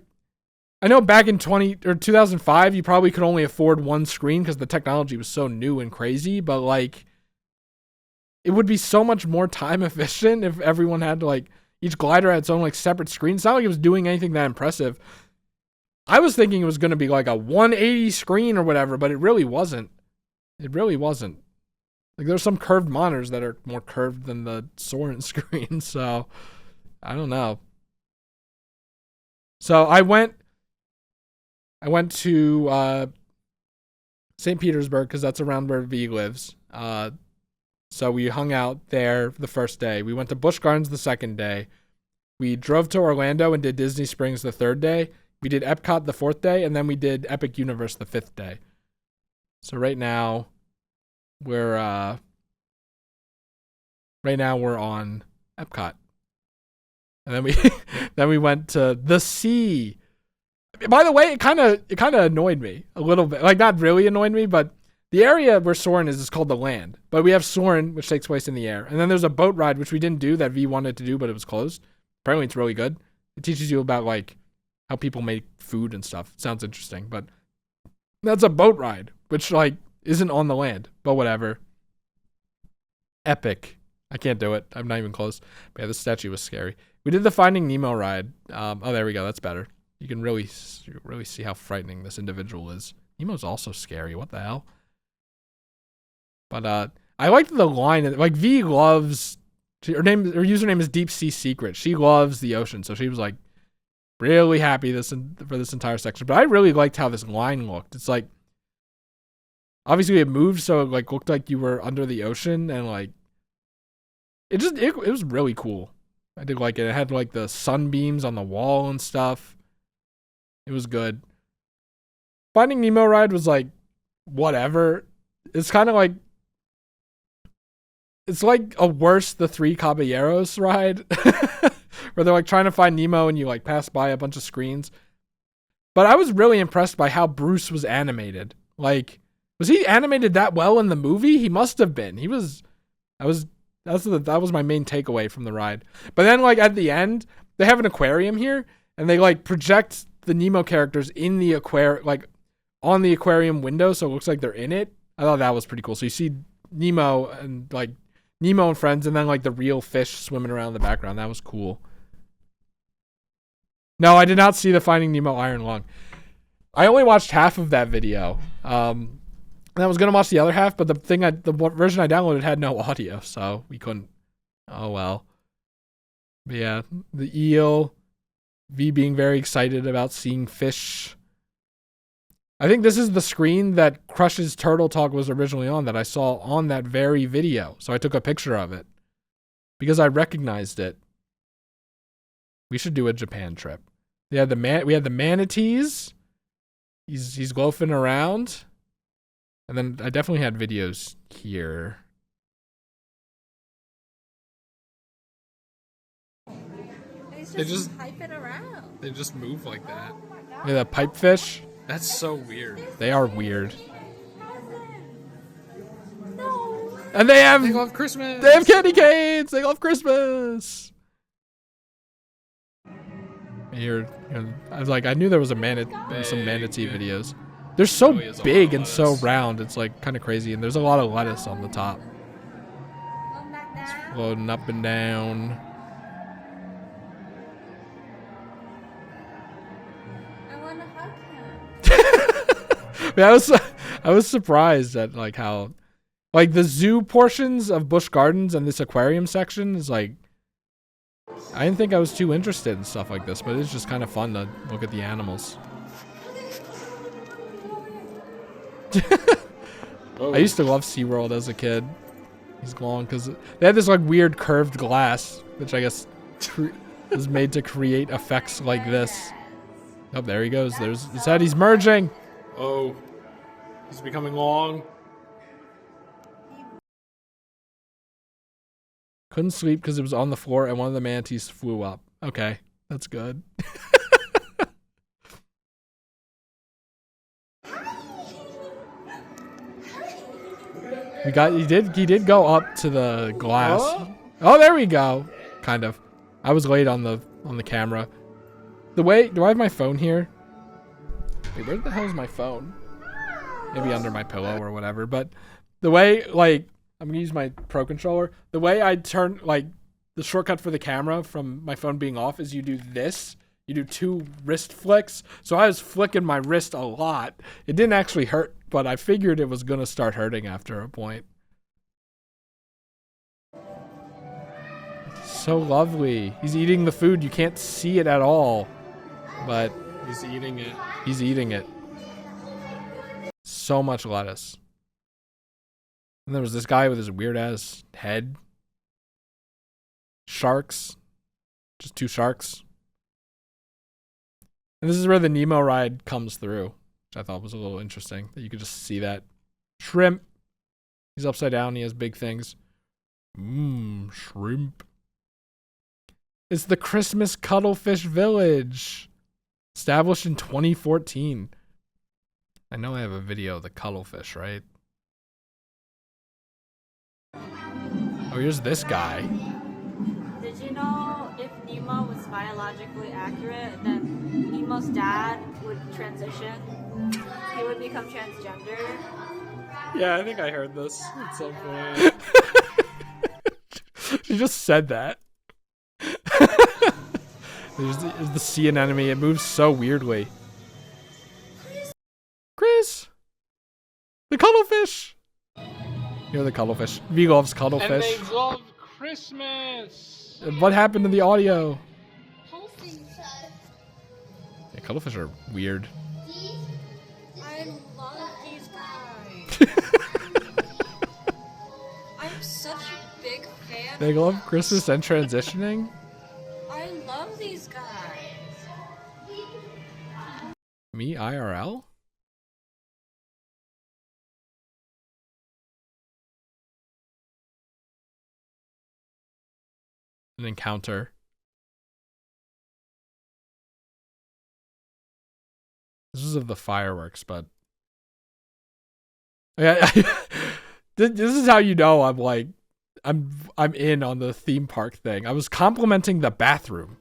I know back in 2005, you probably could only afford one screen because the technology was so new and crazy, but like, it would be so much more time efficient if everyone had to like, each glider had its own like separate screen. It's not like it was doing anything that impressive. I was thinking it was going to be like a 180 screen or whatever, but it really wasn't. It really wasn't. Like, there's some curved monitors that are more curved than the Soarin' screen, so I don't know. So I went to St. Petersburg because that's around where V lives. So we hung out there the first day. We went to Busch Gardens the second day. We drove to Orlando and did Disney Springs the third day. We did Epcot the fourth day, and then we did Epic Universe the fifth day. So right now we're on Epcot. And then we went to the sea. By the way, it kind of annoyed me a little bit. Like, not really annoyed me, but the area where Soarin' is called the land. But we have Soarin', which takes place in the air. And then there's a boat ride, which we didn't do, that V wanted to do, but it was closed. Apparently it's really good. It teaches you about like how people make food and stuff. Sounds interesting, but that's a boat ride, which like isn't on the land, but whatever. Epic. I can't do it. I'm not even close. But yeah, this statue was scary. We did the Finding Nemo ride. Oh, there we go. That's better. You can really see how frightening this individual is. Nemo's also scary. What the hell? But I liked the line. Like V loves. Her username is Deep Sea Secret. She loves the ocean, so she was like really happy for this entire section. But I really liked how this line looked. It's like obviously it moved, so it like looked like you were under the ocean, and like it was really cool. I did like it. It had like the sunbeams on the wall and stuff. It was good. Finding Nemo ride was like whatever. It's kind of like it's like a worse The Three Caballeros ride where they're like trying to find Nemo and you like pass by a bunch of screens. But I was really impressed by how Bruce was animated. Like, was he animated that well in the movie? He must have been. That was my main takeaway from the ride. But then like at the end, they have an aquarium here and they like project the Nemo characters in the aquarium, like on the aquarium window, so it looks like they're in it. I thought that was pretty cool. So you see Nemo and friends, and then like the real fish swimming around in the background. That was cool. No, I did not see the Finding Nemo Iron Lung. I only watched half of that video. And I was gonna watch the other half, but the version I downloaded had no audio, so we couldn't. Oh well. But yeah, the eel, V being very excited about seeing fish. I think this is the screen that Crush's Turtle Talk was originally on that I saw on that very video. So I took a picture of it because I recognized it. We should do a Japan trip. We had the manatees. He's loafing around. And then I definitely had videos here. They just pipe it around. They just move like that. Yeah, the pipefish. That's so weird. They are weird. No. And they love Christmas. They have candy canes. They love Christmas. Here, I was like, I knew there was some manatee videos. They're so big and so round. It's like kind of crazy. And there's a lot of lettuce on the top. It's floating up and down. I was surprised at like how like the zoo portions of Busch Gardens and this aquarium section is like I didn't think I was too interested in stuff like this, but it's just kind of fun to look at the animals. I used to love SeaWorld as a kid. He's long because they had this like weird curved glass, which I guess was made to create effects like this. Oh, there he goes. There's his head. He's merging. Oh, he's becoming long. Couldn't sleep because it was on the floor and one of the manatees flew up. Okay, that's good. He did go up to the glass. Oh, there we go. Kind of. I was late on the camera. Do I have my phone here? Wait, where the hell is my phone? Maybe under my pillow or whatever. But the way, like, I'm going to use my Pro Controller. The way I turn, like, the shortcut for the camera from my phone being off is you do this. You do 2 wrist flicks. So I was flicking my wrist a lot. It didn't actually hurt, but I figured it was going to start hurting after a point. So lovely. He's eating the food. You can't see it at all. But he's eating it. He's eating it. So much lettuce. And there was this guy with his weird ass head. Sharks. Just 2 sharks. And this is where the Nemo ride comes through, which I thought was a little interesting. That you could just see that. Shrimp. He's upside down. He has big things. Shrimp. It's the Christmas Cuttlefish Village. Established in 2014. I know I have a video of the cuttlefish, right? Oh, here's this guy. Did you know if Nemo was biologically accurate, then Nemo's dad would transition? He would become transgender? Yeah, I think I heard this at some point. She just said that. There's the sea anemone. It moves so weirdly. Chris! The cuttlefish! You're the cuttlefish. V loves cuttlefish. And they love Christmas. What happened to the audio? Yeah, cuttlefish are weird. I love these guys. I'm such a big fan. They love Christmas and transitioning? I love these guys. Me IRL? An encounter. This is of the fireworks, but yeah, this is how you know I'm like I'm in on the theme park thing. I was complimenting the bathroom.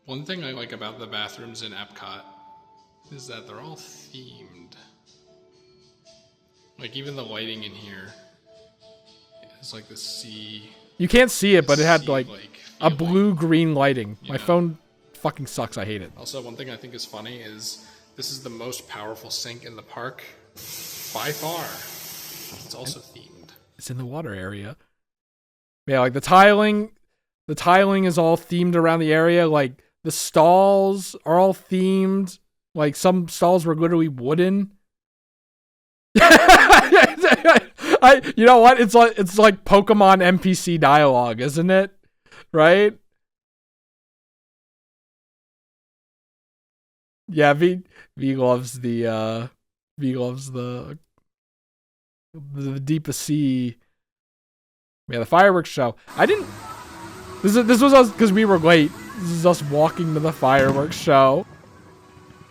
One thing I like about the bathrooms in Epcot is that they're all themed. Like even the lighting in here is like the sea. You can't see it, but it had like a feeling. blue-green lighting. My Yeah. phone fucking sucks. I hate it. Also, one thing I think is funny is this is the most powerful sink in the park by far. It's also themed. It's in the water area. Yeah, like the tiling is all themed around the area. Like the stalls are all themed. Like some stalls were literally wooden. You know what? It's like Pokemon NPC dialogue, isn't it? Right? Yeah, V loves the deepest sea. Yeah, the fireworks show. I didn't. This was us because we were late. This is us walking to the fireworks show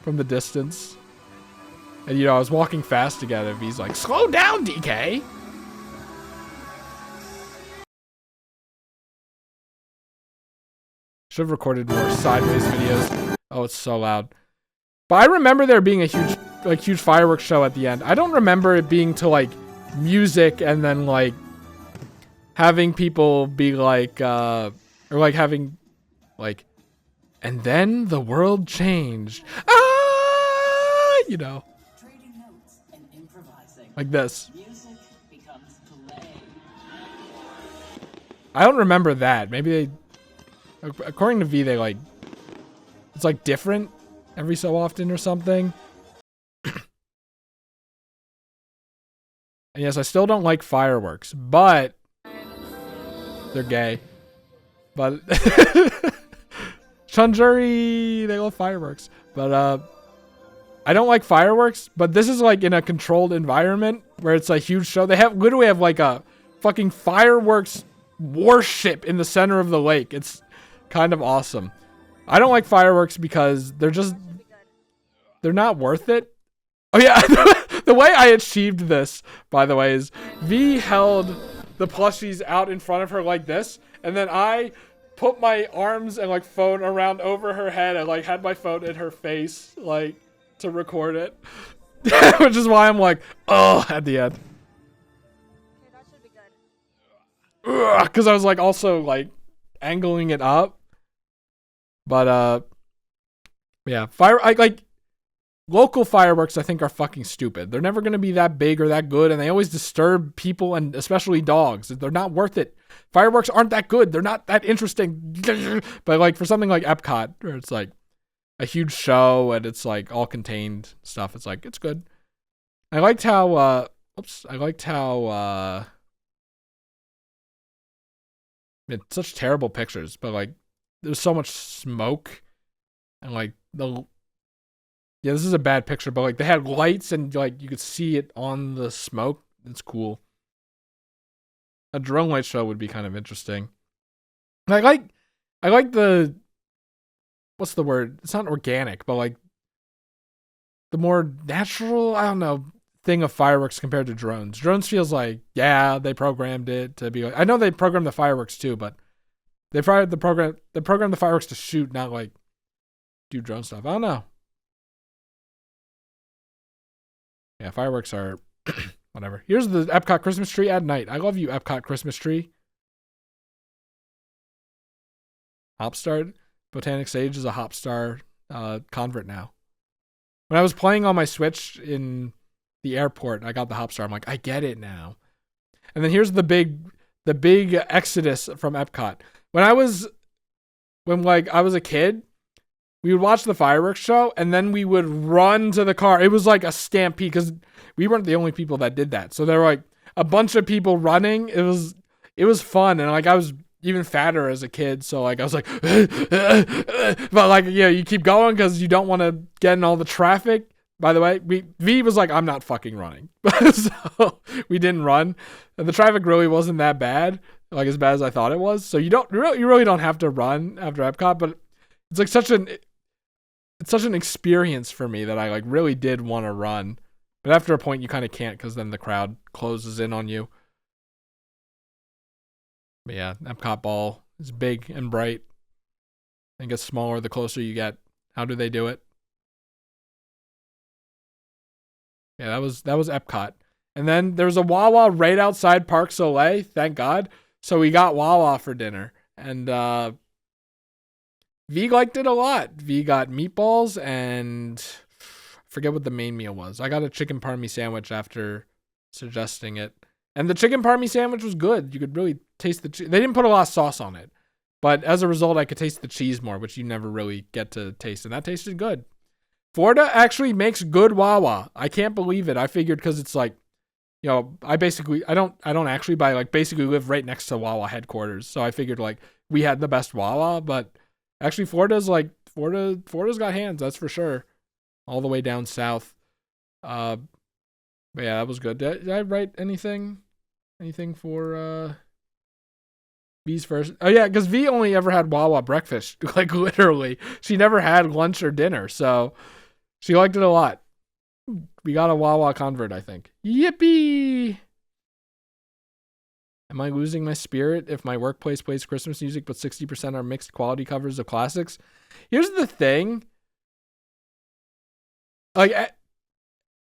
from the distance. And I was walking fast to get it. He's like, "Slow down, DK." Should have recorded more sideways videos. Oh, it's so loud. But I remember there being a huge fireworks show at the end. I don't remember it being to like music and then like having people be like or like having like, and then the world changed. Trading notes and improvising. Like this. Music becomes delay. I don't remember that. Maybe they, according to V, they like, it's like different every so often or something. And yes, I still don't like fireworks, but they're gay. But Chunjuri, they love fireworks. But I don't like fireworks, but this is like in a controlled environment where it's a huge show. They literally have like a fucking fireworks warship in the center of the lake. It's kind of awesome. I don't like fireworks because they're not worth it. Oh yeah, the way I achieved this, by the way, is V held the plushies out in front of her like this, and then I put my arms and like phone around over her head and like had my phone in her face like to record it. Which is why I'm like, oh, at the end. Okay, that should be good. Because I was like also like angling it up. But yeah, local fireworks I think are fucking stupid. They're never gonna be that big or that good, and they always disturb people and especially dogs. They're not worth it. Fireworks aren't that good. They're not that interesting. But like for something like Epcot, where it's like a huge show and it's like all contained stuff, it's like it's good. I liked how it's such terrible pictures, but like there's so much smoke and like this is a bad picture, but like they had lights and like you could see it on the smoke. It's cool. A drone light show would be kind of interesting. I like the, what's the word? It's not organic, but like the more natural, I don't know, thing of fireworks compared to drones. Drones feels like, yeah, they programmed it to be like, I know they programmed the fireworks too, but they programmed the fireworks to shoot, not like do drone stuff. I don't know. Yeah, fireworks are whatever. Here's the Epcot Christmas tree at night. I love you, Epcot Christmas tree. Hopstar. Botanic Sage is a Hopstar convert now. When I was playing on my Switch in the airport, I got the Hopstar. I'm like, I get it now. And then here's the big exodus from Epcot. When I was a kid, we would watch the fireworks show and then we would run to the car. It was like a stampede because we weren't the only people that did that. So there were like a bunch of people running. It was fun, and like I was even fatter as a kid, so like I was like but like, yeah, you keep going because you don't want to get in all the traffic. By the way, V was like, I'm not fucking running. So we didn't run. And the traffic really wasn't that bad, like as bad as I thought it was. So you really don't have to run after Epcot, but it's like such an experience for me that I like really did want to run. But after a point you kind of can't because then the crowd closes in on you. But yeah, Epcot Ball is big and bright and gets smaller the closer you get. How do they do it? Yeah, that was Epcot. And then there's a Wawa right outside Parc Soleil, thank God. So we got Wawa for dinner. And V liked it a lot. V got meatballs and I forget what the main meal was. I got a chicken parmy sandwich after suggesting it. And the chicken parmy sandwich was good. You could really taste the cheese. They didn't put a lot of sauce on it. But as a result, I could taste the cheese more, which you never really get to taste. And that tasted good. Florida actually makes good Wawa. I can't believe it. I figured because it's like, you know, I don't actually, but I like basically live right next to Wawa headquarters. So I figured like we had the best Wawa, but actually Florida's got hands, that's for sure. All the way down south. But yeah, that was good. Did I write anything for V's first? Oh yeah, because V only ever had Wawa breakfast. Like literally. She never had lunch or dinner, so she liked it a lot. We got a Wawa convert, I think. Yippee! Am I losing my spirit if my workplace plays Christmas music, but 60% are mixed quality covers of classics? Here's the thing. Like,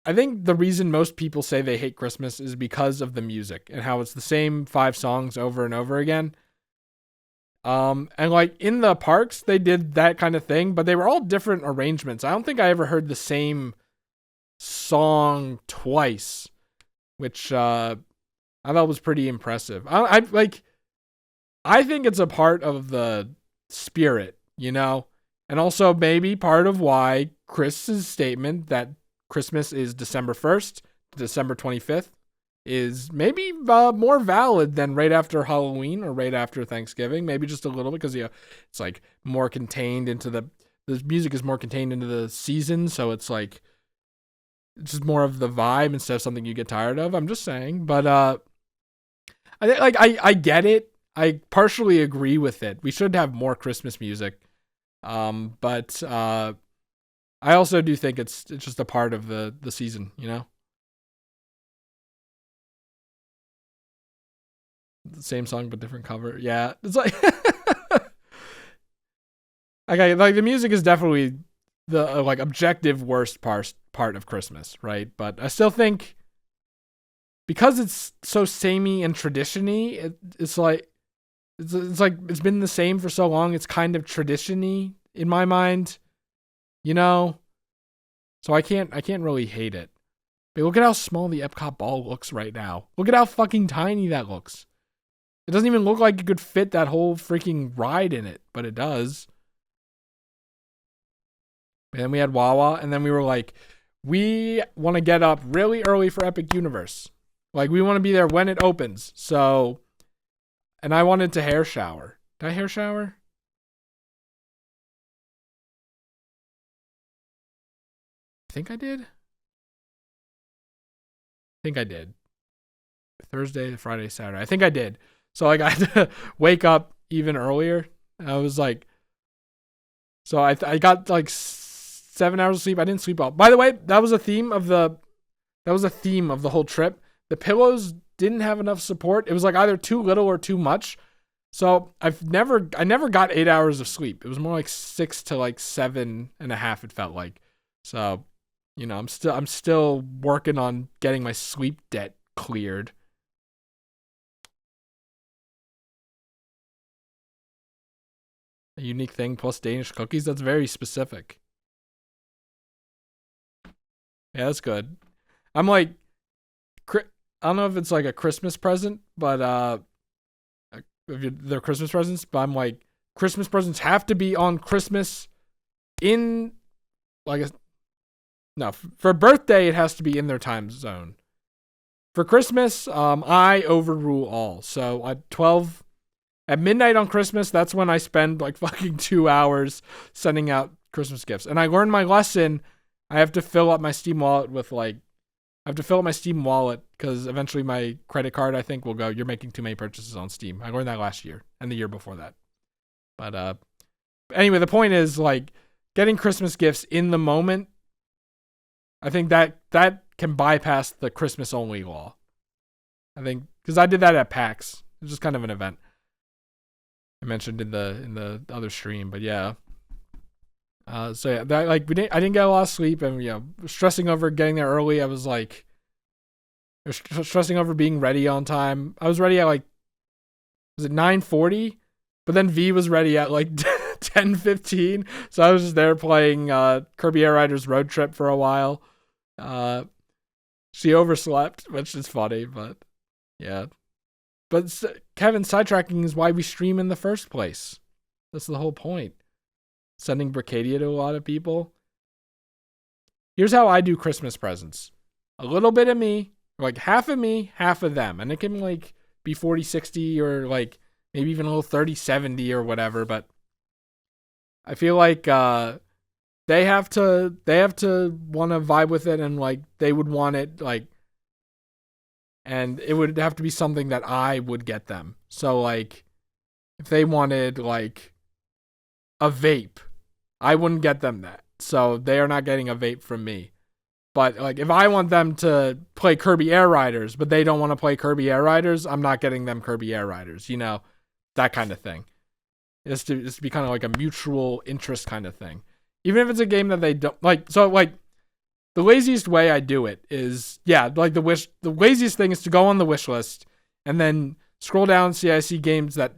I think the reason most people say they hate Christmas is because of the music and how it's the same 5 songs over and over again. And like in the parks, they did that kind of thing, but they were all different arrangements. I don't think I ever heard the same song twice, which I thought was pretty impressive. I think it's a part of the spirit, you know, and also maybe part of why Chris's statement that Christmas is December 1st to December 25th is maybe more valid than right after Halloween or right after Thanksgiving. Maybe just a little bit because, you know, it's like more contained into the music is more contained into the season. So it's like, it's just more of the vibe instead of something you get tired of. I'm just saying, but I get it. I partially agree with it. We should have more Christmas music, but I also do think it's just a part of the season, you know. The same song but different cover. Yeah, it's like okay, like the music is definitely the like objective worst part of Christmas, right? But I still think because it's so samey and tradition-y, it's like it's been the same for so long. It's kind of tradition-y in my mind, you know. So I can't really hate it. But look at how small the Epcot ball looks right now. Look at how fucking tiny that looks. It doesn't even look like it could fit that whole freaking ride in it, but it does. And then we had Wawa, and then we were like, we want to get up really early for Epic Universe. Like, we want to be there when it opens. So, and I wanted to hair shower. Did I hair shower? I think I did. Thursday, Friday, Saturday. I think I did. So like I had to wake up even earlier. I was like, so I got like 7 hours of sleep. I didn't sleep well. By the way, that was a theme of the whole trip. The pillows didn't have enough support. It was like either too little or too much. So I never got 8 hours of sleep. It was more like 6 to like 7.5. It felt like. So, you know, I'm still working on getting my sleep debt cleared. A unique thing plus Danish cookies. That's very specific. Yeah, that's good. I'm like, I don't know if it's like a Christmas present, but they're Christmas presents. But I'm like, Christmas presents have to be on Christmas. In like no, for birthday it has to be in their time zone. For Christmas, I overrule all. So at midnight on Christmas, that's when I spend like fucking 2 hours sending out Christmas gifts. And I learned my lesson. I have to fill up my Steam wallet because eventually my credit card, I think, will go, you're making too many purchases on Steam. I learned that last year and the year before that. But anyway, the point is like getting Christmas gifts in the moment. I think that can bypass the Christmas only law. I think because I did that at PAX. It was just kind of an event I mentioned in the other stream, but yeah. So yeah, that like I didn't get a lot of sleep, and stressing over getting there early. I was like, stressing over being ready on time. I was ready at like, was it 9:40? But then V was ready at like 10:15. So I was just there playing Kirby Air Riders Road Trip for a while. She overslept, which is funny, but yeah. But Kevin, sidetracking is why we stream in the first place. That's the whole point. Sending Bricadia to a lot of people. Here's how I do Christmas presents. A little bit of me, like half of me, half of them. And it can like be 40-60 or like maybe even a little 30-70 or whatever, but I feel like they have to want to vibe with it, and like they would want it like, and it would have to be something that I would get them. So like if they wanted like a vape, I wouldn't get them that. So they are not getting a vape from me. But like if I want them to play Kirby Air Riders, but they don't want to play Kirby Air Riders, I'm not getting them Kirby Air Riders, that kind of thing. It's to be kind of like a mutual interest kind of thing. Even if it's a game that they don't like. So like the laziest way I do it is, like the laziest thing is to go on the wish list and then scroll down and see I see games that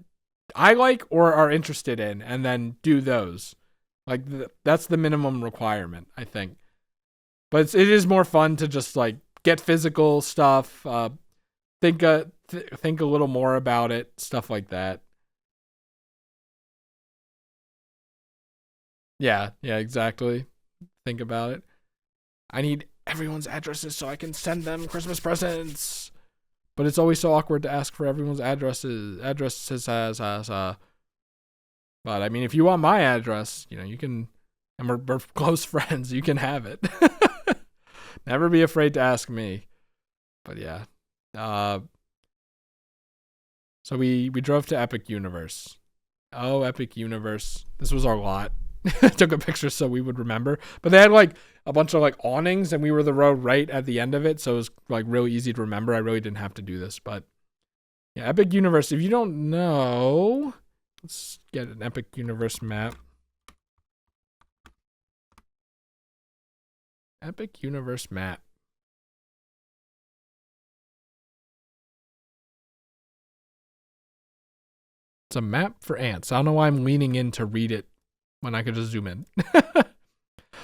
I like or are interested in, and then do those. Like that's the minimum requirement, I think. But it is more fun to just like get physical stuff, think a little more about it, stuff like that. Yeah, exactly. Think about it. I need everyone's addresses so I can send them Christmas presents. But it's always so awkward to ask for everyone's addresses. But I mean, if you want my address, you can, and we're close friends, you can have it. Never be afraid to ask me. But yeah. So we drove to Epic Universe. Oh, Epic Universe. This was our lot. I took a picture so we would remember. But they had like a bunch of like awnings, and we were the row right at the end of it, so it was like really easy to remember. I really didn't have to do this, but yeah, Epic Universe. If you don't know, let's get an Epic Universe map. Epic Universe map. It's a map for ants. I don't know why I'm leaning in to read it when I could just zoom in.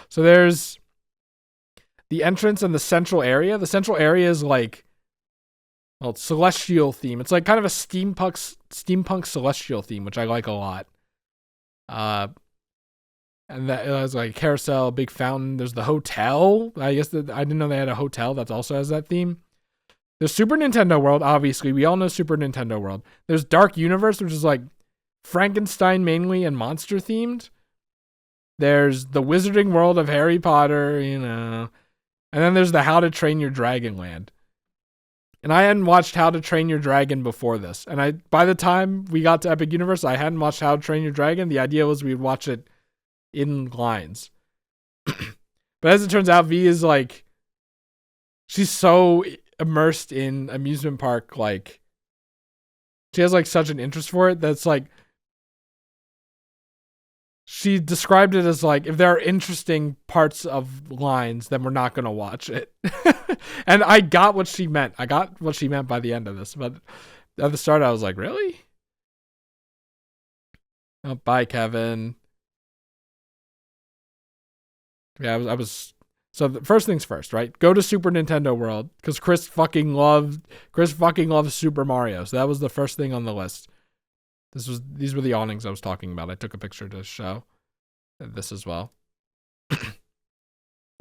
So there's the entrance and the central area. The central area is like, well, it's celestial theme. It's like kind of a steampunk celestial theme, which I like a lot. And that has like carousel, big fountain. There's the hotel. I guess I didn't know they had a hotel that also has that theme. There's Super Nintendo World, obviously. We all know Super Nintendo World. There's Dark Universe, which is like Frankenstein mainly and monster themed. There's the Wizarding World of Harry Potter, And then there's the How to Train Your Dragon land. And I hadn't watched How to Train Your Dragon before this. And by the time we got to Epic Universe, I hadn't watched How to Train Your Dragon. The idea was we'd watch it in lines. But as it turns out, V is like, she's so immersed in amusement park, like, she has like such an interest for it that's like, she described it as like, if there are interesting parts of lines, then we're not going to watch it. And I got what she meant. I got what she meant by the end of this. But at the start, I was like, really? Oh, bye, Kevin. Yeah, I was. So the first things first, right? Go to Super Nintendo World because Chris fucking loves Super Mario. So that was the first thing on the list. These were the awnings I was talking about. I took a picture to show this as well.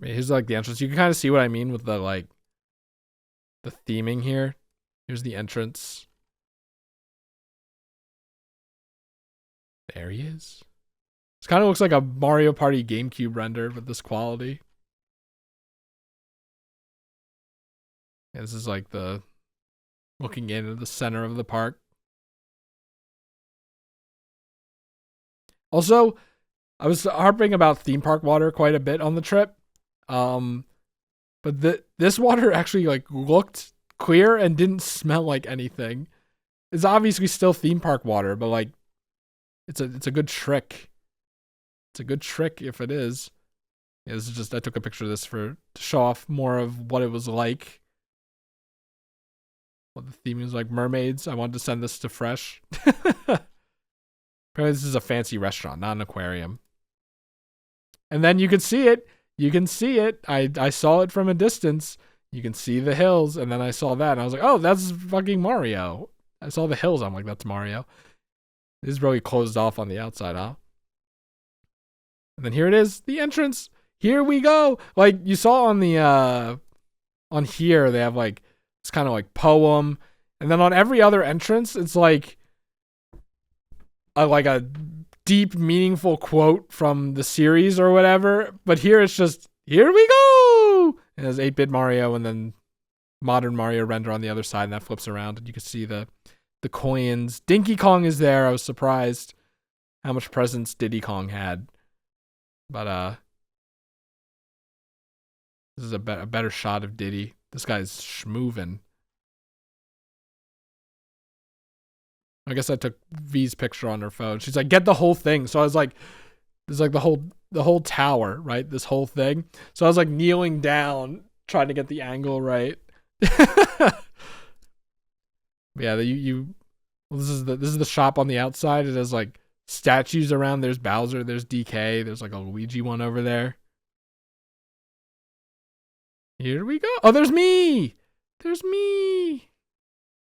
Here's like the entrance. You can kind of see what I mean with the like the theming here. Here's the entrance. There he is. This kind of looks like a Mario Party GameCube render with this quality. And this is like the looking into the center of the park. Also, I was harping about theme park water quite a bit on the trip. But this water actually like looked clear and didn't smell like anything. It's obviously still theme park water, but like it's a good trick. It's a good trick if it is. Yeah, this is just I took a picture of this to show off more of what it was like. What the theme is like, mermaids. I wanted to send this to Fresh. Apparently this is a fancy restaurant, not an aquarium. And then you can see it. You can see it. I saw it from a distance. You can see the hills, and then I saw that, and I was like, oh, that's fucking Mario. I saw the hills. I'm like, that's Mario. This is really closed off on the outside, huh? And then here it is, the entrance. Here we go. Like you saw on the on here, they have like it's kind of like poem, and then on every other entrance, it's like a deep, meaningful quote from the series or whatever. But here it's just here we go. It has 8-bit Mario and then modern Mario render on the other side, and that flips around, and you can see the coins. Dinky Kong is there. I was surprised how much presence Diddy Kong had. But this is a better shot of Diddy. This guy's schmoovin'. I guess I took V's picture on her phone. She's like, get the whole thing. So I was like, this is like the whole tower, right? This whole thing. So I was like kneeling down, trying to get the angle right. Yeah, well, this is the shop on the outside. It has like statues around. There's Bowser, there's DK, there's like a Luigi one over there. Here we go. Oh, there's me. There's me.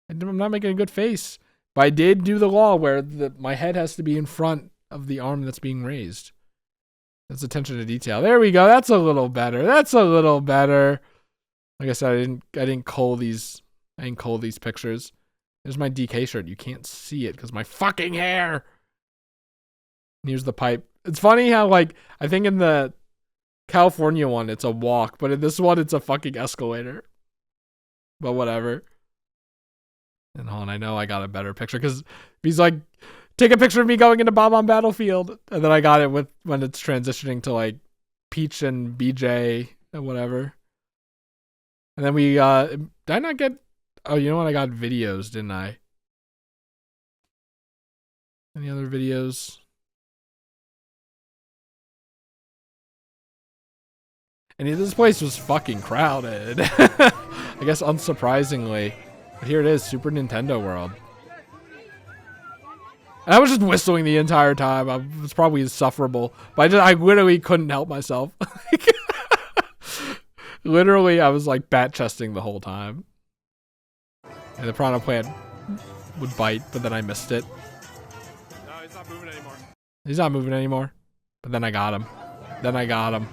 I'm not making a good face. But I did do the law where my head has to be in front of the arm that's being raised. That's attention to detail. There we go. That's a little better. That's a little better. Like I said, I didn't cull these pictures. There's my DK shirt. You can't see it because my fucking hair. And here's the pipe. It's funny how like I think in the California one it's a walk, but in this one it's a fucking escalator. But whatever. And hold on, I know I got a better picture because he's like, take a picture of me going into Bob-omb Battlefield. And then I got it with when it's transitioning to like Peach and BJ and whatever. And then we, did I not get, oh, you know what? I got videos, didn't I? Any other videos? And this place was fucking crowded. I guess unsurprisingly. But here it is, Super Nintendo World. And I was just whistling the entire time. I was probably insufferable. But I literally couldn't help myself. Literally, I was like bat chesting the whole time. And the piranha plant would bite, but then I missed it. No, he's not moving anymore. He's not moving anymore. But then I got him. Then I got him.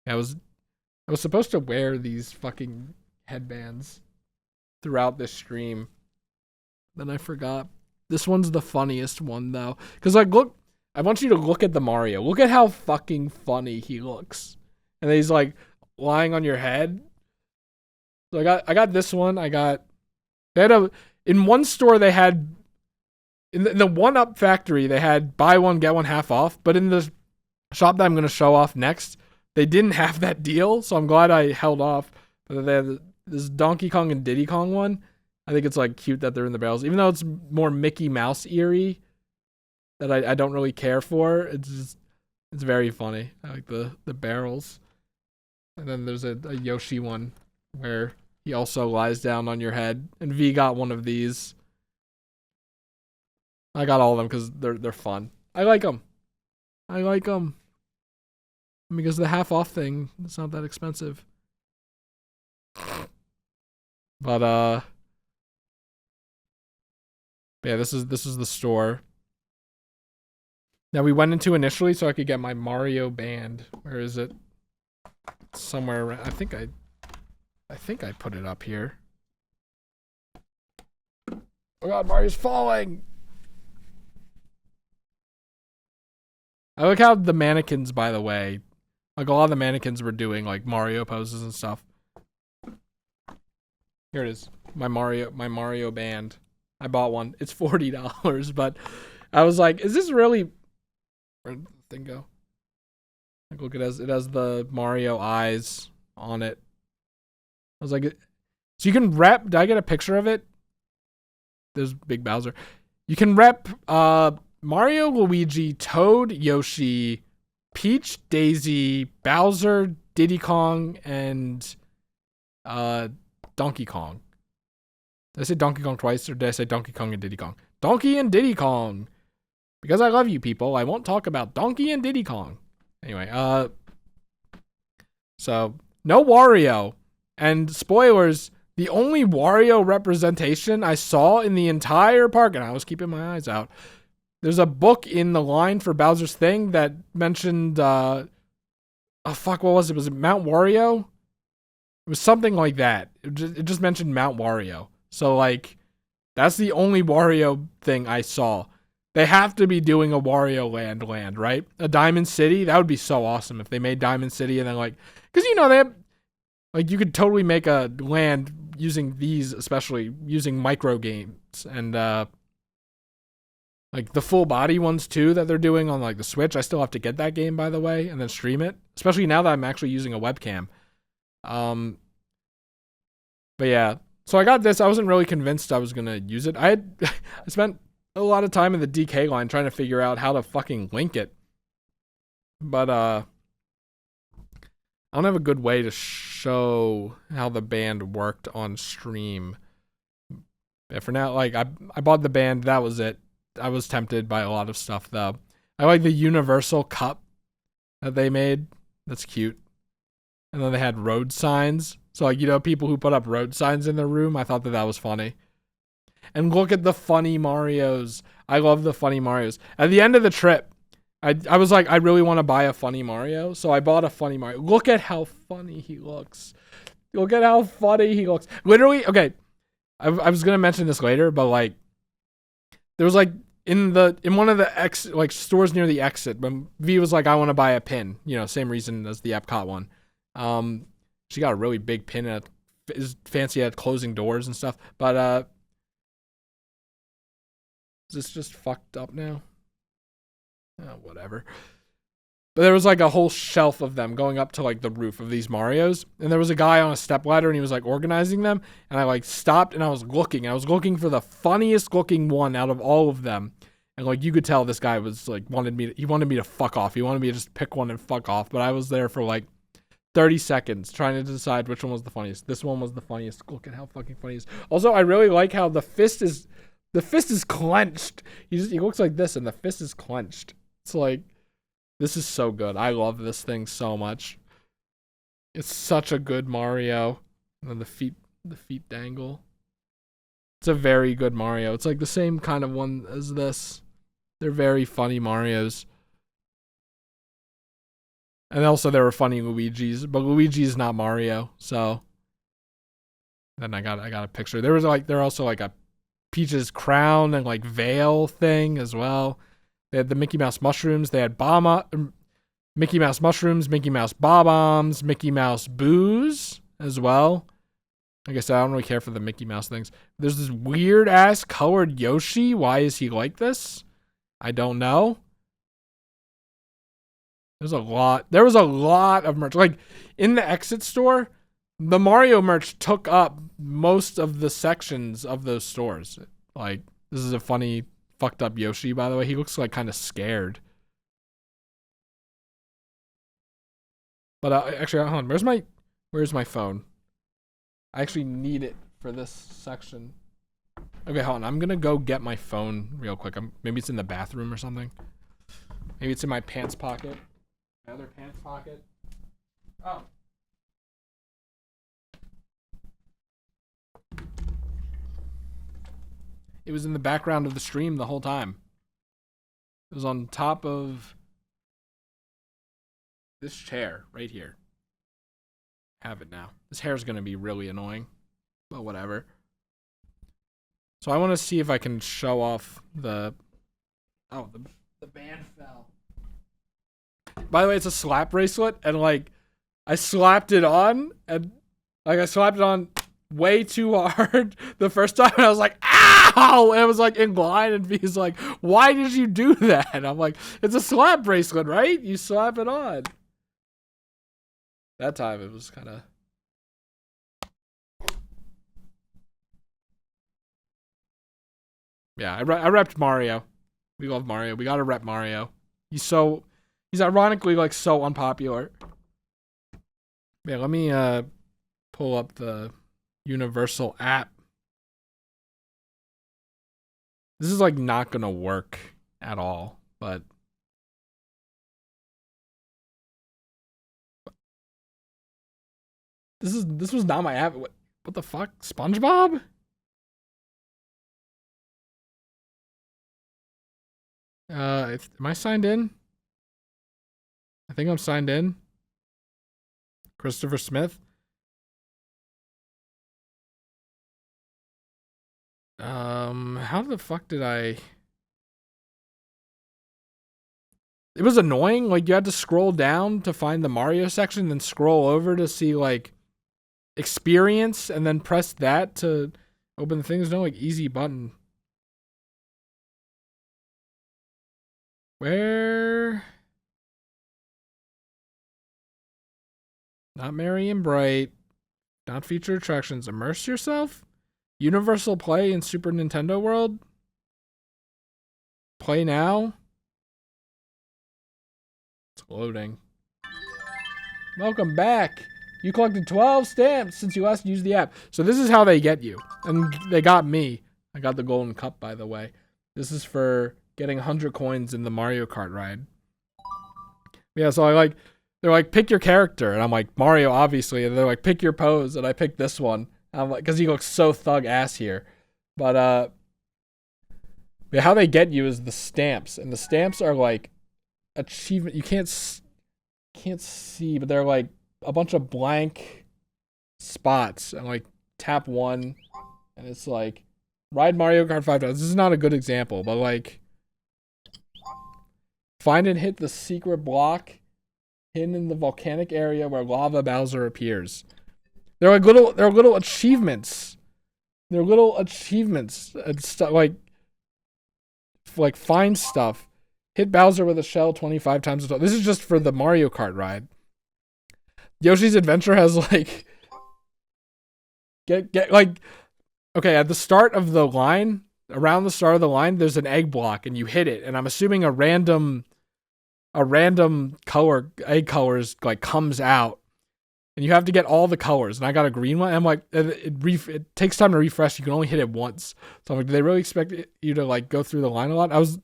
I was supposed to wear these fucking headbands throughout this stream. Then I forgot. This one's the funniest one though. Cause like look, I want you to look at the Mario. Look at how fucking funny he looks. And then he's like lying on your head. So I got this one. In one store they had in the 1-Up factory they had buy one get one half off, but in the shop that I'm gonna show off next, they didn't have that deal, so I'm glad I held off. But they have this Donkey Kong and Diddy Kong one. I think it's like cute that they're in the barrels, even though it's more Mickey Mouse eerie. That I don't really care for. It's very funny. I like the barrels. And then there's a Yoshi one where he also lies down on your head. And V got one of these. I got all of them because they're fun. I like them. I like them because the half off thing, it's not that expensive. But yeah, this is the store that we went into initially so I could get my Mario band. Where is it? Somewhere around, I think I put it up here. Oh god, Mario's falling. I like how the mannequins, by the way, like a lot of the mannequins were doing like Mario poses and stuff. Here it is, my Mario band. I bought one. It's $40, but I was like, is this really? Where'd the thing go? Like, look, it has the Mario eyes on it. I was like, so you can rep. Did I get a picture of it? There's Big Bowser. You can rep Mario, Luigi, Toad, Yoshi, Peach, Daisy, Bowser, Diddy Kong, and Donkey Kong. Did I say Donkey Kong twice, or did I say Donkey Kong and Diddy Kong? Donkey and Diddy Kong. Because I love you people, I won't talk about Donkey and Diddy Kong. Anyway, so no Wario. And spoilers, the only Wario representation I saw in the entire park, and I was keeping my eyes out, there's a book in the line for Bowser's thing that mentioned, oh fuck, what was it? Was it Mount Wario? It was something like that. It just mentioned Mount Wario. So, like, that's the only Wario thing I saw. They have to be doing a Wario land, right? A Diamond City? That would be so awesome if they made Diamond City and then, like, because, you know, they have, like, you could totally make a land using these, especially using micro games and, like, the full body ones, too, that they're doing on, like, the Switch. I still have to get that game, by the way, and then stream it, especially now that I'm actually using a webcam. But yeah, so I got this. I wasn't really convinced I was going to use it. I spent a lot of time in the DK line trying to figure out how to fucking link it. But, I don't have a good way to show how the band worked on stream. Yeah, for now, like, I bought the band. That was it. I was tempted by a lot of stuff, though. I like the universal cup that they made. That's cute. And then they had road signs. So, like, you know, people who put up road signs in their room, I thought that was funny. And look at the funny Marios. I love the funny Marios. At the end of the trip, I was like, I really want to buy a funny Mario. So I bought a funny Mario. Look at how funny he looks. Look at how funny he looks. Literally, okay, I was going to mention this later, but, like, there was, like, in one of the stores near the exit, when V was like, I want to buy a pin. You know, same reason as the Epcot one. She got a really big pin and is fancy at closing doors and stuff. But is this just fucked up now? Oh, whatever. But there was like a whole shelf of them going up to like the roof of these Marios. And there was a guy on a stepladder and he was like organizing them. And I like stopped and I was looking. I was looking for the funniest looking one out of all of them. And like you could tell this guy was like wanted me to fuck off. He wanted me to just pick one and fuck off. But I was there for like 30 seconds trying to decide which one was the funniest. This one was the funniest. Look at how fucking funny he is. Also, I really like how the fist is clenched. He looks like this and the fist is clenched. It's like, this is so good. I love this thing so much. It's such a good Mario. And then the feet dangle. It's a very good Mario. It's like the same kind of one as this. They're very funny Marios. And also there were funny Luigis, but Luigi's not Mario, so then I got a picture. There was also like a Peach's crown and like veil thing as well. They had the Mickey Mouse mushrooms, they had Mickey Mouse mushrooms, Mickey Mouse bob-ombs, Mickey Mouse booze as well. Like I said, I don't really care for the Mickey Mouse things. There's this weird ass colored Yoshi. Why is he like this? I don't know. There was a lot of merch. Like, in the exit store, the Mario merch took up most of the sections of those stores. Like, this is a funny, fucked up Yoshi, by the way. He looks like kind of scared. But actually, hold on. Where's my phone? I actually need it for this section. Okay, hold on. I'm gonna go get my phone real quick. Maybe it's in the bathroom or something. Maybe it's in my pants pocket. My other pants pocket. Oh. It was in the background of the stream the whole time. It was on top of this chair right here. Have it now. This hair's gonna be really annoying, but whatever. So I want to see if I can show off the. Oh, the band fell. By the way, it's a slap bracelet, and like, I slapped it on, and like I slapped it on way too hard the first time, and I was like, ow! And it was like in line, and he's like, why did you do that? And I'm like, it's a slap bracelet, right? You slap it on. That time it was kind of. Yeah, I repped Mario. We love Mario. We gotta rep Mario. He's ironically like so unpopular. Yeah, let me pull up the Universal app. This is like not gonna work at all, but this was not my app. What the fuck? SpongeBob? Am I signed in? I think I'm signed in. Christopher Smith. How the fuck did I? It was annoying. Like, you had to scroll down to find the Mario section, then scroll over to see like experience, and then press that to open the things. No like easy button. Where? Not merry and bright. Not feature attractions. Immerse yourself? Universal Play in Super Nintendo World? Play now? It's loading. Welcome back. You collected 12 stamps since you last used the app. So this is how they get you. And they got me. I got the golden cup, by the way. This is for getting 100 coins in the Mario Kart ride. Yeah, so they're like, pick your character. And I'm like, Mario, obviously. And they're like, pick your pose. And I picked this one. And I'm like, because he looks so thug ass here. But, how they get you is the stamps. And the stamps are like achievement. You can't see, but they're like a bunch of blank spots. And like, tap one. And it's like, ride Mario Kart 5 times. This is not a good example, but like, find and hit the secret block hidden in the volcanic area where Lava Bowser appears. They're little achievements. They're little achievements and stuff like find stuff. Hit Bowser with a shell 25 times. This is just for the Mario Kart ride. Yoshi's Adventure has like get like okay, at the start of the line, around the start of the line, there's an egg block and you hit it, and I'm assuming a random color, egg colors like comes out, and you have to get all the colors. And I got a green one. And I'm like, it takes time to refresh. You can only hit it once. So I'm like, do they really expect you to like go through the line a lot? I was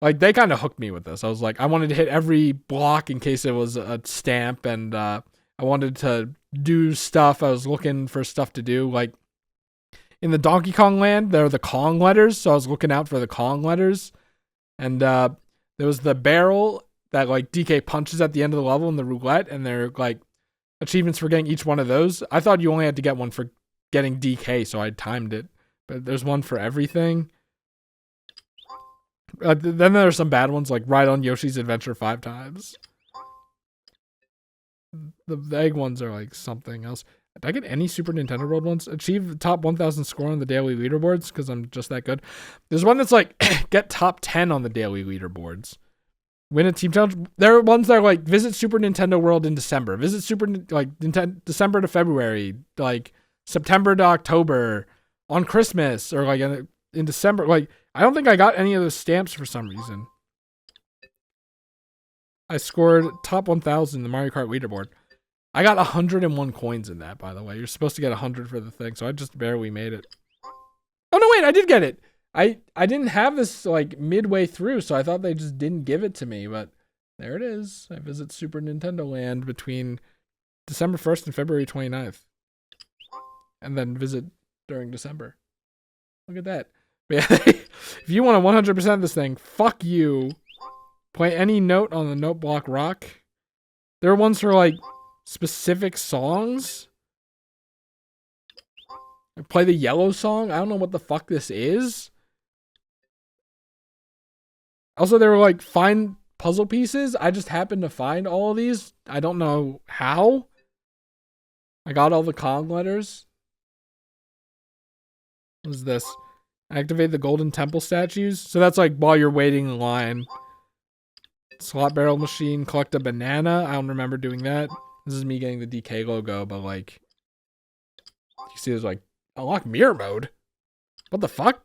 like, they kind of hooked me with this. I was like, I wanted to hit every block in case it was a stamp, and I wanted to do stuff. I was looking for stuff to do. Like in the Donkey Kong land, there are the Kong letters, so I was looking out for the Kong letters. And there was the barrel that like DK punches at the end of the level in the roulette, and they're like achievements for getting each one of those. I thought you only had to get one for getting DK, so I timed it. But there's one for everything. Then there are some bad ones, like ride on Yoshi's Adventure 5 times. The egg ones are like something else. Did I get any Super Nintendo World ones? Achieve the top 1,000 score on the daily leaderboards because I'm just that good. There's one that's like get top 10 on the daily leaderboards. Win a team challenge. There are ones that are like visit Super Nintendo World in December. Visit December to February, like September to October, on Christmas, or like in December. Like I don't think I got any of those stamps for some reason. I scored top 1,000 the Mario Kart leaderboard. I got 101 coins in that, by the way. You're supposed to get 100 for the thing, so I just barely made it. Oh, no, right, I did get it. I didn't have this like midway through, so I thought they just didn't give it to me, but there it is. I visit Super Nintendo Land between December 1st and February 29th. And then visit during December. Look at that. But yeah, if you want to 100% this thing, fuck you. Play any note on the note block rock. There are ones for like specific songs. Play the yellow song. I don't know what the fuck this is. Also, there were like find puzzle pieces. I just happened to find all of these. I don't know how. I got all the Kong letters. What is this? Activate the golden temple statues. So that's like while you're waiting in line. Slot barrel machine, collect a banana. I don't remember doing that. This is me getting the DK logo, but like, you see there's like, unlock mirror mode. What the fuck?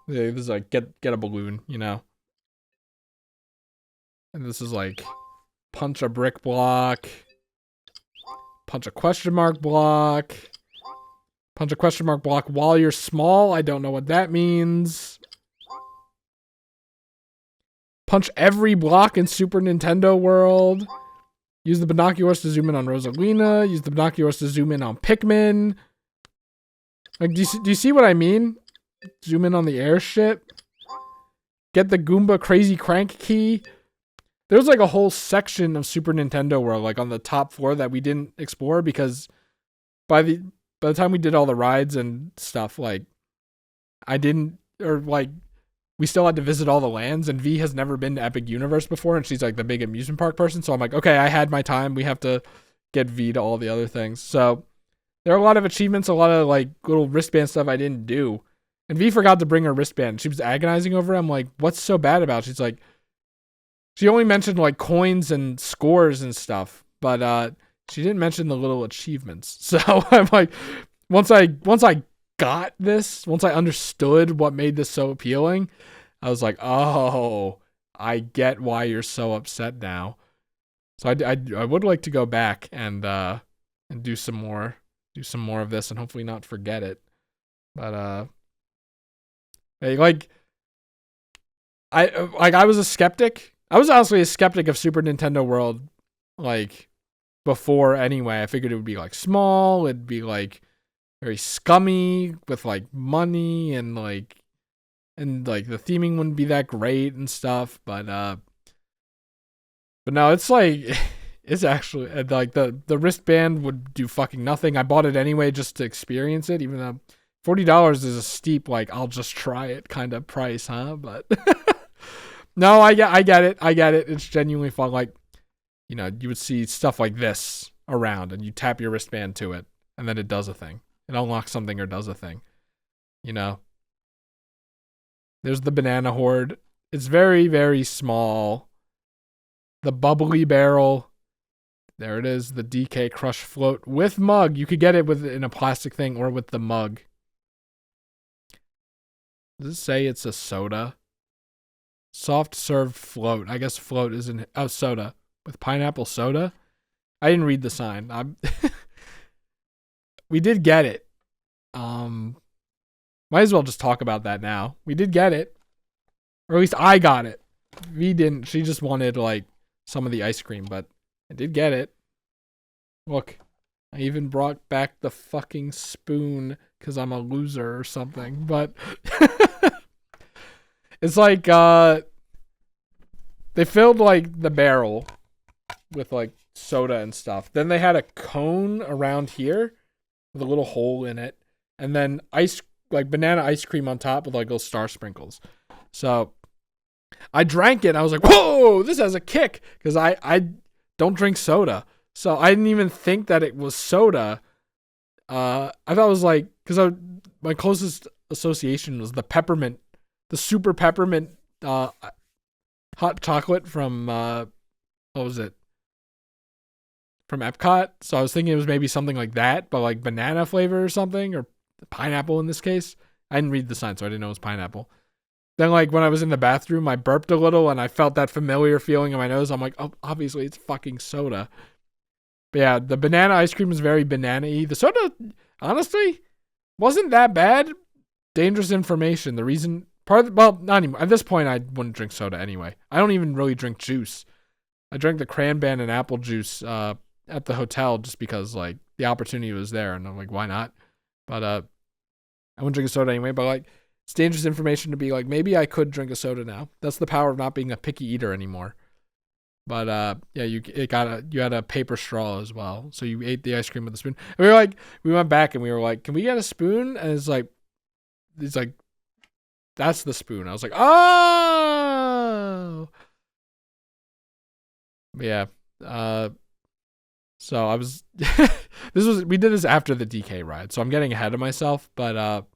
Yeah, this is like, get a balloon, you know? And this is like, punch a brick block. Punch a question mark block. Punch a question mark block while you're small. I don't know what that means. Punch every block in Super Nintendo World. Use the binoculars to zoom in on Rosalina. Use the binoculars to zoom in on Pikmin. Like, do you see what I mean? Zoom in on the airship. Get the Goomba Crazy Crank key. There's like a whole section of Super Nintendo World, like on the top floor that we didn't explore because by the time we did all the rides and stuff, like we still had to visit all the lands, and V has never been to Epic Universe before, and she's like the big amusement park person. So I'm like, okay, I had my time. We have to get V to all the other things. So there are a lot of achievements, a lot of like little wristband stuff I didn't do. And V forgot to bring her wristband. She was agonizing over it. I'm like, what's so bad about it? She's like, she only mentioned like coins and scores and stuff, but she didn't mention the little achievements. So I'm like, once I got this, once I understood what made this so appealing, I was like, oh, I get why you're so upset now. So I would like to go back and do some more of this and hopefully not forget it. But I was a skeptic. I was honestly a skeptic of Super Nintendo World, like, before anyway. I figured it would be like small, it'd be like very scummy with like money and the theming wouldn't be that great and stuff, but no, it's like it's actually like the wristband would do fucking nothing. I bought it anyway just to experience it, even though $40 is a steep like I'll just try it kind of price, huh? But no, I get it. It's genuinely fun. Like, you know, you would see stuff like this around and you tap your wristband to it and then it does a thing. It unlocks something or does a thing. You know? There's the banana horde. It's very, very small. The bubbly barrel. There it is. The DK Crush float with mug. You could get it in a plastic thing or with the mug. Does it say it's a soda? Soft serve float. I guess float isn't soda. With pineapple soda? I didn't read the sign. We did get it. Might as well just talk about that now. We did get it. Or at least I got it. V didn't. She just wanted like some of the ice cream, but I did get it. Look. I even brought back the fucking spoon because I'm a loser or something. But it's like they filled like the barrel with like soda and stuff. Then they had a cone around here with a little hole in it, and then banana ice cream on top with like little star sprinkles. So I drank it and I was like, whoa, this has a kick, because I don't drink soda. So I didn't even think that it was soda. I thought it was like, because my closest association was the super peppermint hot chocolate from what was it? From Epcot. So I was thinking it was maybe something like that, but like banana flavor or something, or pineapple in this case. I didn't read the sign, so I didn't know it was pineapple. Then like when I was in the bathroom, I burped a little and I felt that familiar feeling in my nose. I'm like, oh, obviously it's fucking soda. But yeah, the banana ice cream is very banana-y. The soda, honestly, wasn't that bad. dangerous information. The reason well, not anymore. At this point, I wouldn't drink soda anyway. I don't even really drink juice. I drank the cranberry and apple juice at the hotel just because like the opportunity was there, and I'm like, why not? But I wouldn't drink a soda anyway. But like, it's dangerous information to be like, maybe I could drink a soda now. That's the power of not being a picky eater anymore. But yeah, you had a paper straw as well, so you ate the ice cream with a spoon. And we went back and we were like, can we get a spoon? And it's like, that's the spoon. I was like, oh, but yeah. So I was, we did this after the DK ride, so I'm getting ahead of myself. But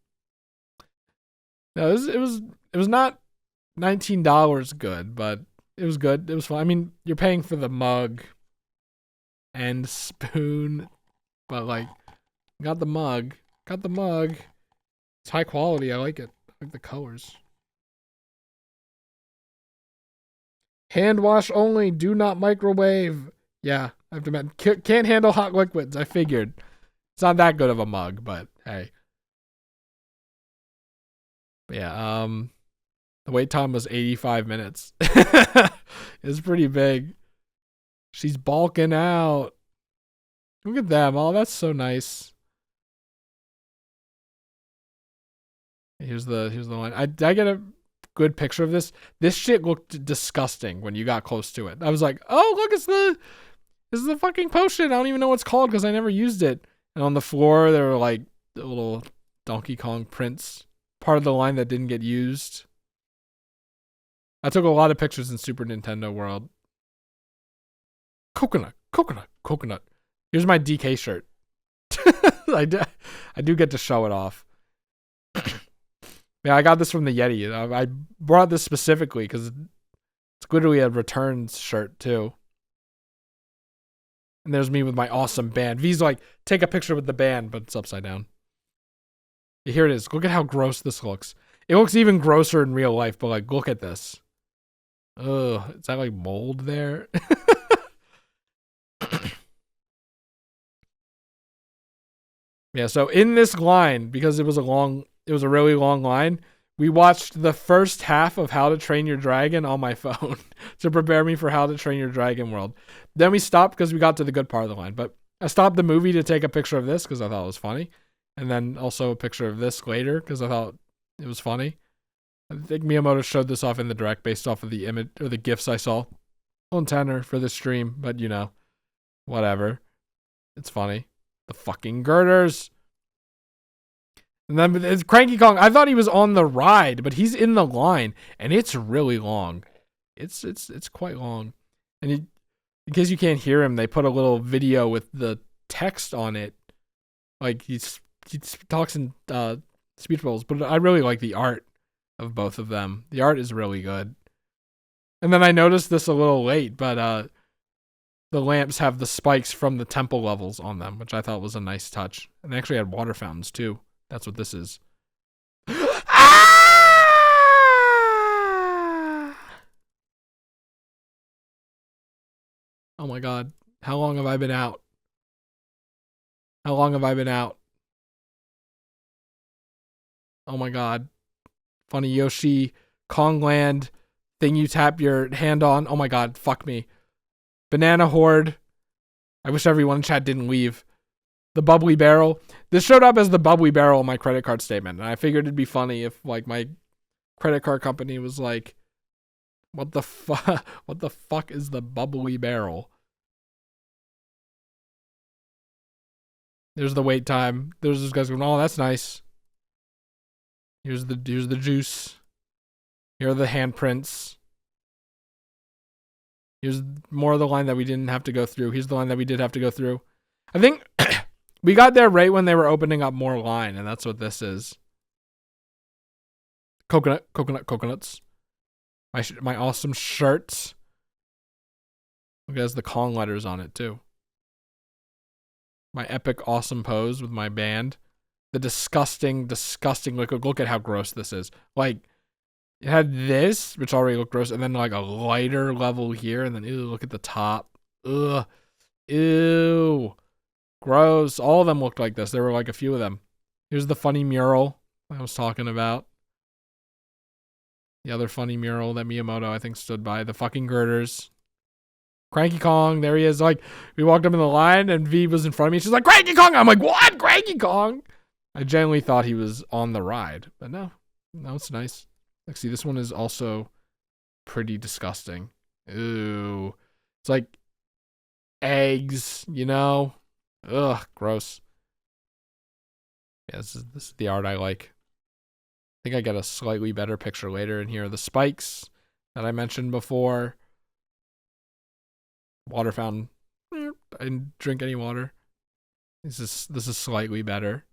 no, it was not $19 good, but it was good. It was fun. I mean, you're paying for the mug and spoon, but like, got the mug. It's high quality. I like it. I like the colors. Hand wash only. Do not microwave. Yeah, I have to admit, can't handle hot liquids. I figured. It's not that good of a mug, but hey. But yeah, the wait time was 85 minutes. It's pretty big. She's bulking out. Look at them. Oh, that's so nice. Here's the line. I get a good picture of this. This shit looked disgusting when you got close to it. I was like, oh, look, this is the fucking potion. I don't even know what it's called because I never used it. And on the floor, there were like the little Donkey Kong prints. Part of the line that didn't get used. I took a lot of pictures in Super Nintendo World. Coconut. Here's my DK shirt. I do get to show it off. Yeah, I got this from the Yeti. I brought this specifically because it's literally a returns shirt too. And there's me with my awesome band. V's like, take a picture with the band, but it's upside down. Here it is. Look at how gross this looks. It looks even grosser in real life, but like, look at this. Ugh, is that like mold there? Yeah, so in this line, because it was a really long line, we watched the first half of How to Train Your Dragon on my phone to prepare me for How to Train Your Dragon World. Then we stopped because we got to the good part of the line. But I stopped the movie to take a picture of this because I thought it was funny. And then also a picture of this later because I thought it was funny. I think Miyamoto showed this off in the direct based off of the image or the GIFs I saw on tenor for the stream. But you know, whatever. It's funny. The fucking girders. And then it's Cranky Kong. I thought he was on the ride, but he's in the line, and it's really long. It's quite long. And in case you can't hear him, they put a little video with the text on it. Like he talks in speech bubbles, but I really like the art of both of them. The art is really good. And then I noticed this a little late, but the lamps have the spikes from the temple levels on them, which I thought was a nice touch. And they actually had water fountains too. That's what this is. Oh my god. How long have I been out? Oh my god. Funny Yoshi, Kongland, thing you tap your hand on. Oh my god, fuck me. Banana Horde. I wish everyone in chat didn't leave. The bubbly barrel. This showed up as the bubbly barrel on my credit card statement. And I figured it'd be funny if like my credit card company was like, what the fuck is the bubbly barrel? There's the wait time. There's those guys going, oh, that's nice. Here's the juice. Here are the handprints. Here's more of the line that we didn't have to go through. Here's the line that we did have to go through. I think we got there right when they were opening up more line, and that's what this is. Coconuts. My awesome shirts. Look, it has the Kong letters on it, too. My epic awesome pose with my band. The disgusting liquid. Look at how gross this is. Like, it had this, which already looked gross, and then like a lighter level here, and then, ew, look at the top. Ugh. Ew. Gross. All of them looked like this. There were like a few of them. Here's the funny mural I was talking about. The other funny mural that Miyamoto, I think, stood by. The fucking girders. Cranky Kong, there he is. Like, we walked up in the line and V was in front of me. She's like, Cranky Kong! I'm like, what? Cranky Kong? I genuinely thought he was on the ride. But no. No, it's nice. Like, see, this one is also pretty disgusting. Ooh. It's like eggs, you know? Ugh, gross. Yeah, this is the art I like. I think I get a slightly better picture later. And here are the spikes that I mentioned before. Water fountain. I didn't drink any water. This is slightly better.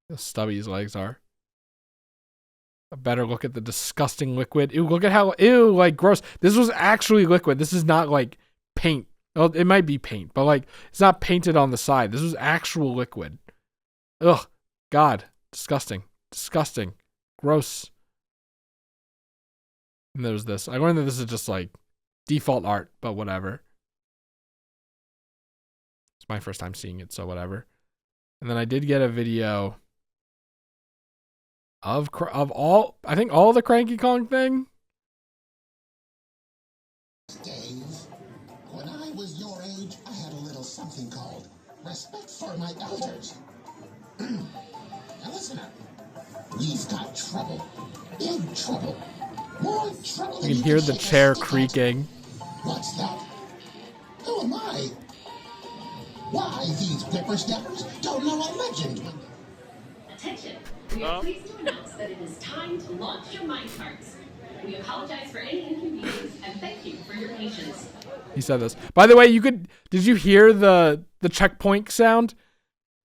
How stubby his legs are. A better look at the disgusting liquid. Ew, look at how, ew, like gross. This was actually liquid. This is not like paint. Well, it might be paint, but like it's not painted on the side. This was actual liquid. Ugh, God, disgusting, disgusting, gross. And there's this. I learned that this is just like default art, but whatever. It's my first time seeing it, so whatever. And then I did get a video of all, I think all the Cranky Kong thing. Dave, when I was your age, I had a little something called respect for my elders. Now listen up. We've got trouble. Big trouble. More trouble than You can hear the chair creaking. What's that? Who am I? Why, these whippersnappers don't know a legend. Attention. We are pleased to announce that it is time to launch your minecarts. We apologize for any inconvenience and thank you for your patience. He said this. By the way, did you hear the checkpoint sound?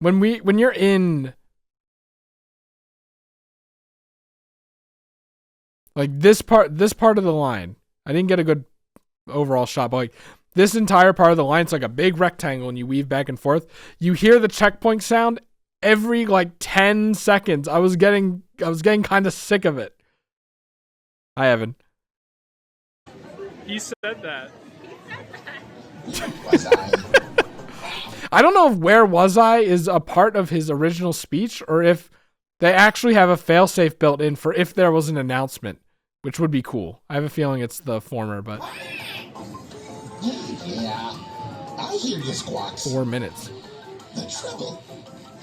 When you're in like this part of the line, I didn't get a good overall shot, but like this entire part of the line, it's like a big rectangle and you weave back and forth. You hear the checkpoint sound every like 10 seconds. I was getting kind of sick of it. Hi, Evan. He said that. I don't know if "Where Was I" is a part of his original speech or if they actually have a failsafe built in for if there was an announcement, which would be cool. I have a feeling it's the former, but Yeah, I hear you, Squawks. 4 minutes. The trouble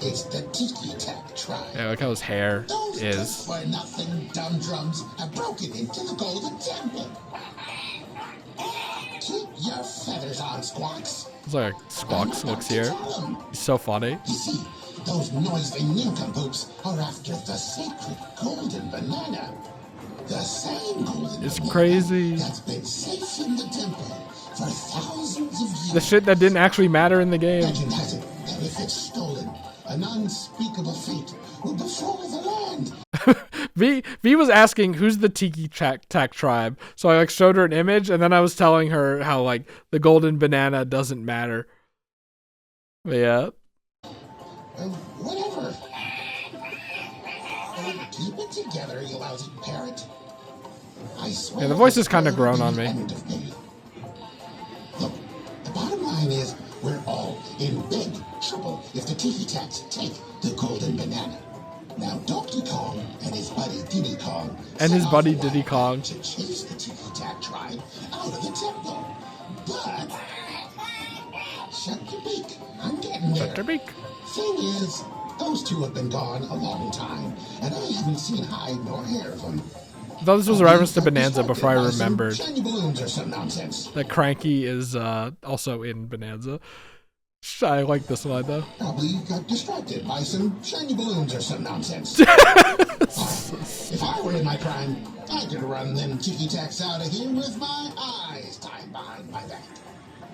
is the Tiki Tack tribe. Yeah, look how his hair Those is. good-for-nothing dumb drums have broken into the Golden Temple. Keep your feathers on, Squawks. It's like Squawks looks here. He's so funny. You see, those noisy nincompoops are after the sacred golden banana. The same golden It's banana crazy. that's been safe in the temple for thousands of years. The shit that didn't actually matter in the game. Legend has it that if it's stolen, an unspeakable fate will befall the land. V was asking who's the Tiki Tack tribe, so I like showed her an image, and then I was telling her how like the golden banana doesn't matter. But yeah, Whatever. Keep it together, you lousy parrot. I swear. yeah, the voice has kind of grown on me. End of me. Look, the bottom line is we're all in big trouble if the Tiki Tacks take the golden banana. Now Donkey Kong and his buddy Diddy Kong to chase the Tiki Tack tribe out of the temple. But shut your beak, I'm getting there. Shut your beak. Thing is, those two have been gone a long time, and I haven't seen hide nor hair of them. I thought this was a reference to Bonanza before I Distracted by some remembered shiny balloons or some nonsense. that Cranky is also in Bonanza. I like this line though. Probably got distracted by some shiny balloons or some nonsense. If I were in my prime, I could run them Tiki Tacks out of here with my eyes tied behind my back.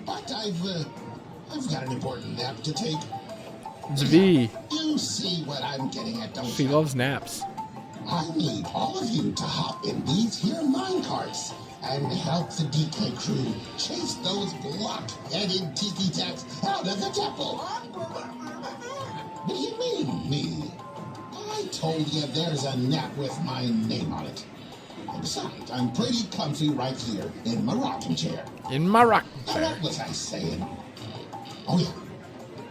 But I've got an important nap to take. It's V. You see what I'm getting at, don't She you? loves naps. I need all of you to hop in these here minecarts and help the DK crew chase those block-headed Tiki Tacks out of the temple. What do you mean, me? I told you there's a nap with my name on it. And besides, I'm pretty comfy right here in my rocking chair. In my rocking Now, chair. what was I saying? Oh, yeah.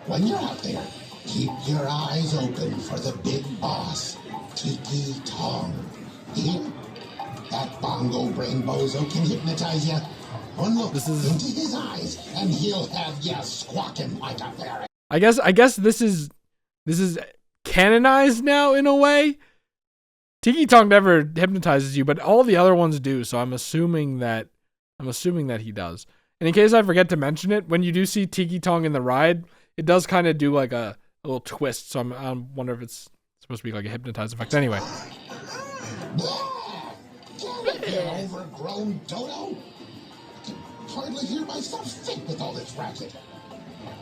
When you're out there, keep your eyes open for the big boss, Tiki Here, that bongo brain bozo can hypnotize you. One look into his eyes, and he'll have you squawking like a parrot. I guess this is canonized now in a way. Tiki Tonk never hypnotizes you, but all the other ones do. So I'm assuming that he does. And in case I forget to mention it, when you do see Tiki Tonk in the ride, it does kind of do like a little twist. So I wonder if it's supposed to be like a hypnotize effect. Anyway. Get overgrown dodo. I can hardly hear myself think with all this racket.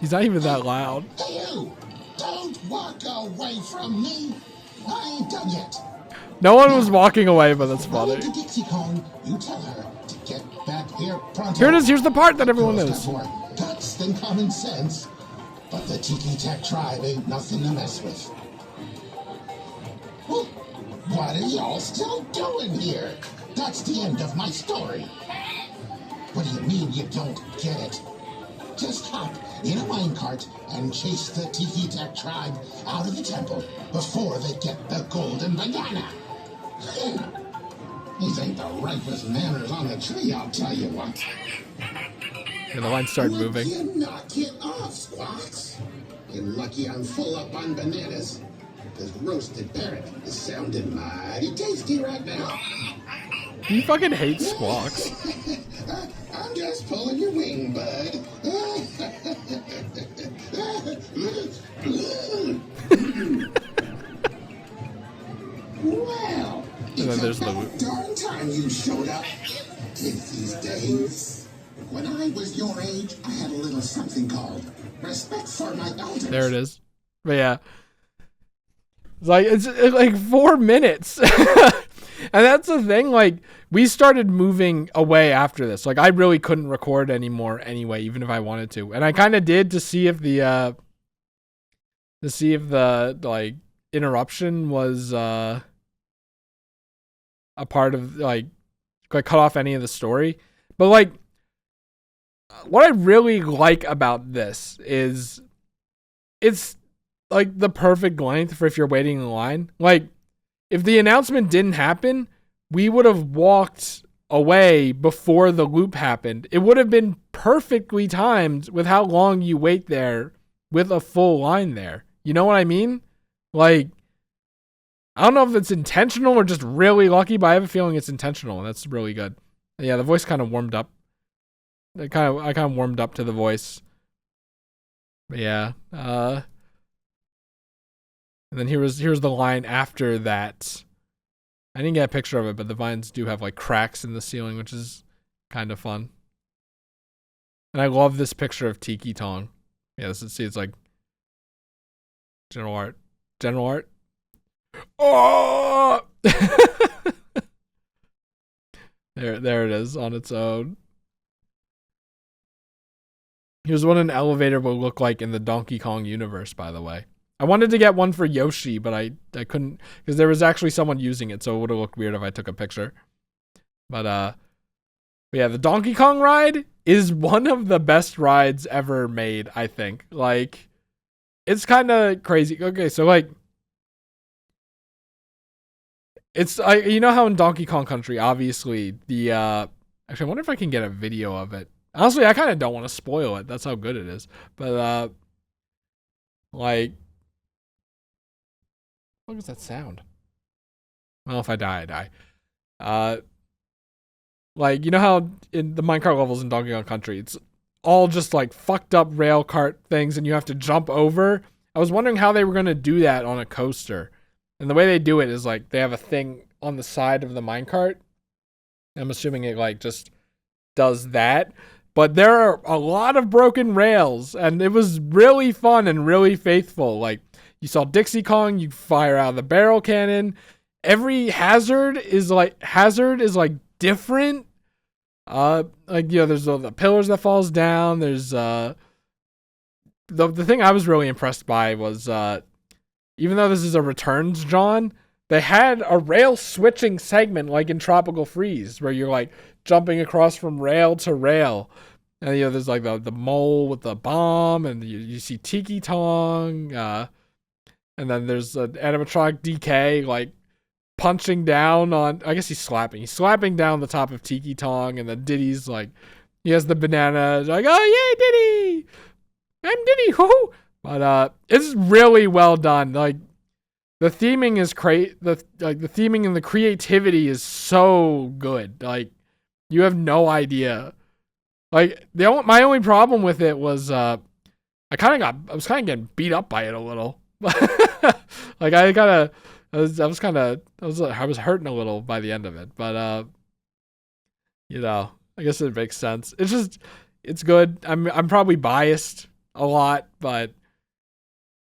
He's not even that loud. Hey you! Don't walk away from me. I ain't done yet. No one was walking away, but that's funny. To Dixie Kong, you tell her to get back here pronto. Here it is. Here's the part that everyone knows. More guts than common sense, but the Tiki Tech tribe ain't nothing to mess with. Well, what are y'all still doing here? That's the end of my story. What do you mean you don't get it? Just hop in a minecart and chase the Tiki Tech tribe out of the temple before they get the golden banana. These ain't the ripest manners on the tree, I'll tell you what. And the line started moving. You knock it off, Squawks. You're lucky I'm full up on bananas. This roasted parrot is sounding mighty tasty right now. He fucking hates Squawks. I'm just pulling your wing, bud. Well, And then there's the darn time you showed up. These days. When I was your age, I had a little something called respect for my elders. There it is. But yeah. It's like 4 minutes. And that's the thing, like, we started moving away after this. Like, I really couldn't record anymore anyway, even if I wanted to. And I kind of did to see if the like interruption was a part of like cut off any of the story. But like, what I really like about this is it's like the perfect length for if you're waiting in line. Like, if the announcement didn't happen, we would have walked away before the loop happened. It would have been perfectly timed with how long you wait there with a full line there. You know what I mean? Like, I don't know if it's intentional or just really lucky, but I have a feeling it's intentional, and that's really good. Yeah, the voice kind of warmed up. I kind of warmed up to the voice. But yeah. And then here's the line after that. I didn't get a picture of it, but the vines do have like cracks in the ceiling, which is kind of fun. And I love this picture of Tiki Tonk. Yeah, it's like general art. General art. Oh! There it is on its own. Here's what an elevator will look like in the Donkey Kong universe, by the way. I wanted to get one for Yoshi, but I couldn't because there was actually someone using it, so it would have looked weird if I took a picture. But yeah, the Donkey Kong ride is one of the best rides ever made, I think. Like, it's kind of crazy. Okay, so like, it's you know how in Donkey Kong Country, obviously the actually I wonder if I can get a video of it. Honestly, I kind of don't want to spoil it. That's how good it is. But like, what is that sound? Well, if I die, I die. Like, you know how in the minecart levels in Donkey Kong Country, it's all just like fucked up rail cart things and you have to jump over? I was wondering how they were going to do that on a coaster. And the way they do it is like they have a thing on the side of the minecart. I'm assuming it like just does that. But there are a lot of broken rails and it was really fun and really faithful. Like, you saw Dixie Kong, you fire out the barrel cannon. Every hazard is like different. Like, you know, there's the pillars that falls down. There's the thing I was really impressed by was even though this is a returns John, they had a rail switching segment like in Tropical Freeze where you're like jumping across from rail to rail. And you know, there's like the mole with the bomb, and you see Tiki Tonk, and then there's an animatronic DK like punching down on, I guess he's slapping down the top of Tiki Tong, and then Diddy's like, he has the banana, like, oh yeah, Diddy, I'm Diddy, hoo. But it's really well done. Like, the theming is the theming and the creativity is so good. Like, you have no idea. Like, my only problem with it was I was kind of getting beat up by it a little. Like, I was hurting a little by the end of it, but you know, I guess it makes sense. It's good. I'm probably biased a lot, but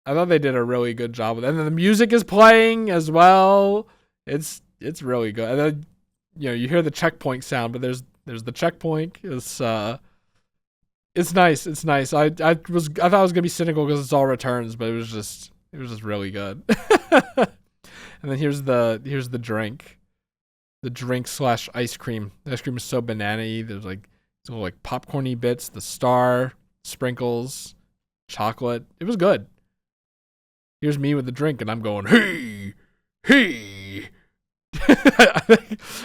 I thought they did a really good job with it. And then the music is playing as well. It's really good. And then, you know, you hear the checkpoint sound, but there's the checkpoint. It's nice. It's nice. I thought I was gonna be cynical because it's all returns, but it was just really good. And then here's the drink. The drink / ice cream. The ice cream is so banana-y. There's like little like popcorny bits, the star, sprinkles, chocolate. It was good. Here's me with the drink, and I'm going, hey.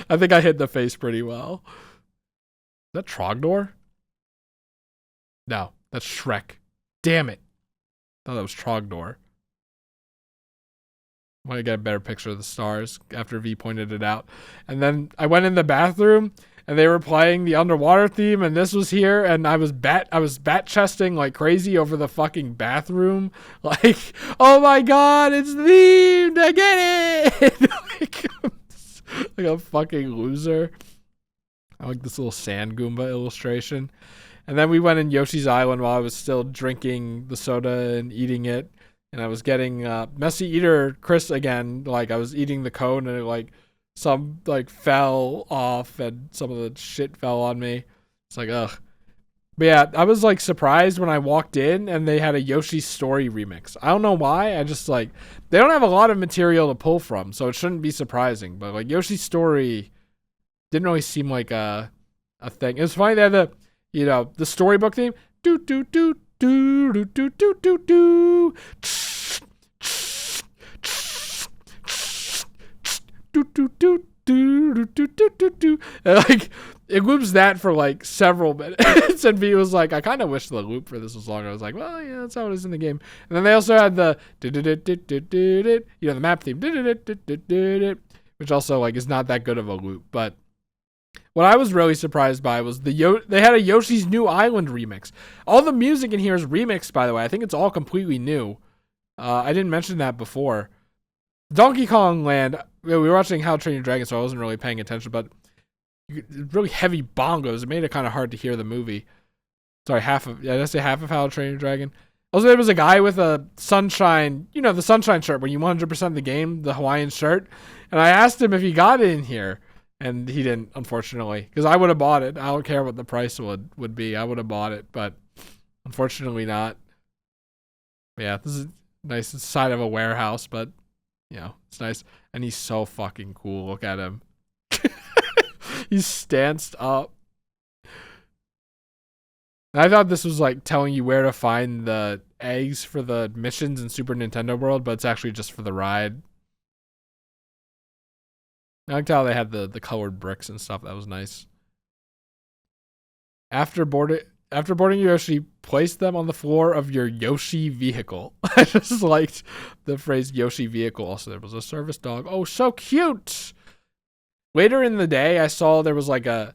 I think I hit the face pretty well. Is that Trogdor? No, that's Shrek. Damn it. I thought that was Trogdor. I want to get a better picture of the stars after V pointed it out. And then I went in the bathroom, and they were playing the underwater theme, and this was here, and I was bat chesting like crazy over the fucking bathroom. Like, oh my god, it's themed! I get it! like a fucking loser. I like this little sand Goomba illustration. And then we went in Yoshi's Island while I was still drinking the soda and eating it. And I was getting messy eater Chris again. Like, I was eating the cone, and it, like, some like fell off, and some of the shit fell on me. It's like, ugh. But yeah, I was like surprised when I walked in and they had a Yoshi Story remix. I don't know why. I just like, they don't have a lot of material to pull from, so it shouldn't be surprising. But like, Yoshi Story didn't really seem like a thing. It was funny they had the storybook theme. Do do do do do do do do do. Do, do, do, do, do, do, do, do, do. And like, it loops that for like several minutes. And V was like, I kind of wish the loop for this was longer. I was like, well, yeah, that's how it is in the game. And then they also had the the map theme, which also like is not that good of a loop. But what I was really surprised by was they had a Yoshi's New Island remix. All the music in here is remixed, by the way. I think it's all completely new. I didn't mention that before. Donkey Kong Land, we were watching How to Train Your Dragon, so I wasn't really paying attention, but really heavy bongos. It made it kind of hard to hear the movie. Sorry, did I say half of How to Train Your Dragon? Also, there was a guy with a sunshine, the sunshine shirt, where you 100% the game, the Hawaiian shirt. And I asked him if he got it in here, and he didn't, unfortunately, because I would have bought it. I don't care what the price would be. I would have bought it, but unfortunately not. Yeah, this is nice. It's the side of a warehouse, but it's nice. And he's so fucking cool. Look at him. He's stanced up. And I thought this was like telling you where to find the eggs for the missions in Super Nintendo World, but it's actually just for the ride. I liked how they had the colored bricks and stuff. That was nice. After boarding Yoshi, place them on the floor of your Yoshi vehicle. I just liked the phrase Yoshi vehicle. Also, there was a service dog. Oh, so cute. Later in the day, I saw there was like a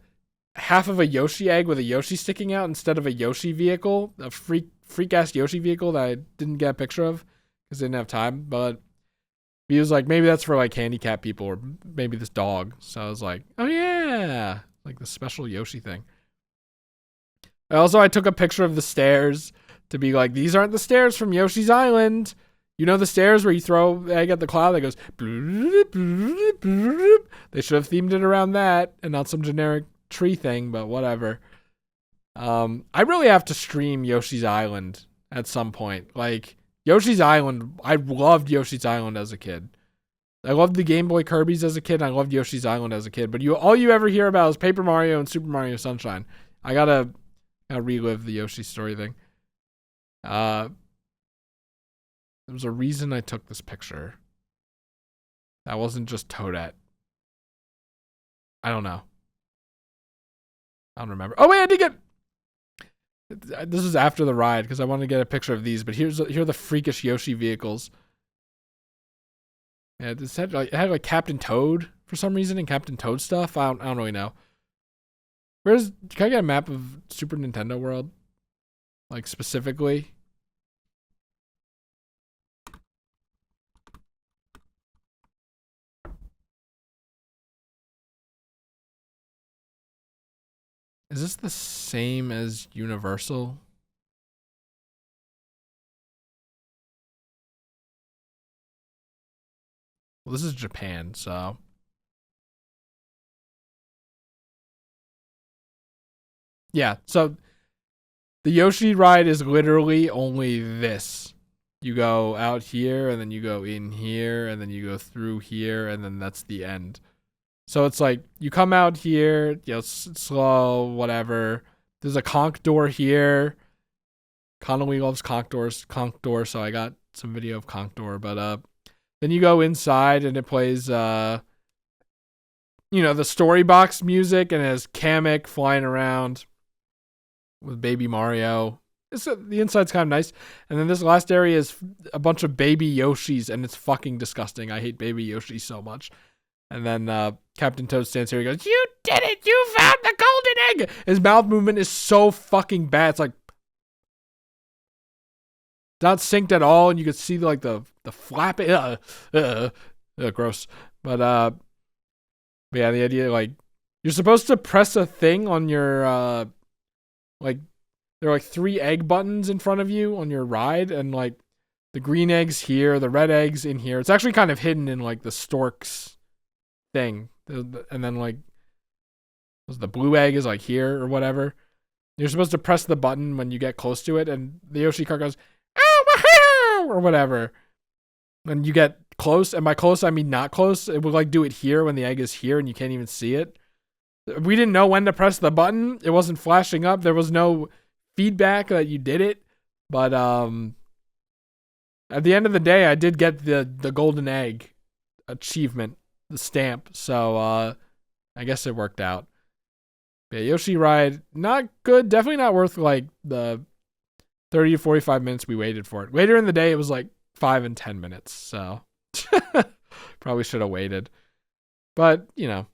half of a Yoshi egg with a Yoshi sticking out instead of a Yoshi vehicle, a freak-ass Yoshi vehicle that I didn't get a picture of because I didn't have time. But he was like, maybe that's for like handicapped people or maybe this dog. So I was like, oh yeah, like the special Yoshi thing. Also, I took a picture of the stairs to be like, these aren't the stairs from Yoshi's Island. You know the stairs where you throw the egg at the cloud that goes... They should have themed it around that and not some generic tree thing, but whatever. I really have to stream Yoshi's Island at some point. Like, Yoshi's Island, I loved Yoshi's Island as a kid. I loved the Game Boy Kirby's as a kid, and I loved Yoshi's Island as a kid. But all you ever hear about is Paper Mario and Super Mario Sunshine. I gotta relive the Yoshi story thing. There was a reason I took this picture. That wasn't just Toadette. I don't know. I don't remember. Oh wait, I did get. This is after the ride because I wanted to get a picture of these. But here are the freakish Yoshi vehicles. Yeah, it had like Captain Toad for some reason and Captain Toad stuff. I don't really know. Can I get a map of Super Nintendo World? Like specifically. Is this the same as Universal? Well, this is Japan, so. Yeah, so the Yoshi ride is literally only this. You go out here, and then you go in here, and then you go through here, and then that's the end. So it's like, you come out here, you know, slow, whatever. There's a conch door here. Connolly loves conch door, so I got some video of conch door. But then you go inside, and it plays, you know, the story box music, and it has Kamek flying around with Baby Mario. The inside's kind of nice. And then this last area is a bunch of baby Yoshis, and it's fucking disgusting. I hate baby Yoshi so much. And then Captain Toad stands here and goes, "You did it! You found the golden egg!" His mouth movement is so fucking bad. It's like not synced at all, and you could see like the flapping. Gross. But yeah, the idea like you're supposed to press a thing on your like there are like 3 egg buttons in front of you on your ride, and like the green eggs here, the red eggs in here. It's actually kind of hidden in like the storks thing, and then like the blue egg is like here or whatever. You're supposed to press the button when you get close to it, and the Yoshi cart goes "Ow, or whatever when you get close. And by close I mean not close. It would like do it here when the egg is here and you can't even see it. We didn't know when to press the button. It wasn't flashing up. There was no feedback that you did it. But at the end of the day, I did get the golden egg achievement, the stamp. So I guess it worked out. But yeah, Yoshi ride, not good. Definitely not worth like the 30 to 45 minutes we waited for it. Later in the day, it was like 5 and 10 minutes. So probably should have waited. But, you know,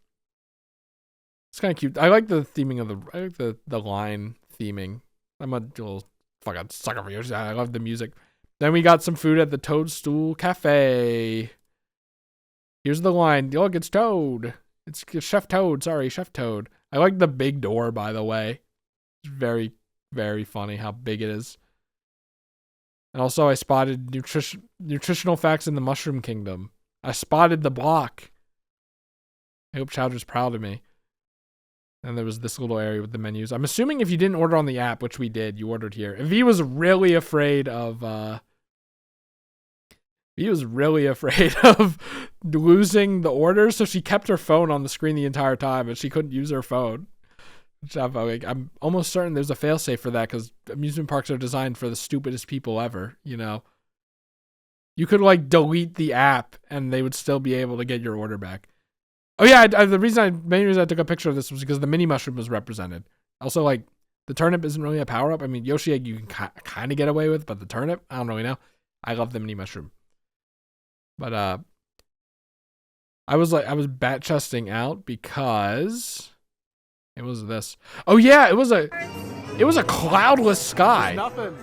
it's kind of cute. I like the theming of I like the line theming. I'm a little fucking sucker for Yoshi. I love the music. Then we got some food at the Toadstool Cafe. Here's the line. Look, it's Toad. It's Chef Toad. Sorry, Chef Toad. I like the big door, by the way. It's very, very funny how big it is. And also, I spotted nutritional facts in the Mushroom Kingdom. I spotted the block. I hope Chowder's proud of me. And there was this little area with the menus. I'm assuming if you didn't order on the app, which we did, you ordered here. And V was really afraid of losing the order, so she kept her phone on the screen the entire time, and she couldn't use her phone. Which I'm almost certain there's a failsafe for that, because amusement parks are designed for the stupidest people ever, you know. You could like delete the app, and they would still be able to get your order back. Oh yeah, the main reason I took a picture of this was because the mini mushroom was represented. Also, like, the turnip isn't really a power-up. I mean, Yoshi egg you can kind of get away with, but the turnip, I don't really know. I love the mini mushroom. But I was bat chesting out because it was this. Oh yeah, it was a cloudless sky. Nothing.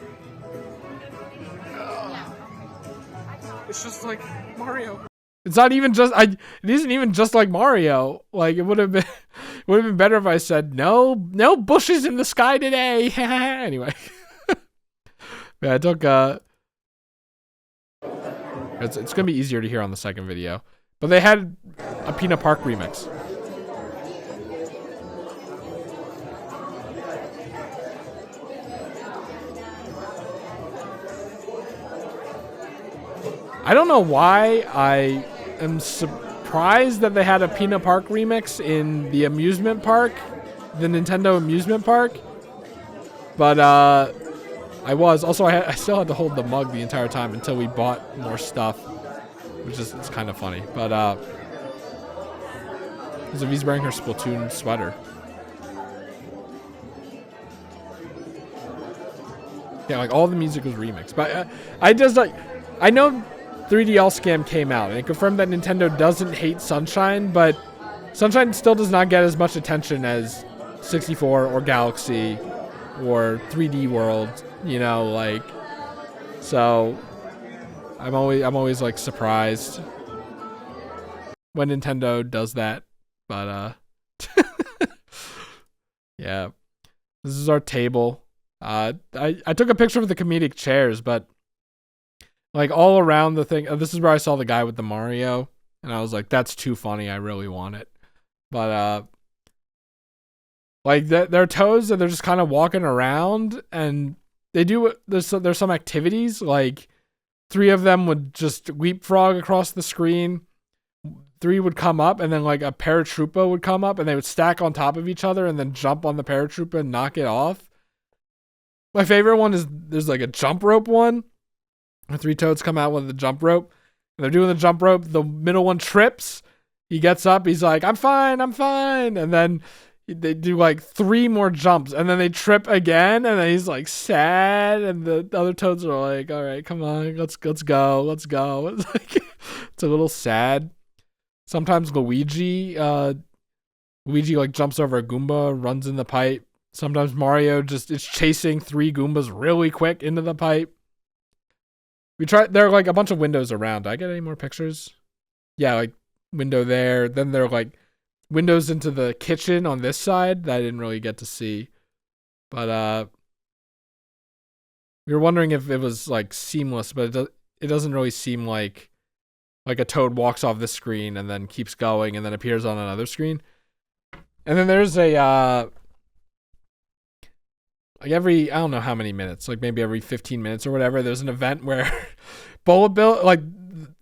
It's just like Mario. It's not even just it isn't even just like Mario. Like it would have been better if I said no bushes in the sky today. Anyway. Yeah, I took it's gonna be easier to hear on the second video. But they had a Peanut Park remix. I don't know why I am surprised that they had a Peanut Park remix in the amusement park, the Nintendo amusement park. But I was. Also, I still had to hold the mug the entire time until we bought more stuff. which is it's kind of funny. But Vi's wearing her Splatoon sweater. Yeah, like all the music was remixed. But I just like, I know 3DL Scam came out and it confirmed that Nintendo doesn't hate Sunshine, but Sunshine still does not get as much attention as 64 or Galaxy or 3D World, you know, like, so I'm always like surprised when Nintendo does that. But yeah, this is our table. I took a picture of the comedic chairs, but like all around the thing, this is where I saw the guy with the Mario, and I was like, that's too funny. I really want it. But like their toes, and they're just kind of walking around, and they do. There's some activities, like 3 of them would just leapfrog across the screen. 3 would come up, and then like a paratrooper would come up, and they would stack on top of each other, and then jump on the paratrooper and knock it off. My favorite one is there's like a jump rope one. The 3 toads come out with the jump rope, and they're doing the jump rope. The middle one trips. He gets up. He's like, I'm fine. And then they do like 3 more jumps, and then they trip again, and then he's like sad, and the other toads are like, all right, come on, let's go. It's like, it's a little sad. Sometimes Luigi like jumps over a Goomba, runs in the pipe. Sometimes Mario just is chasing 3 Goombas really quick into the pipe. There are like a bunch of windows around. Did I get any more pictures? Yeah, like window there. Then there are like windows into the kitchen on this side that I didn't really get to see. But we were wondering if it was like seamless, but it doesn't really seem like a toad walks off this screen and then keeps going and then appears on another screen. And then there's a like every, I don't know how many minutes, like maybe every 15 minutes or whatever, there's an event where Bullet Bill, like,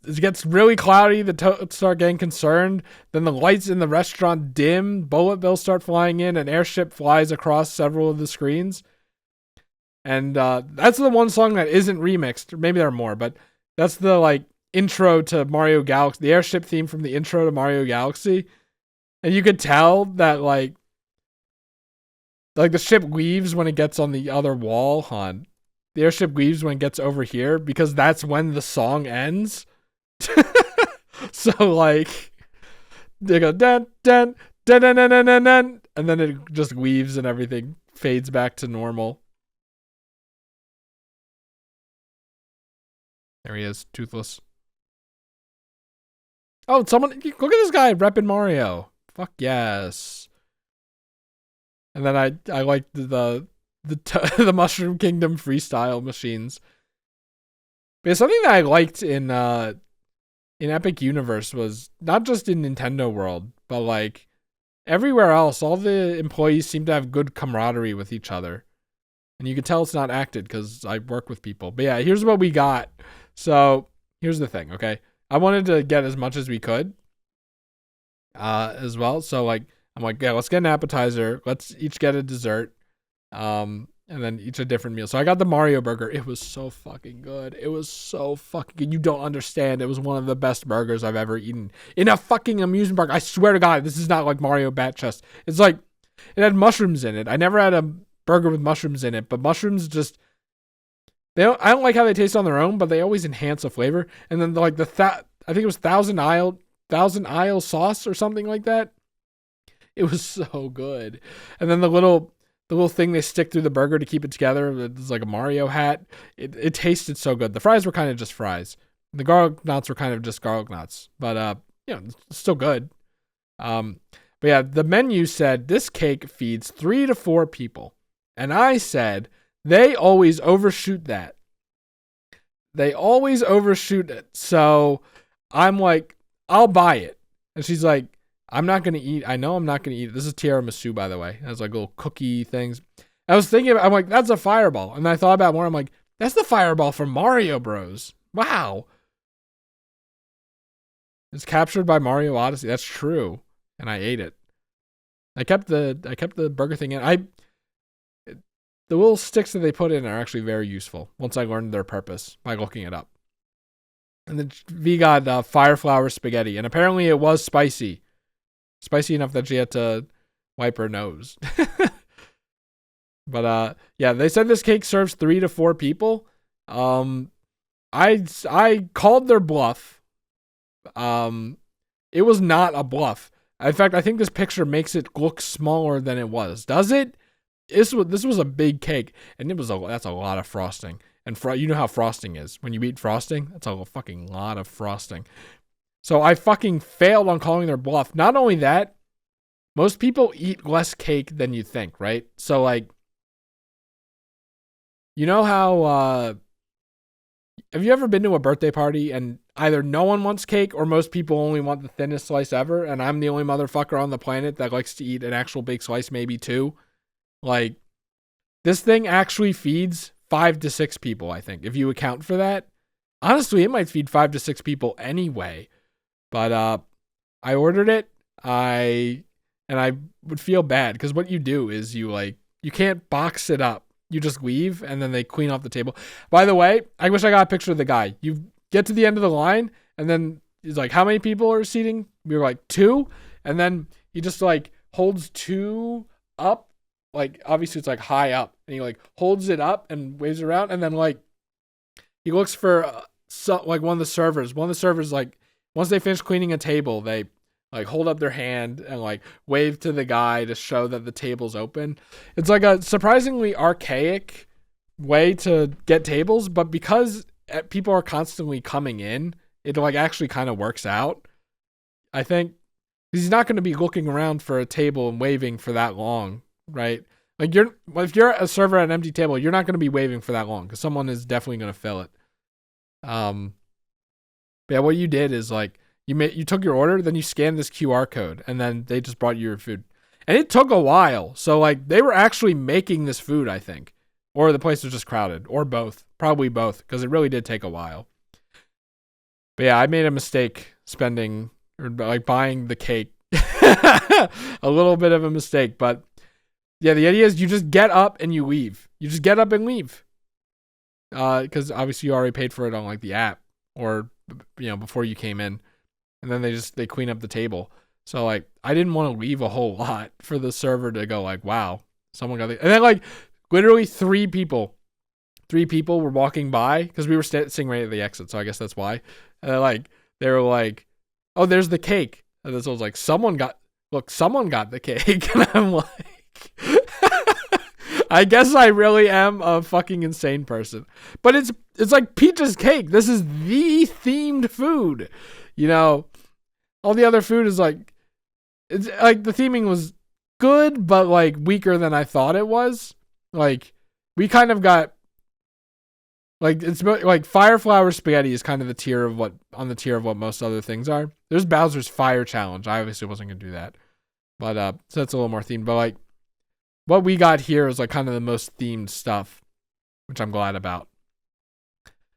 it gets really cloudy, the toads start getting concerned, then the lights in the restaurant dim, Bullet Bills start flying in, an airship flies across several of the screens. And that's the one song that isn't remixed, or maybe there are more, but that's the, like, intro to Mario Galaxy, the airship theme from the intro to Mario Galaxy. And you could tell that, like the ship leaves when it gets on the other wall, hon. The airship leaves when it gets over here because that's when the song ends. So like they go dun dun dun dun dun dun dun dun, and then it just leaves and everything fades back to normal. There he is, toothless. Oh, someone look at this guy repping Mario. Fuck yes. And then I liked the Mushroom Kingdom freestyle machines. But something that I liked in Epic Universe was not just in Nintendo World, but like everywhere else, all the employees seem to have good camaraderie with each other. And you can tell it's not acted because I work with people. But yeah, here's what we got. So here's the thing, okay? I wanted to get as much as we could as well. So like I'm like, yeah, let's get an appetizer. Let's each get a dessert. And then each a different meal. So I got the Mario burger. It was so fucking good. It was so fucking good. You don't understand. It was one of the best burgers I've ever eaten in a fucking amusement park. I swear to God, this is not like Mario Bat Chest. It's like, it had mushrooms in it. I never had a burger with mushrooms in it, but mushrooms just, I don't like how they taste on their own, but they always enhance a flavor. And then like I think it was Thousand Isle sauce or something like that. It was so good. And then the little thing they stick through the burger to keep it together, it's like a Mario hat. It tasted so good. The fries were kind of just fries. The garlic knots were kind of just garlic knots. But it's still good. But yeah, the menu said this cake feeds 3 to 4 people. And I said, they always overshoot that. They always overshoot it. So I'm like, I'll buy it. And she's like, I'm not going to eat. I know I'm not going to eat. This is tiramisu, by the way. It has like little cookie things. I was thinking, I'm like, that's a fireball. And I thought about it more. I'm like, that's the fireball from Mario Bros. Wow. It's captured by Mario Odyssey. That's true. And I ate it. I kept the burger thing in. The little sticks that they put in are actually very useful once I learned their purpose by looking it up. And then V got fire flower spaghetti, and apparently it was spicy enough that she had to wipe her nose. But yeah, they said this cake serves 3 to 4 people. I called their bluff. It was not a bluff. In fact, I think this picture makes it look smaller than it was. Does it? This was a big cake, and that's a lot of frosting. And you know how frosting is. When you eat frosting, that's a fucking lot of frosting. So I fucking failed on calling their bluff. Not only that, most people eat less cake than you think, right? So like, you know how have you ever been to a birthday party and either no one wants cake or most people only want the thinnest slice ever, and I'm the only motherfucker on the planet that likes to eat an actual big slice, maybe 2? Like, this thing actually feeds 5 to 6 people, I think, if you account for that. Honestly, it might feed 5 to 6 people anyway. But I ordered it. I would feel bad because what you do is you can't box it up. You just leave and then they clean off the table. By the way, I wish I got a picture of the guy. You get to the end of the line and then he's like, how many people are seating? We were like 2. And then he just like holds 2 up. Like, obviously it's like high up, and he like holds it up and waves it around. And then like he looks for like one of the servers. One of the servers, like, once they finish cleaning a table, they like hold up their hand and like wave to the guy to show that the table's open. It's like a surprisingly archaic way to get tables, but because people are constantly coming in, it like actually kind of works out. I think he's not going to be looking around for a table and waving for that long, right? Like, if you're a server at an empty table, you're not going to be waving for that long because someone is definitely going to fill it. Yeah, what you did is like you took your order, then you scanned this QR code, and then they just brought you your food. And it took a while. So like they were actually making this food, I think. Or the place was just crowded. Or both. Probably both, because it really did take a while. But yeah, I made a mistake spending or like buying the cake. A little bit of a mistake, but yeah, the idea is you just get up and you leave. You just get up and leave. Because obviously you already paid for it on like the app or before you came in. And then they clean up the table. So like I didn't want to leave a whole lot for the server to go like, wow, someone got it. And then like literally 3 people were walking by because we were sitting right at the exit. So I guess that's why. And they were like, oh, there's the cake. And this was like, someone got the cake. And I'm like, I guess I really am a fucking insane person. But it's like Peach's cake. This is the themed food. All the other food is like, it's like the theming was good, but like weaker than I thought it was. Like we kind of got like, it's like fire flower spaghetti is kind of the tier of what most other things are. There's Bowser's Fire Challenge. I obviously wasn't gonna do that, but so that's a little more themed. But like what we got here is like kind of the most themed stuff, which I'm glad about.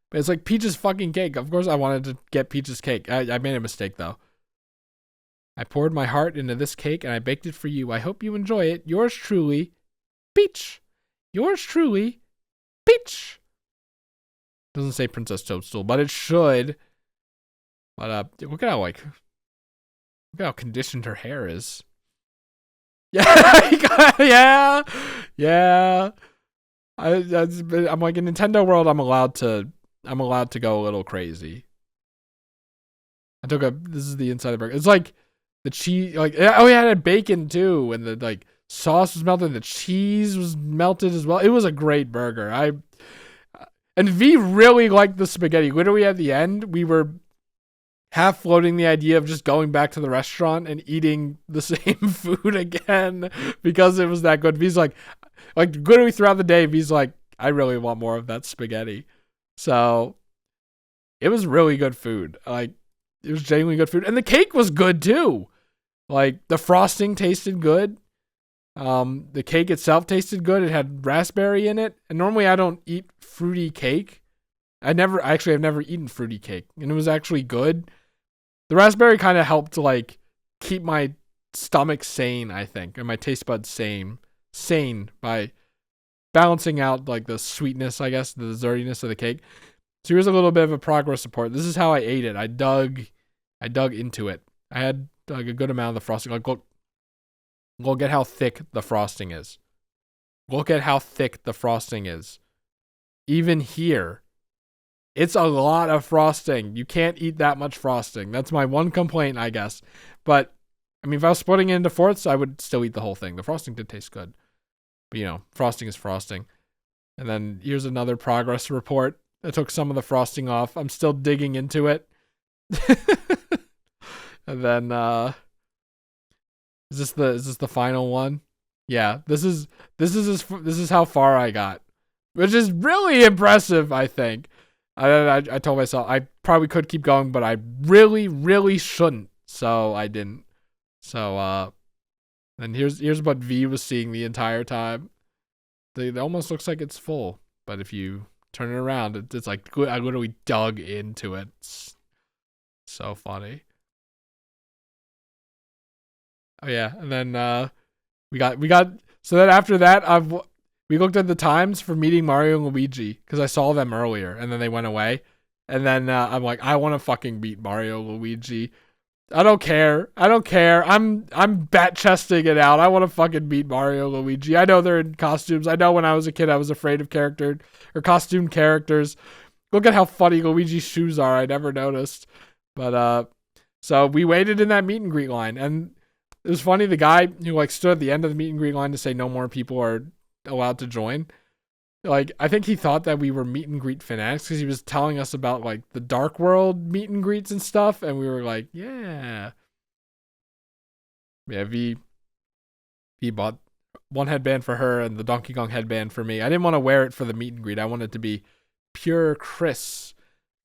But it's like Peach's fucking cake. Of course I wanted to get Peach's cake. I made a mistake though. I poured my heart into this cake and I baked it for you. I hope you enjoy it. Yours truly, Peach. Yours truly, Peach. Doesn't say Princess Toadstool, but it should. But look at how conditioned her hair is. Yeah, yeah. I'm like, in Nintendo World, I'm allowed to go a little crazy. This is the inside of the burger. It's like the cheese, like, oh yeah, it had bacon too, and the like sauce was melted, the cheese was melted as well. It was a great burger. And V really liked the spaghetti. Literally at the end, we were half floating the idea of just going back to the restaurant and eating the same food again because it was that good. V's like literally throughout the day, V's like, I really want more of that spaghetti. So it was really good food. Like, it was genuinely good food. And the cake was good too. Like, the frosting tasted good. The cake itself tasted good. It had raspberry in it. And normally I don't eat fruity cake. I've never eaten fruity cake. And it was actually good. The raspberry kind of helped to like keep my stomach sane, I think. And my taste buds sane by balancing out like the sweetness, I guess, the dessertiness of the cake. So here's a little bit of a progress report. This is how I ate it. I dug into it. I had like a good amount of the frosting. Like look at how thick the frosting is. Look at how thick the frosting is. Even here, it's a lot of frosting. You can't eat that much frosting. That's my one complaint, I guess. But I mean, if I was splitting it into fourths, I would still eat the whole thing. The frosting did taste good. But you know, frosting is frosting. And then here's another progress report. I took some of the frosting off. I'm still digging into it. And then is this the final one? Yeah, this is how far I got, which is really impressive, I think. I told myself I probably could keep going, but I really shouldn't. So I didn't. So and here's what V was seeing the entire time. It almost looks like it's full, but if you turn it around, it's like I literally dug into it. It's so funny. Oh yeah, and then we got so then after that we looked at the times for meeting Mario and Luigi because I saw them earlier and then they went away, and then I'm like, I want to fucking beat Mario and Luigi. I don't care. I'm bat chesting it out. I want to fucking beat Mario and Luigi. I know they're in costumes. I know when I was a kid I was afraid of costume characters. Look at how funny Luigi's shoes are. I never noticed. But so we waited in that meet and greet line, and it was funny. The guy who like stood at the end of the meet and greet line to say no more people are allowed to join. Like, I think he thought that we were meet and greet fanatics because he was telling us about like the Dark World meet and greets and stuff, and we were like, yeah. V bought one headband for her and the Donkey Kong headband for me. I didn't want to wear it for the meet and greet. I wanted to be pure Chris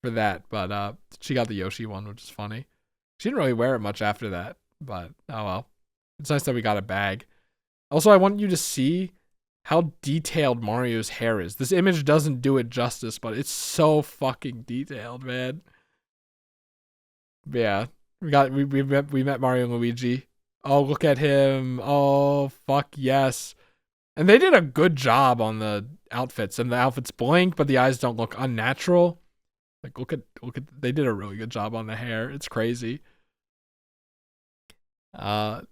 for that, but she got the Yoshi one, which is funny. She didn't really wear it much after that, but oh well. It's nice that we got a bag. Also, I want you to see how detailed Mario's hair is. This image doesn't do it justice, but it's so fucking detailed, man. But yeah, we met Mario and Luigi. Oh, look at him. Oh, fuck yes. And they did a good job on the outfits, and the outfits blink, but the eyes don't look unnatural. Like look at they did a really good job on the hair. It's crazy. Oh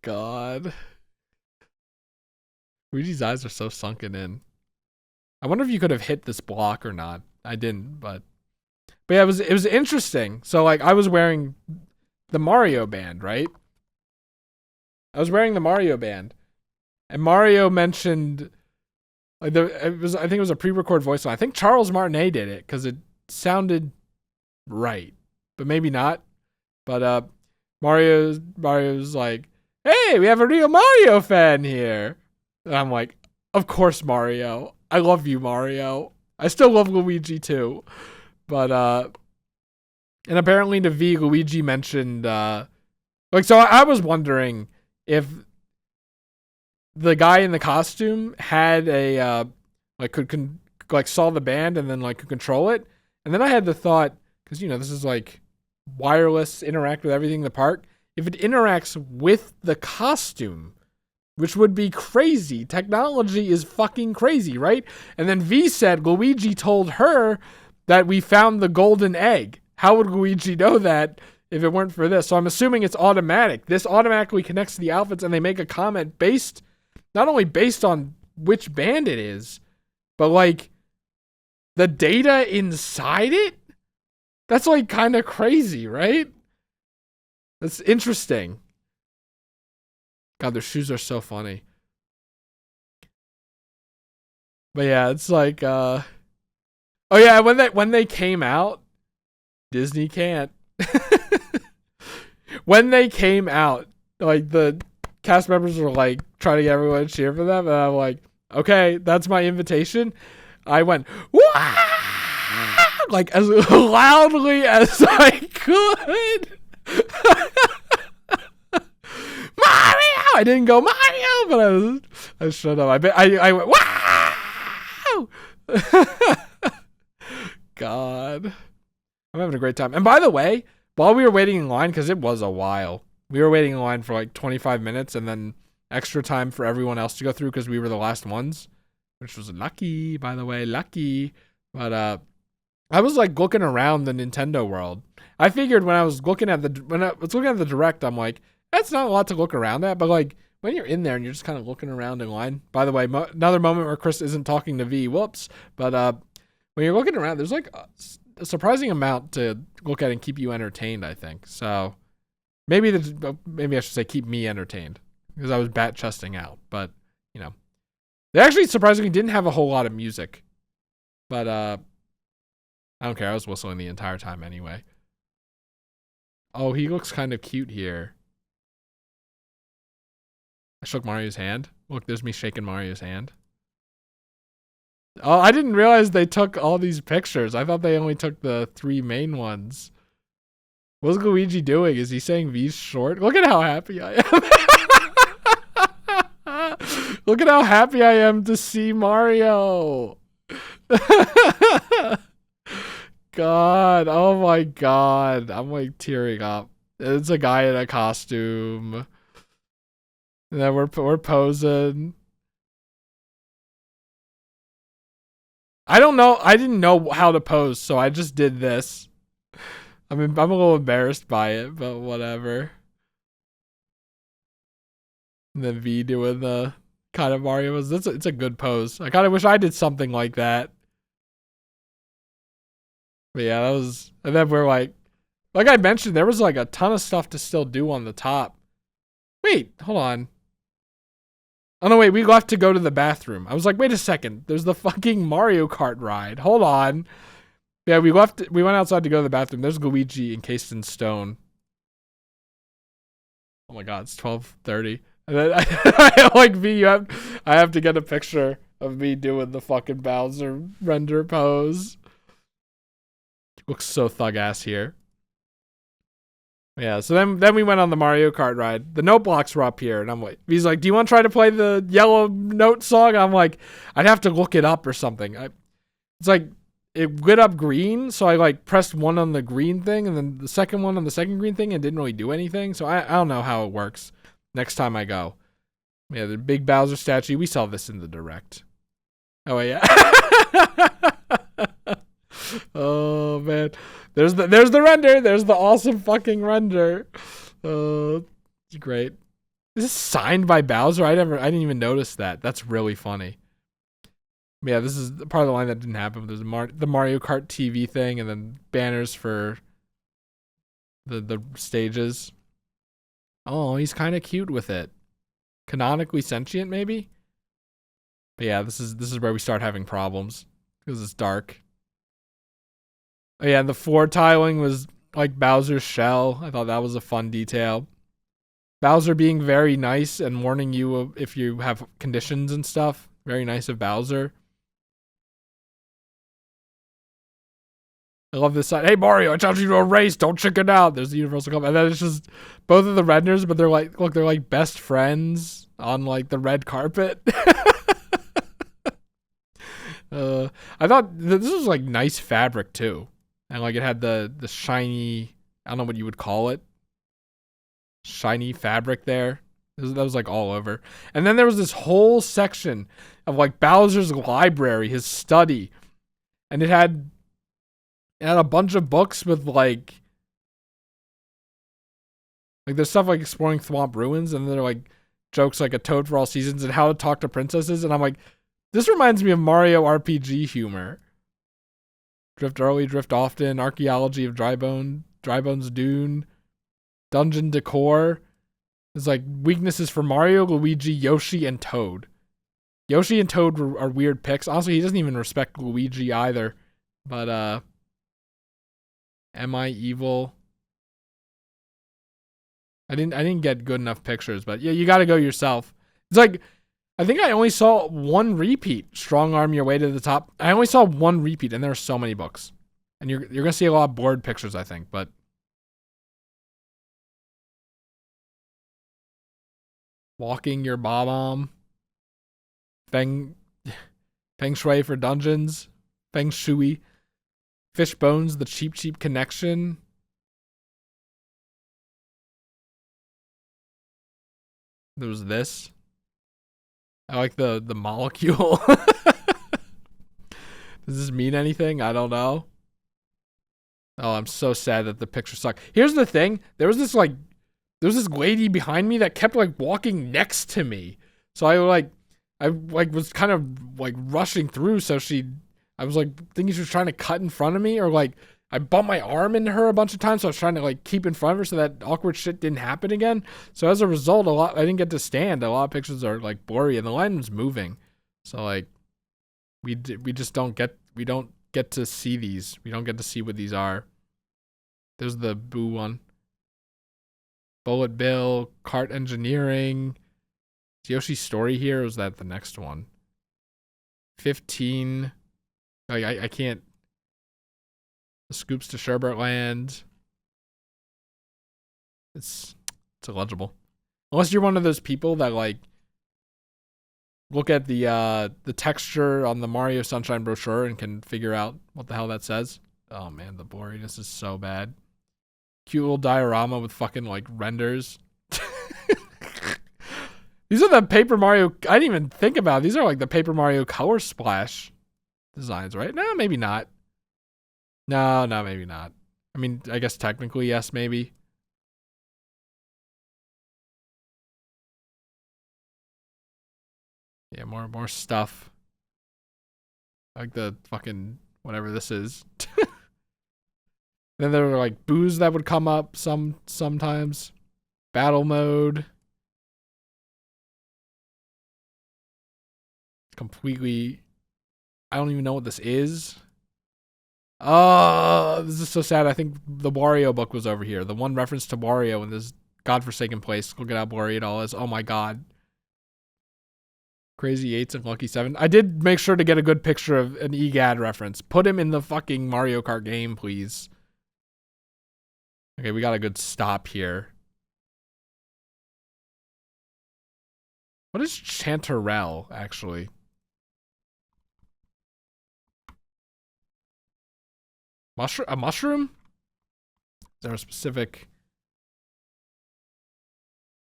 God. Luigi's eyes are so sunken in. I wonder if you could have hit this block or not. I didn't, but yeah, it was interesting. So like I was wearing the Mario band, right? I was wearing the Mario band. And Mario mentioned like I think it was a pre-record voice line. I think Charles Martinet did it because it sounded right, but maybe not. But Mario's like, hey, we have a real Mario fan here. And I'm like, of course, Mario. I love you, Mario. I still love Luigi too. But and apparently to V, Luigi mentioned like, so I was wondering if the guy in the costume had a like could saw the band and then like could control it. And then I had the thought, because you know this is like wireless, interact with everything in the park. If it interacts with the costume, which would be crazy. Technology is fucking crazy, right? And then V said Luigi told her that we found the golden egg. How would Luigi know that if it weren't for this? So I'm assuming it's automatic. This automatically connects to the outfits, and they make a comment not only based on which band it is, but like the data inside it. That's like kind of crazy, right? That's interesting. God, their shoes are so funny. But yeah, it's like oh yeah, when they came out, Disney can't. When they came out, like the cast members were like trying to get everyone to cheer for them, and I'm like, okay, that's my invitation. I went, "Wah!" Like as loudly as I could. Mario! I didn't go Mario, but I shut up. I went, wow! God. I'm having a great time. And by the way, while we were waiting in line, because it was a while, we were waiting in line for like 25 minutes, and then extra time for everyone else to go through because we were the last ones, which was lucky, by the way, lucky. But I was like looking around the Nintendo world. I figured when I was looking at the Direct, I'm like, that's not a lot to look around at. But like when you're in there and you're just kind of looking around in line. By the way, another moment where Chris isn't talking to V. Whoops. But when you're looking around, there's like a surprising amount to look at and keep you entertained, I think. So maybe I should say keep me entertained because I was bat chesting out. But you know, they actually surprisingly didn't have a whole lot of music. But I don't care. I was whistling the entire time anyway. Oh, he looks kind of cute here. I shook Mario's hand. Look, there's me shaking Mario's hand. Oh, I didn't realize they took all these pictures. I thought they only took the 3 main ones. What's Luigi doing? Is he saying V's short? Look at how happy I am. Look at how happy I am to see Mario. God, oh my God. I'm like tearing up. It's a guy in a costume. And then we're posing. I don't know. I didn't know how to pose, so I just did this. I mean, I'm a little embarrassed by it, but whatever. And then V doing the kind of Mario was. It's a good pose. I kind of wish I did something like that. But yeah, that was. And then we're like I mentioned, there was like a ton of stuff to still do on the top. Wait, hold on. Oh no, wait, we left to go to the bathroom. I was like, wait a second, there's the fucking Mario Kart ride. Hold on. Yeah, we went outside to go to the bathroom. There's Luigi encased in stone. Oh my God, it's 12:30. And then I like me, I have to get a picture of me doing the fucking Bowser render pose. Looks so thug ass here. Yeah, so then we went on the Mario Kart ride. The note blocks were up here, and I'm like, he's like, do you want to try to play the yellow note song? I'm like, I'd have to look it up or something. It's like, it lit up green, so I like pressed one on the green thing, and then the second one on the second green thing, and didn't really do anything. So I don't know how it works next time I go. Yeah, the big Bowser statue, we saw this in the Direct. Oh, yeah. Oh, man. There's the render. There's the awesome fucking render. It's great. Is this signed by Bowser? I didn't even notice that. That's really funny. Yeah, this is part of the line that didn't happen. There's the Mario Kart TV thing, and then banners for the stages. Oh, he's kind of cute with it. Canonically sentient, maybe. But yeah, this is where we start having problems because it's dark. Oh yeah, and the floor tiling was like Bowser's shell. I thought that was a fun detail. Bowser being very nice and warning you if you have conditions and stuff. Very nice of Bowser. I love this side. Hey Mario, I challenge you to a race. Don't chicken out. There's the Universal Cup. And then it's just both of the renders, but they're like, look, they're like best friends on like the red carpet. I thought this was like nice fabric too. And like it had the shiny, I don't know what you would call it. Shiny fabric there. That was like all over. And then there was this whole section of like Bowser's library, his study. And it had a bunch of books with like there's stuff like exploring Thwomp Ruins, and then there are like jokes like A Toad for All Seasons and How to Talk to Princesses. And I'm like, this reminds me of Mario RPG humor. Drift Early, Drift Often, Archaeology of Drybones Dune, Dungeon Decor. There's like weaknesses for Mario, Luigi, Yoshi, and Toad. Yoshi and Toad are weird picks. Also, he doesn't even respect Luigi either. But Am I Evil? I didn't get good enough pictures, but yeah, you gotta go yourself. It's like, I think I only saw one repeat. Strong Arm Your Way to the Top. I only saw one repeat, and there are so many books. And you're gonna see a lot of bored pictures, I think, but Walking Your Bob-omb. Feng Shui for Dungeons. Feng Shui. Fish Bones, The Cheap Connection. There was this. I like the molecule. Does this mean anything? I don't know. Oh, I'm so sad that the picture sucked. Here's the thing. There was this lady behind me that kept like walking next to me. So I was kind of like rushing through. So I was like thinking she was trying to cut in front of me, or like I bumped my arm into her a bunch of times. So I was trying to like keep in front of her so that awkward shit didn't happen again. So as a result, I didn't get to stand. A lot of pictures are like blurry and the line was moving. So like we don't get to see these. We don't get to see what these are. There's the Boo one. Bullet Bill, Cart Engineering. Is Yoshi's Story here, or was that the next one? 15. Like I can't. The Scoops to Sherbert Land. It's illegible. Unless you're one of those people that like look at the texture on the Mario Sunshine brochure and can figure out what the hell that says. Oh man, the blurriness is so bad. Cute little diorama with fucking like renders. These are the Paper Mario. I didn't even think about it. These are like the Paper Mario Color Splash designs, right? No, maybe not. No, maybe not. I mean, I guess technically yes, maybe. Yeah, more stuff. Like the fucking whatever this is. Then there were like boos that would come up sometimes. Battle mode. Completely. I don't even know what this is. Oh, this is so sad. I think the Wario book was over here. The one reference to Wario in this godforsaken place. Look at how blurry it all is. Oh my god. Crazy 8s and Lucky 7. I did make sure to get a good picture of an EGAD reference. Put him in the fucking Mario Kart game, please. Okay, we got a good stop here. What is Chanterelle, actually? A mushroom? Is there a specific...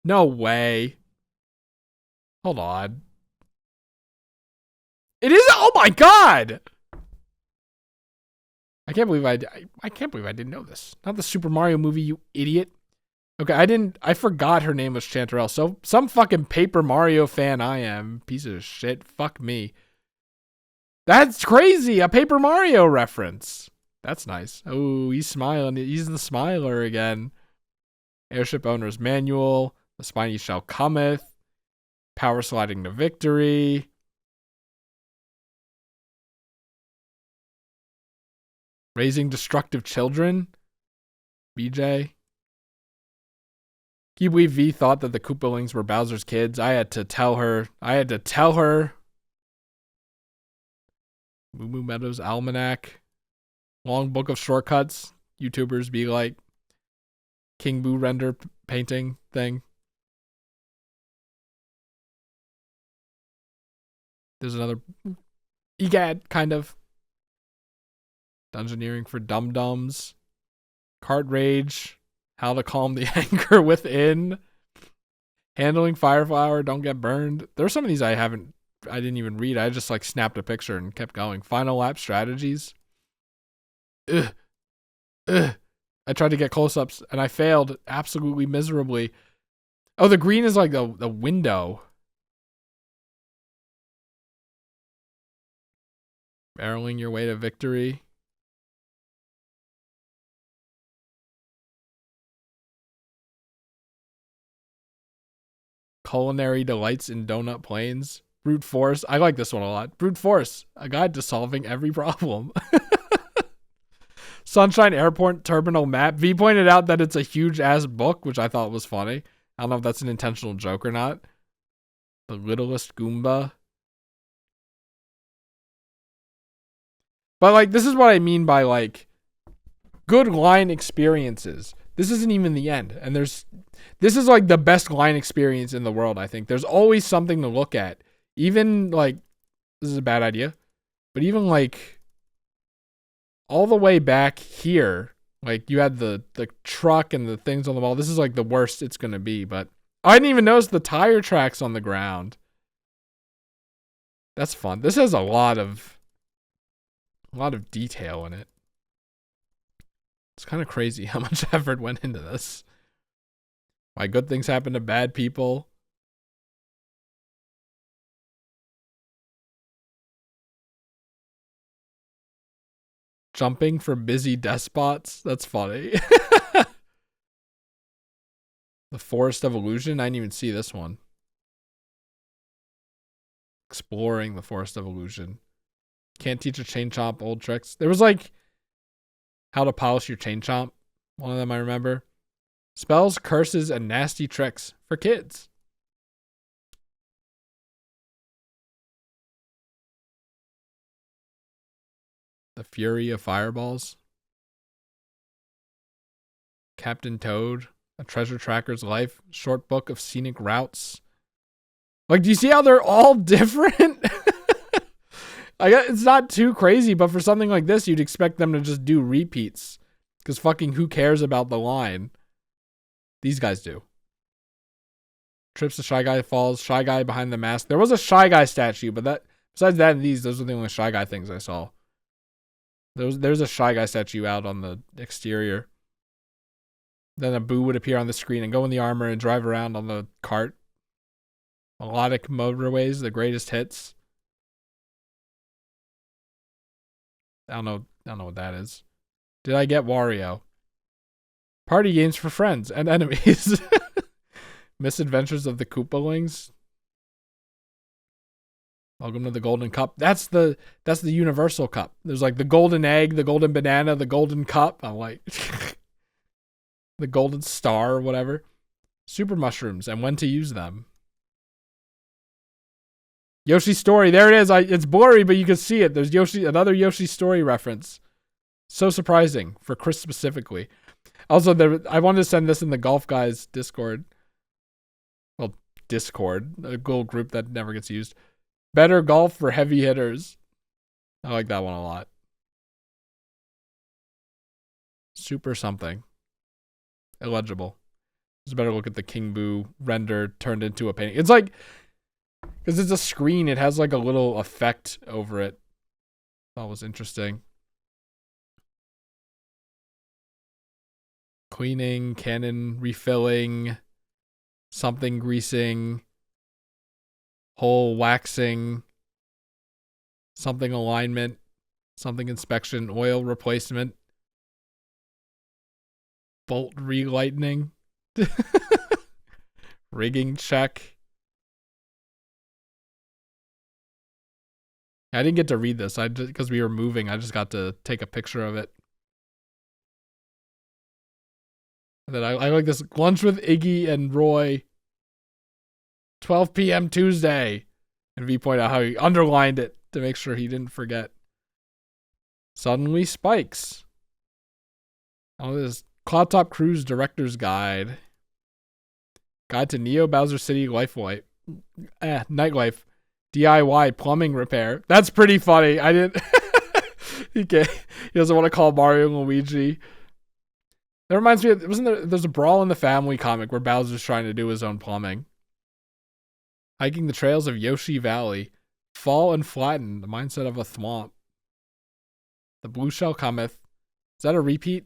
No way. Hold on. It is. Oh my god! I can't believe I didn't know this. Not the Super Mario movie, you idiot. Okay, I forgot her name was Chanterelle. So some fucking Paper Mario fan I am. Piece of shit. Fuck me. That's crazy. A Paper Mario reference. That's nice. Oh, he's smiling. He's the smiler again. Airship Owner's Manual. The Spiny Shell Cometh. Power Sliding to Victory. Raising Destructive Children. BJ. Can you believe V thought that the Koopalings were Bowser's kids? I had to tell her. Moo Moo Meadows Almanac. Long Book of Shortcuts. YouTubers be like. King Boo render painting thing. There's another EGAD, kind of. Dungeoneering for Dum Dums. Cart Rage. How to calm the anger within. Handling Fireflower, don't get burned. There are some of these I didn't even read. I just like snapped a picture and kept going. Final lap strategies. Ugh. I tried to get close-ups and I failed absolutely miserably. Oh, the green is like the window. Barreling your way to victory. Culinary Delights in Donut Plains. Brute Force. I like this one a lot. Brute Force. A guide to solving every problem. Sunshine Airport Terminal Map. V pointed out that it's a huge ass book, which I thought was funny. I don't know if that's an intentional joke or not. The Littlest Goomba. But like, this is what I mean by like good line experiences. This isn't even the end. And this is like the best line experience in the world, I think. There's always something to look at. Even like, this is a bad idea, but even like all the way back here, like you had the truck and the things on the wall. This is like the worst it's going to be, but I didn't even notice the tire tracks on the ground. That's fun. This has a lot of detail in it. It's kind of crazy how much effort went into this. Why good things happen to bad people. Jumping for busy despots. That's funny. The Forest of Illusion. I didn't even see this one. Exploring the Forest of Illusion. Can't teach a chain chomp old tricks. There was like how to polish your chain chomp. One of them I remember. Spells, curses, and nasty tricks for kids. The Fury of Fireballs. Captain Toad. A Treasure Tracker's Life. Short Book of Scenic Routes. Like, do you see how they're all different? It's not too crazy, but for something like this, you'd expect them to just do repeats. Because fucking who cares about the line? These guys do. Trips to Shy Guy Falls. Shy Guy Behind the Mask. There was a Shy Guy statue, but that besides that and those are the only Shy Guy things I saw. There's a Shy Guy statue out on the exterior. Then a Boo would appear on the screen and go in the armor and drive around on the cart. Melodic Motorways, the greatest hits. I don't know what that is. Did I get Wario? Party games for friends and enemies. Misadventures of the Koopalings. Welcome to the Golden Cup. That's the Universal Cup. There's like the golden egg, the golden banana, the golden cup. I'm like the golden star or whatever. Super mushrooms and when to use them. Yoshi's Story. There it is. It's blurry, but you can see it. There's another Yoshi Story reference. So surprising for Chris specifically. Also, I wanted to send this in the Golf Guys Discord. Well, Discord, a little group that never gets used. Better golf for heavy hitters. I like that one a lot. Super something. Illegible. Just better look at the King Boo render turned into a painting. It's like, because it's a screen, it has like a little effect over it. That was interesting. Cleaning, cannon refilling, something greasing, hole waxing, something alignment, something inspection, oil replacement, bolt relightening, rigging check. I didn't get to read this. Because we were moving, I just got to take a picture of it. And then I like this lunch with Iggy and Roy. 12 p.m. Tuesday. And V pointed out how he underlined it to make sure he didn't forget. Suddenly Spikes. Oh, this Cloud Top Cruise Director's Guide. Guide to Neo Bowser City Nightlife. DIY plumbing repair. That's pretty funny. I didn't. He doesn't want to call Mario and Luigi. That reminds me of, there's a Brawl in the Family comic where Bowser's trying to do his own plumbing. Hiking the trails of Yoshi Valley. Fall and flatten, the mindset of a thwomp. The Blue Shell Cometh. Is that a repeat?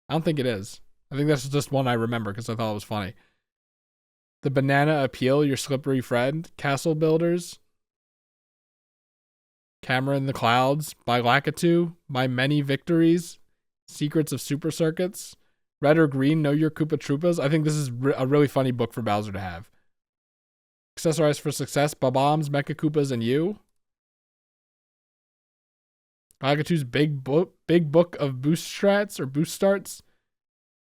I don't think it is. I think that's just one I remember because I thought it was funny. The Banana Appeal, your slippery friend. Castle Builders. Camera in the Clouds. By Lakitu. My Many Victories. Secrets of Super Circuits. Red or Green, Know Your Koopa Troopas. I think this is a really funny book for Bowser to have. Accessorize for Success, Bob-Ombs, Mecha Koopas, and You. Lakitu's Big Book of Boost Strats or Boost Starts.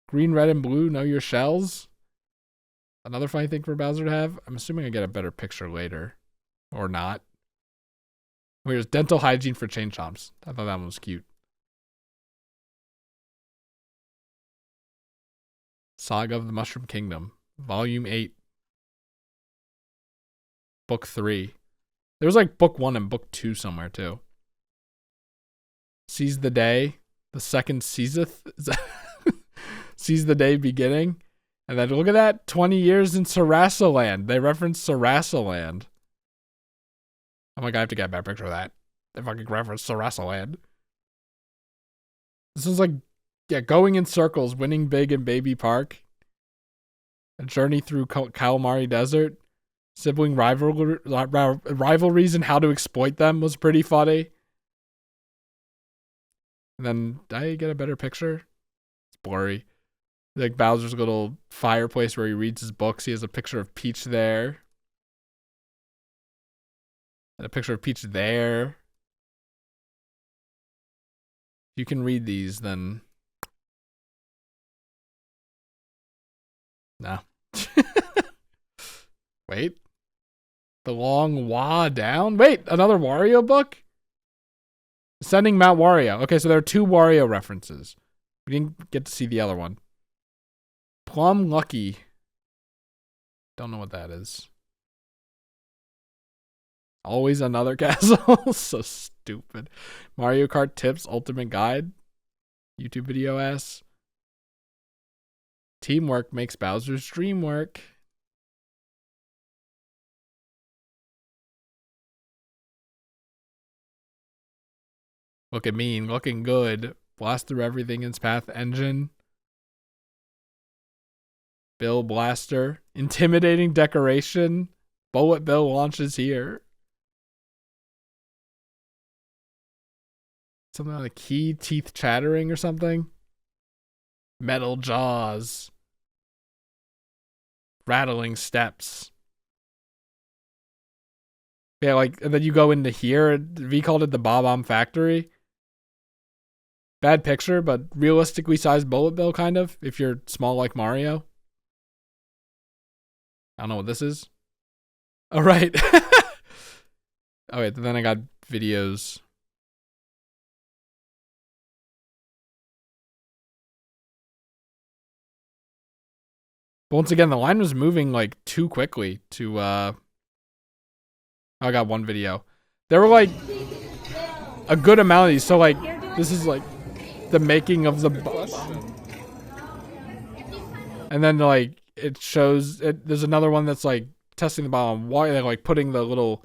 Green, Red, and Blue, Know Your Shells. Another funny thing for Bowser to have. I'm assuming I get a better picture later. Or not. Here's Dental Hygiene for Chain Chomps. I thought that one was cute. Saga of the Mushroom Kingdom. Volume 8. Book 3. There was like book 1 and book 2 somewhere too. Seize the Day. The second seizeth. Seize the Day beginning. And then look at that, 20 years in Sarasaland. They referenced Sarasaland. Oh my god, I have to get a better picture of that. They fucking referenced Sarasaland. This is like, yeah, going in circles, winning big in Baby Park. A journey through Calamari Desert. Sibling rivalries and how to exploit them was pretty funny. And then, did I get a better picture? It's blurry. Like Bowser's little fireplace where he reads his books. He has a picture of Peach there. And a picture of Peach there. If you can read these, then... No. Wait. The Long Wa Down? Wait, another Wario book? Ascending Mount Wario. Okay, so there are 2 Wario references. We didn't get to see the other one. Plum Lucky. Don't know what that is. Always Another Castle. So stupid. Mario Kart Tips Ultimate Guide. YouTube video ass. Teamwork makes Bowser's dream work. Look at me, looking good. Blast through everything in its path engine. Bill Blaster. Intimidating decoration. Bullet Bill launches here. Something like key, teeth chattering or something. Metal jaws. Rattling steps. Yeah, like, and then you go into here. V called it the Bob-omb Factory. Bad picture, but realistically sized Bullet Bill, kind of, if you're small like Mario. I don't know what this is. Oh, right. Oh, wait, then I got videos. But once again, the line was moving, like, too quickly to, I got one video. There were, like, a good amount of these, so, like, this is, like, the making of the and then like it shows there's another one that's like testing the bomb, why they're like putting the little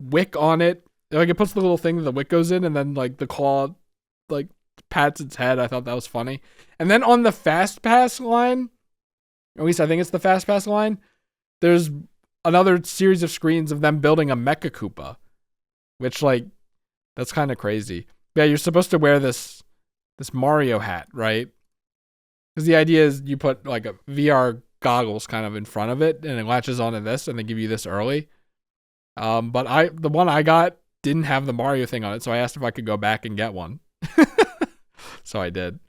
wick on it, like it puts the little thing that the wick goes in, and then like the claw like pats its head. I thought that was funny. And then on the fast pass line, at least I think it's the fast pass line, there's another series of screens of them building a Mecha Koopa, which like that's kind of crazy. Yeah, you're supposed to wear this Mario hat, right? Because the idea is you put like a VR goggles kind of in front of it, and it latches onto this, and they give you this early. But the one I got didn't have the Mario thing on it, so I asked if I could go back and get one. So I did.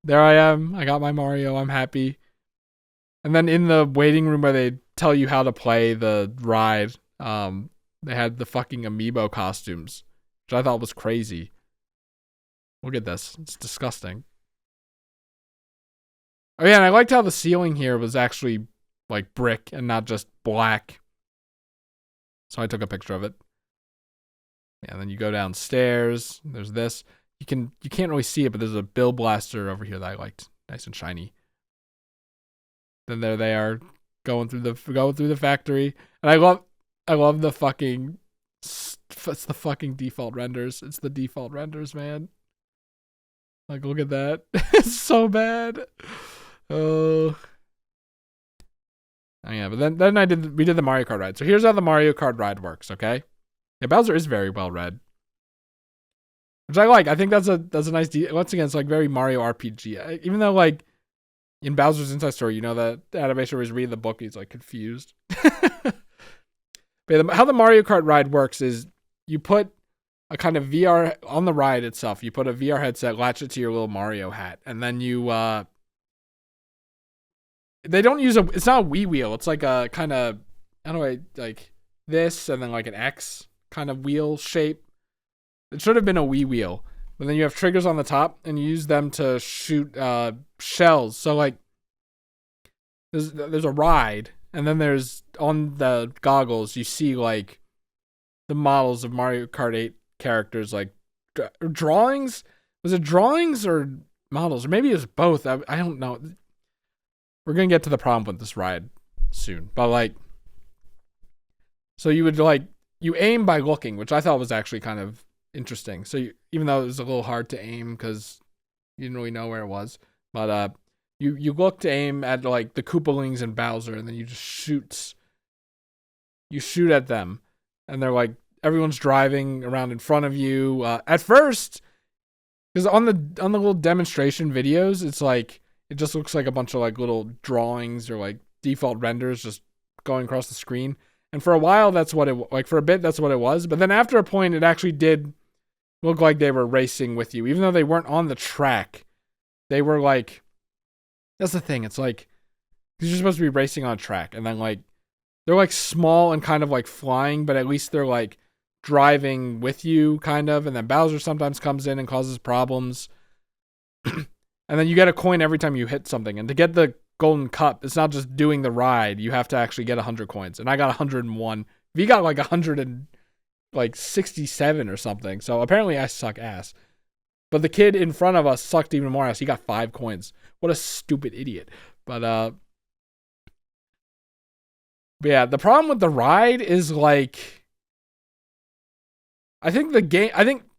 There I am. I got my Mario. I'm happy. And then in the waiting room where they tell you how to play the ride, they had the fucking amiibo costumes, which I thought was crazy. Look at this. It's disgusting. Oh yeah, and I liked how the ceiling here was actually like brick and not just black. So I took a picture of it. Yeah, and then you go downstairs. There's this. You can't really see it, but there's a Bill Blaster over here that I liked. Nice and shiny. Then there they are going through the factory. And I love the fucking it's the fucking default renders. It's the default renders, man. Like, look at that. It's so bad. Oh yeah, but then we did the Mario Kart ride. So here's how the Mario Kart ride works, okay? Yeah, Bowser is very well read, which I like. I think that's a nice once again, it's like very Mario RPG. Even though like in Bowser's Inside Story, you know that animation where he's reading the book, he's like confused. But how the Mario Kart ride works is you put a kind of VR on the ride itself. You put a VR headset, latch it to your little Mario hat, and then you they don't use it's not a Wii wheel. It's like a kind of, how do I, like this and then like an X kind of wheel shape. It should have been a Wii wheel. But then you have triggers on the top and you use them to shoot shells. So like there's a ride, and then there's on the goggles you see like the models of Mario Kart 8 characters, like drawings. Was it drawings or models? Or maybe it was both. I don't know. we're gonna get to the problem with this ride soon, but like, so you would like, you aim by looking, which I thought was actually kind of interesting. So even though it was a little hard to aim because you didn't really know where it was, but you look to aim at like the Koopalings and Bowser, and then you just shoot at them, and they're like, everyone's driving around in front of you. At first, because on the little demonstration videos, it's like, it just looks like a bunch of like little drawings or like default renders just going across the screen. And for a while, that's what it, like for a bit, that's what it was. But then after a point, it actually did look like they were racing with you. Even though they weren't on the track, they were like, that's the thing. It's like, because you're supposed to be racing on a track, and then like, they're like small and kind of like flying, but at least they're like driving with you, kind of. And then Bowser sometimes comes in and causes problems. And then you get a coin every time you hit something. And to get the golden cup, it's not just doing the ride. You have to actually get 100 coins. And I got 101. V got like 167 or something. So apparently I suck ass. But the kid in front of us sucked even more ass. He got 5 coins. What a stupid idiot. But yeah, the problem with the ride is like, I think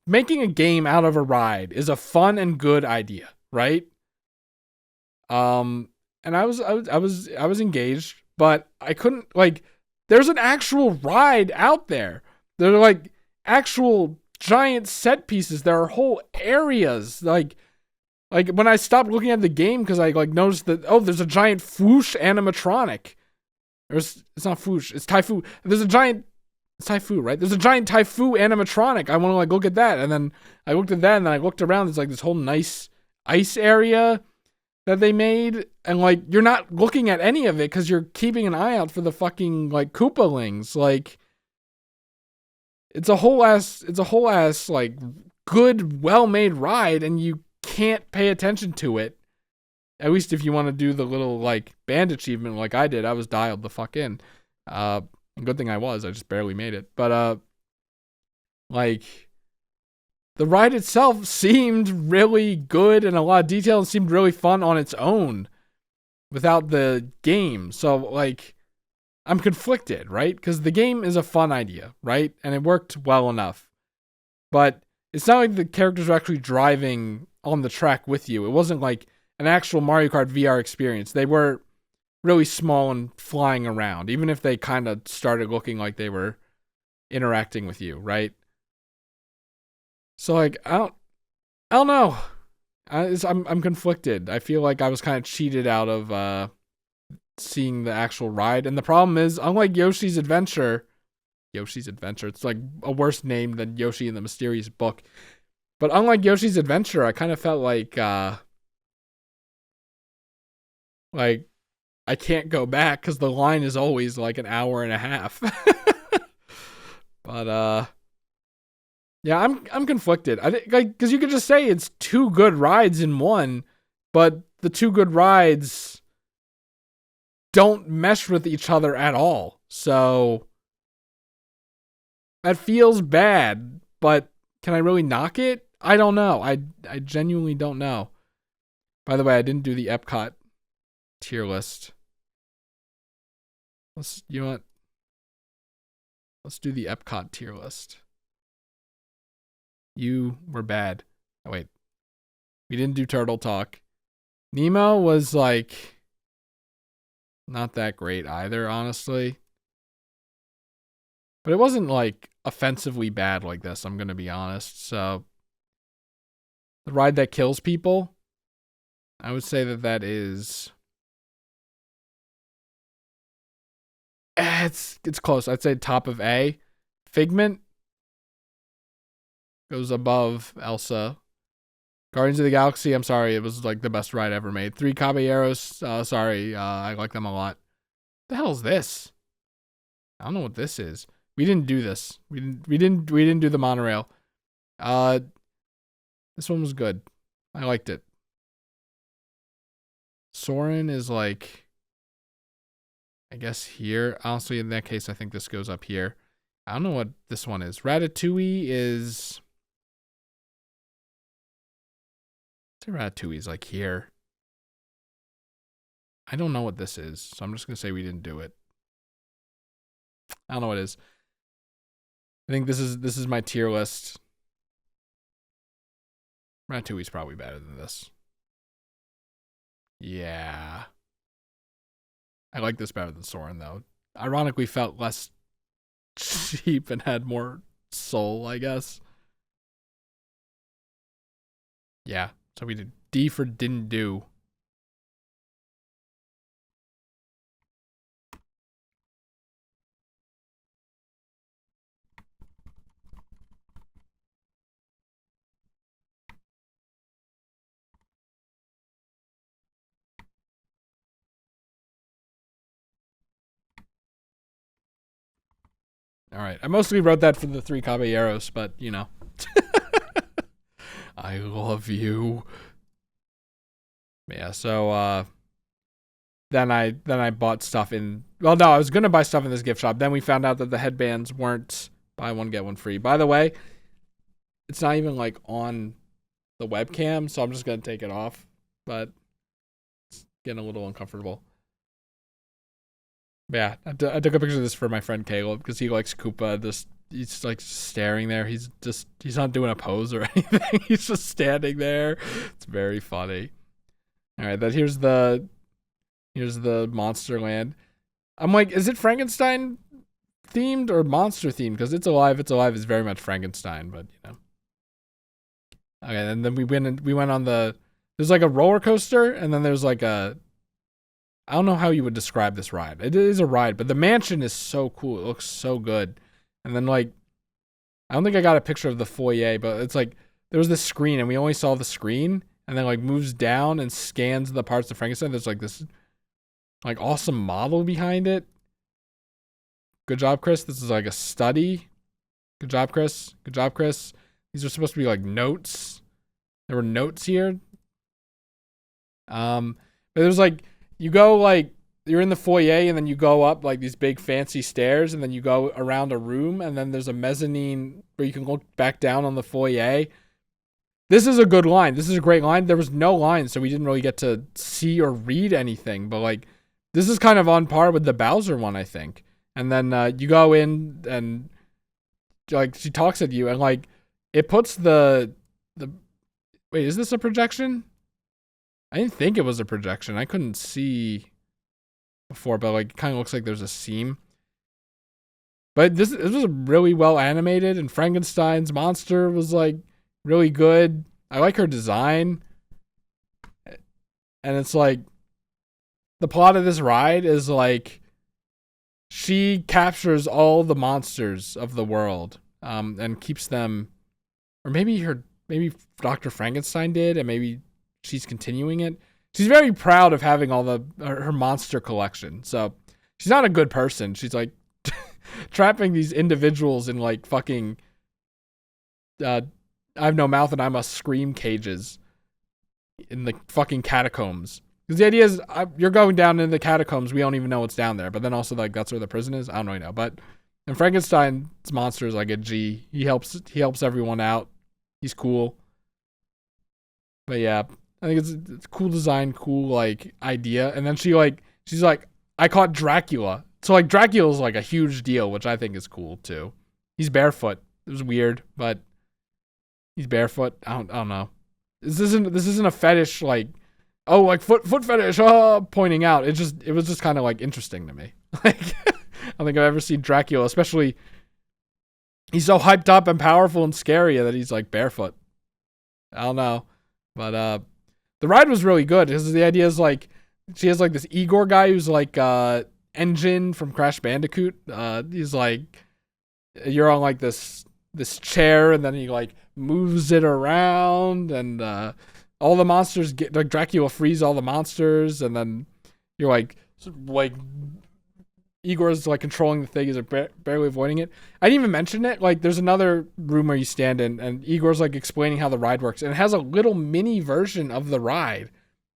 making a game out of a ride is a fun and good idea, right? And I was engaged, but I couldn't, like, there's an actual ride out there. There are like actual giant set pieces. There are whole areas. Like when I stopped looking at the game because I like noticed that, oh, there's a giant Fwoosh animatronic. It's not Fwoosh, it's Typhoo. There's a giant, it's Typhoo, right? There's a giant Typhoo animatronic. I want to like look at that. And then I looked at that, and then I looked around. There's like this whole nice ice area that they made, and like, you're not looking at any of it because you're keeping an eye out for the fucking like Koopalings. Like, it's a whole ass like good, well-made ride, and you can't pay attention to it. At least if you want to do the little like band achievement like I did. I was dialed the fuck in. Good thing I just barely made it. But like, the ride itself seemed really good and a lot of detail, and seemed really fun on its own without the game. So like, I'm conflicted, right? Because the game is a fun idea, right? And it worked well enough. But it's not like the characters are actually driving on the track with you. It wasn't like an actual Mario Kart VR experience. They were really small and flying around, even if they kind of started looking like they were interacting with you, right? So like, I don't know. I'm conflicted. I feel like I was kind of cheated out of seeing the actual ride. And the problem is, unlike Yoshi's Adventure, it's like a worse name than Yoshi in the Mysterious Book. But unlike Yoshi's Adventure, I kind of felt like I can't go back because the line is always like an hour and a half. But yeah, I'm conflicted. I think, like, because you could just say it's 2 good rides in one, but the 2 good rides don't mesh with each other at all. So that feels bad, but can I really knock it? I don't know. I genuinely don't know. By the way, I didn't do the Epcot tier list. Let's do the Epcot tier list. You were bad. Oh, wait. We didn't do Turtle Talk. Nemo was like not that great either, honestly. But it wasn't like offensively bad like this, I'm gonna be honest. So the ride that kills people, I would say that is it's close. I'd say top of A. Figment goes above Elsa. Guardians of the Galaxy, I'm sorry, it was like the best ride ever made. 3 Caballeros, sorry, I like them a lot. The hell is this? I don't know what this is. We didn't do this. We didn't do the monorail. This one was good. I liked it. Soren is like, I guess here. Honestly, in that case, I think this goes up here. I don't know what this one is. Ratatouille is... Ratatouille's like here. I don't know what this is, so I'm just gonna say we didn't do it. I don't know what it is. I think this is my tier list. Ratatouille's probably better than this. Yeah. I like this better than Soren, though. Ironically, felt less cheap and had more soul, I guess. Yeah, so we did D for didn't do. All right, I mostly wrote that for the 3 caballeros, but you know. I love you. Yeah, so then I bought stuff in, well, no, I was gonna buy stuff in this gift shop. Then we found out that the headbands weren't buy one get one free. By the way, it's not even like on the webcam, so I'm just gonna take it off. But it's getting a little uncomfortable. Yeah, I took a picture of this for my friend Caleb because he likes Koopa. He's like staring there. He's not doing a pose or anything. He's just standing there. It's very funny. All right, then here's the Monsterland. I'm like, is it Frankenstein themed or monster themed? Because It's Alive is very much Frankenstein, but you know. Okay, and then we went on there's like a roller coaster, and then there's like I don't know how you would describe this ride. It is a ride, but the mansion is so cool. It looks so good. And then like, I don't think I got a picture of the foyer, but it's like, there was this screen and we only saw the screen, and then like moves down and scans the parts of Frankenstein. There's like this like awesome model behind it. Good job, Chris. This is like a study. Good job, Chris. Good job, Chris. These are supposed to be like notes. There were notes here. But there's like, you go like, you're in the foyer and then you go up like these big fancy stairs and then you go around a room and then there's a mezzanine where you can look back down on the foyer. This is a good line. This is a great line. There was no line, so we didn't really get to see or read anything, but like, this is kind of on par with the Bowser one, I think. And then you go in and like she talks at you and like it puts the wait, is this a projection? I didn't think it was a projection. I couldn't see before, but like it kind of looks like there's a seam. But this was really well animated, and Frankenstein's monster was like really good. I like her design. And it's like the plot of this ride is like she captures all the monsters of the world and keeps them, or maybe Dr. Frankenstein did, and maybe she's continuing it. She's very proud of having all her monster collection. So she's not a good person. She's like trapping these individuals in like fucking I have no mouth and I must scream cages in the fucking catacombs. Because the idea is you're going down in the catacombs. We don't even know what's down there. But then also like that's where the prison is. I don't really know. But and Frankenstein's monster is like a G. He helps everyone out. He's cool. But yeah, I think it's cool design, cool like idea. And then she's like, I caught Dracula. So like Dracula's like a huge deal, which I think is cool too. He's barefoot. It was weird, but he's barefoot. I don't know. This isn't a fetish like, oh, like foot fetish, pointing out. It was just kind of like interesting to me. Like I don't think I've ever seen Dracula, especially he's so hyped up and powerful and scary that he's like barefoot. I don't know. But the ride was really good because the idea is like she has like this Igor guy who's like Engine from Crash Bandicoot. He's like, you're on like this chair and then he like moves it around and all the monsters get like Dracula frees all the monsters and then you're like Igor's like controlling the thing, is barely avoiding it. I didn't even mention it. Like there's another room where you stand in and Igor's like explaining how the ride works and it has a little mini version of the ride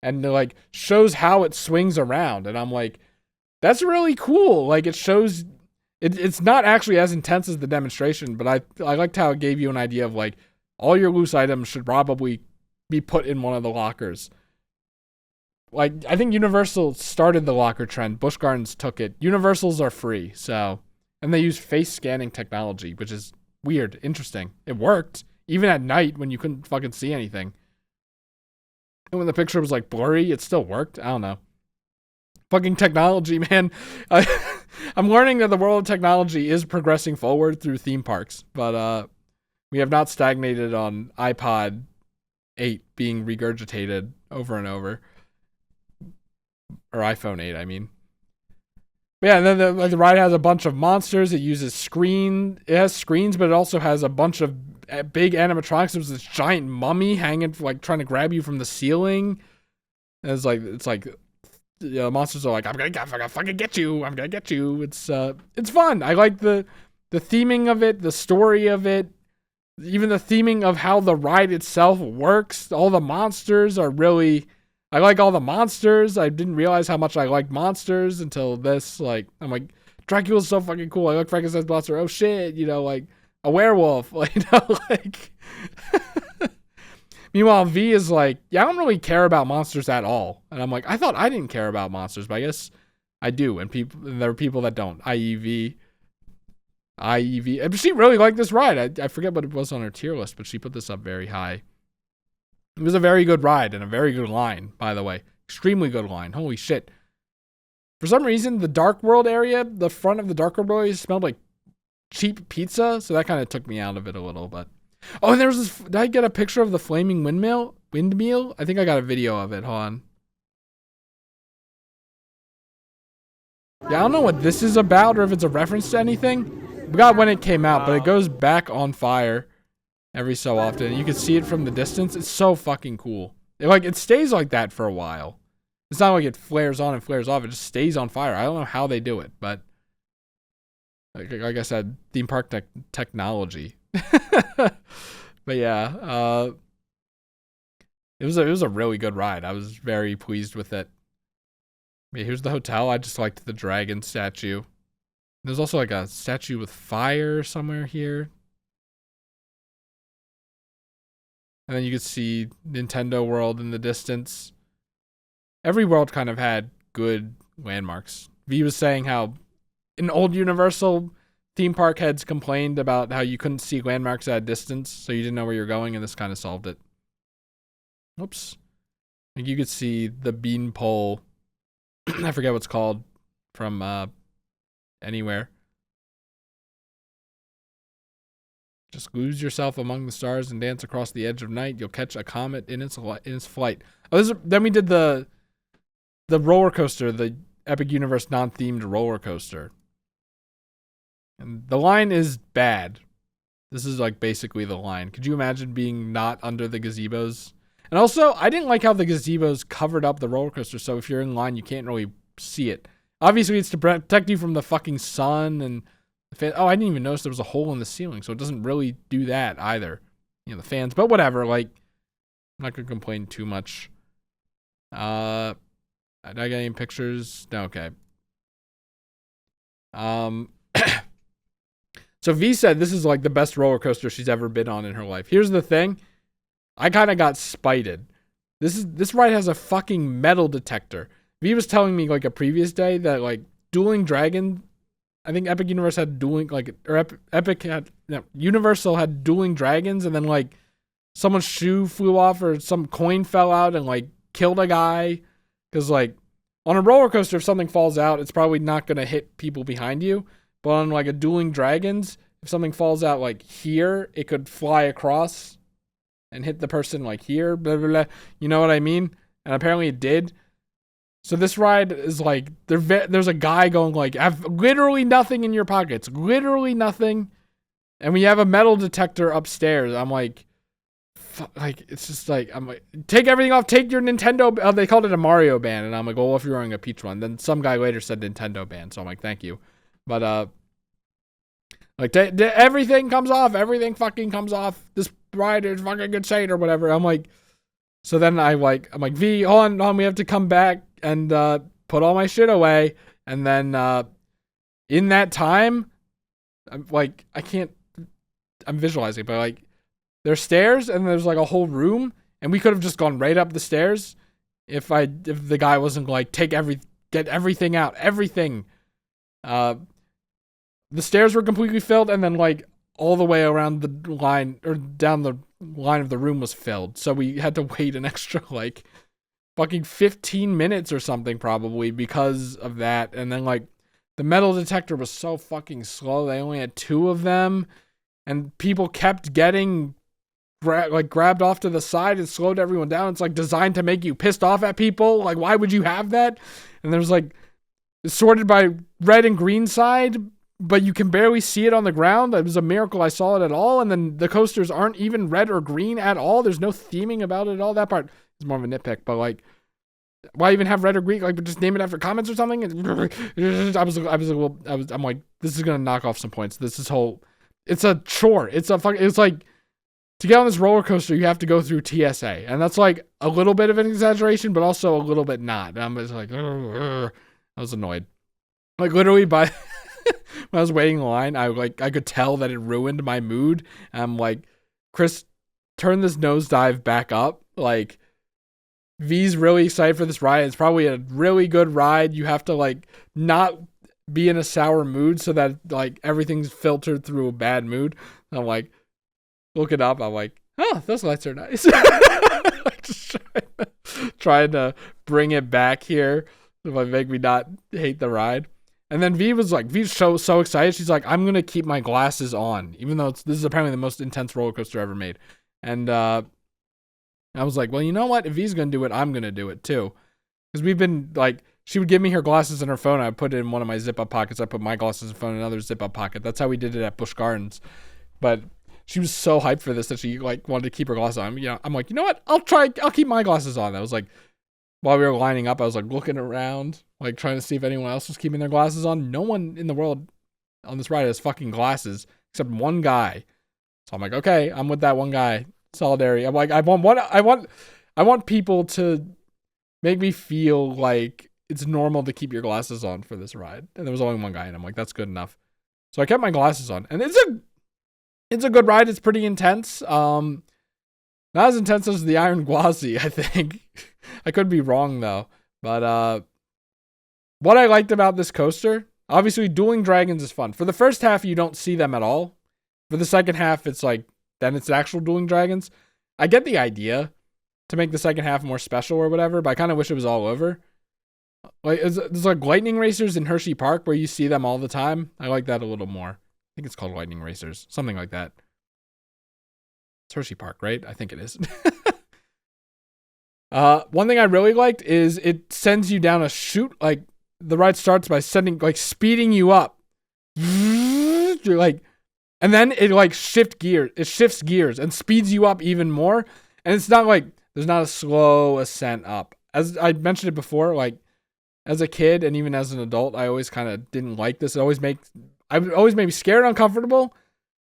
and it like shows how it swings around and I'm like, that's really cool. Like it shows it's not actually as intense as the demonstration, but I liked how it gave you an idea of like all your loose items should probably be put in one of the lockers. like, I think Universal started the locker trend. Busch Gardens took it. Universals are free, so, and they use face scanning technology, which is weird, interesting. It worked, even at night when you couldn't fucking see anything. And when the picture was like blurry, it still worked. I don't know. Fucking technology, man. I'm learning that the world of technology is progressing forward through theme parks, but we have not stagnated on iPod 8 being regurgitated over and over. Or iPhone 8, I mean. But yeah, and then the ride has a bunch of monsters. It uses it has screens, but it also has a bunch of big animatronics. There's this giant mummy hanging, like, trying to grab you from the ceiling. And it's like the monsters are like, I'm gonna fucking get you. I'm gonna get you. It's fun. I like the theming of it, the story of it, even the theming of how the ride itself works. All the monsters are really, I like all the monsters. I didn't realize how much I liked monsters until this. Like, I'm like, Dracula's so fucking cool. I like Frankenstein's monster. Oh shit, like a werewolf. Like, like. Meanwhile, V is like, yeah, I don't really care about monsters at all. And I'm like, I thought I didn't care about monsters, but I guess I do. And there are people that don't. I.e. V. And she really liked this ride. I forget what it was on her tier list, but she put this up very high. It was a very good ride and a very good line, by the way. Extremely good line. Holy shit. For some reason, the Dark World area, the front of the Dark World area smelled like cheap pizza. So that kind of took me out of it a little, but. Oh, and there was this. Did I get a picture of the flaming windmill? I think I got a video of it. Hold on. Yeah, I don't know what this is about or if it's a reference to anything. We got when it came out, but it goes back on fire every so often. You can see it from the distance. It's so fucking cool. It stays like that for a while. It's not like it flares on and flares off. It just stays on fire. I don't know how they do it, but like I said, theme park technology. But yeah, it was a really good ride. I was very pleased with it. Yeah, here's the hotel. I just liked the dragon statue. There's also like a statue with fire somewhere here. And then you could see Nintendo World in the distance. Every world kind of had good landmarks. V was saying how in old Universal, theme park heads complained about how you couldn't see landmarks at a distance, so you didn't know where you're going, and this kind of solved it. Oops. Like you could see the beanpole. I forget what's called from anywhere. Just lose yourself among the stars and dance across the edge of night. You'll catch a comet in its flight. Then we did the roller coaster, the Epic Universe non-themed roller coaster. And the line is bad. This is like basically the line. Could you imagine being not under the gazebos? And also, I didn't like how the gazebos covered up the roller coaster, so if you're in line, you can't really see it. Obviously, it's to protect you from the fucking sun and oh, I didn't even notice there was a hole in the ceiling, so it doesn't really do that either. The fans, but whatever. Like, I'm not gonna complain too much. Did I get any pictures? No, okay. So V said this is like the best roller coaster she's ever been on in her life. Here's the thing. I kind of got spited. This ride has a fucking metal detector. V was telling me like a previous day that like Dueling Dragon, I think Epic Universe had dueling Universal had dueling dragons, and then like someone's shoe flew off or some coin fell out and like killed a guy. Cause like on a roller coaster, if something falls out, it's probably not gonna hit people behind you. But on like a Dueling Dragons, if something falls out like here, it could fly across and hit the person like here, blah, blah, blah. You know what I mean? And apparently it did. So this ride is like, there's a guy going like, have literally nothing in your pockets. Literally nothing. And we have a metal detector upstairs. I'm like, it's just like, I'm like, take everything off. Take your Nintendo. They called it a Mario band. And I'm like, well, if you're wearing a Peach one. Then some guy later said Nintendo band. So I'm like, thank you. But, like, everything comes off. Everything fucking comes off. This ride is fucking insane or whatever. I'm like, so then I'm like, V, hold on, we have to come back and put all my shit away. And then in that time, I'm like, I'm visualizing, but like, there's stairs and there's like a whole room. And we could have just gone right up the stairs if the guy wasn't like get everything out, everything. The stairs were completely filled, and then like all the way around the line or down the line of the room was filled. So we had to wait an extra like fucking 15 minutes or something probably because of that. And then like the metal detector was so fucking slow. They only had 2 of them, and people kept getting grabbed off to the side and slowed everyone down. It's like designed to make you pissed off at people. Like, why would you have that? And there's like, it's sorted by red and green side, but you can barely see it on the ground. It was a miracle I saw it at all. And then the coasters aren't even red or green at all. There's no theming about it at all. That part is more of a nitpick, but like, why even have red or green? Like, just name it after comments or something. I'm like, this is gonna knock off some points. It's a chore. It's like, to get on this roller coaster, you have to go through TSA. And that's like a little bit of an exaggeration, but also a little bit not. And I'm just like, I was annoyed. Like literally when I was waiting in line, I could tell that it ruined my mood. I'm like, Chris, turn this nosedive back up. Like, V's really excited for this ride. It's probably a really good ride. You have to like not be in a sour mood so that like everything's filtered through a bad mood. And I'm like, look it up. I'm like, oh, those lights are nice. Like just trying to bring it back here to make me not hate the ride. And then V's so excited. She's like, I'm gonna keep my glasses on, even though this is apparently the most intense roller coaster ever made. And I was like, well, you know what? If V's gonna do it, I'm gonna do it too. Because we've been like, she would give me her glasses and her phone. I put it in one of my zip up pockets. I put my glasses and phone in another zip up pocket. That's how we did it at Busch Gardens. But she was so hyped for this that she like wanted to keep her glasses on. You know, I'm like, you know what? I'll keep my glasses on. I was like, while we were lining up, I was like looking around, like trying to see if anyone else was keeping their glasses on. No one in the world on this ride has fucking glasses except one guy. So I'm like, okay, I'm with that one guy. Solidarity. I'm like, I want people to make me feel like it's normal to keep your glasses on for this ride. And there was only one guy, and I'm like, that's good enough. So I kept my glasses on, and it's a good ride. It's pretty intense. Not as intense as the Iron Gwazi, I think. I could be wrong though. But what I liked about this coaster, obviously Dueling Dragons is fun. For the first half, you don't see them at all. For the second half, it's like, then it's actual Dueling Dragons. I get the idea to make the second half more special or whatever, but I kind of wish it was all over. Like, there's like lightning racers in Hershey Park where you see them all the time. I like that a little more. I think it's called lightning racers, something like that. It's Hershey Park, right? I think it is. One thing I really liked is it sends you down a chute. Like, the ride starts by speeding you up. You're like, and then it like shifts gears and speeds you up even more. And it's not like, there's not a slow ascent up. As I mentioned it before, like as a kid and even as an adult, I always kind of didn't like this. It always made me scared, uncomfortable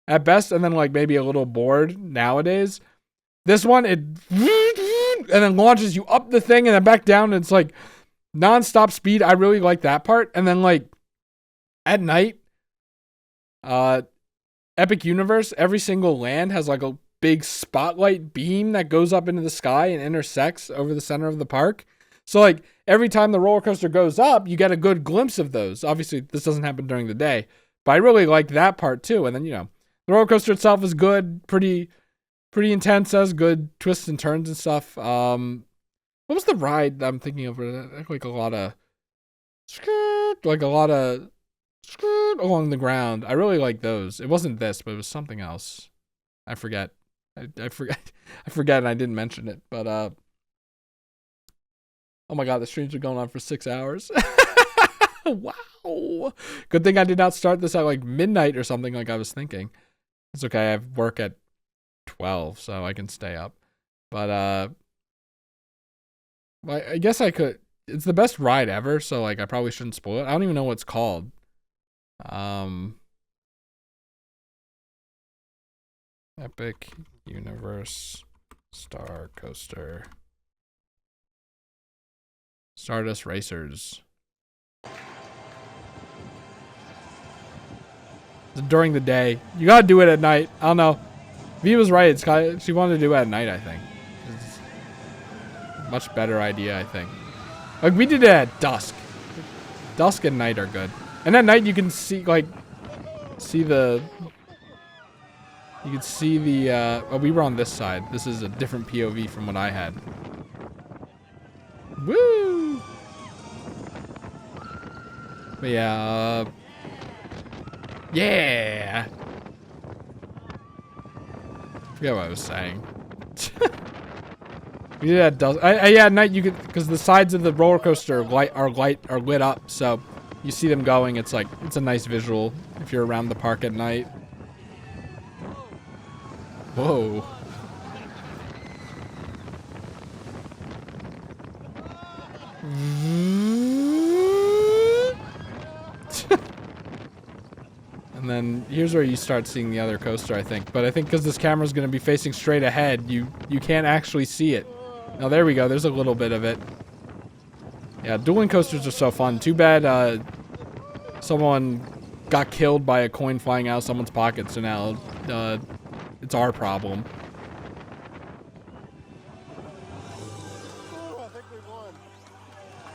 at best, and then like maybe a little bored nowadays. This one, it and then launches you up the thing and then back down, and it's like nonstop speed. I really like that part. And then like at night, Epic Universe, every single land has like a big spotlight beam that goes up into the sky and intersects over the center of the park. So like every time the roller coaster goes up, you get a good glimpse of those. Obviously, this doesn't happen during the day, but I really like that part too. And then, you know, the roller coaster itself is good, pretty intense, has good twists and turns and stuff. What was the ride that I'm thinking of? Like a lot of along the ground. I really like those. It wasn't this, but it was something else. I forget. I forget, and I didn't mention it. But oh my god, the streams are going on for 6 hours. Wow. Good thing I did not start this at like midnight or something like I was thinking. It's okay. I have work at 12, so I can stay up. But I guess I could. It's the best ride ever, so like I probably shouldn't spoil it. I don't even know what it's called. Epic Universe Star Coaster Stardust Racers. During the day, you gotta do it at night. I don't know. V was right. She wanted to do it at night, I think. much better idea, I think. Like, we did it at dusk. Dusk and night are good. And at night, you can see, like, you can see the, oh, we were on this side. This is a different POV from what I had. Woo! But yeah, yeah! I forget what I was saying. We did that dusk. Yeah, at night you could, because the sides of the roller coaster are lit up, so you see them going. It's like, it's a nice visual if you're around the park at night. Whoa. And then here's where you start seeing the other coaster, I think. But I think because this camera's going to be facing straight ahead, you can't actually see it. Now there we go. There's a little bit of it. Yeah, dueling coasters are so fun. Too bad someone got killed by a coin flying out of someone's pocket, so now it's our problem.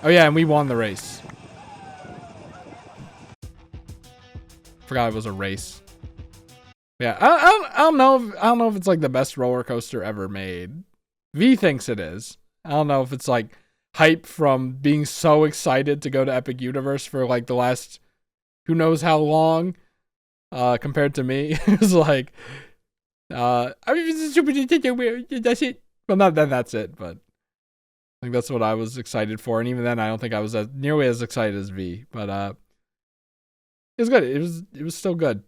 Oh yeah, and we won the race. Forgot it was a race. Yeah, I don't know if it's like the best roller coaster ever made. V thinks it is. I don't know if it's like hype from being so excited to go to Epic Universe for like the last who knows how long, compared to me. It was like, I mean, that's it. Well, not then that's it, but I think that's what I was excited for. And even then, I don't think I was nearly as excited as V. But it was good. It was still good.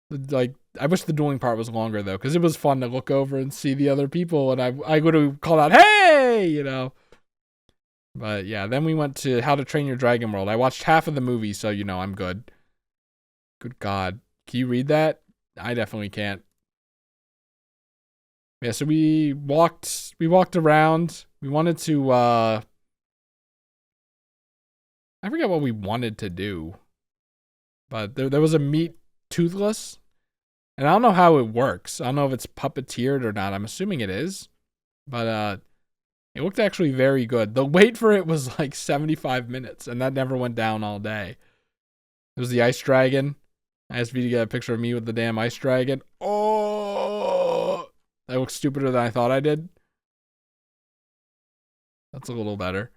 Like, I wish the dueling part was longer though, because it was fun to look over and see the other people, and I would have called out, "Hey!" you know. But yeah, then we went to How to Train Your Dragon World. I watched half of the movie, so you know I'm good. Good God, can you read that? I definitely can't. Yeah, so we walked around. We wanted to I forget what we wanted to do. But there was a meet Toothless. And I don't know how it works. I don't know if it's puppeteered or not. I'm assuming it is. But it looked actually very good. The wait for it was like 75 minutes, and that never went down all day. There was the ice dragon. I asked V to get a picture of me with the damn ice dragon. Oh! That looks stupider than I thought I did. That's a little better.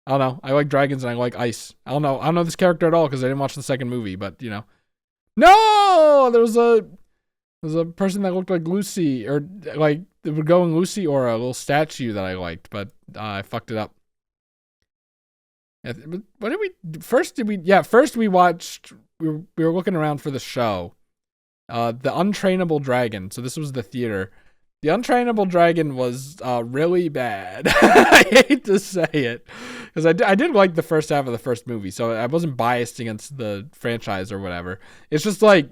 I don't know. I like dragons and I like ice. I don't know this character at all because I didn't watch the second movie, but you know. No! There was a person that looked like Lucy, or like it would go in Lucy or a little statue that I liked, but I fucked it up. What did we first? First we watched. We were looking around for the show, the Untrainable Dragon. So this was the theater. The Untrainable Dragon was really bad. I hate to say it, because I did like the first half of the first movie, so I wasn't biased against the franchise or whatever. It's just like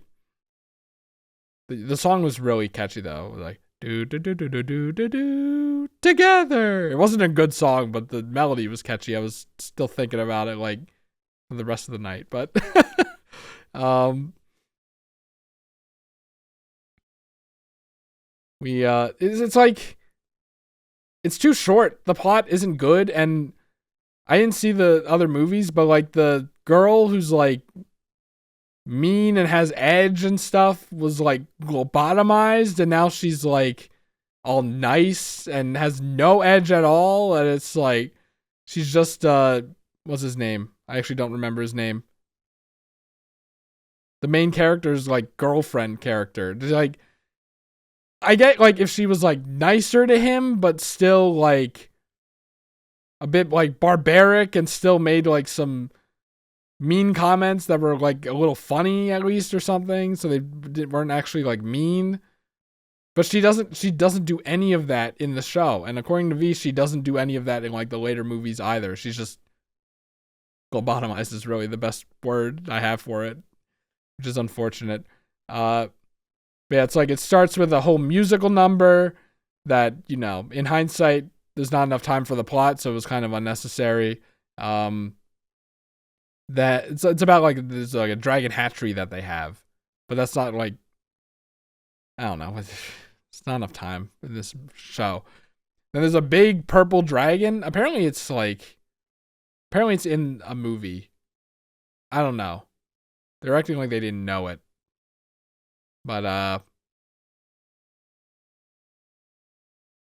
the song was really catchy though, like do do do do do do do do together. It wasn't a good song, but the melody was catchy. I was still thinking about it like for the rest of the night, but it's like, it's too short. The plot isn't good, and I didn't see the other movies, but like the girl who's like mean and has edge and stuff was like lobotomized, and now she's like all nice and has no edge at all, and it's like she's just what's his name? I actually don't remember his name. The main character's like girlfriend character. Like, I get like if she was like nicer to him, but still like a bit like barbaric and still made like some mean comments that were like a little funny at least or something. So they weren't actually like mean. But she doesn't do any of that in the show. And according to V, she doesn't do any of that in like the later movies either. She's just lobotomized is really the best word I have for it, which is unfortunate. But yeah, it's like it starts with a whole musical number that, you know, in hindsight, there's not enough time for the plot, so it was kind of unnecessary. That it's about like there's like a dragon hatchery that they have, but that's not like, I don't know. It's not enough time in this show. Then there's a big purple dragon. Apparently it's in a movie. I don't know. They're acting like they didn't know it. But I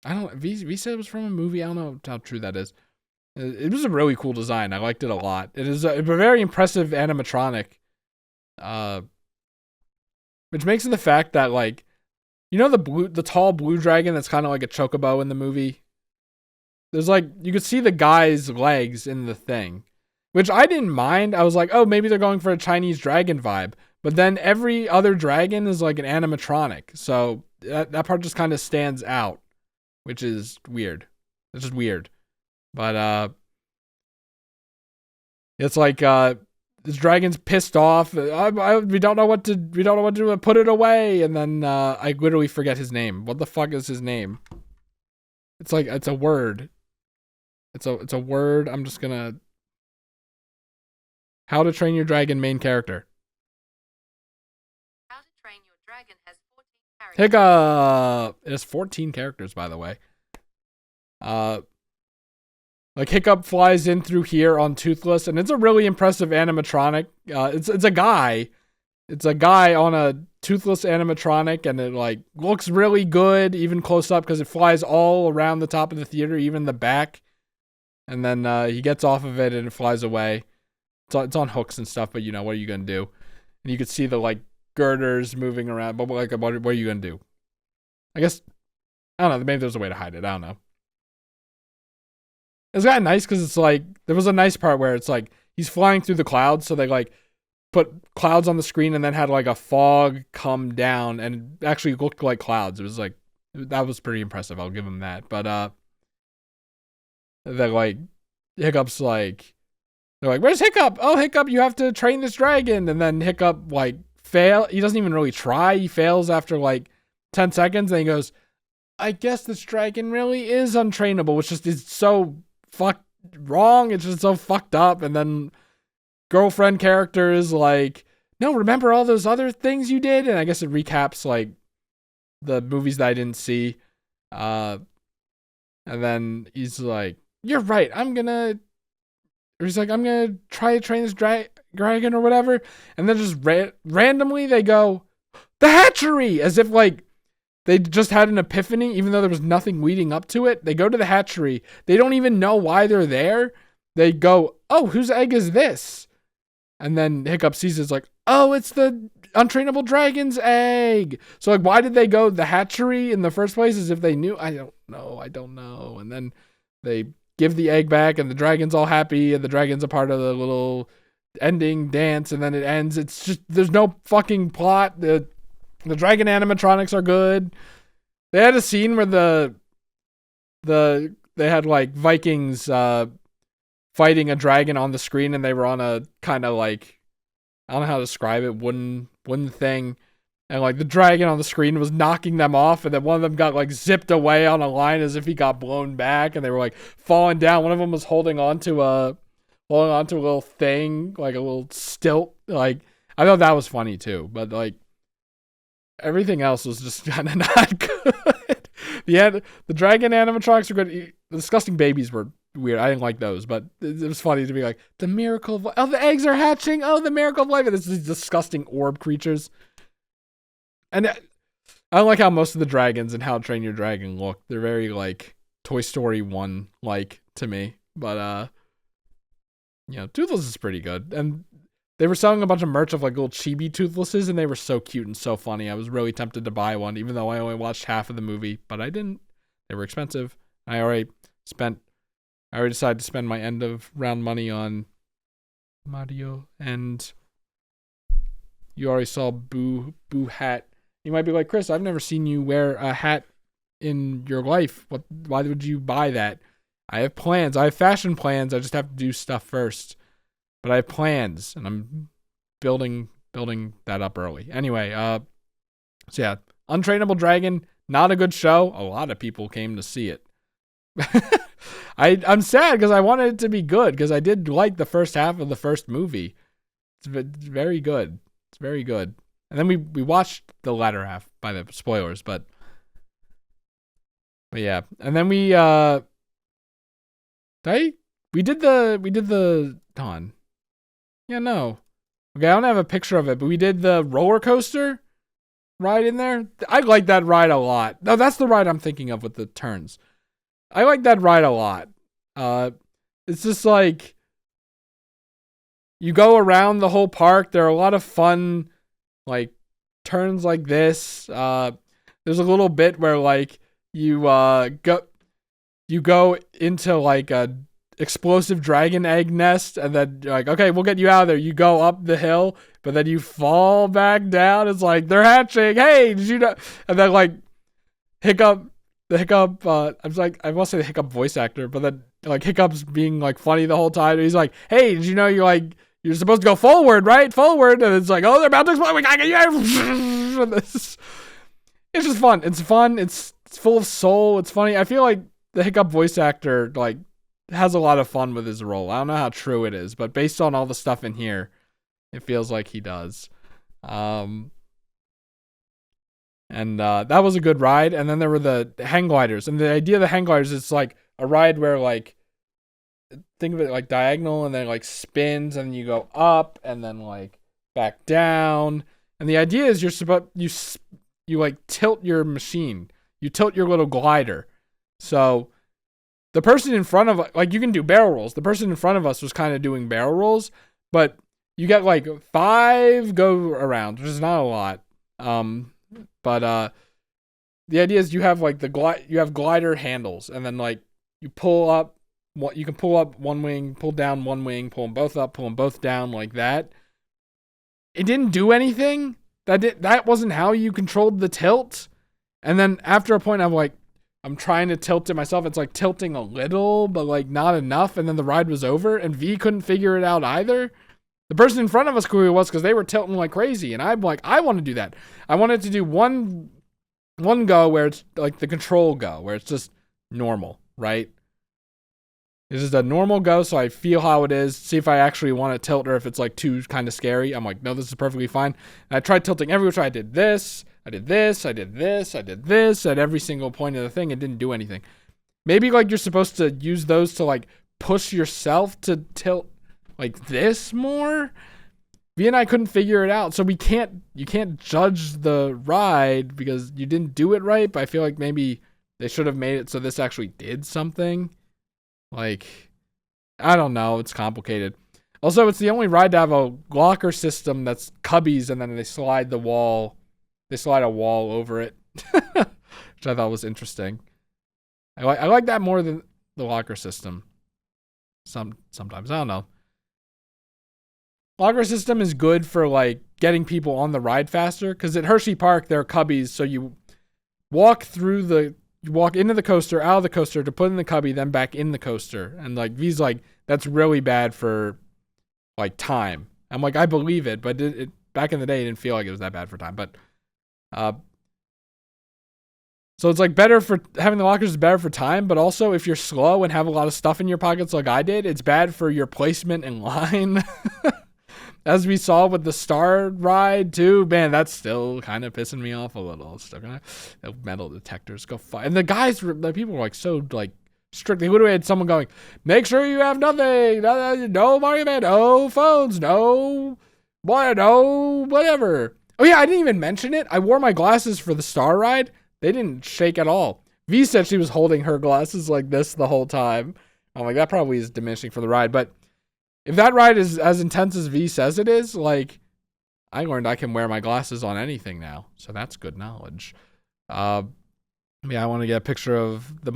don't. V said it was from a movie. I don't know how true that is. It was a really cool design. I liked it a lot. It is a very impressive animatronic. Which makes it the fact that, like, you know, the tall blue dragon that's kind of like a chocobo in the movie. There's like, you could see the guy's legs in the thing, which I didn't mind. I was like, oh, maybe they're going for a Chinese dragon vibe. But then every other dragon is like an animatronic. So that part just kind of stands out, which is weird. It's just weird. But it's like this dragon's pissed off. We don't know what to do. Put it away. And then I literally forget his name. What the fuck is his name? It's like, it's a word. It's a word. I'm just gonna. How to Train Your Dragon main character. How to Train Your Dragon has 14 characters. Hiccup. It has 14 characters, by the way. Like Hiccup flies in through here on Toothless, and it's a really impressive animatronic. It's a guy. It's a guy on a Toothless animatronic, and it like looks really good, even close up, because it flies all around the top of the theater, even the back. And then he gets off of it and it flies away. It's on hooks and stuff, but you know, what are you gonna do? And you could see the like girders moving around, but like, what are you gonna do? I guess, I don't know, maybe there's a way to hide it. I don't know. It's kind of nice because it's like, there was a nice part where it's like he's flying through the clouds, so they like put clouds on the screen and then had like a fog come down and it actually looked like clouds. It was like, that was pretty impressive. I'll give him that. But they're like, Hiccup's like, they're like, where's Hiccup? Oh, Hiccup, you have to train this dragon. And then Hiccup like he doesn't even really try. He fails after like 10 seconds and he goes, I guess this dragon really is untrainable, which just is so fucked wrong. It's just so fucked up. And then girlfriend character is like, no, remember all those other things you did? And I guess it recaps like the movies that I didn't see. And then he's like, you're right. He's like, I'm gonna try to train this dragon or whatever. And then just randomly they go, the hatchery, as if like they just had an epiphany, even though there was nothing leading up to it. They go to the hatchery. They don't even know why they're there. They go, oh, whose egg is this? And then Hiccup sees it's like, oh, it's the untrainable dragon's egg. So like, why did they go to the hatchery in the first place? As if they knew. I don't know. And then they give the egg back and the dragon's all happy and the dragon's a part of the little ending dance and then it ends. It's just, there's no fucking plot. The dragon animatronics are good. They had a scene where they had like Vikings fighting a dragon on the screen and they were on a kind of like, I don't know how to describe it, wooden thing. And like the dragon on the screen was knocking them off, and then one of them got like zipped away on a line as if he got blown back, and they were like falling down. One of them was holding on to a little thing, like a little stilt. Like, I thought that was funny too, but like everything else was just kind of not good. The dragon animatronics are good. The disgusting babies were weird. I didn't like those, but it was funny to be like, the miracle of life. Oh, the eggs are hatching. Oh, the miracle of life. And it's these disgusting orb creatures. And I don't like how most of the dragons in How to Train Your Dragon look. They're very like Toy Story 1 like to me. But Toothless is pretty good. And they were selling a bunch of merch of like little chibi Toothlesses, and they were so cute and so funny. I was really tempted to buy one, even though I only watched half of the movie, but I didn't. They were expensive. I already decided to spend my end of round money on Mario, and you already saw Boo hat. You might be like, Chris, I've never seen you wear a hat in your life. Why would you buy that? I have plans. I have fashion plans. I just have to do stuff first. But I have plans, and I'm building that up early. Anyway, so yeah, Untrainable Dragon, not a good show. A lot of people came to see it. I'm sad because I wanted it to be good, because I did like the first half of the first movie. It's very good. It's very good. And then we watched the latter half by the spoilers, but But yeah, and then we did the Dawn. Yeah, no. Okay, I don't have a picture of it, but we did the roller coaster ride in there. I like that ride a lot. No, that's the ride I'm thinking of with the turns. I like that ride a lot. It's just like you go around the whole park. There are a lot of fun like turns like this. There's a little bit where like you go into like a explosive dragon egg nest, and then you're like, okay, we'll get you out of there. You go up the hill, but then you fall back down. It's like they're hatching. Hey, did you know? And then like Hiccup, I was like, I must say the Hiccup voice actor, but then like Hiccup's being like funny the whole time. He's like, hey, did you know you're supposed to go forward, right? Forward, and it's like, oh, they're about to explode. We gotta get you out. It's just fun. It's fun. It's full of soul. It's funny. I feel like the Hiccup voice actor like has a lot of fun with his role. I don't know how true it is, but based on all the stuff in here, it feels like he does. And that was a good ride. And then there were the hang gliders. And the idea of the hang gliders is like a ride where like, think of it like diagonal and then like spins and you go up and then like back down. And the idea is you like tilt your machine. You tilt your little glider. So the person in front of, like, you can do barrel rolls. The person in front of us was kind of doing barrel rolls, but you get like 5 go arounds, which is not a lot. But the idea is you have like you have glider handles, and then like you can pull up one wing, pull down one wing, pull them both up, pull them both down like that. It didn't do anything. That wasn't how you controlled the tilt. And then after a point, I'm trying to tilt it myself. It's like tilting a little, but like not enough. And then the ride was over, and V couldn't figure it out either. The person in front of us knew who it was because they were tilting like crazy. And I'm like, I want to do that. I wanted to do one go where it's like the control go, where it's just normal, right? This is a normal go, so I feel how it is, see if I actually want to tilt or if it's like too kind of scary. I'm like, no, this is perfectly fine. And I tried tilting every which way. I did this, I did this, I did this, I did this at every single point of the thing. It didn't do anything. Maybe like you're supposed to use those to like push yourself to tilt like this more. V and I couldn't figure it out, so you can't judge the ride because you didn't do it right. But I feel like maybe they should have made it so this actually did something. Like, I don't know. It's complicated. Also, it's the only ride to have a locker system that's cubbies, and then they slide a wall over it, which I thought was interesting. I like that more than the locker system. Sometimes I don't know. Locker system is good for like getting people on the ride faster, because at Hershey Park there are cubbies, so you walk into the coaster, out of the coaster to put in the cubby, then back in the coaster. And like V's like, that's really bad for like time. I'm like, I believe it, but it back in the day it didn't feel like it was that bad for time. But so it's like better for having the lockers is better for time, but also if you're slow and have a lot of stuff in your pockets like I did, it's bad for your placement in line. As we saw with the Star ride too, man, that's still kind of pissing me off a little. Still gonna, the metal detectors go fire. And the people were like so like strict. They literally had someone going, make sure you have nothing, no monument, no phones, no whatever. Oh yeah, I didn't even mention it. I wore my glasses for the Star ride. They didn't shake at all. V said she was holding her glasses like this the whole time. I'm like, that probably is diminishing for the ride, but if that ride is as intense as V says it is, like, I learned I can wear my glasses on anything now. So that's good knowledge. Yeah, I want to get a picture of the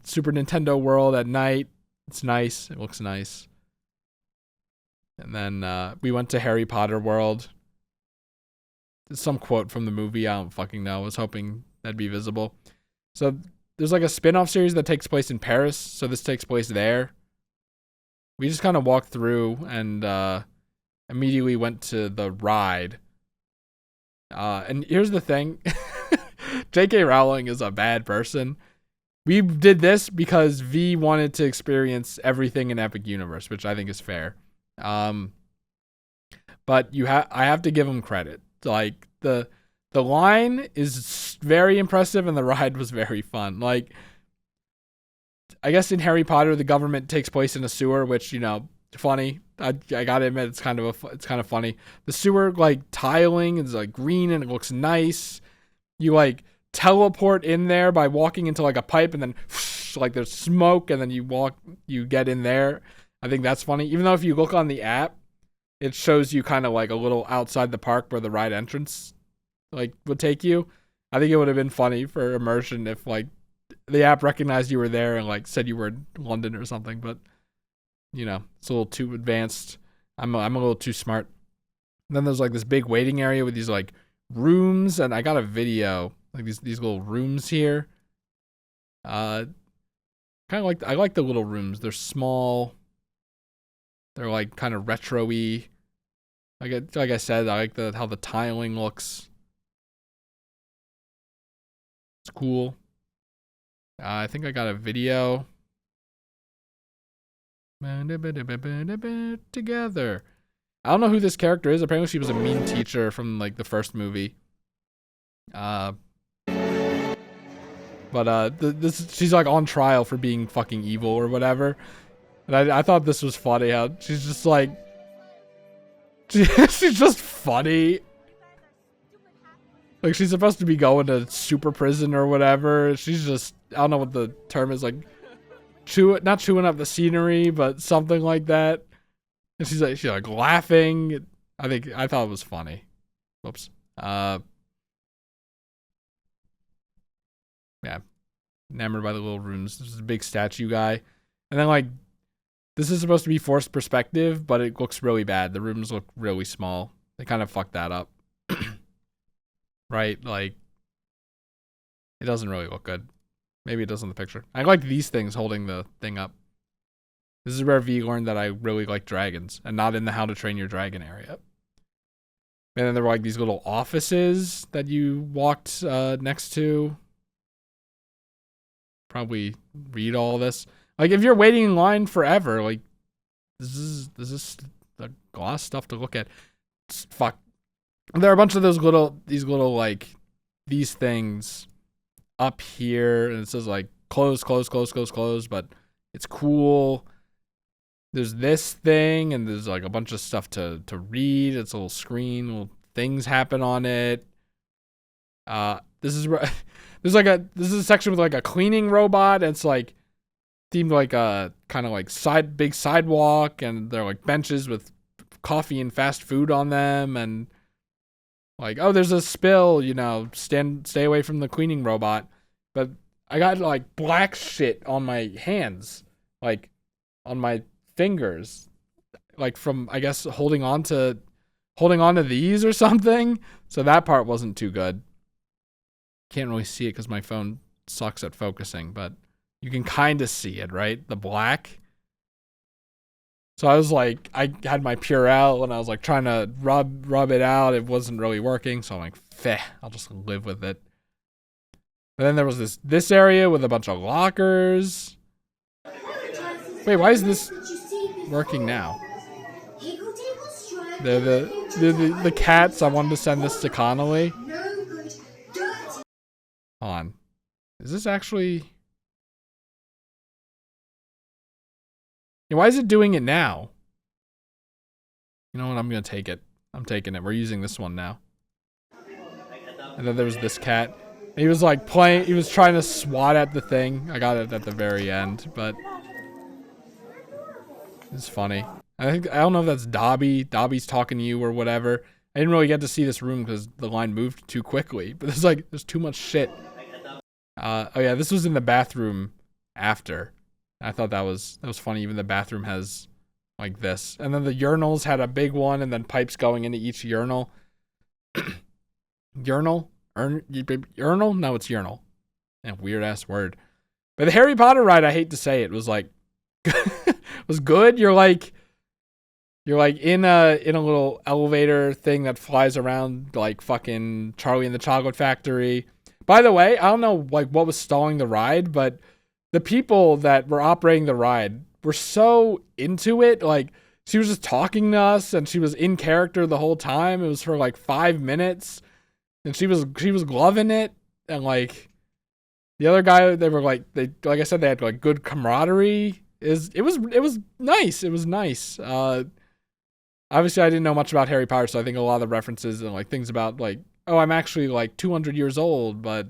Super Nintendo world at night. It's nice. It looks nice. And then we went to Harry Potter World. There's some quote from the movie. I don't fucking know. I was hoping that'd be visible. So there's like a spin-off series that takes place in Paris. So this takes place there. We just kind of walked through and immediately went to the ride. And here's the thing. J.K. Rowling is a bad person. We did this because V wanted to experience everything in Epic Universe, which I think is fair. But I have to give him credit. Like the The line is very impressive, and the ride was very fun. Like, I guess in Harry Potter, the government takes place in a sewer, which, you know, funny. I gotta admit, it's kind of funny. The sewer, like, tiling is like green and it looks nice. You like teleport in there by walking into like a pipe, and then whoosh, like there's smoke, and then you get in there. I think that's funny. Even though if you look on the app, it shows you kind of like a little outside the park where the ride entrance like would take you. I think it would have been funny for immersion if like the app recognized you were there and like said you were in London or something, but you know, it's a little too advanced. I'm a little too smart. And then there's like this big waiting area with these like rooms, and I got a video like these little rooms here. Kind of like, I like the little rooms. They're small. They're like kind of retro-y. Like I said, I like how the tiling looks. It's cool. I think I got a video. Together. I don't know who this character is. Apparently she was a mean teacher from like the first movie. She's like on trial for being fucking evil or whatever. And I thought this was funny how she's just like she's just funny. Like she's supposed to be going to super prison or whatever. She's just, I don't know what the term is, like not chewing up the scenery, but something like that. And she's like laughing. I thought it was funny. Whoops. Yeah. Enamored by the little rooms. There's a big statue guy. And then like this is supposed to be forced perspective, but it looks really bad. The rooms look really small. They kind of fucked that up. Right? Like it doesn't really look good. Maybe it does in the picture. I like these things holding the thing up. This is where V learned that I really like dragons, and not in the How to Train Your Dragon area. And then there were like these little offices that you walked next to. Probably read all this. Like if you're waiting in line forever, like this is the gloss stuff to look at. Fuck. There are a bunch of these little like these things up here, and it says like close, but it's cool. There's this thing, and there's like a bunch of stuff to read. It's a little screen, little things happen on it. This is this is a section with like a cleaning robot. And it's like themed like a kind of like big sidewalk, and there are like benches with coffee and fast food on them, and like, oh, there's a spill, you know, stay away from the cleaning robot. But I got like black shit on my hands, like on my fingers, like from, I guess, holding on to these or something. So that part wasn't too good. Can't really see it because my phone sucks at focusing, but you can kind of see it, right? The black. So I was like, I had my Purell and I was like trying to rub it out. It wasn't really working. So I'm like, feh, I'll just live with it. And then there was this area with a bunch of lockers. Wait, why is this working now? The cats, I wanted to send this to Connolly. Hold on. Is this actually... Why is it doing it now? You know what? I'm going to take it. I'm taking it. We're using this one now. And then there was this cat. He was like playing. He was trying to swat at the thing. I got it at the very end, but it's funny. I don't know if that's Dobby. Dobby's talking to you or whatever. I didn't really get to see this room because the line moved too quickly. But there's too much shit. Oh yeah, this was in the bathroom after. I thought that was funny. Even the bathroom has like this. And then the urinals had a big one and then pipes going into each urinal. Urinal? Urinal? No, it's urinal. Yeah, weird ass word. But the Harry Potter ride, I hate to say it, was like was good. You're like in a little elevator thing that flies around like fucking Charlie and the Chocolate Factory. By the way, I don't know like what was stalling the ride, but the people that were operating the ride were so into it. Like, she was just talking to us, and she was in character the whole time. It was for like 5 minutes. and she was loving it, and like the other guy, they were like like I said, they had like good camaraderie. It was nice. It was nice. Obviously I didn't know much about Harry Potter, so I think a lot of the references and like things about like, oh, I'm actually like 200 years old, but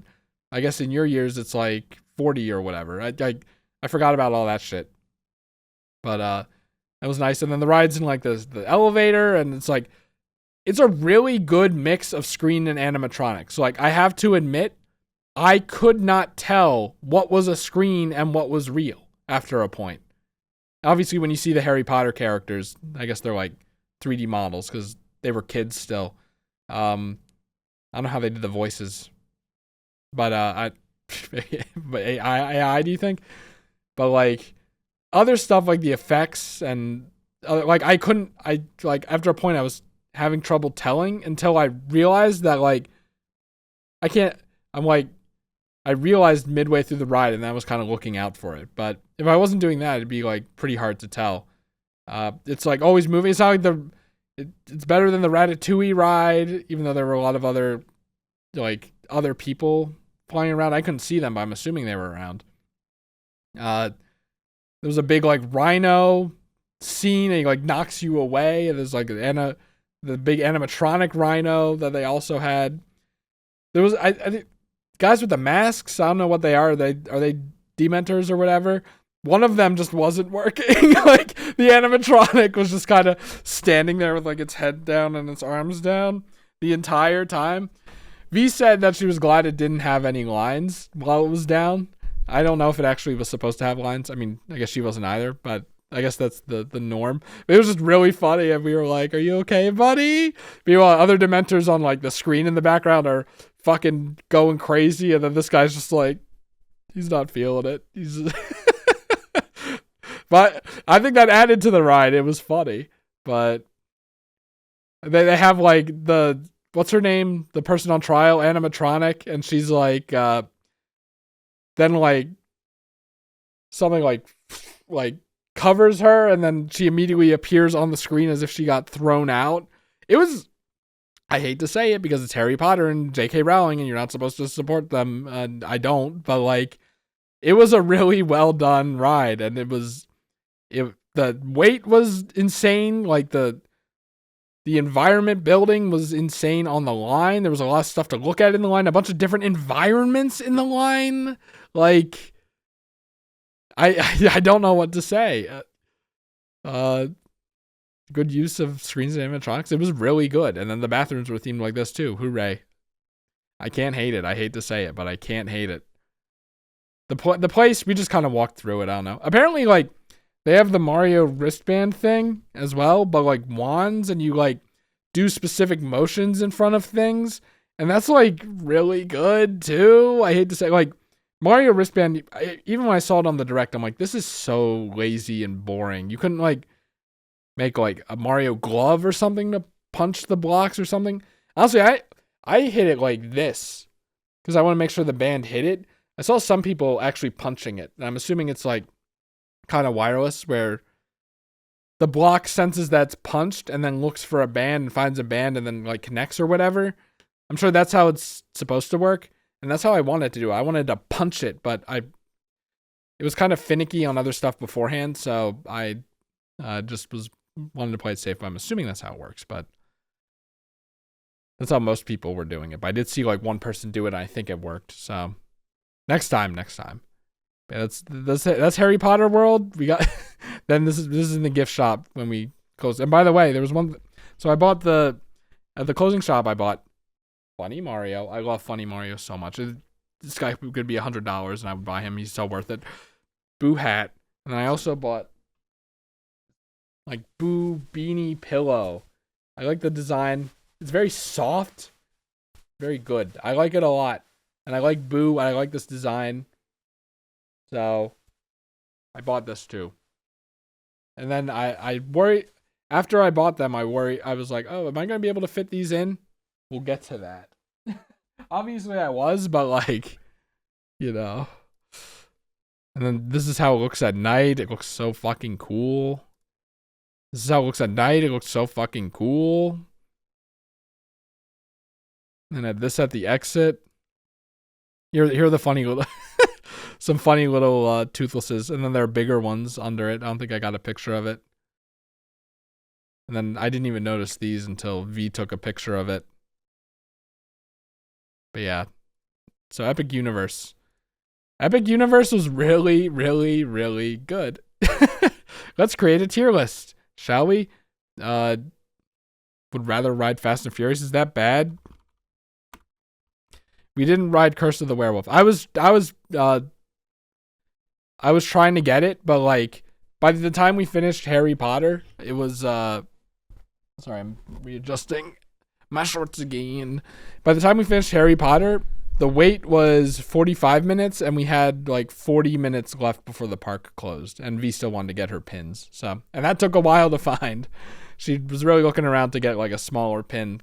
I guess in your years it's like 40 or whatever. I forgot about all that shit. But it was nice. And then the rides in like the elevator, and it's like it's a really good mix of screen and animatronics. So like I have to admit, I could not tell what was a screen and what was real after a point. Obviously, when you see the Harry Potter characters, I guess they're like 3D models because they were kids still. I don't know how they did the voices, but but AI, do you think? But like other stuff like the effects and like I like after a point I was having trouble telling until I realized that like I realized midway through the ride, and I was kind of looking out for it. But if I wasn't doing that, it'd be like pretty hard to tell. It's like always moving. It's not like it's better than the Ratatouille ride, even though there were a lot of other people flying around. I couldn't see them, but I'm assuming they were around. There was a big like rhino scene, and he like knocks you away. And there's like the big animatronic rhino that they also had. There was I think guys with the masks. I don't know what they are. Are they Dementors or whatever? One of them just wasn't working. Like the animatronic was just kind of standing there with like its head down and its arms down the entire time. V said that she was glad it didn't have any lines while it was down. I don't know if it actually was supposed to have lines. I mean, I guess she wasn't either, but I guess that's the norm. But it was just really funny, and we were like, "Are you okay, buddy?" Meanwhile, other Dementors on like the screen in the background are fucking going crazy, and then this guy's just like, he's not feeling it. But I think that added to the ride. It was funny, but they have like what's her name? The person on trial, animatronic, and she's like, then like something like covers her, and then she immediately appears on the screen as if she got thrown out. It was, I hate to say it because it's Harry Potter and J.K. Rowling, and you're not supposed to support them, and I don't, but like, it was a really well done ride, and the wait was insane. Like the environment building was insane on the line. There was a lot of stuff to look at in the line, a bunch of different environments in the line. Like, I don't know what to say. Good use of screens and animatronics. It was really good. And then the bathrooms were themed like this too. Hooray. I can't hate it. I hate to say it, but I can't hate it. The place, we just kind of walked through it. I don't know. Apparently, like, they have the Mario wristband thing as well, but like wands, and you like do specific motions in front of things. And that's like really good too. I hate to say, like, Mario wristband, even when I saw it on the direct, I'm like, this is so lazy and boring. You couldn't like make like a Mario glove or something to punch the blocks or something. Honestly, I hit it like this because I want to make sure the band hit it. I saw some people actually punching it, and I'm assuming it's like kind of wireless where the block senses that's punched and then looks for a band and finds a band and then like connects or whatever. I'm sure that's how it's supposed to work, and that's how I wanted to do it. I wanted to punch it, but it was kind of finicky on other stuff beforehand, so I just wanted to play it safe. I'm assuming that's how it works, but that's how most people were doing it. But I did see like one person do it, and I think it worked. So next time. Yeah, that's Harry Potter World. We got then this is in the gift shop when we close. And by the way, there was one. So I bought at the closing shop. I bought Funny Mario. I love Funny Mario so much. This guy could be $100, and I would buy him. He's so worth it. Boo hat, and I also bought like Boo beanie pillow. I like the design. It's very soft, very good. I like it a lot, and I like Boo. And I like this design. So I bought this too. And then I worry, after I bought them, I was like, oh, am I going to be able to fit these in? We'll get to that. Obviously I was, but like, you know. And then this is how it looks at night. It looks so fucking cool. This is how it looks at night. It looks so fucking cool. And at this at the exit. Here are the funny little, some funny little toothlesses, and then there are bigger ones under it. I don't think I got a picture of it. And then I didn't even notice these until V took a picture of it. But yeah, so Epic Universe. Epic Universe was really, really, really good. Let's create a tier list, shall we? Would rather ride Fast and Furious. Is that bad? We didn't ride Curse of the Werewolf. I was trying to get it, but like by the time we finished Harry Potter, it was sorry, I'm readjusting my shorts again. By the time we finished Harry Potter, the wait was 45 minutes and we had like 40 minutes left before the park closed, and V still wanted to get her pins. So, and that took a while to find. She was really looking around to get like a smaller pin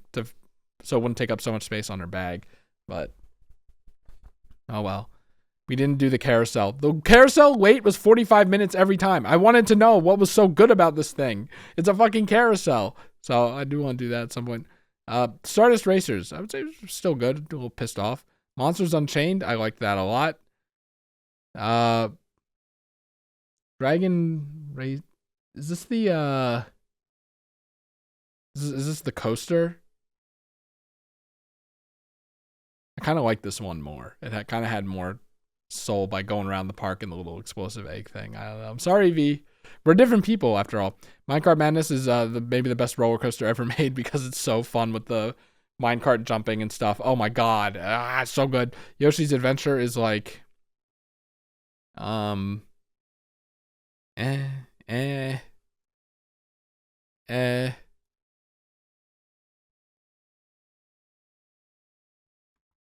so it wouldn't take up so much space on her bag. But oh well. We didn't do the carousel. The carousel wait was 45 minutes every time. I wanted to know what was so good about this thing. It's a fucking carousel. So I do want to do that at some point. Stardust Racers. I would say it's still good. A little pissed off. Monsters Unchained. I like that a lot. Dragon Race. Is this the is this the coaster? I kind of like this one more. It kind of had more soul by going around the park and the little explosive egg thing. I don't know. I'm sorry, V. We're different people after all. Minecart Madness is maybe the best roller coaster ever made because it's so fun with the minecart jumping and stuff. Oh my god, it's so good. Yoshi's Adventure is like, I'll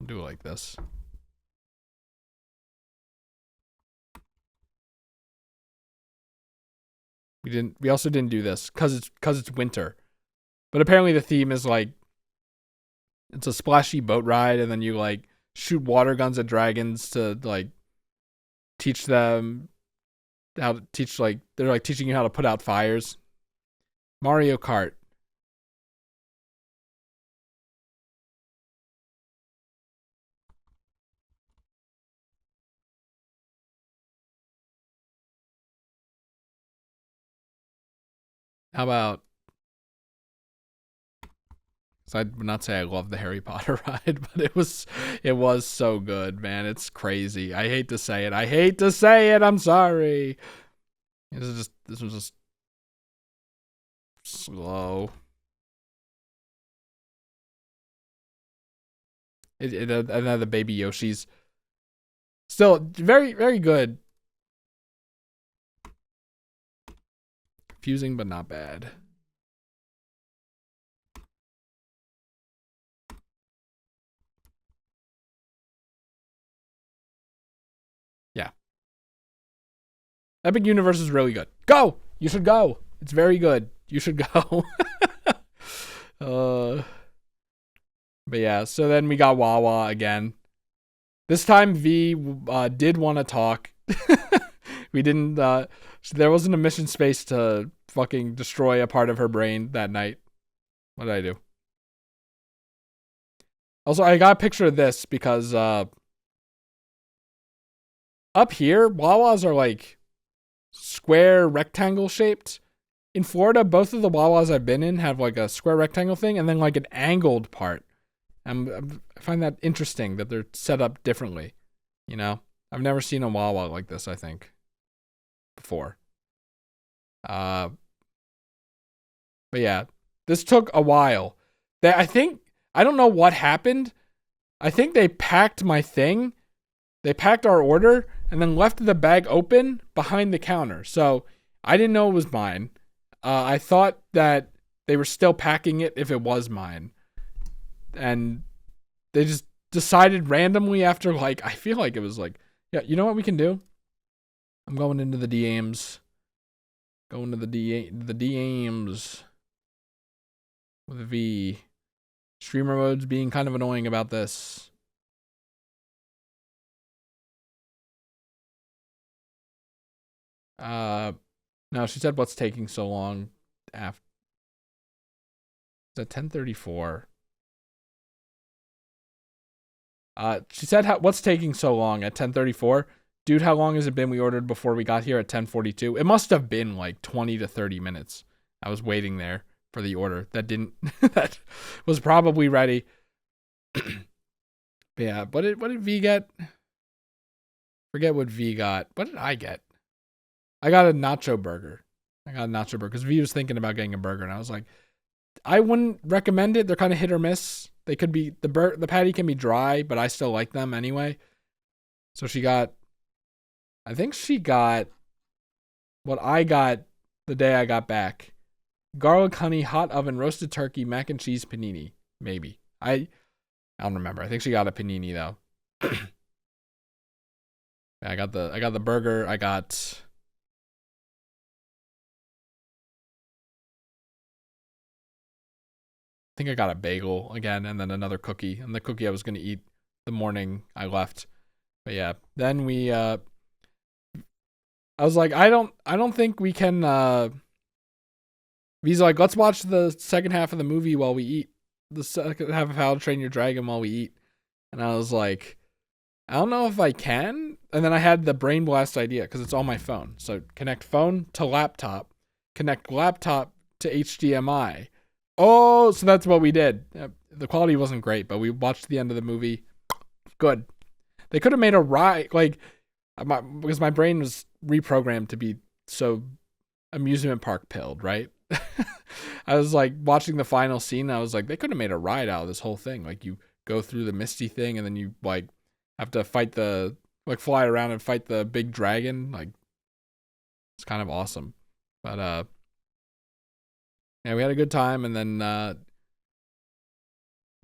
do it like this. We also didn't do this because it's winter. But apparently the theme is like, it's a splashy boat ride, and then you like shoot water guns at dragons to like teach them how to teach, like they're like teaching you how to put out fires. Mario Kart. How about, so I would not say I love the Harry Potter ride, but it was so good, man. It's crazy. I hate to say it. I'm sorry. This was just slow. And then the baby Yoshis. Still very, very good. Confusing, but not bad. Yeah. Epic Universe is really good. Go! You should go. It's very good. You should go. But yeah, so then we got Wawa again. This time V did want to talk. We didn't, there wasn't a mission space to fucking destroy a part of her brain that night. What did I do? Also, I got a picture of this because up here, Wawas are like square rectangle shaped. In Florida, both of the Wawas I've been in have like a square rectangle thing and then like an angled part. I find that interesting that they're set up differently. You know, I've never seen a Wawa like this, I think, before. But yeah, this took a while. I don't know what happened. I think they packed my thing. They packed our order and then left the bag open behind the counter. So I didn't know it was mine. I thought that they were still packing it if it was mine. And they just decided randomly after, like, I feel like it was like, yeah, you know what we can do? I'm going into the DMs. Going to the DMs with a V. Streamer mode's being kind of annoying about this. No, she said what's taking so long after. It's at 10:34. She said, what's taking so long at 10:34? Dude, how long has it been? We ordered before we got here at 10:42. It must have been like 20 to 30 minutes. I was waiting there for the order that didn't, that was probably ready. But yeah, what did V get? Forget what V got. What did I get? I got a nacho burger. Because V was thinking about getting a burger, and I was like, I wouldn't recommend it. They're kind of hit or miss. They could be, the patty can be dry, but I still like them anyway. So I think she got what I got the day I got back. Garlic honey, hot oven, roasted turkey, mac and cheese panini. Maybe. I don't remember. I think she got a panini though. I got the burger. I think I got a bagel again, and then another cookie. And the cookie I was gonna eat the morning I left. But yeah, then I was like, I don't think we can. V's like, let's watch the second half of the movie while we eat. The second half of How to Train Your Dragon while we eat. And I was like, I don't know if I can. And then I had the brain blast idea because it's on my phone. So connect phone to laptop, connect laptop to HDMI. Oh, so that's what we did. The quality wasn't great, but we watched the end of the movie. Good. They could have made a ride, like, because my brain was reprogrammed to be so amusement park pilled, right? I was like watching the final scene. I was like, they could have made a ride out of this whole thing. Like you go through the misty thing, and then you like have to fight fly around and fight the big dragon. Like it's kind of awesome. But yeah, we had a good time, and then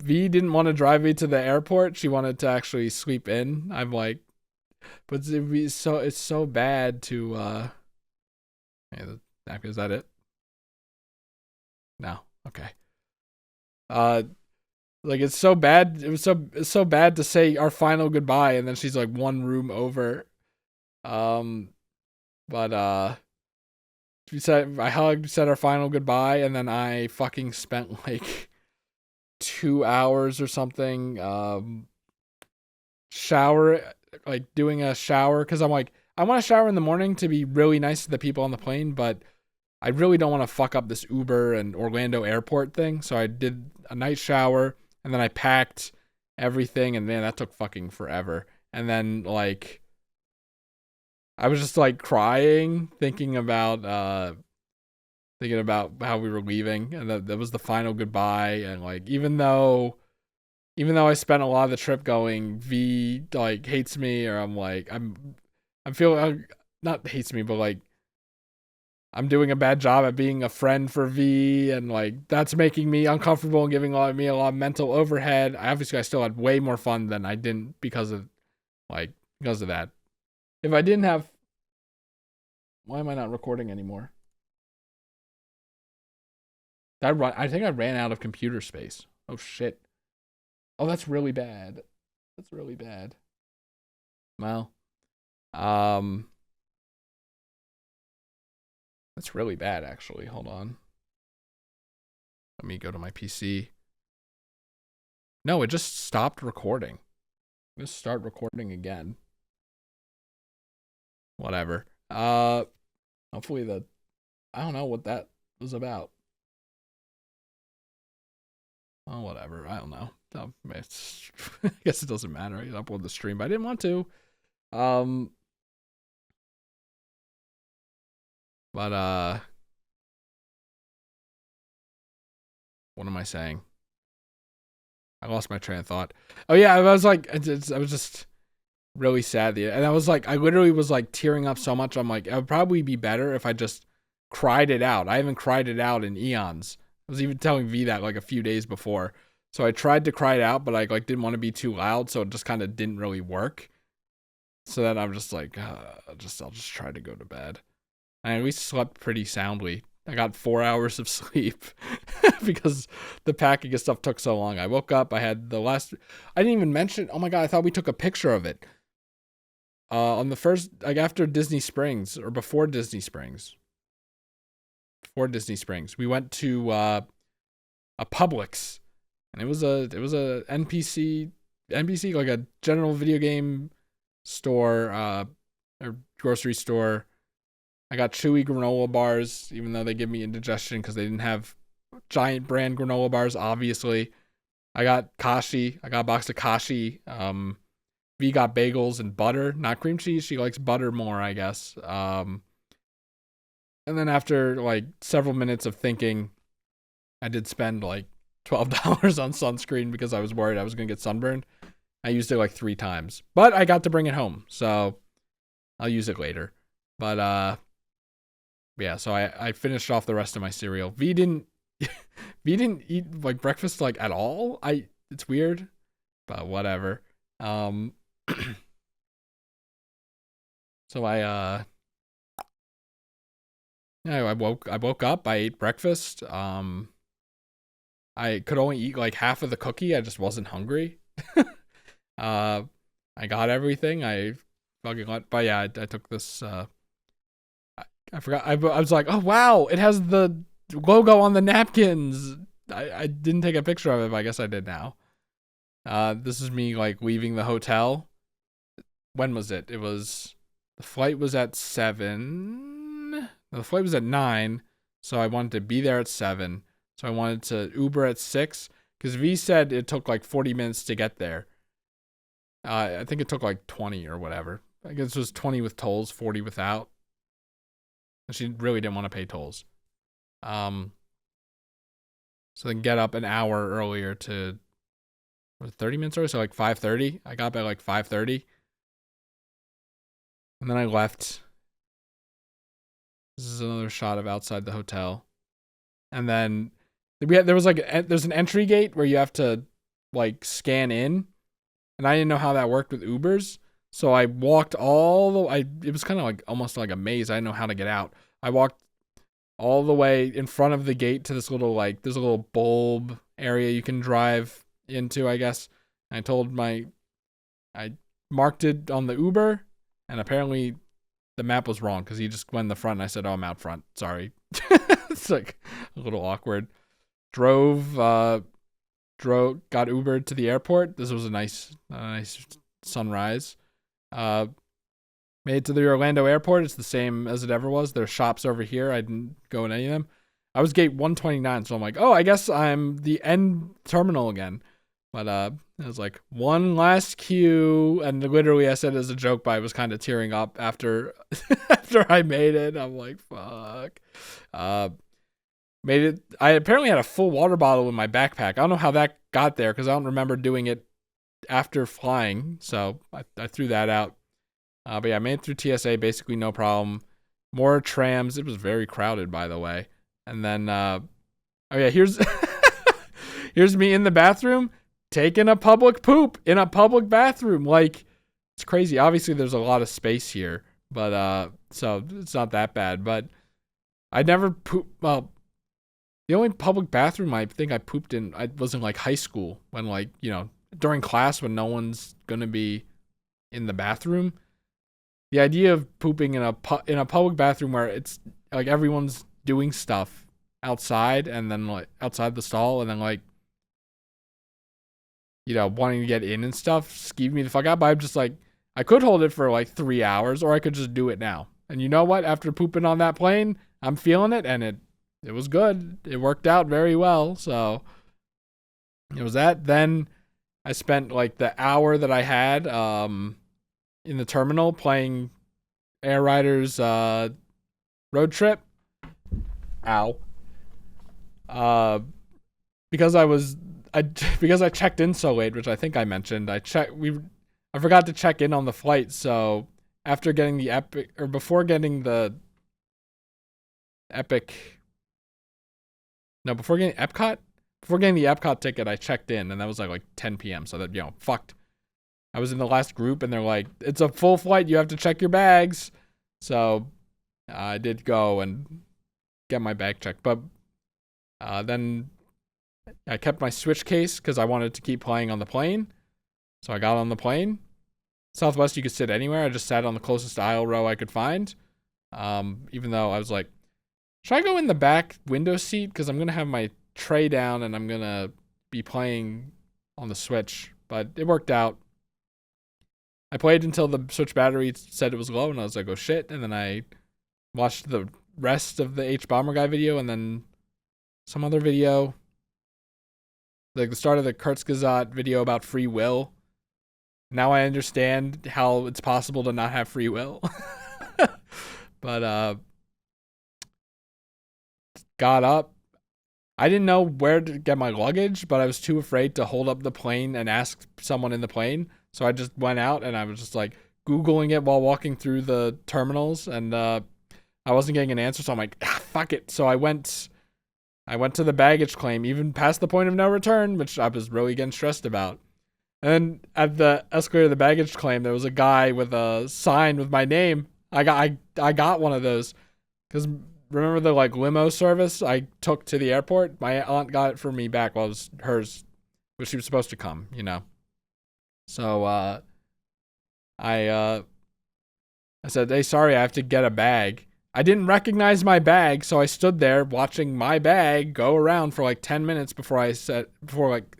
V didn't want to drive me to the airport. She wanted to actually sleep in. I'm like, but it's so bad to hey, is that it? No. Okay. Like it's so bad. It's so bad to say our final goodbye, and then she's like one room over. But I hugged, said our final goodbye, and then I fucking spent like 2 hours or something, doing a shower, because I'm like, I want to shower in the morning to be really nice to the people on the plane, but I really don't want to fuck up this Uber and Orlando airport thing. So I did a night shower, and then I packed everything, and man, that took fucking forever. And then like I was just like crying, thinking about how we were leaving, and that was the final goodbye. And like even though I spent a lot of the trip going, V like hates me, or I'm feeling, not hates me, but like I'm doing a bad job at being a friend for V, and like that's making me uncomfortable and giving me a lot of mental overhead. I still had way more fun than I didn't because of that. If I didn't have, why am I not recording anymore? I think I ran out of computer space. Oh shit. Oh, that's really bad. That's really bad. Well, that's really bad, actually. Hold on. Let me go to my PC. No, it just stopped recording. Let's start recording again. Whatever. Hopefully I don't know what that was about. Oh, whatever. I don't know. I guess it doesn't matter. I can upload the stream, but I didn't want to. But what am I saying? I lost my train of thought. Oh yeah, I was just really sad, and I was like, I literally was like tearing up so much. I'm like, it would probably be better if I just cried it out. I haven't cried it out in eons. I was even telling V that like a few days before. So I tried to cry it out, but I like didn't want to be too loud, so it just kind of didn't really work. So then I'm just like, I'll just try to go to bed. I at least slept pretty soundly. I got 4 hours of sleep because the packing and stuff took so long. I woke up, I had I didn't even mention, oh my God, I thought we took a picture of it. On the first, like after Disney Springs, or before Disney Springs. Before Disney Springs, we went to a Publix, and it was a NPC NBC, like a general video game store, or grocery store. I got chewy granola bars, even though they give me indigestion because they didn't have giant brand granola bars, obviously. I got Kashi. I got a box of Kashi. V got bagels and butter, not cream cheese. She likes butter more, I guess. And then after like several minutes of thinking, I did spend like $12 on sunscreen because I was worried I was going to get sunburned. I used it like 3 times, but I got to bring it home, so I'll use it later. But yeah, so I finished off the rest of my cereal. V didn't eat like breakfast like at all. It's weird, but whatever. So I woke up, I ate breakfast. I could only eat like half of the cookie. I just wasn't hungry. I got everything. I fucking got, but yeah, I took this. I forgot. I was like, oh wow, it has the logo on the napkins. I didn't take a picture of it, but I guess I did now. This is me like leaving the hotel. When was it? The flight was at 7. The flight was at 9, so I wanted to be there at 7. So I wanted to Uber at 6, because V said it took like 40 minutes to get there. I think it took like 20 or whatever. I guess it was 20 with tolls, 40 without. She really didn't want to pay tolls. So then get up an hour earlier to, was it 30 minutes early? So like 5:30. I got up at like 5:30. And then I left. This is another shot of outside the hotel. And then there was like there's an entry gate where you have to like scan in, and I didn't know how that worked with Ubers, so I walked all the way. It was kind of like almost like a maze. I didn't know how to get out. I walked all the way in front of the gate to this little like there's a little bulb area you can drive into, I guess. I marked it on the Uber, and apparently the map was wrong because he just went in the front and I said, oh, I'm out front. Sorry. It's like a little awkward. Got Ubered to the airport. This was a nice sunrise. Made it to the Orlando airport. It's the same as it ever was. There's shops over here. I didn't go in any of them. I was gate 129, so I'm like, oh, I guess I'm the end terminal again. But it was like one last queue, and literally I said it as a joke, but I was kind of tearing up after I made it. I'm like, fuck. Made it. I apparently had a full water bottle in my backpack. I don't know how that got there because I don't remember doing it after flying, so I threw that out. But yeah, I made it through TSA basically no problem. More trams. It was very crowded, by the way. And then, oh yeah, here's here's me in the bathroom taking a public poop in a public bathroom. Like, it's crazy. Obviously, there's a lot of space here, but so it's not that bad. But I never poop. Well, the only public bathroom I think I pooped in, I was in like high school when like, you know, during class when no one's gonna be in the bathroom. The idea of pooping in a public bathroom where it's like everyone's doing stuff outside and then like outside the stall and then like, you know, wanting to get in and stuff skeeved me the fuck out. But I'm just like, I could hold it for like 3 hours or I could just do it now. And you know what? After pooping on that plane, I'm feeling it, and it was good. It worked out very well. So it was that. Then I spent like the hour that I had in the terminal playing Air Riders Road Trip. Ow. Because I checked in so late, which I think I mentioned. I forgot to check in on the flight, so after getting the before getting the Epcot ticket, I checked in, and that was like 10 p.m. So that, you know, fucked. I was in the last group, and they're like, it's a full flight. You have to check your bags. So I did go and get my bag checked. But then I kept my Switch case because I wanted to keep playing on the plane. So I got on the plane. Southwest, you could sit anywhere. I just sat on the closest aisle row I could find. Even though I was like, should I go in the back window seat? Because I'm going to have my tray down and I'm going to be playing on the Switch but it worked out. I played until the Switch battery said it was low, and I was like, oh shit. And then I watched the rest of the H Bomber Guy video, and then some other video. Like the start of the Kurzgesagt video about free will. Now I understand how it's possible to not have free will. But got up. I didn't know where to get my luggage, but I was too afraid to hold up the plane and ask someone in the plane. So I just went out and I was just like Googling it while walking through the terminals, and I wasn't getting an answer. So I'm like, fuck it. So I went to the baggage claim, even past the point of no return, which I was really getting stressed about. And then at the escalator of the baggage claim, there was a guy with a sign with my name. I got one of those because remember the like limo service I took to the airport? My aunt got it for me back while it was hers, but she was supposed to come, you know. So I said, hey, sorry, I have to get a bag. I didn't recognize my bag, so I stood there watching my bag go around for like 10 minutes before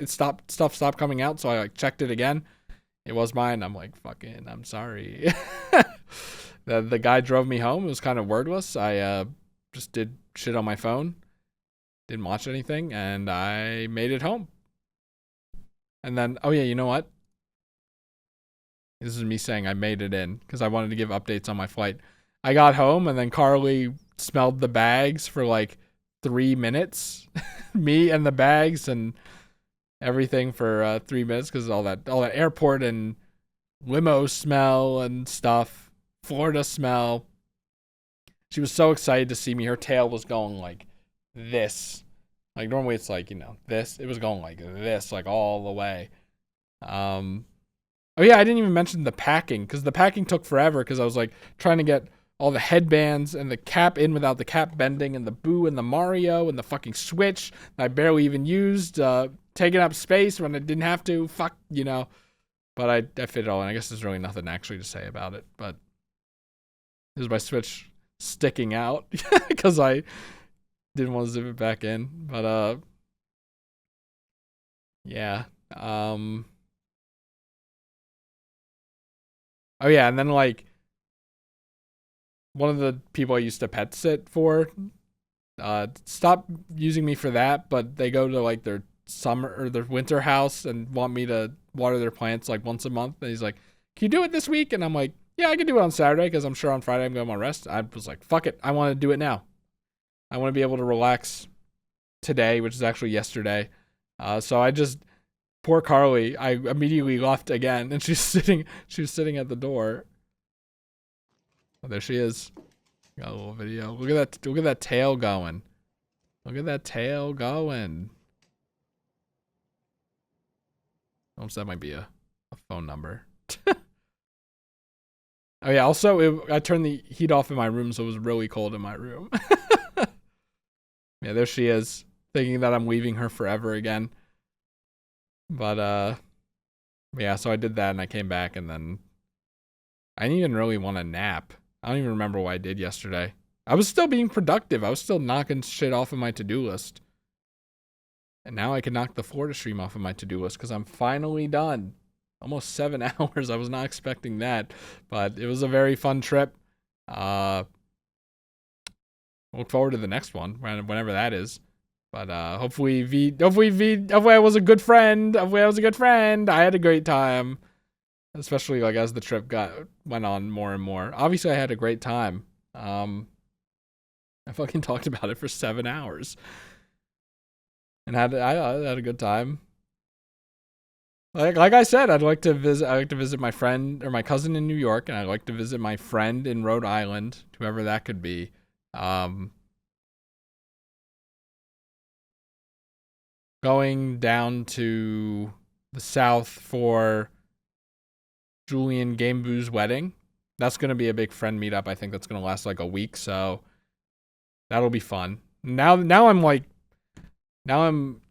stuff stopped coming out. So I like checked it again. It was mine. I'm like, fucking, I'm sorry. The guy drove me home. It was kind of wordless. I just did shit on my phone, didn't watch anything, and I made it home. And then, oh yeah, you know what? This is me saying I made it in because I wanted to give updates on my flight. I got home and then Carly smelled the bags for like 3 minutes. Me and the bags and everything for 3 minutes because all that airport and limo smell and stuff, Florida smell. She was so excited to see me. Her tail was going like this. Like normally it's like, you know, this. It was going like this, like all the way. Oh yeah, I didn't even mention the packing because the packing took forever because I was like trying to get all the headbands and the cap in without the cap bending and the Boo and the Mario and the fucking Switch that I barely even used, taking up space when I didn't have to. Fuck, you know. But I fit it all in. I guess there's really nothing actually to say about it. But this is my Switch sticking out because I didn't want to zip it back in. But yeah. Oh yeah, and then like one of the people I used to pet sit for stopped using me for that, but they go to like their summer or their winter house and want me to water their plants like once a month. And he's like, can you do it this week? And I'm like, yeah, I can do it on Saturday because I'm sure on Friday I'm going to rest. I was like, fuck it. I want to do it now. I want to be able to relax today, which is actually yesterday. So I just, poor Carly, I immediately left again and she was sitting at the door. Oh, there she is. Got a little video. Look at that tail going. Look at that tail going. Almost that might be a phone number. Oh yeah, also I turned the heat off in my room so it was really cold in my room. Yeah, there she is, thinking that I'm leaving her forever again. But yeah, so I did that and I came back and then I didn't even really want a nap. I don't even remember what I did yesterday. I was still being productive. I was still knocking shit off of my to-do list. And now I can knock the Florida stream off of my to-do list because I'm finally done. Almost 7 hours. I was not expecting that. But it was a very fun trip. Look forward to the next one, whenever that is. But hopefully I was a good friend. Hopefully I was a good friend. I had a great time. Especially like as the trip went on more and more. Obviously I had a great time. I fucking talked about it for 7 hours. And I had a good time. Like I said, I'd like to visit my friend or my cousin in New York, and I'd like to visit my friend in Rhode Island, whoever that could be. Going down to the south for Julian Gameboo's wedding. That's going to be a big friend meetup. I think that's going to last like a week, so that'll be fun. Now I'm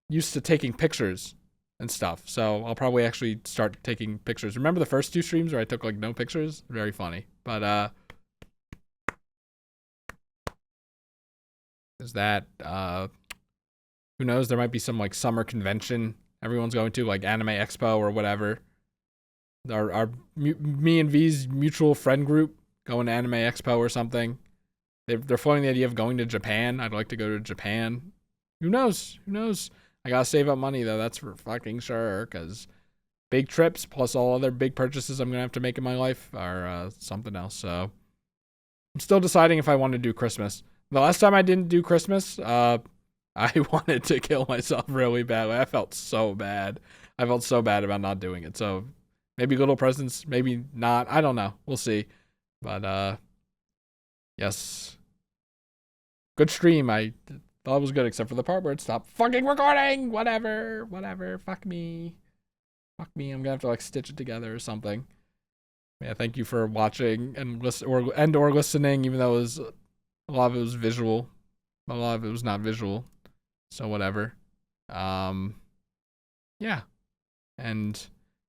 used to taking pictures and stuff, so I'll probably actually start taking pictures. Remember the first 2 streams where I took like no pictures? Very funny. But there's that. Who knows? There might be some like summer convention everyone's going to, like Anime Expo or whatever. Me and V's mutual friend group going to Anime Expo or something. They're floating the idea of going to Japan. I'd like to go to Japan. Who knows? Who knows? I gotta save up money though. That's for fucking sure. Cause big trips plus all other big purchases I'm gonna have to make in my life are something else. So I'm still deciding if I want to do Christmas. The last time I didn't do Christmas, I wanted to kill myself really badly. I felt so bad. I felt so bad about not doing it. So maybe little presents, maybe not. I don't know. We'll see. But yes. Good stream. I thought it was good except for the part where it stopped fucking recording. Whatever. Fuck me. Fuck me. I'm gonna have to like stitch it together or something. Yeah, thank you for watching and or listening, even though it was a lot of it was visual. A lot of it was not visual. So whatever. Yeah. And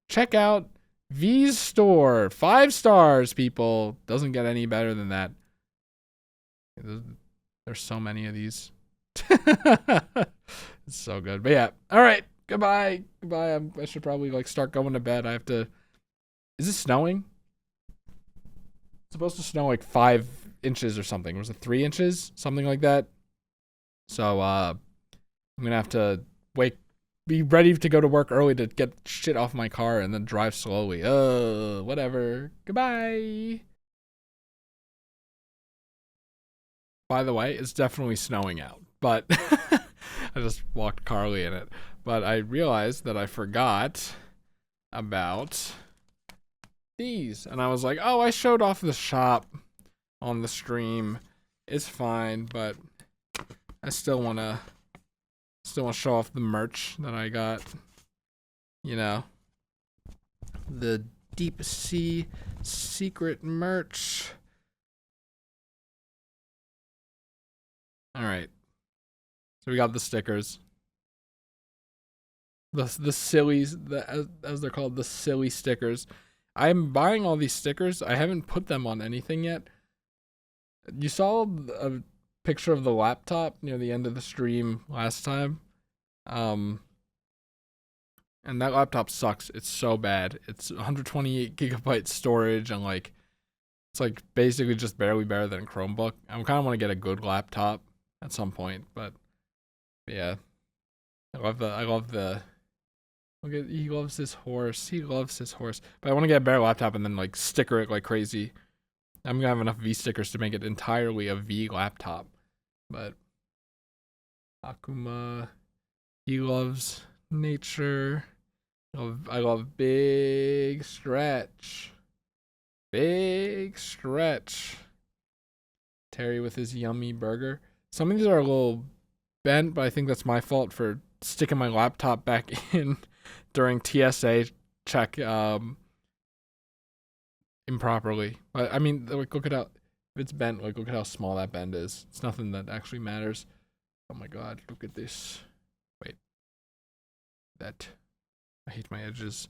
check out V's store. 5 stars, people. Doesn't get any better than that. There's so many of these. It's so good. But yeah. All right. Goodbye. Goodbye. I should probably like start going to bed. I have to. Is it snowing? It's supposed to snow like 5 inches or something. Was it 3 inches? Something like that. So I'm gonna have to be ready to go to work early to get shit off my car and then drive slowly. Whatever. Goodbye. By the way, it's definitely snowing out, but I just walked Carly in it. But I realized that I forgot about these, and I was like, oh, I showed off the shop on the stream. It's fine, but I still wanna show off the merch that I got. You know, the deep sea secret merch. All right, so we got the stickers, the sillies, as they're called, the silly stickers. I'm buying all these stickers. I haven't put them on anything yet. You saw a picture of the laptop near the end of the stream last time. And that laptop sucks. It's so bad. It's 128 gigabyte storage and like it's like basically just barely better than a Chromebook. I kind of want to get a good laptop at some point, but yeah. I love the look at, he loves his horse. He loves his horse. But I want to get a better laptop and then like sticker it like crazy. I'm gonna have enough V stickers to make it entirely a V laptop. But Akuma, he loves nature. I love big stretch. Big stretch. Terry with his yummy burger. Some of these are a little bent, but I think that's my fault for sticking my laptop back in during TSA check improperly. But I mean, like, look at how, if it's bent, like, look at how small that bend is. It's nothing that actually matters. Oh my god, look at this. Wait. That. I hate my edges.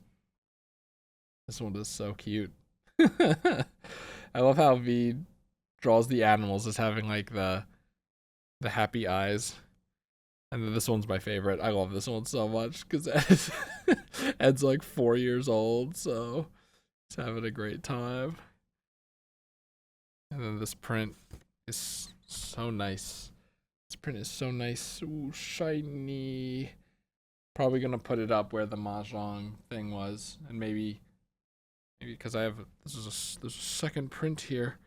This one is so cute. I love how V draws the animals as having like the happy eyes. And then this one's my favorite. I love this one so much because Ed's like 4 years old, so he's having a great time. And then this print is so nice. This print is so nice. Ooh, shiny. Probably gonna put it up where the Mahjong thing was, and maybe because I have there's a second print here.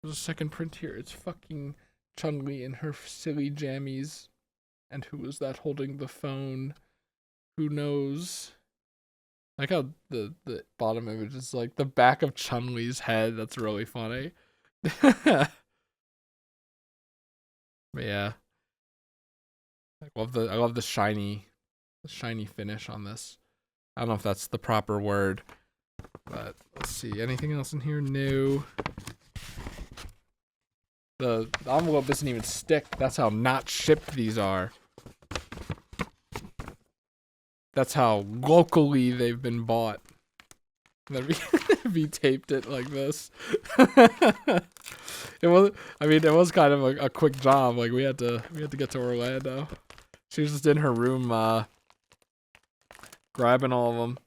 There's a second print here. It's fucking Chun-Li in her silly jammies. And who is that holding the phone? Who knows? Like how the bottom image is like the back of Chun-Li's head. That's really funny. But yeah, I love the shiny finish on this. I don't know if that's the proper word, but let's see. Anything else in here? No. The envelope doesn't even stick. That's how not shipped these are. That's how locally they've been bought. We taped it like this. It was kind of a quick job. Like we had to get to Orlando. She was just in her room grabbing all of them.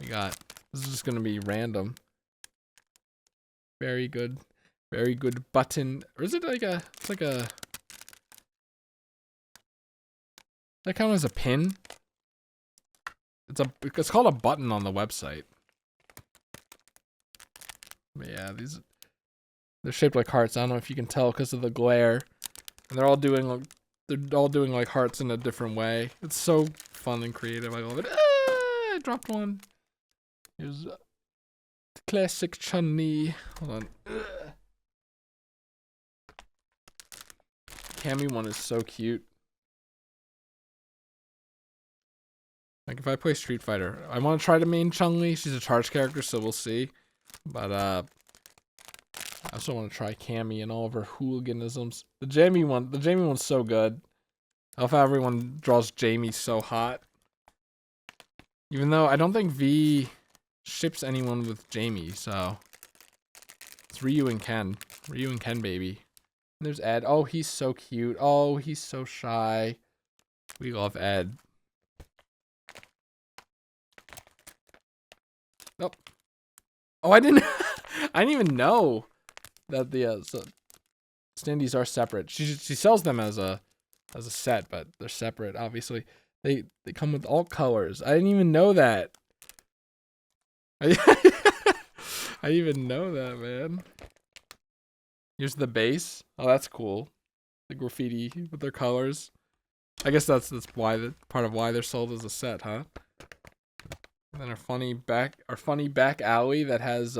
We got, this is just gonna be random. Very good button. Or is it like a, it's like a, that count as a pin? It's called a button on the website. But yeah, they're shaped like hearts. I don't know if you can tell because of the glare. And they're all doing like hearts in a different way. It's so fun and creative. I love it. I dropped one. Here's classic Chun-Li. Hold on. Cammy one is so cute. Like if I play Street Fighter, I want to try to main Chun-Li. She's a charge character, so we'll see. But I also want to try Cammy and all of her hooliganisms. The Jamie one's so good. I love how everyone draws Jamie so hot. Even though I don't think V ships anyone with Jamie, so it's Ryu and Ken. Ryu and Ken, baby. And there's Ed. Oh, he's so cute. Oh, he's so shy. We love Ed. Nope. Oh, I didn't even know that the standees are separate. She sells them as a set, but they're separate. Obviously, they come with all colors. I didn't even know that. I didn't even know that, man. Here's the base. Oh, that's cool. The graffiti with their colors. I guess that's why part of why they're sold as a set, huh? And then our funny back alley that has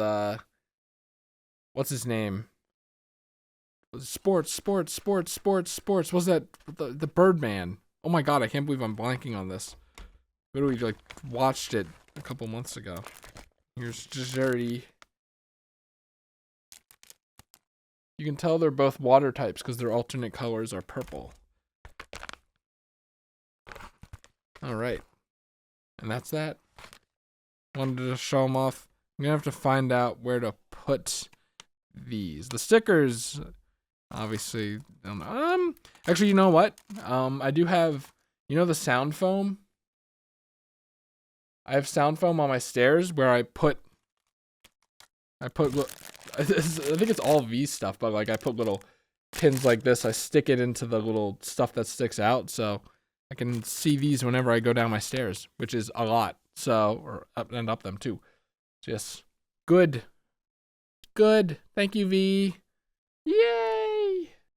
what's his name? Sports. What's that? The Birdman. Oh my god, I can't believe I'm blanking on this. Literally like watched it a couple months ago. Here's Jerry. You can tell they're both water types because their alternate colors are purple. Alright. And that's that. Wanted to show them off. I'm gonna have to find out where to put these. The stickers, obviously. Actually, you know what? I do have, you know, the sound foam. I have sound foam on my stairs where I put. I think it's all V stuff, but like I put little pins like this. I stick it into the little stuff that sticks out, so I can see these whenever I go down my stairs, which is a lot. So, or up them too. Yes. Good. Thank you, V. Yeah.